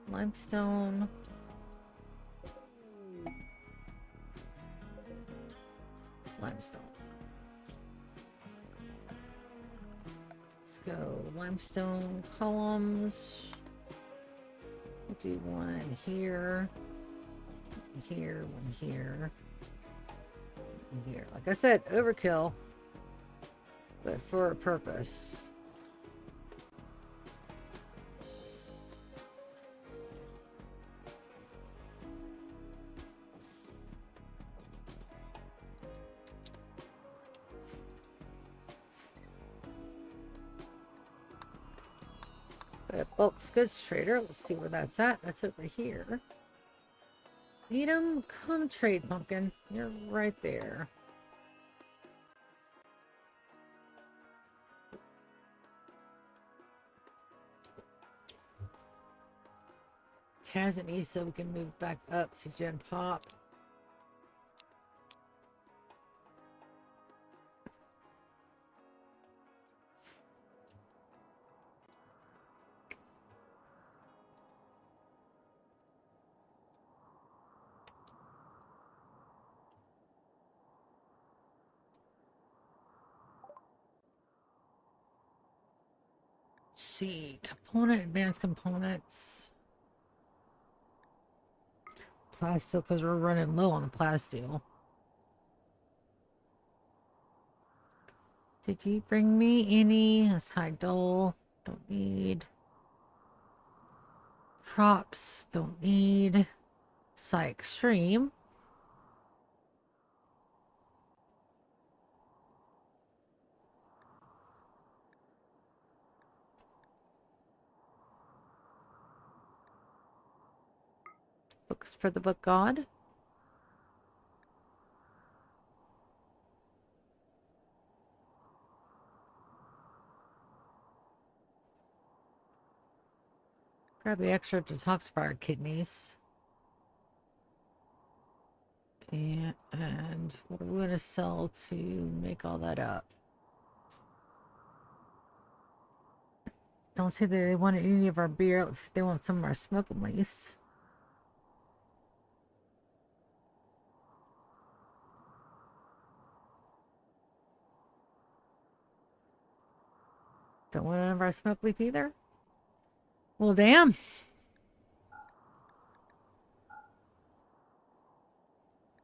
Limestone. Limestone. Let's go. Limestone columns. We'll do one here. Here, one here. One here. Like I said, overkill. But for a purpose. A bulk goods trader. Let's see where that's at. That's over here. Need 'em? Come trade, pumpkin. You're right there. Chasm East so we can move back up to Gen Pop. See, component, advanced components. Plasteel, because we're running low on the plasteel. Did you bring me any? A side dole? Don't need. Crops? Don't need. Psy Extreme. Books for the Book God. Grab the extra detoxified kidneys. And what are we going to sell to make all that up? Don't say that they want any of our beer. Let's see if they want some of our smoking leaves. Don't want none of our smoke leaf either? Well, damn.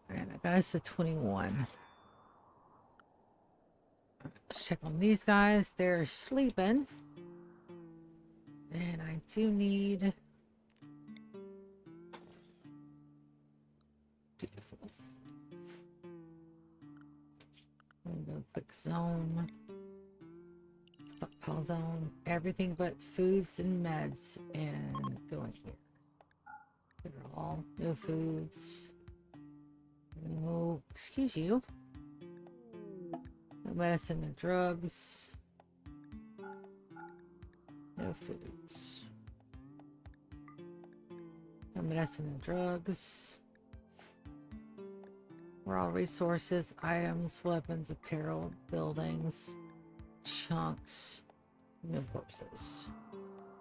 Alright, I got us to 21. Check on these guys. They're sleeping. And I do need... Beautiful. Window quick zone. Stockpile zone. Everything but foods and meds. And go in here. They're all no foods. No, excuse you. No medicine, no drugs. No foods. No medicine and drugs. Raw resources, items, weapons, apparel, buildings, chunks, no corpses.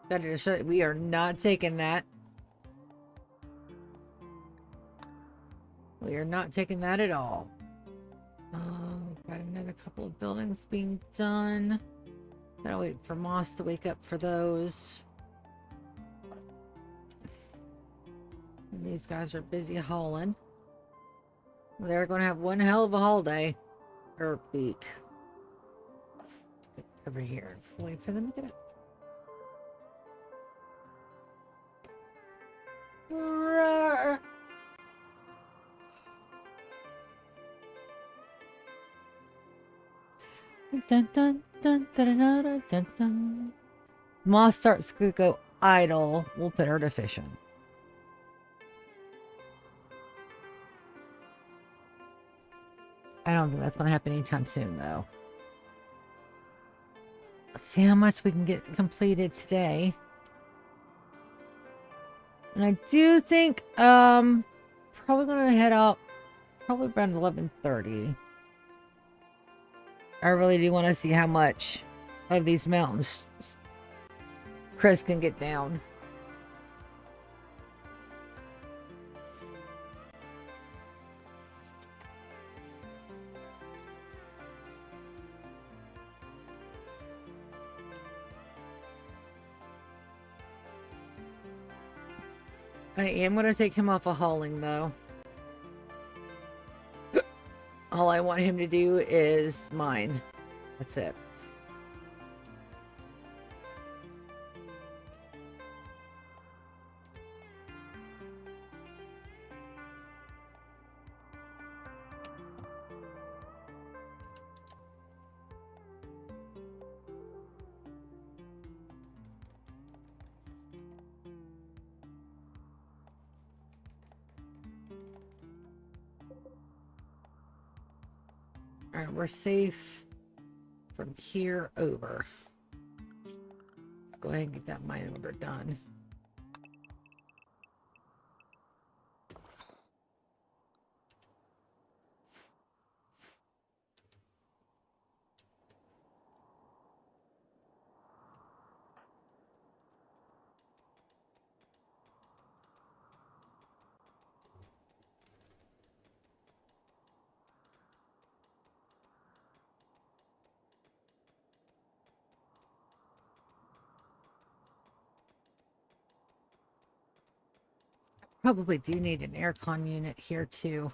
That is, we are not taking that. We are not taking that at all. Got another couple of buildings being done. Gotta wait for Moss to wake up for those. And these guys are busy hauling. They're going to have one hell of a haul day. Or week. Over here. Wait for them to get up. Roar. Dun, dun, dun, dun, dun, dun, dun, dun. Moss starts to go idle. We'll put her to fishing. I don't think that's going to happen anytime soon, though. Let's see how much we can get completed today. And I do think, probably going to head out probably around 11:30. I really do want to see how much of these mountains Chris can get down. I am going to take him off of hauling, though. All I want him to do is mine. That's it. Alright, we're safe from here over. Let's go ahead and get that mine order done. Probably do need an aircon unit here too.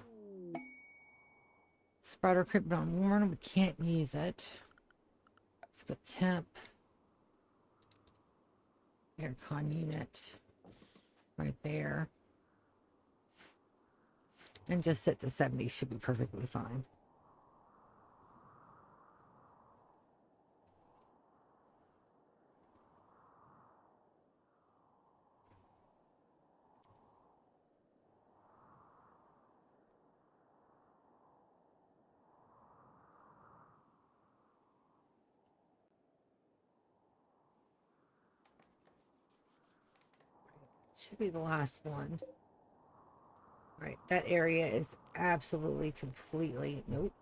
Spider crypt on warm, we can't use it. Let's go temp. Aircon unit. Right there. And just set to 70 should be perfectly fine. Should be the last one. Right, that area is absolutely, completely... Nope,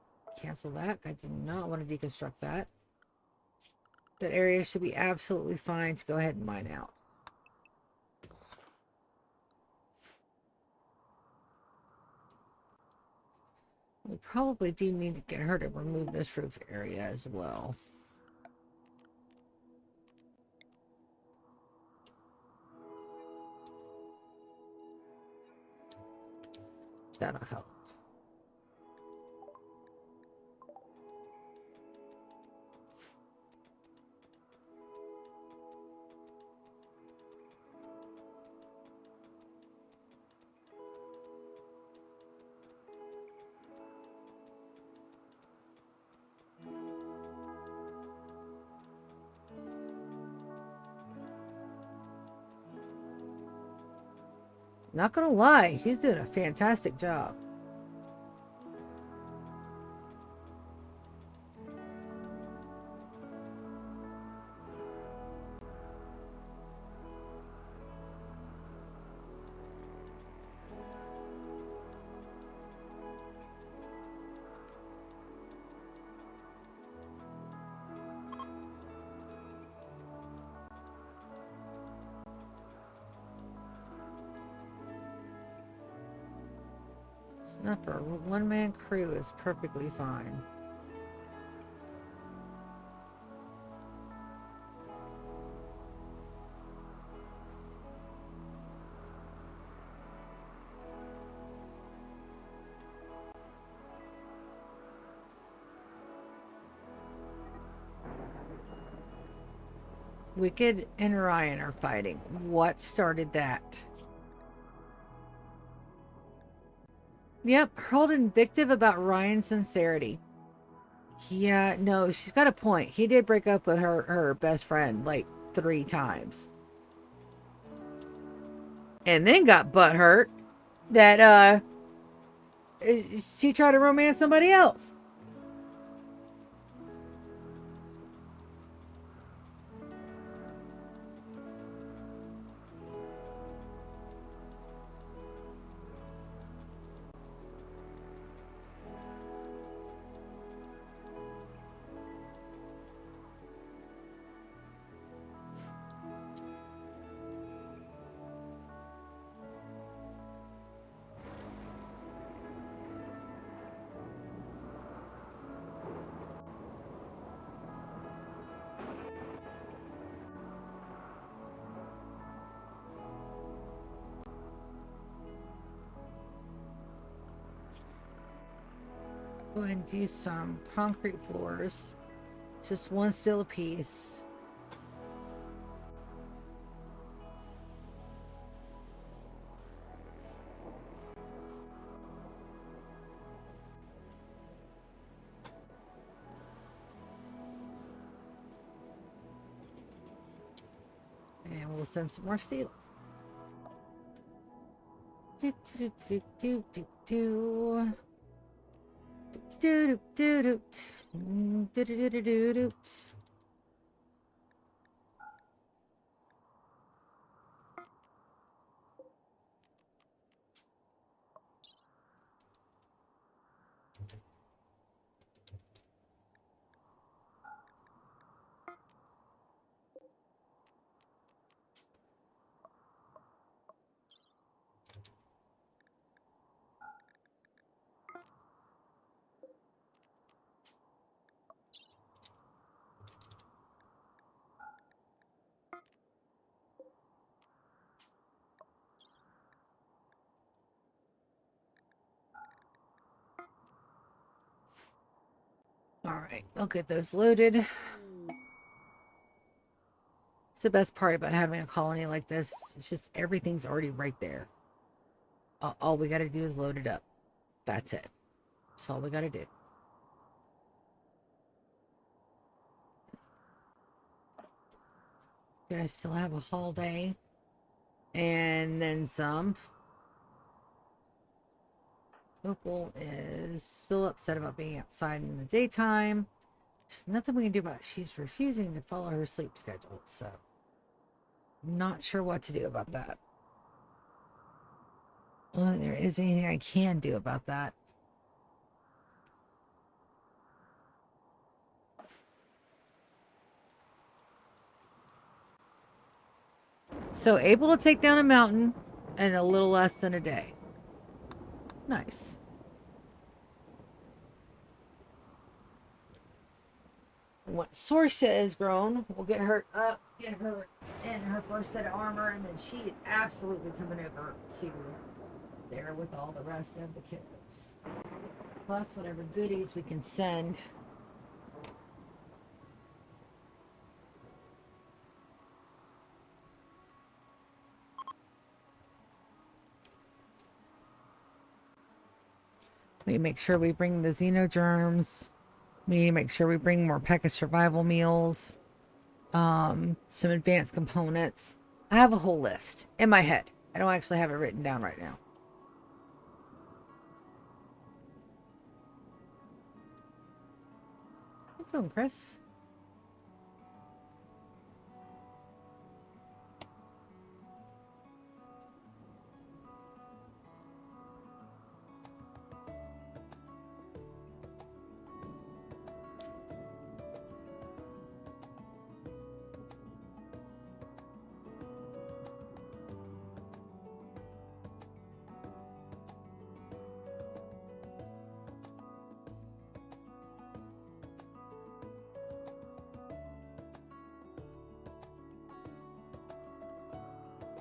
cancel that. I do not want to deconstruct that. That area should be absolutely fine to go ahead and mine out. We probably do need to get her to remove this roof area as well. That'll help. Not gonna lie, he's doing a fantastic job. Snuffer, one-man crew is perfectly fine. Wicked and Ryan are fighting. What started that? Yep, hurled invective about Ryan's sincerity. Yeah, no, she's got a point. He did break up with her best friend like 3 times. And then got butthurt that she tried to romance somebody else. Go ahead and do some concrete floors. Just 1 steel a piece. And we'll send some more steel. Do, do, do, do, do, do. All right, we'll get those loaded. It's the best part about having a colony like this. It's just everything's already right there. All we got to do is load it up. That's it. That's all we got to do. You guys still have a whole day. And then some. Opal is still upset about being outside in the daytime. There's nothing we can do about it. She's refusing to follow her sleep schedule, so I'm not sure what to do about that. Well, there isn't anything I can do about that. So able to take down a mountain in a little less than a day. Nice. Once Sorsha is grown, we'll get her up, get her in her first set of armor, and then she is absolutely coming over to there with all the rest of the kiddos. Plus whatever goodies we can send. We make sure we bring the xenogerms. We need to make sure we bring more P.E.K.K.A survival meals. Some advanced components. I have a whole list in my head. I don't actually have it written down right now. How you doing, Chris?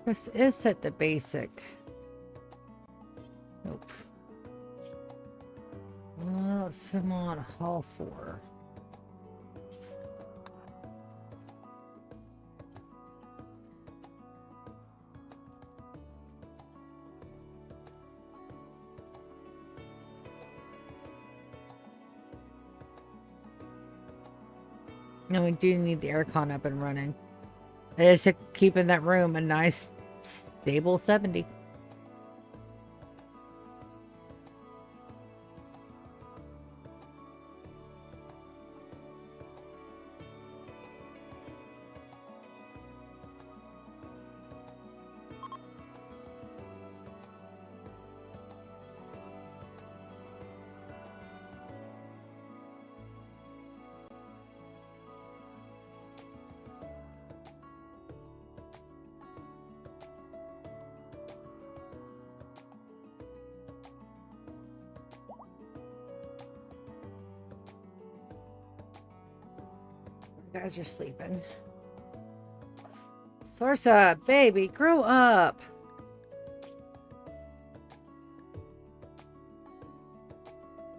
Chris is set to basic. Nope. Well, let's put him on Hall 4. No, we do need the aircon up and running. It is to keep in that room a nice, stable 70. You guys are sleeping. Sorsa, baby, grow up.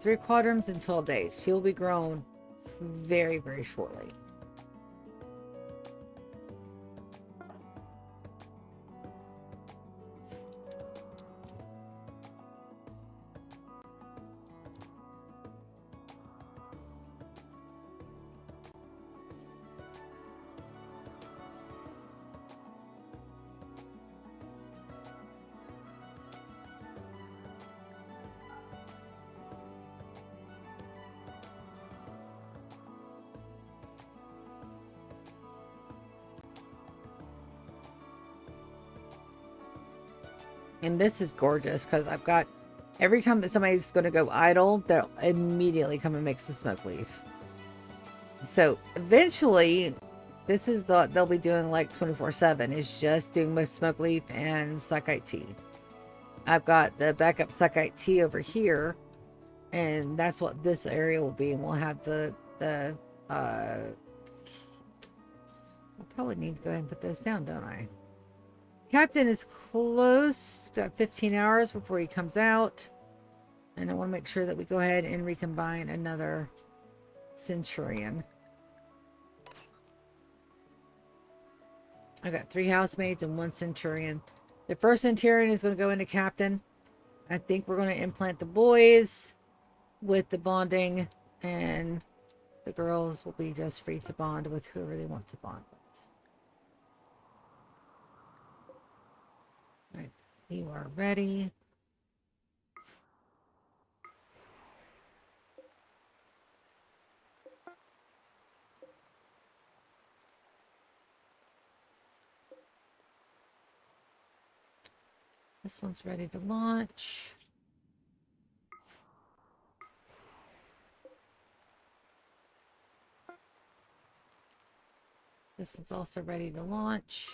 Three quadrums in 12 days. She'll be grown very, very shortly. And this is gorgeous because I've got, every time that somebody's going to go idle, they'll immediately come and mix the smoke leaf. So eventually, this is they'll be doing like 24/7. It's just doing with smoke leaf and suckite tea. I've got the backup suckite tea over here, and that's what this area will be. And we'll have I'll probably need to go ahead and put those down, don't I? Captain is close. Got 15 hours before he comes out. And I want to make sure that we go ahead and recombine another Centurion. I got 3 housemaids and 1 Centurion. The first Centurion is going to go into Captain. I think we're going to implant the boys with the bonding, and the girls will be just free to bond with whoever they want to bond with. All right, you are ready. This one's ready to launch. This one's also ready to launch.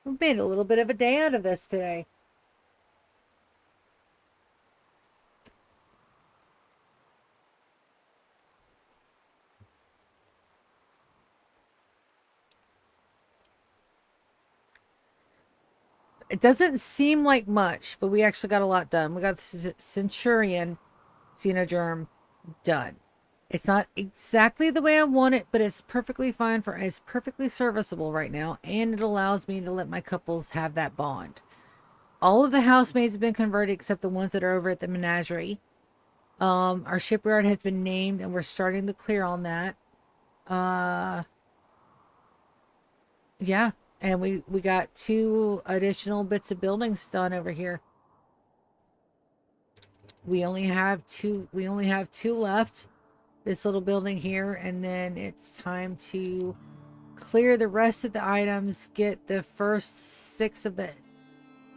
We made a little bit of a day out of this today. It doesn't seem like much, but we actually got a lot done. We got the Centurion Xenogerm done. It's not exactly the way I want it, but it's perfectly fine it's perfectly serviceable right now, and it allows me to let my couples have that bond. All of the housemaids have been converted except the ones that are over at the menagerie. Our shipyard has been named, and we're starting to clear on that. Yeah, and we got 2 additional bits of buildings done over here. We only have 2 left. This little building here, and then it's time to clear the rest of the items, get the first 6 of the,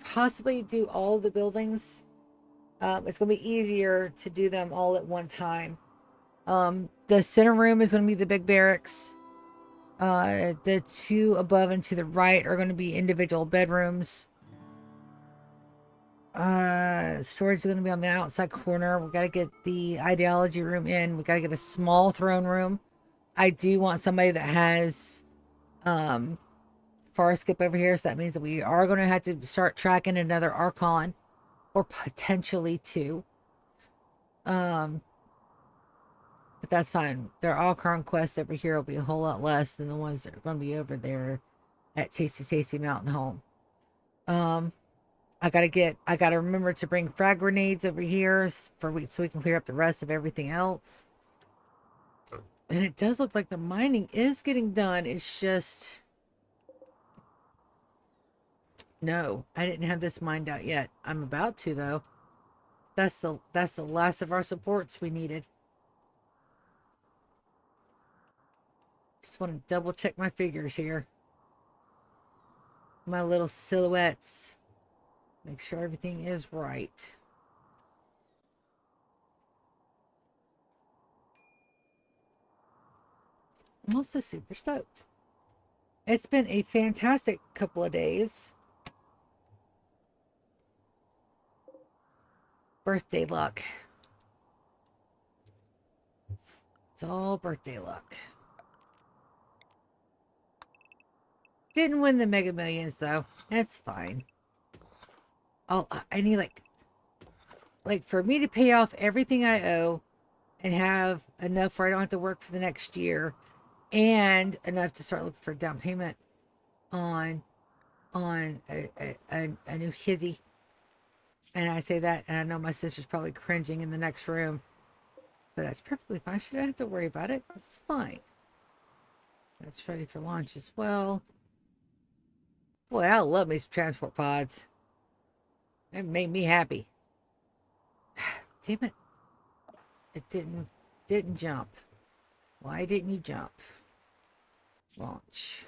possibly do all the buildings. It's going to be easier to do them all at one time. The center room is going to be the big barracks. The 2 above and to the right are going to be individual bedrooms. Storage is going to be on the outside corner. We got to get the ideology room in. We got to get a small throne room. I do want somebody that has far skip over here, so that means that we are going to have to start tracking another Archon, or potentially 2. But that's fine. Their all conquests over here will be a whole lot less than the ones that are going to be over there at Tasty Mountain Home. I gotta remember to bring frag grenades over here so we can clear up the rest of everything else. And it does look like the mining is getting done. It's just, no, I didn't have this mined out yet. I'm about to, though. That's the last of our supports we needed. Just want to double check my figures here. My little silhouettes. Make sure everything is right. I'm also super stoked. It's been a fantastic couple of days. Birthday luck. It's all birthday luck. Didn't win the Mega Millions, though. That's fine. I need, like, for me to pay off everything I owe and have enough where I don't have to work for the next year, and enough to start looking for a down payment on a new hizzy. And I say that, and I know my sister's probably cringing in the next room. But that's perfectly fine. She doesn't have to worry about it. It's fine. That's ready for launch as well. Boy, I love me some transport pods. It made me happy. Damn it. It didn't jump. Why didn't you jump? Launch.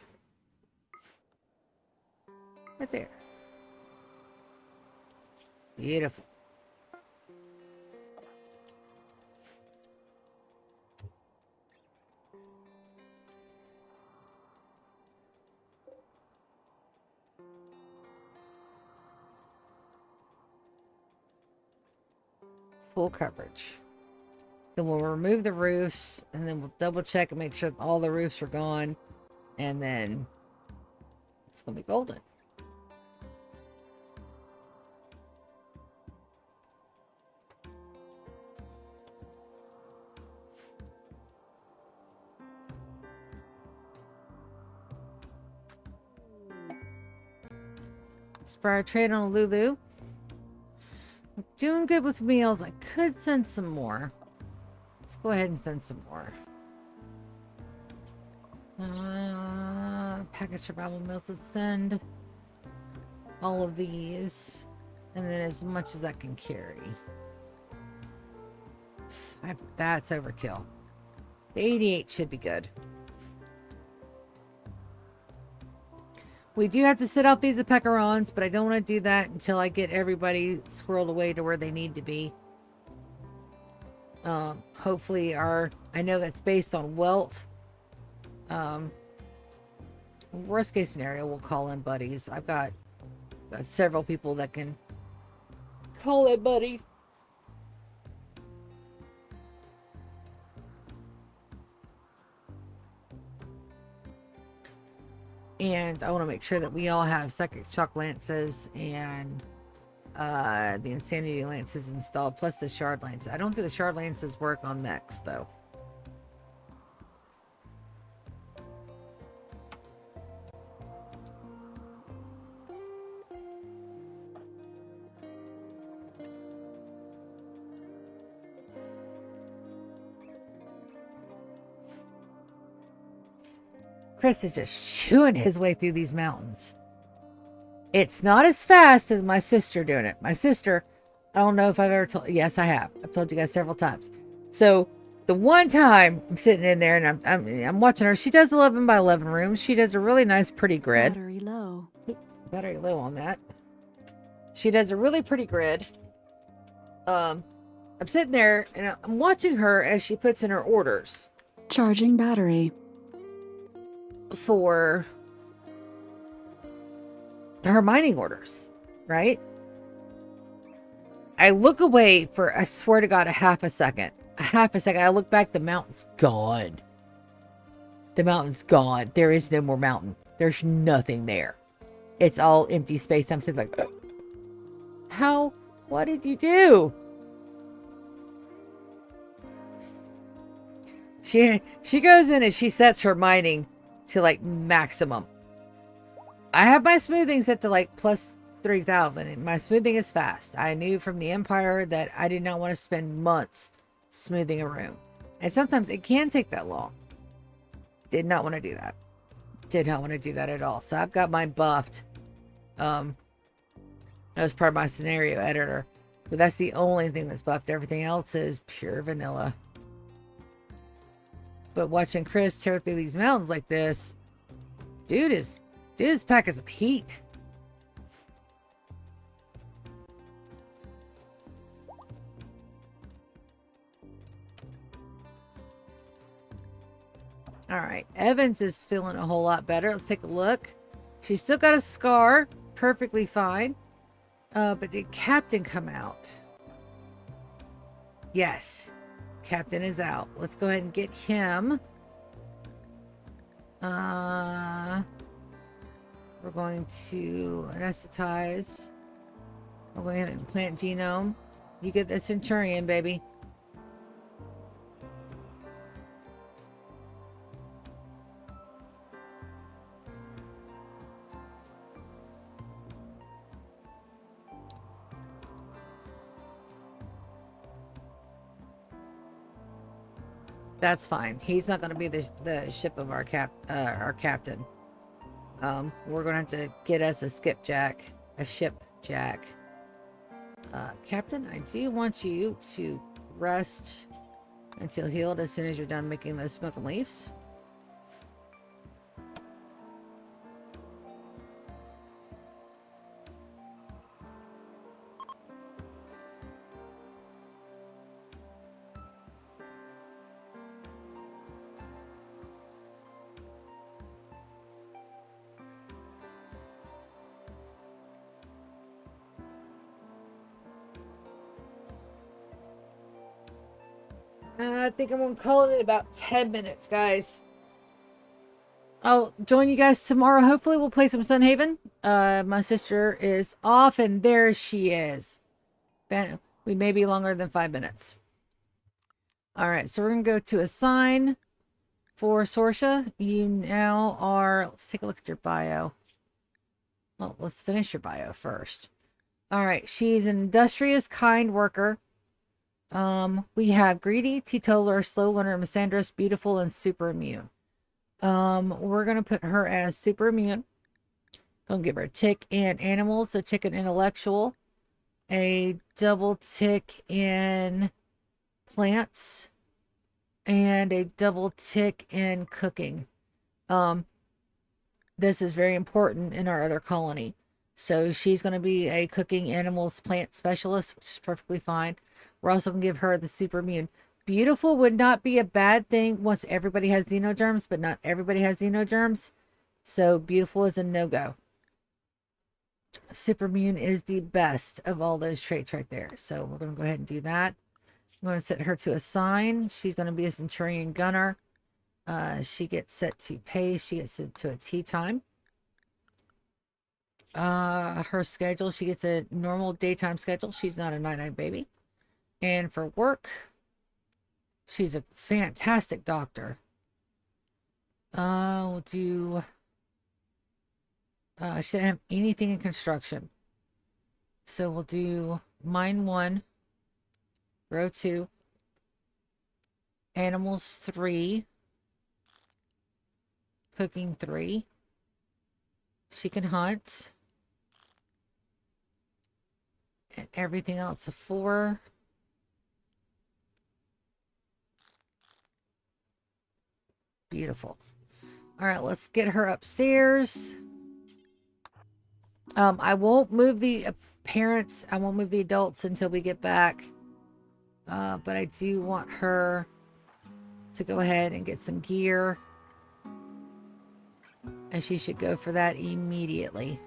Right there. Beautiful. Full coverage. Then we'll remove the roofs, and then we'll double check and make sure all the roofs are gone. And then it's going to be golden. Spire trade on a Lulu. I'm doing good with meals. I could send some more. Let's go ahead and send some more. Package survival meals. Let's send all of these. And then as much as I can carry. That's overkill. The 88 should be good. We do have to sit off these pecorons, but I don't want to do that until I get everybody squirreled away to where they need to be. Hopefully I know that's based on wealth. Worst case scenario, we'll call in buddies. I've got several people that can call in buddies. And I want to make sure that we all have psychic shock lances and the insanity lances installed, plus the shard lance. I don't think the shard lances work on mechs though. Chris is just chewing his way through these mountains. It's not as fast as my sister doing it. My sister, I don't know if I've ever told. Yes, I have. I've told you guys several times. So the one time I'm sitting in there and I'm watching her. She does 11 by 11 rooms. She does a really nice, pretty grid. Battery low. Battery low on that. She does a really pretty grid. I'm sitting there and I'm watching her as she puts in her orders. Charging battery. For her mining orders, right? I look away for, I swear to God, a half a second. I look back, the mountain's gone. The mountain's gone. There is no more mountain. There's nothing there. It's all empty space. I'm sitting like, how? What did you do? She goes in and she sets her mining to like maximum. I have my smoothing set to like plus 3,000 and my smoothing is fast. I knew from the Empire that I did not want to spend months smoothing a room. And sometimes it can take that long. Did not want to do that. Did not want to do that at all. So I've got mine buffed. That was part of my scenario editor. But that's the only thing that's buffed. Everything else is pure vanilla. But watching Chris tear through these mountains like this, dude is packing some heat. All right, Evans is feeling a whole lot better. Let's take a look. She's still got a scar, perfectly fine. But did Captain come out? Yes. Captain is out. Let's go ahead and get him. We're going to anesthetize. We're going to implant genome. You get the Centurion, baby. That's fine. He's not going to be the ship of our captain. We're going to have to get us a skipjack, a shipjack. Captain, I do want you to rest until healed as soon as you're done making those smoke and leaves. I think I'm gonna call it about 10 minutes, guys. I'll join you guys tomorrow. Hopefully we'll play some Sunhaven. My sister is off, and there she is. We may be longer than 5 minutes. All right, so we're gonna go to assign for Sorsha. You now are, let's take a look at your bio. Well, let's finish your bio first. All right, she's an industrious, kind worker. We have greedy, teetotaler, slow learner, misandrous, beautiful, and super immune. We're gonna put her as super immune. Gonna give her a tick in animals, a tick in intellectual, a double tick in plants, and a double tick in cooking. This is very important in our other colony. So she's going to be a cooking animals plant specialist, which is perfectly fine. We're also going to give her the super immune. Beautiful would not be a bad thing once everybody has xenogerms, but not everybody has xenogerms. So beautiful is a no-go. Super immune is the best of all those traits right there. So we're going to go ahead and do that. I'm going to set her to assign. She's going to be a centurion gunner. She gets set to pace. She gets set to a tea time. Her schedule, she gets a normal daytime schedule. She's not a night-night baby. And for work, she's a fantastic doctor. We'll do, she doesn't have anything in construction. So we'll do mine 1, grow 2, animals 3, cooking 3. She can hunt. And everything else a 4. Beautiful. All right, let's get her upstairs. I won't move the parents. I won't move the adults until we get back. But I do want her to go ahead and get some gear. And she should go for that immediately.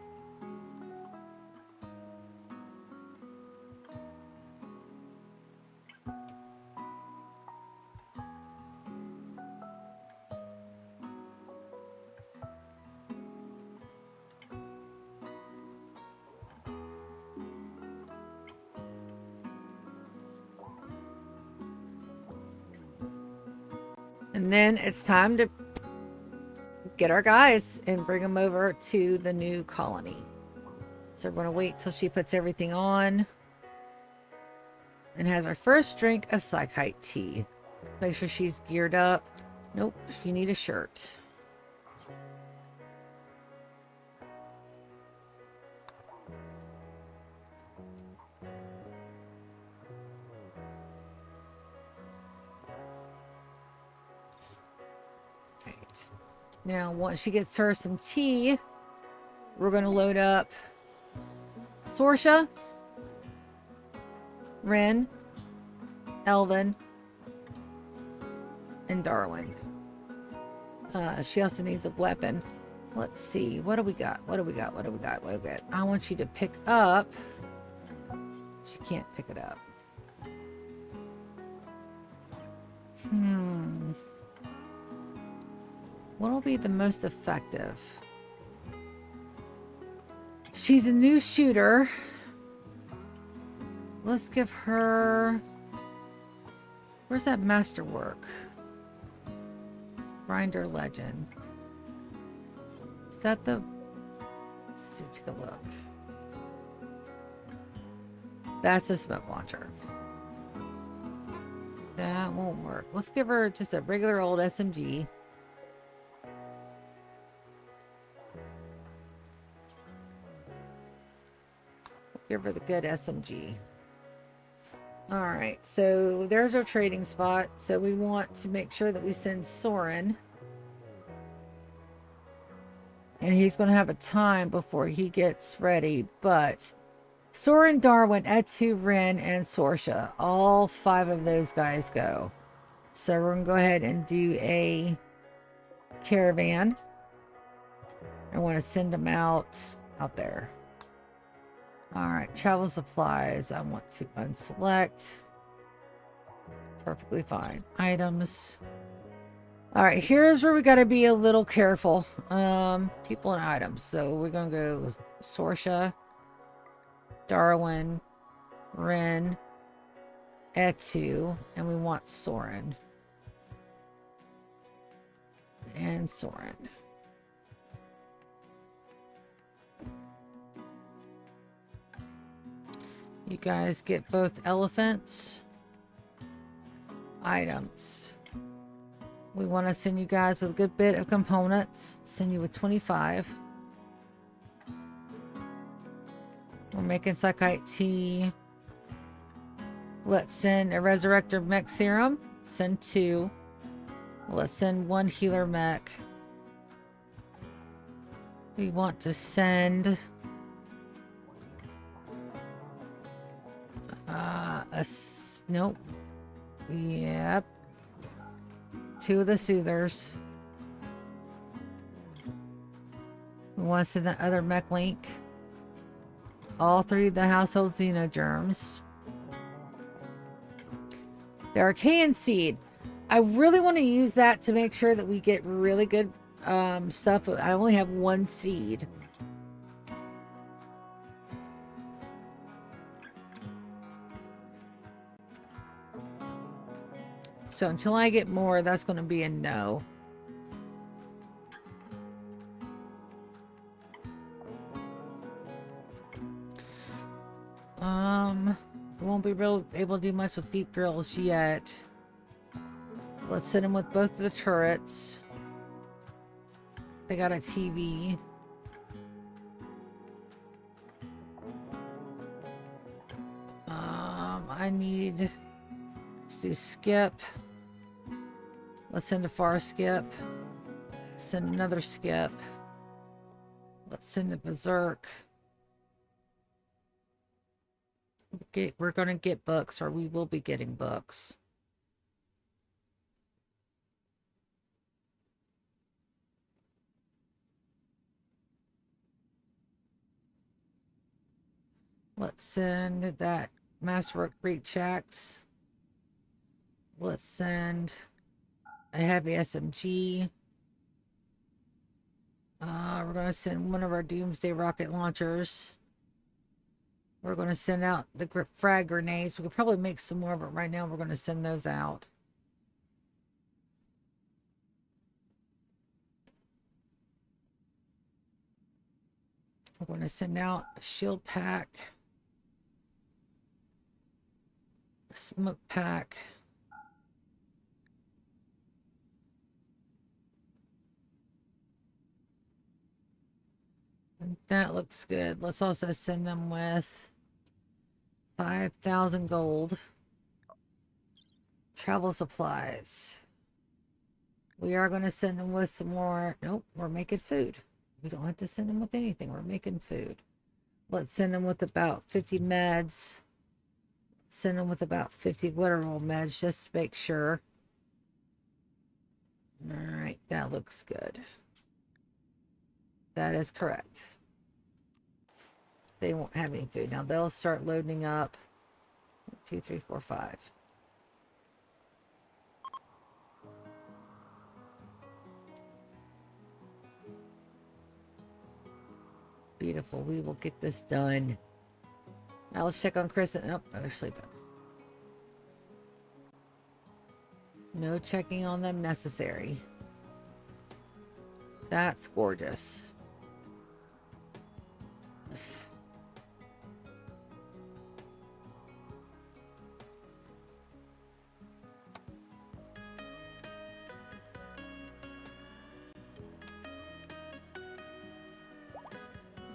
And then it's time to get our guys and bring them over to the new colony. So we're going to wait till she puts everything on and has our first drink of Psychite tea. Make sure she's geared up. Nope, you need a shirt. Right. Now, once she gets her some tea, we're going to load up Sorsha, Ren, Elvin, and Darwin. She also needs a weapon. Let's see. What do we got? What do we got? What do we got? What do we got? I want you to pick up. She can't pick it up. What will be the most effective? She's a new shooter. Let's give her... Where's that masterwork? Grinder Legend. Is that the... Let's see, take a look. That's the smoke launcher. That won't work. Let's give her just a regular old SMG. Give her the good SMG. Alright, so there's our trading spot. So we want to make sure that we send Soren. And he's going to have a time before he gets ready. But Soren, Darwin, Etu, Ren, and Sorsha. All 5 of those guys go. So we're going to go ahead and do a caravan. I want to send them out there. Alright, travel supplies. I want to unselect. Perfectly fine. Items. Alright, here's where we got to be a little careful. People and items. So we're going to go Sorsha, Darwin, Ren, Etu, and we want Soren. And Soren. You guys get both elephants. Items. We want to send you guys with a good bit of components. Send you with 25. We're making Psychite tea. Let's send a Resurrector Mech Serum. Send 2. Let's send 1 Healer Mech. We want to send nope. Yep. 2 of the Soothers. We want to send the other Mech Link. All 3 of the Household Xenogerms. The Archaean Seed. I really want to use that to make sure that we get really good stuff. I only have 1 seed. So until I get more, that's going to be a no. We won't be able to do much with deep drills yet. Let's send them with both of the turrets. They got a TV. I need to do skip. Let's send a far skip. Send another skip. Let's send a berserk. We're going to get books, or we will be getting books. Let's send that Masterwork Breach Axe. Let's send a heavy SMG. We're going to send one of our Doomsday rocket launchers. We're going to send out the frag grenades. We could probably make some more, but right now we're going to send those out. We're going to send out a shield pack. A smoke pack. And that looks good. Let's also send them with 5,000 gold. Travel supplies. We are going to send them with some more. Nope, we're making food. We don't have to send them with anything. We're making food. Let's send them with about 50 meds. Send them with about 50 literal meds just to make sure. Alright, that looks good. That is correct. They won't have any food. Now they'll start loading up. 1, 2, 3, 4, 5. Beautiful. We will get this done. Now let's check on Chris. Oh, they're sleeping. No checking on them necessary. That's gorgeous.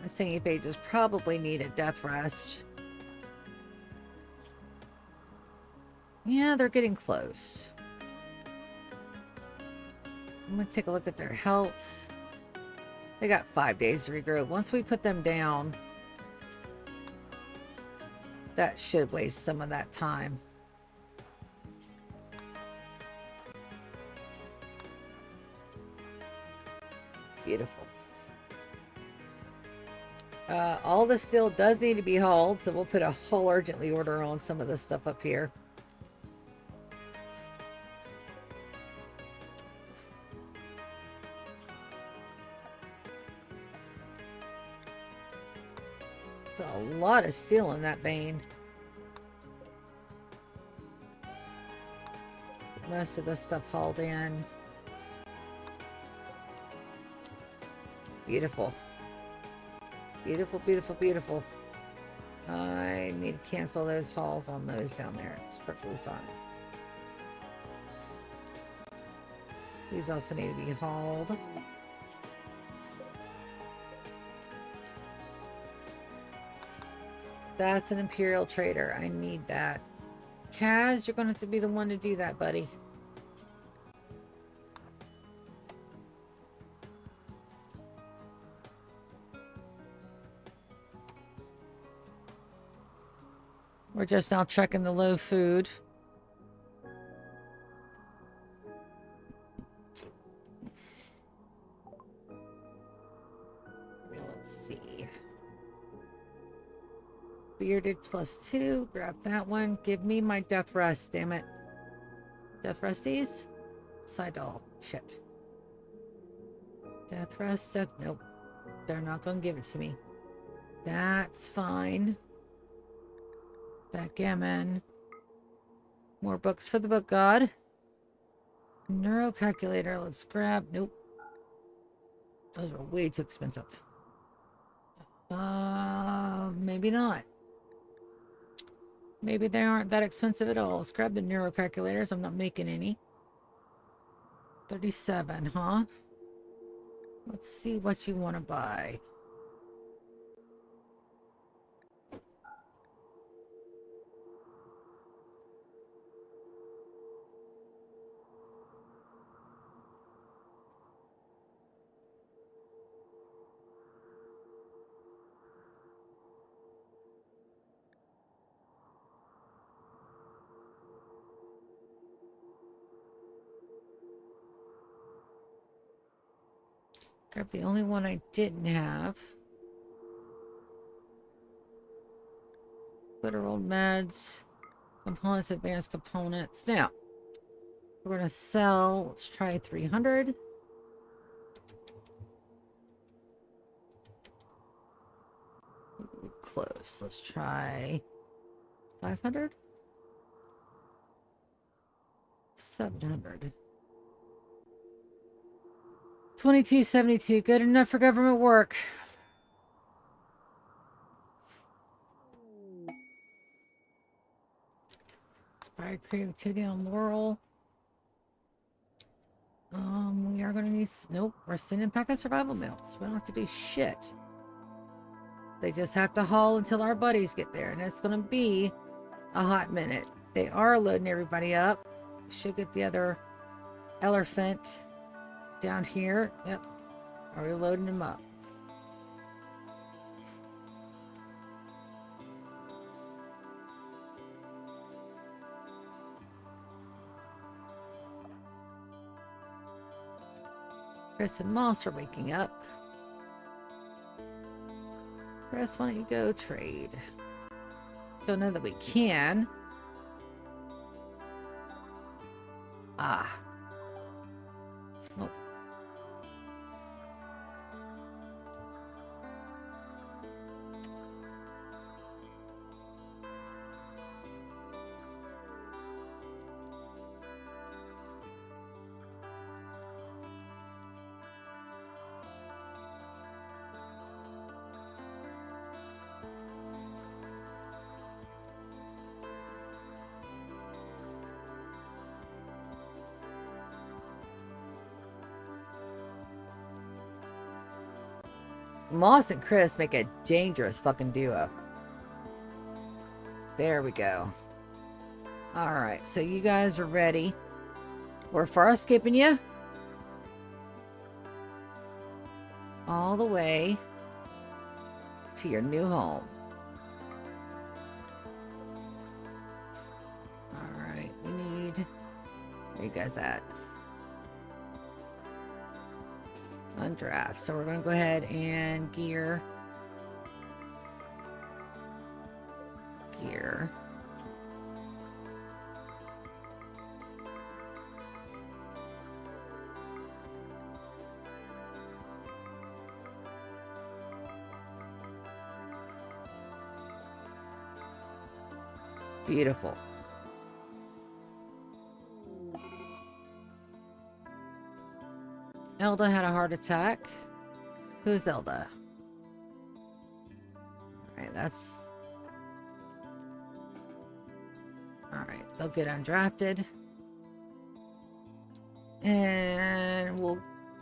My singing pages probably need a death rest. Yeah, they're getting close. I'm going to take a look at their health. They got 5 days to regrow. Once we put them down, that should waste some of that time. Beautiful. All the steel does need to be hauled, so we'll put a haul urgently order on some of this stuff up here. It's a lot of steel in that vein. Most of this stuff hauled in. Beautiful. Beautiful, beautiful, beautiful. I need to cancel those hauls on those down there. It's perfectly fine. These also need to be hauled. That's an Imperial Trader. I need that. Kaz, you're going to have to be the one to do that, buddy. We're just now checking the low food. Let's see. Bearded +2. Grab that one. Give me my death rest, damn it. Death resties? Side all. Shit. Death rest. Nope. They're not going to give it to me. That's fine. Backgammon. More books for the book god. Neuro calculator. Let's grab. Nope. Those are way too expensive. Maybe not. Maybe they aren't that expensive at all. Let's grab the neuro calculators. I'm not making any. 37, huh? Let's see what you want to buy. Grab the only one I didn't have. Literal meds. Components, advanced components. Now, we're going to sell. Let's try 300. Close. Let's try 500. 700. 2272. Good enough for government work. Inspire creativity on Laurel. We are going to need... Nope. We're sending pack of survival mails. We don't have to do shit. They just have to haul until our buddies get there. And it's going to be a hot minute. They are loading everybody up. Should get the other elephant down here. Yep. Are we loading them up? Chris and Moss are waking up. Chris, why don't you go trade? Don't know that we can. Ah. Oh. Moss and Chris make a dangerous fucking duo. There we go. Alright, so you guys are ready. We're far skipping you. All the way to your new home. Alright, we need... Where you guys at? Undraft. So we're going to go ahead and gear. Beautiful. Elda had a heart attack. Who's Elda? Alright, that's... Alright, they'll get undrafted. And we'll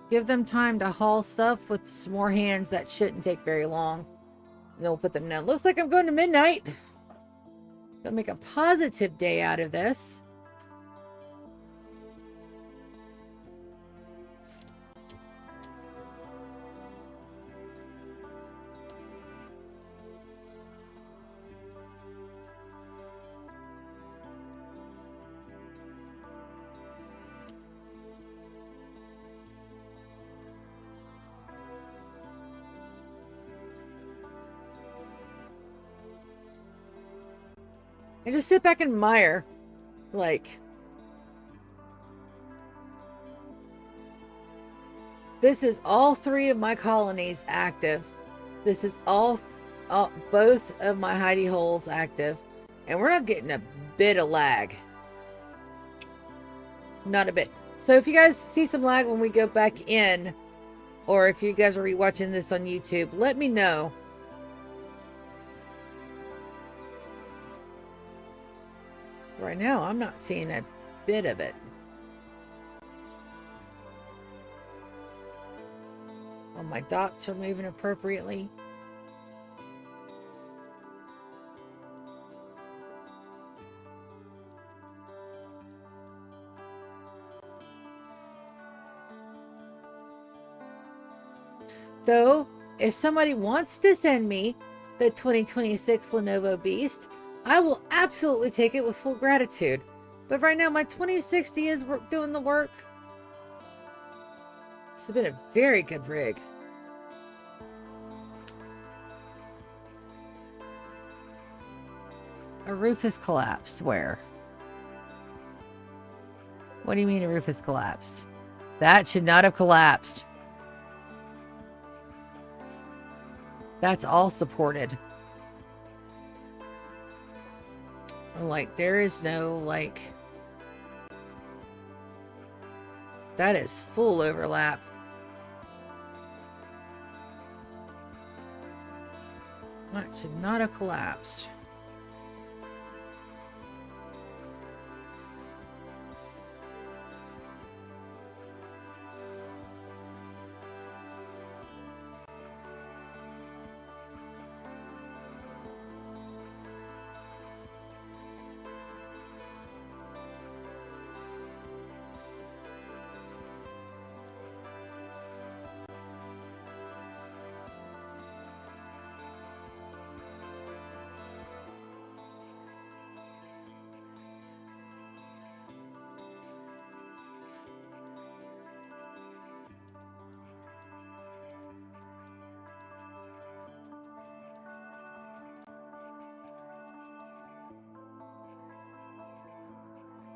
give them time to haul stuff with some more hands that shouldn't take very long. And then we'll put them down. Looks like I'm going to midnight. Gonna make a positive day out of this. And just sit back and admire, like, this is all 3 of my colonies active. This is all both of my hidey holes active. And we're not getting a bit of lag. Not a bit. So if you guys see some lag when we go back in, or if you guys are rewatching this on YouTube, let me know. Right now, I'm not seeing a bit of it. All my dots are moving appropriately. Though, if somebody wants to send me the 2026 Lenovo Beast, I will absolutely take it with full gratitude. But right now, my 2060 is doing the work. This has been a very good rig. A roof has collapsed. Where? What do you mean a roof has collapsed? That should not have collapsed. That's all supported. Like, there is no, like... That is full overlap. That should not have collapsed.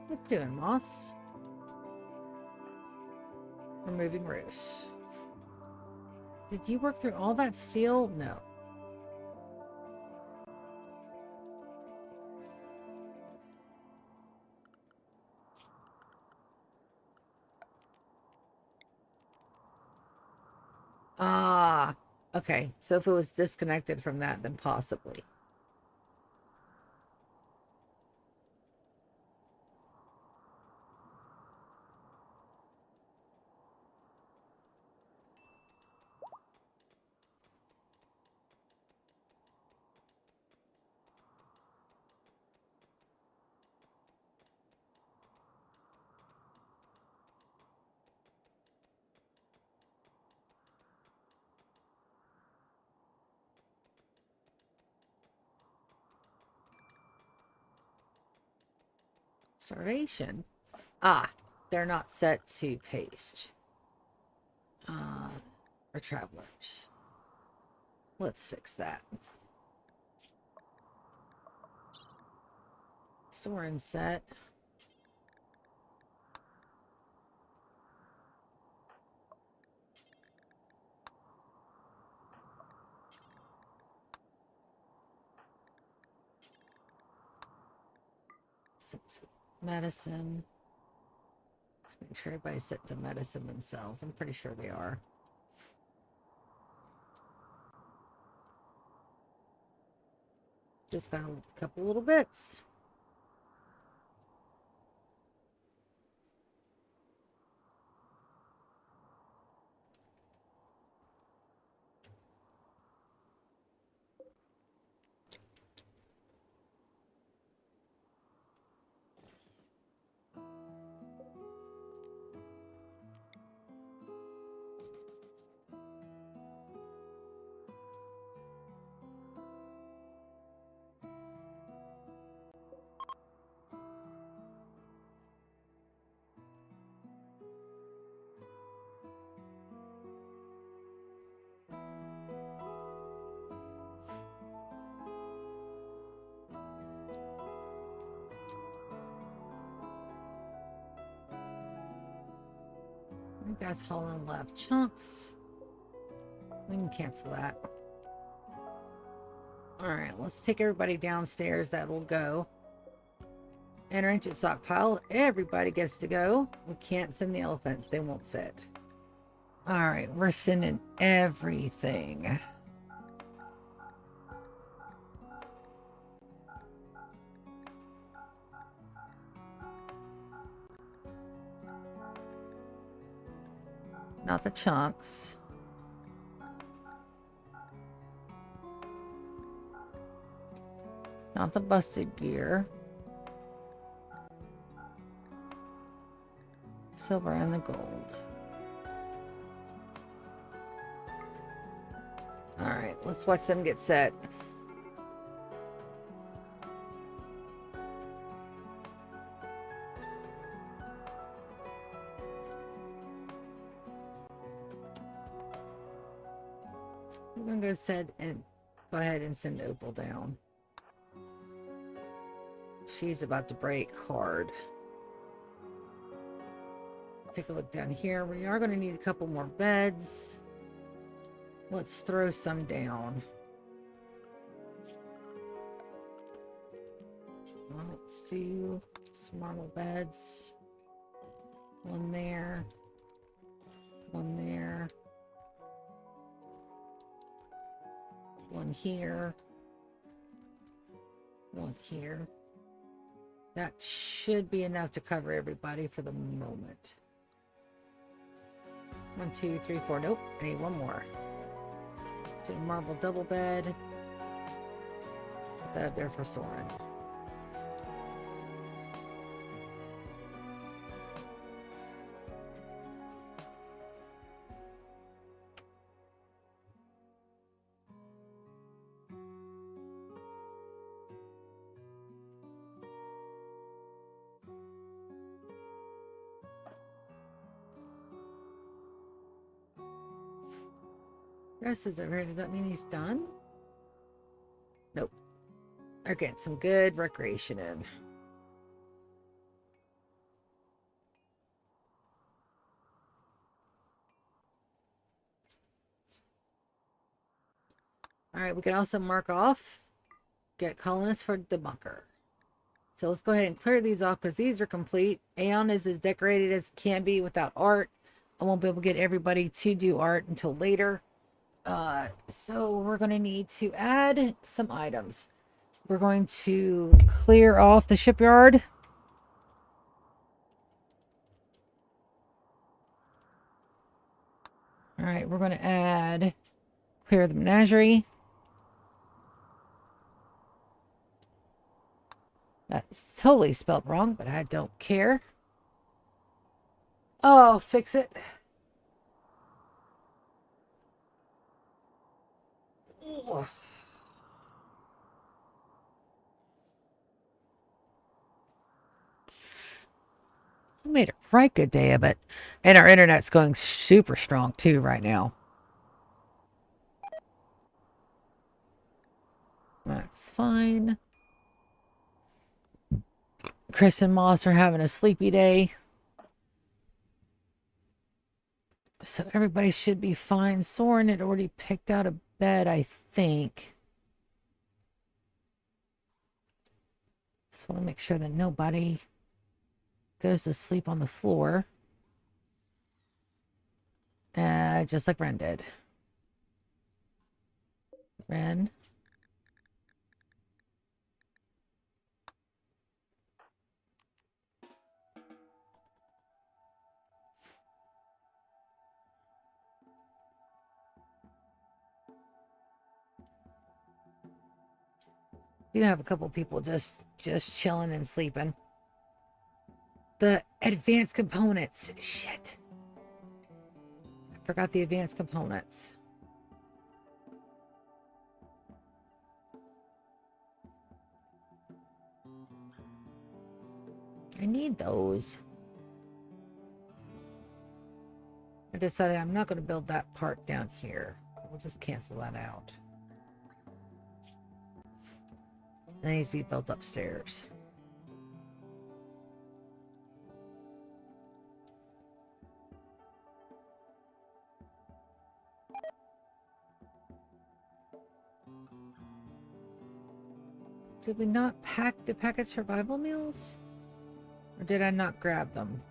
What you doing, Moss? Removing roofs. Did you work through all that steel? No. Ah, okay. So if it was disconnected from that, then possibly. Starvation. Ah, they're not set to paste. For travelers. Let's fix that. Store and set. Medicine. Let's make sure everybody's set to medicine themselves. I'm pretty sure they are. Just got a couple little bits. You guys hauling left chunks. We can cancel that. Alright, let's take everybody downstairs. That will go. Enter ancient stockpile. Everybody gets to go. We can't send the elephants. They won't fit. Alright, we're sending everything. Not the chunks. Not the busted gear. Silver and the gold. Alright, let's watch them get set. I'm gonna go ahead and send Opal down. She's about to break hard. Take a look down here. We are going to need a couple more beds. Let's throw some down. Well, let's do some marble beds. One there. One there. One here. One here. That should be enough to cover everybody for the moment. 1, 2, 3, 4. Nope, I need one more. Let's do a marble double bed. Put that up there for Soren. Rest is over here. Does that mean he's done? Nope. They're getting some good recreation in. Alright, we can also mark off, get colonists for the bunker. So let's go ahead and clear these off because these are complete. Aeon is as decorated as it can be without art. I won't be able to get everybody to do art until later. So we're going to need to add some items. We're going to clear off the shipyard. All right, we're going to add, clear the menagerie. That's totally spelled wrong, but I don't care. Oh, fix it. Ugh. I made a right good day of it. And our internet's going super strong too right now. That's fine. Chris and Moss are having a sleepy day. So everybody should be fine. Soren had already picked out a bed, I think. Just want to make sure that nobody goes to sleep on the floor. Just like Ren did. Ren. You have a couple people just chilling and sleeping. The advanced components. Shit. I forgot the advanced components. I need those. I decided I'm not going to build that part down here. We'll just cancel that out. It needs to be built upstairs. Did we not pack the packet survival meals? Or did I not grab them?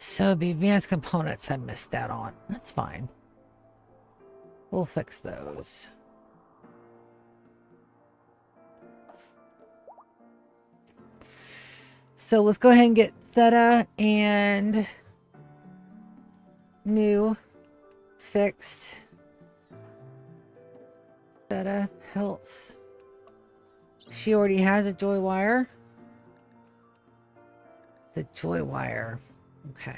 So the advanced components I missed out on. That's fine. We'll fix those. So let's go ahead and get Theta and New fixed. Theta health. She already has a joy wire. The joy wire. Okay.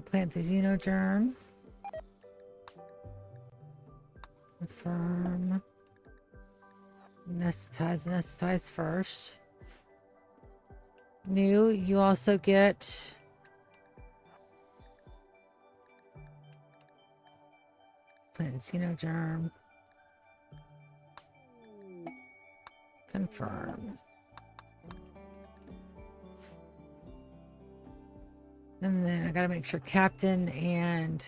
Plant the xenogerm. Confirm. Anesthetize first. New, you also get plant xenogerm. Confirm. And then I gotta make sure Captain and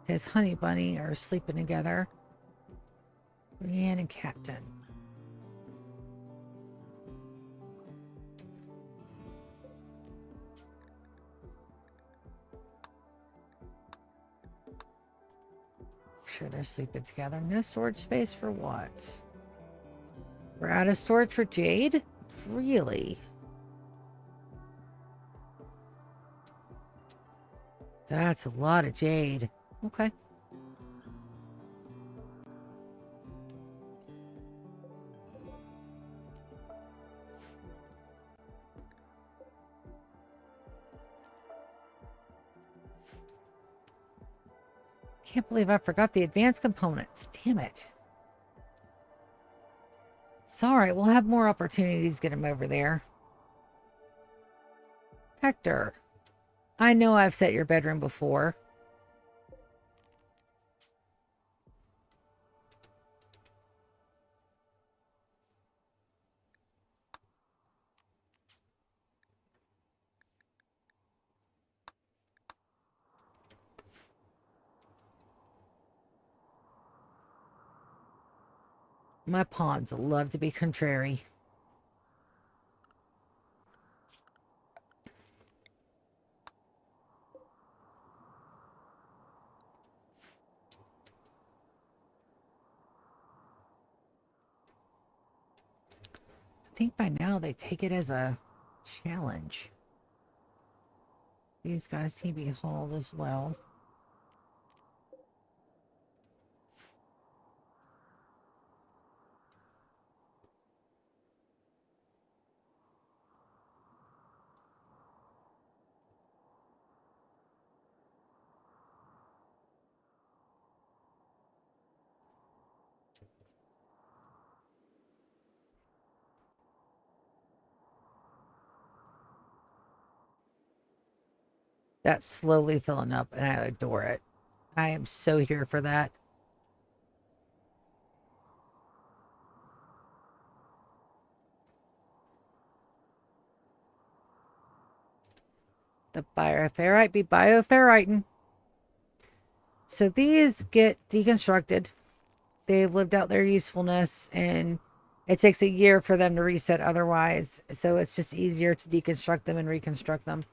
his honey bunny are sleeping together. Brienne and Captain. Make sure they're sleeping together. No storage space for what? We're out of storage for Jade? Really? That's a lot of Jade. Okay. Can't believe I forgot the advanced components. Damn it. It's alright. We'll have more opportunities to get him over there. Hector. I know I've set your bedroom before. My pawns love to be contrary. I think by now they take it as a challenge. These guys need to be hauled as well. That's slowly filling up, and I adore it. I am so here for that. The bioferrite be bioferriting. So these get deconstructed. They've lived out their usefulness, and it takes a year for them to reset otherwise. So it's just easier to deconstruct them and reconstruct them.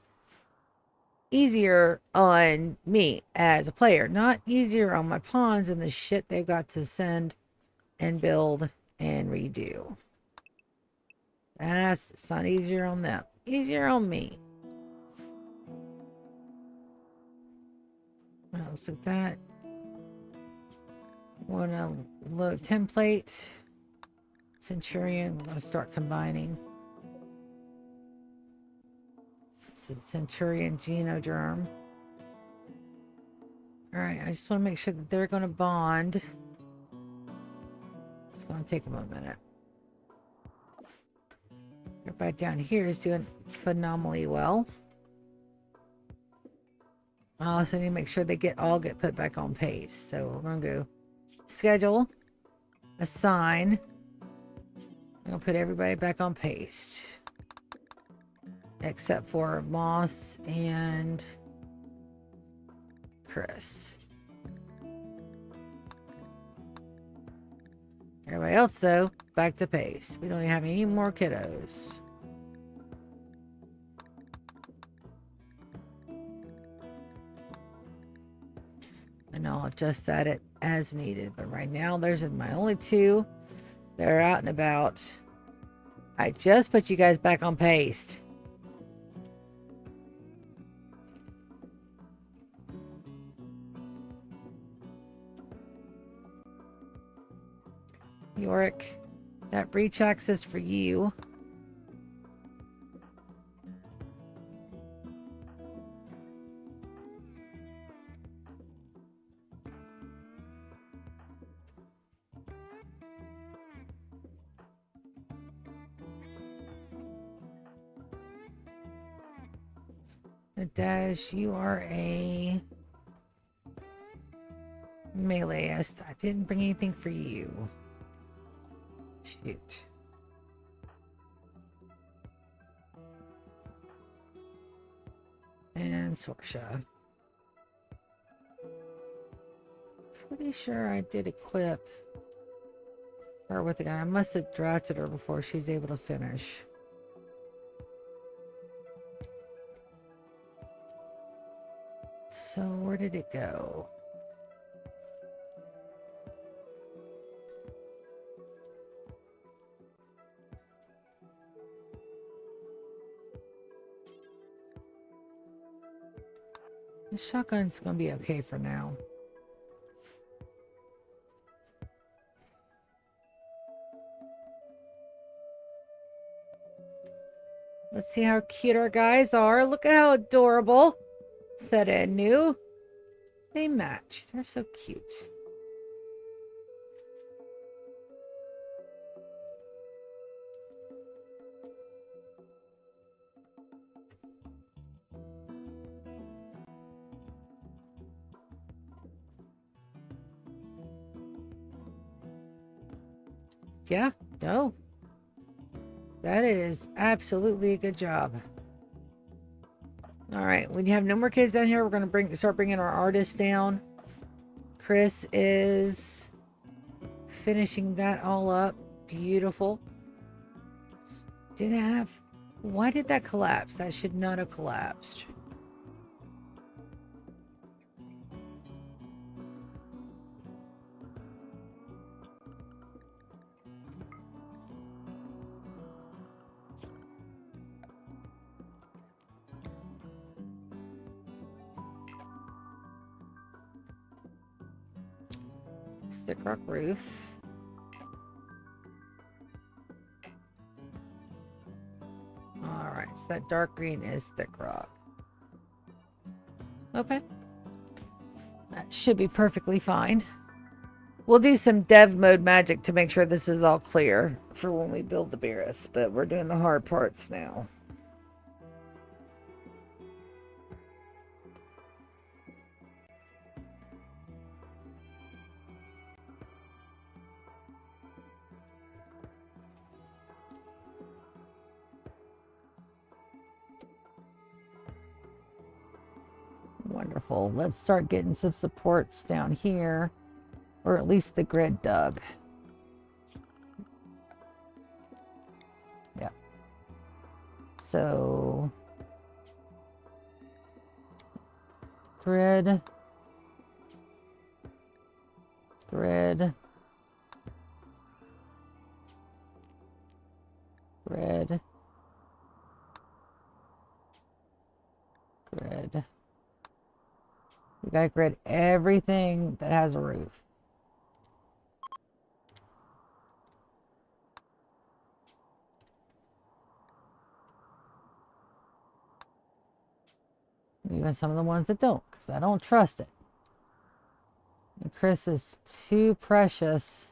Easier on me as a player, not easier on my pawns and the shit they've got to send and build and redo. It's not easier on them. Easier on me. Oh, so that. Want to load template. Centurion. We're going to start combining. It's a Centurion Genoderm. Alright, I just want to make sure that they're going to bond. It's going to take them a minute. Everybody down here is doing phenomenally well. I also need to make sure they all get put back on pace. So we're going to go schedule, assign. I'm going to put everybody back on pace. Except for Moss and Chris. Everybody else, though, back to pace. We don't even have any more kiddos. And I'll adjust that as needed. But right now, there's my only two that are out and about. I just put you guys back on pace. Yorick, that breach access for you. Dash, you are a meleeist. I didn't bring anything for you. Shoot. And Sorsha. Pretty sure I did equip her with the gun. I must have drafted her before she's able to finish. So where did it go? The shotgun's gonna be okay for now. Let's see how cute our guys are. Look at how adorable. Theta and New. They match. They're so cute. Yeah, no. That is absolutely a good job. All right, when you have no more kids down here, we're going to start bringing our artists down. Chris is finishing that all up. Beautiful. Why did that collapse? That should not have collapsed. Stick rock roof. Alright, so that dark green is thick rock. Okay. That should be perfectly fine. We'll do some dev mode magic to make sure this is all clear for when we build the Beerus, but we're doing the hard parts now. Wonderful. Let's start getting some supports down here, or at least the grid dug. Yeah. So grid, grid, grid, grid. We gotta grid everything that has a roof. Even some of the ones that don't, because I don't trust it. And Chris is too precious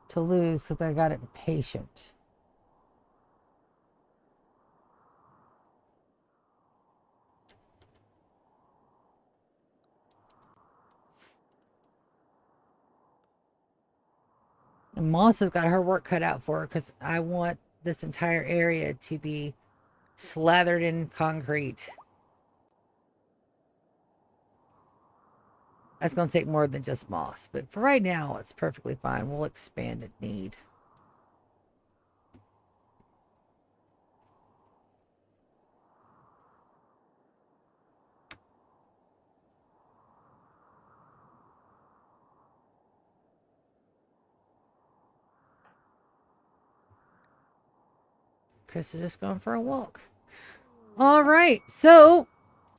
to lose because I got impatient. And Moss has got her work cut out for her because I want this entire area to be slathered in concrete. That's going to take more than just moss, but for right now, it's perfectly fine. We'll expand at need. Chris is just going for a walk. All right, so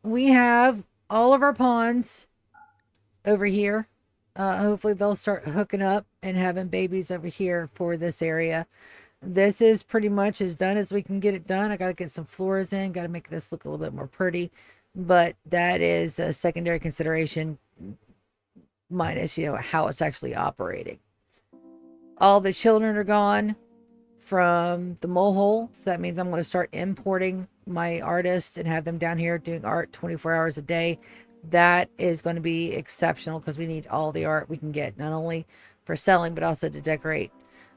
we have all of our ponds over here. Hopefully they'll start hooking up and having babies over here for this area. This is pretty much as done as we can get it done. I got to get some floors in, got to make this look a little bit more pretty, but that is a secondary consideration minus, you know, how it's actually operating. All the children are gone from the mole hole, so that means I'm going to start importing my artists and have them down here doing art 24 hours a day. That is going to be exceptional because we need all the art we can get, not only for selling but also to decorate.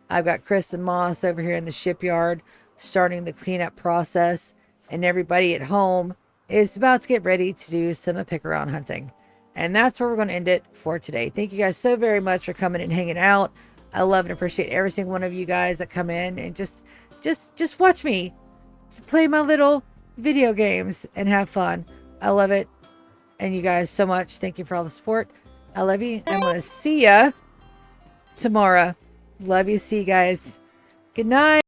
I've got Chris and Moss over here in the shipyard starting the cleanup process, and everybody at home is about to get ready to do some pick around hunting. And that's where we're going to end it for today. Thank you guys so very much for coming and hanging out. I love and appreciate every single one of you guys that come in and just watch me play my little video games and have fun. I love it. And you guys so much. Thank you for all the support. I love you. I'm going to see ya tomorrow. Love you. See you guys. Good night.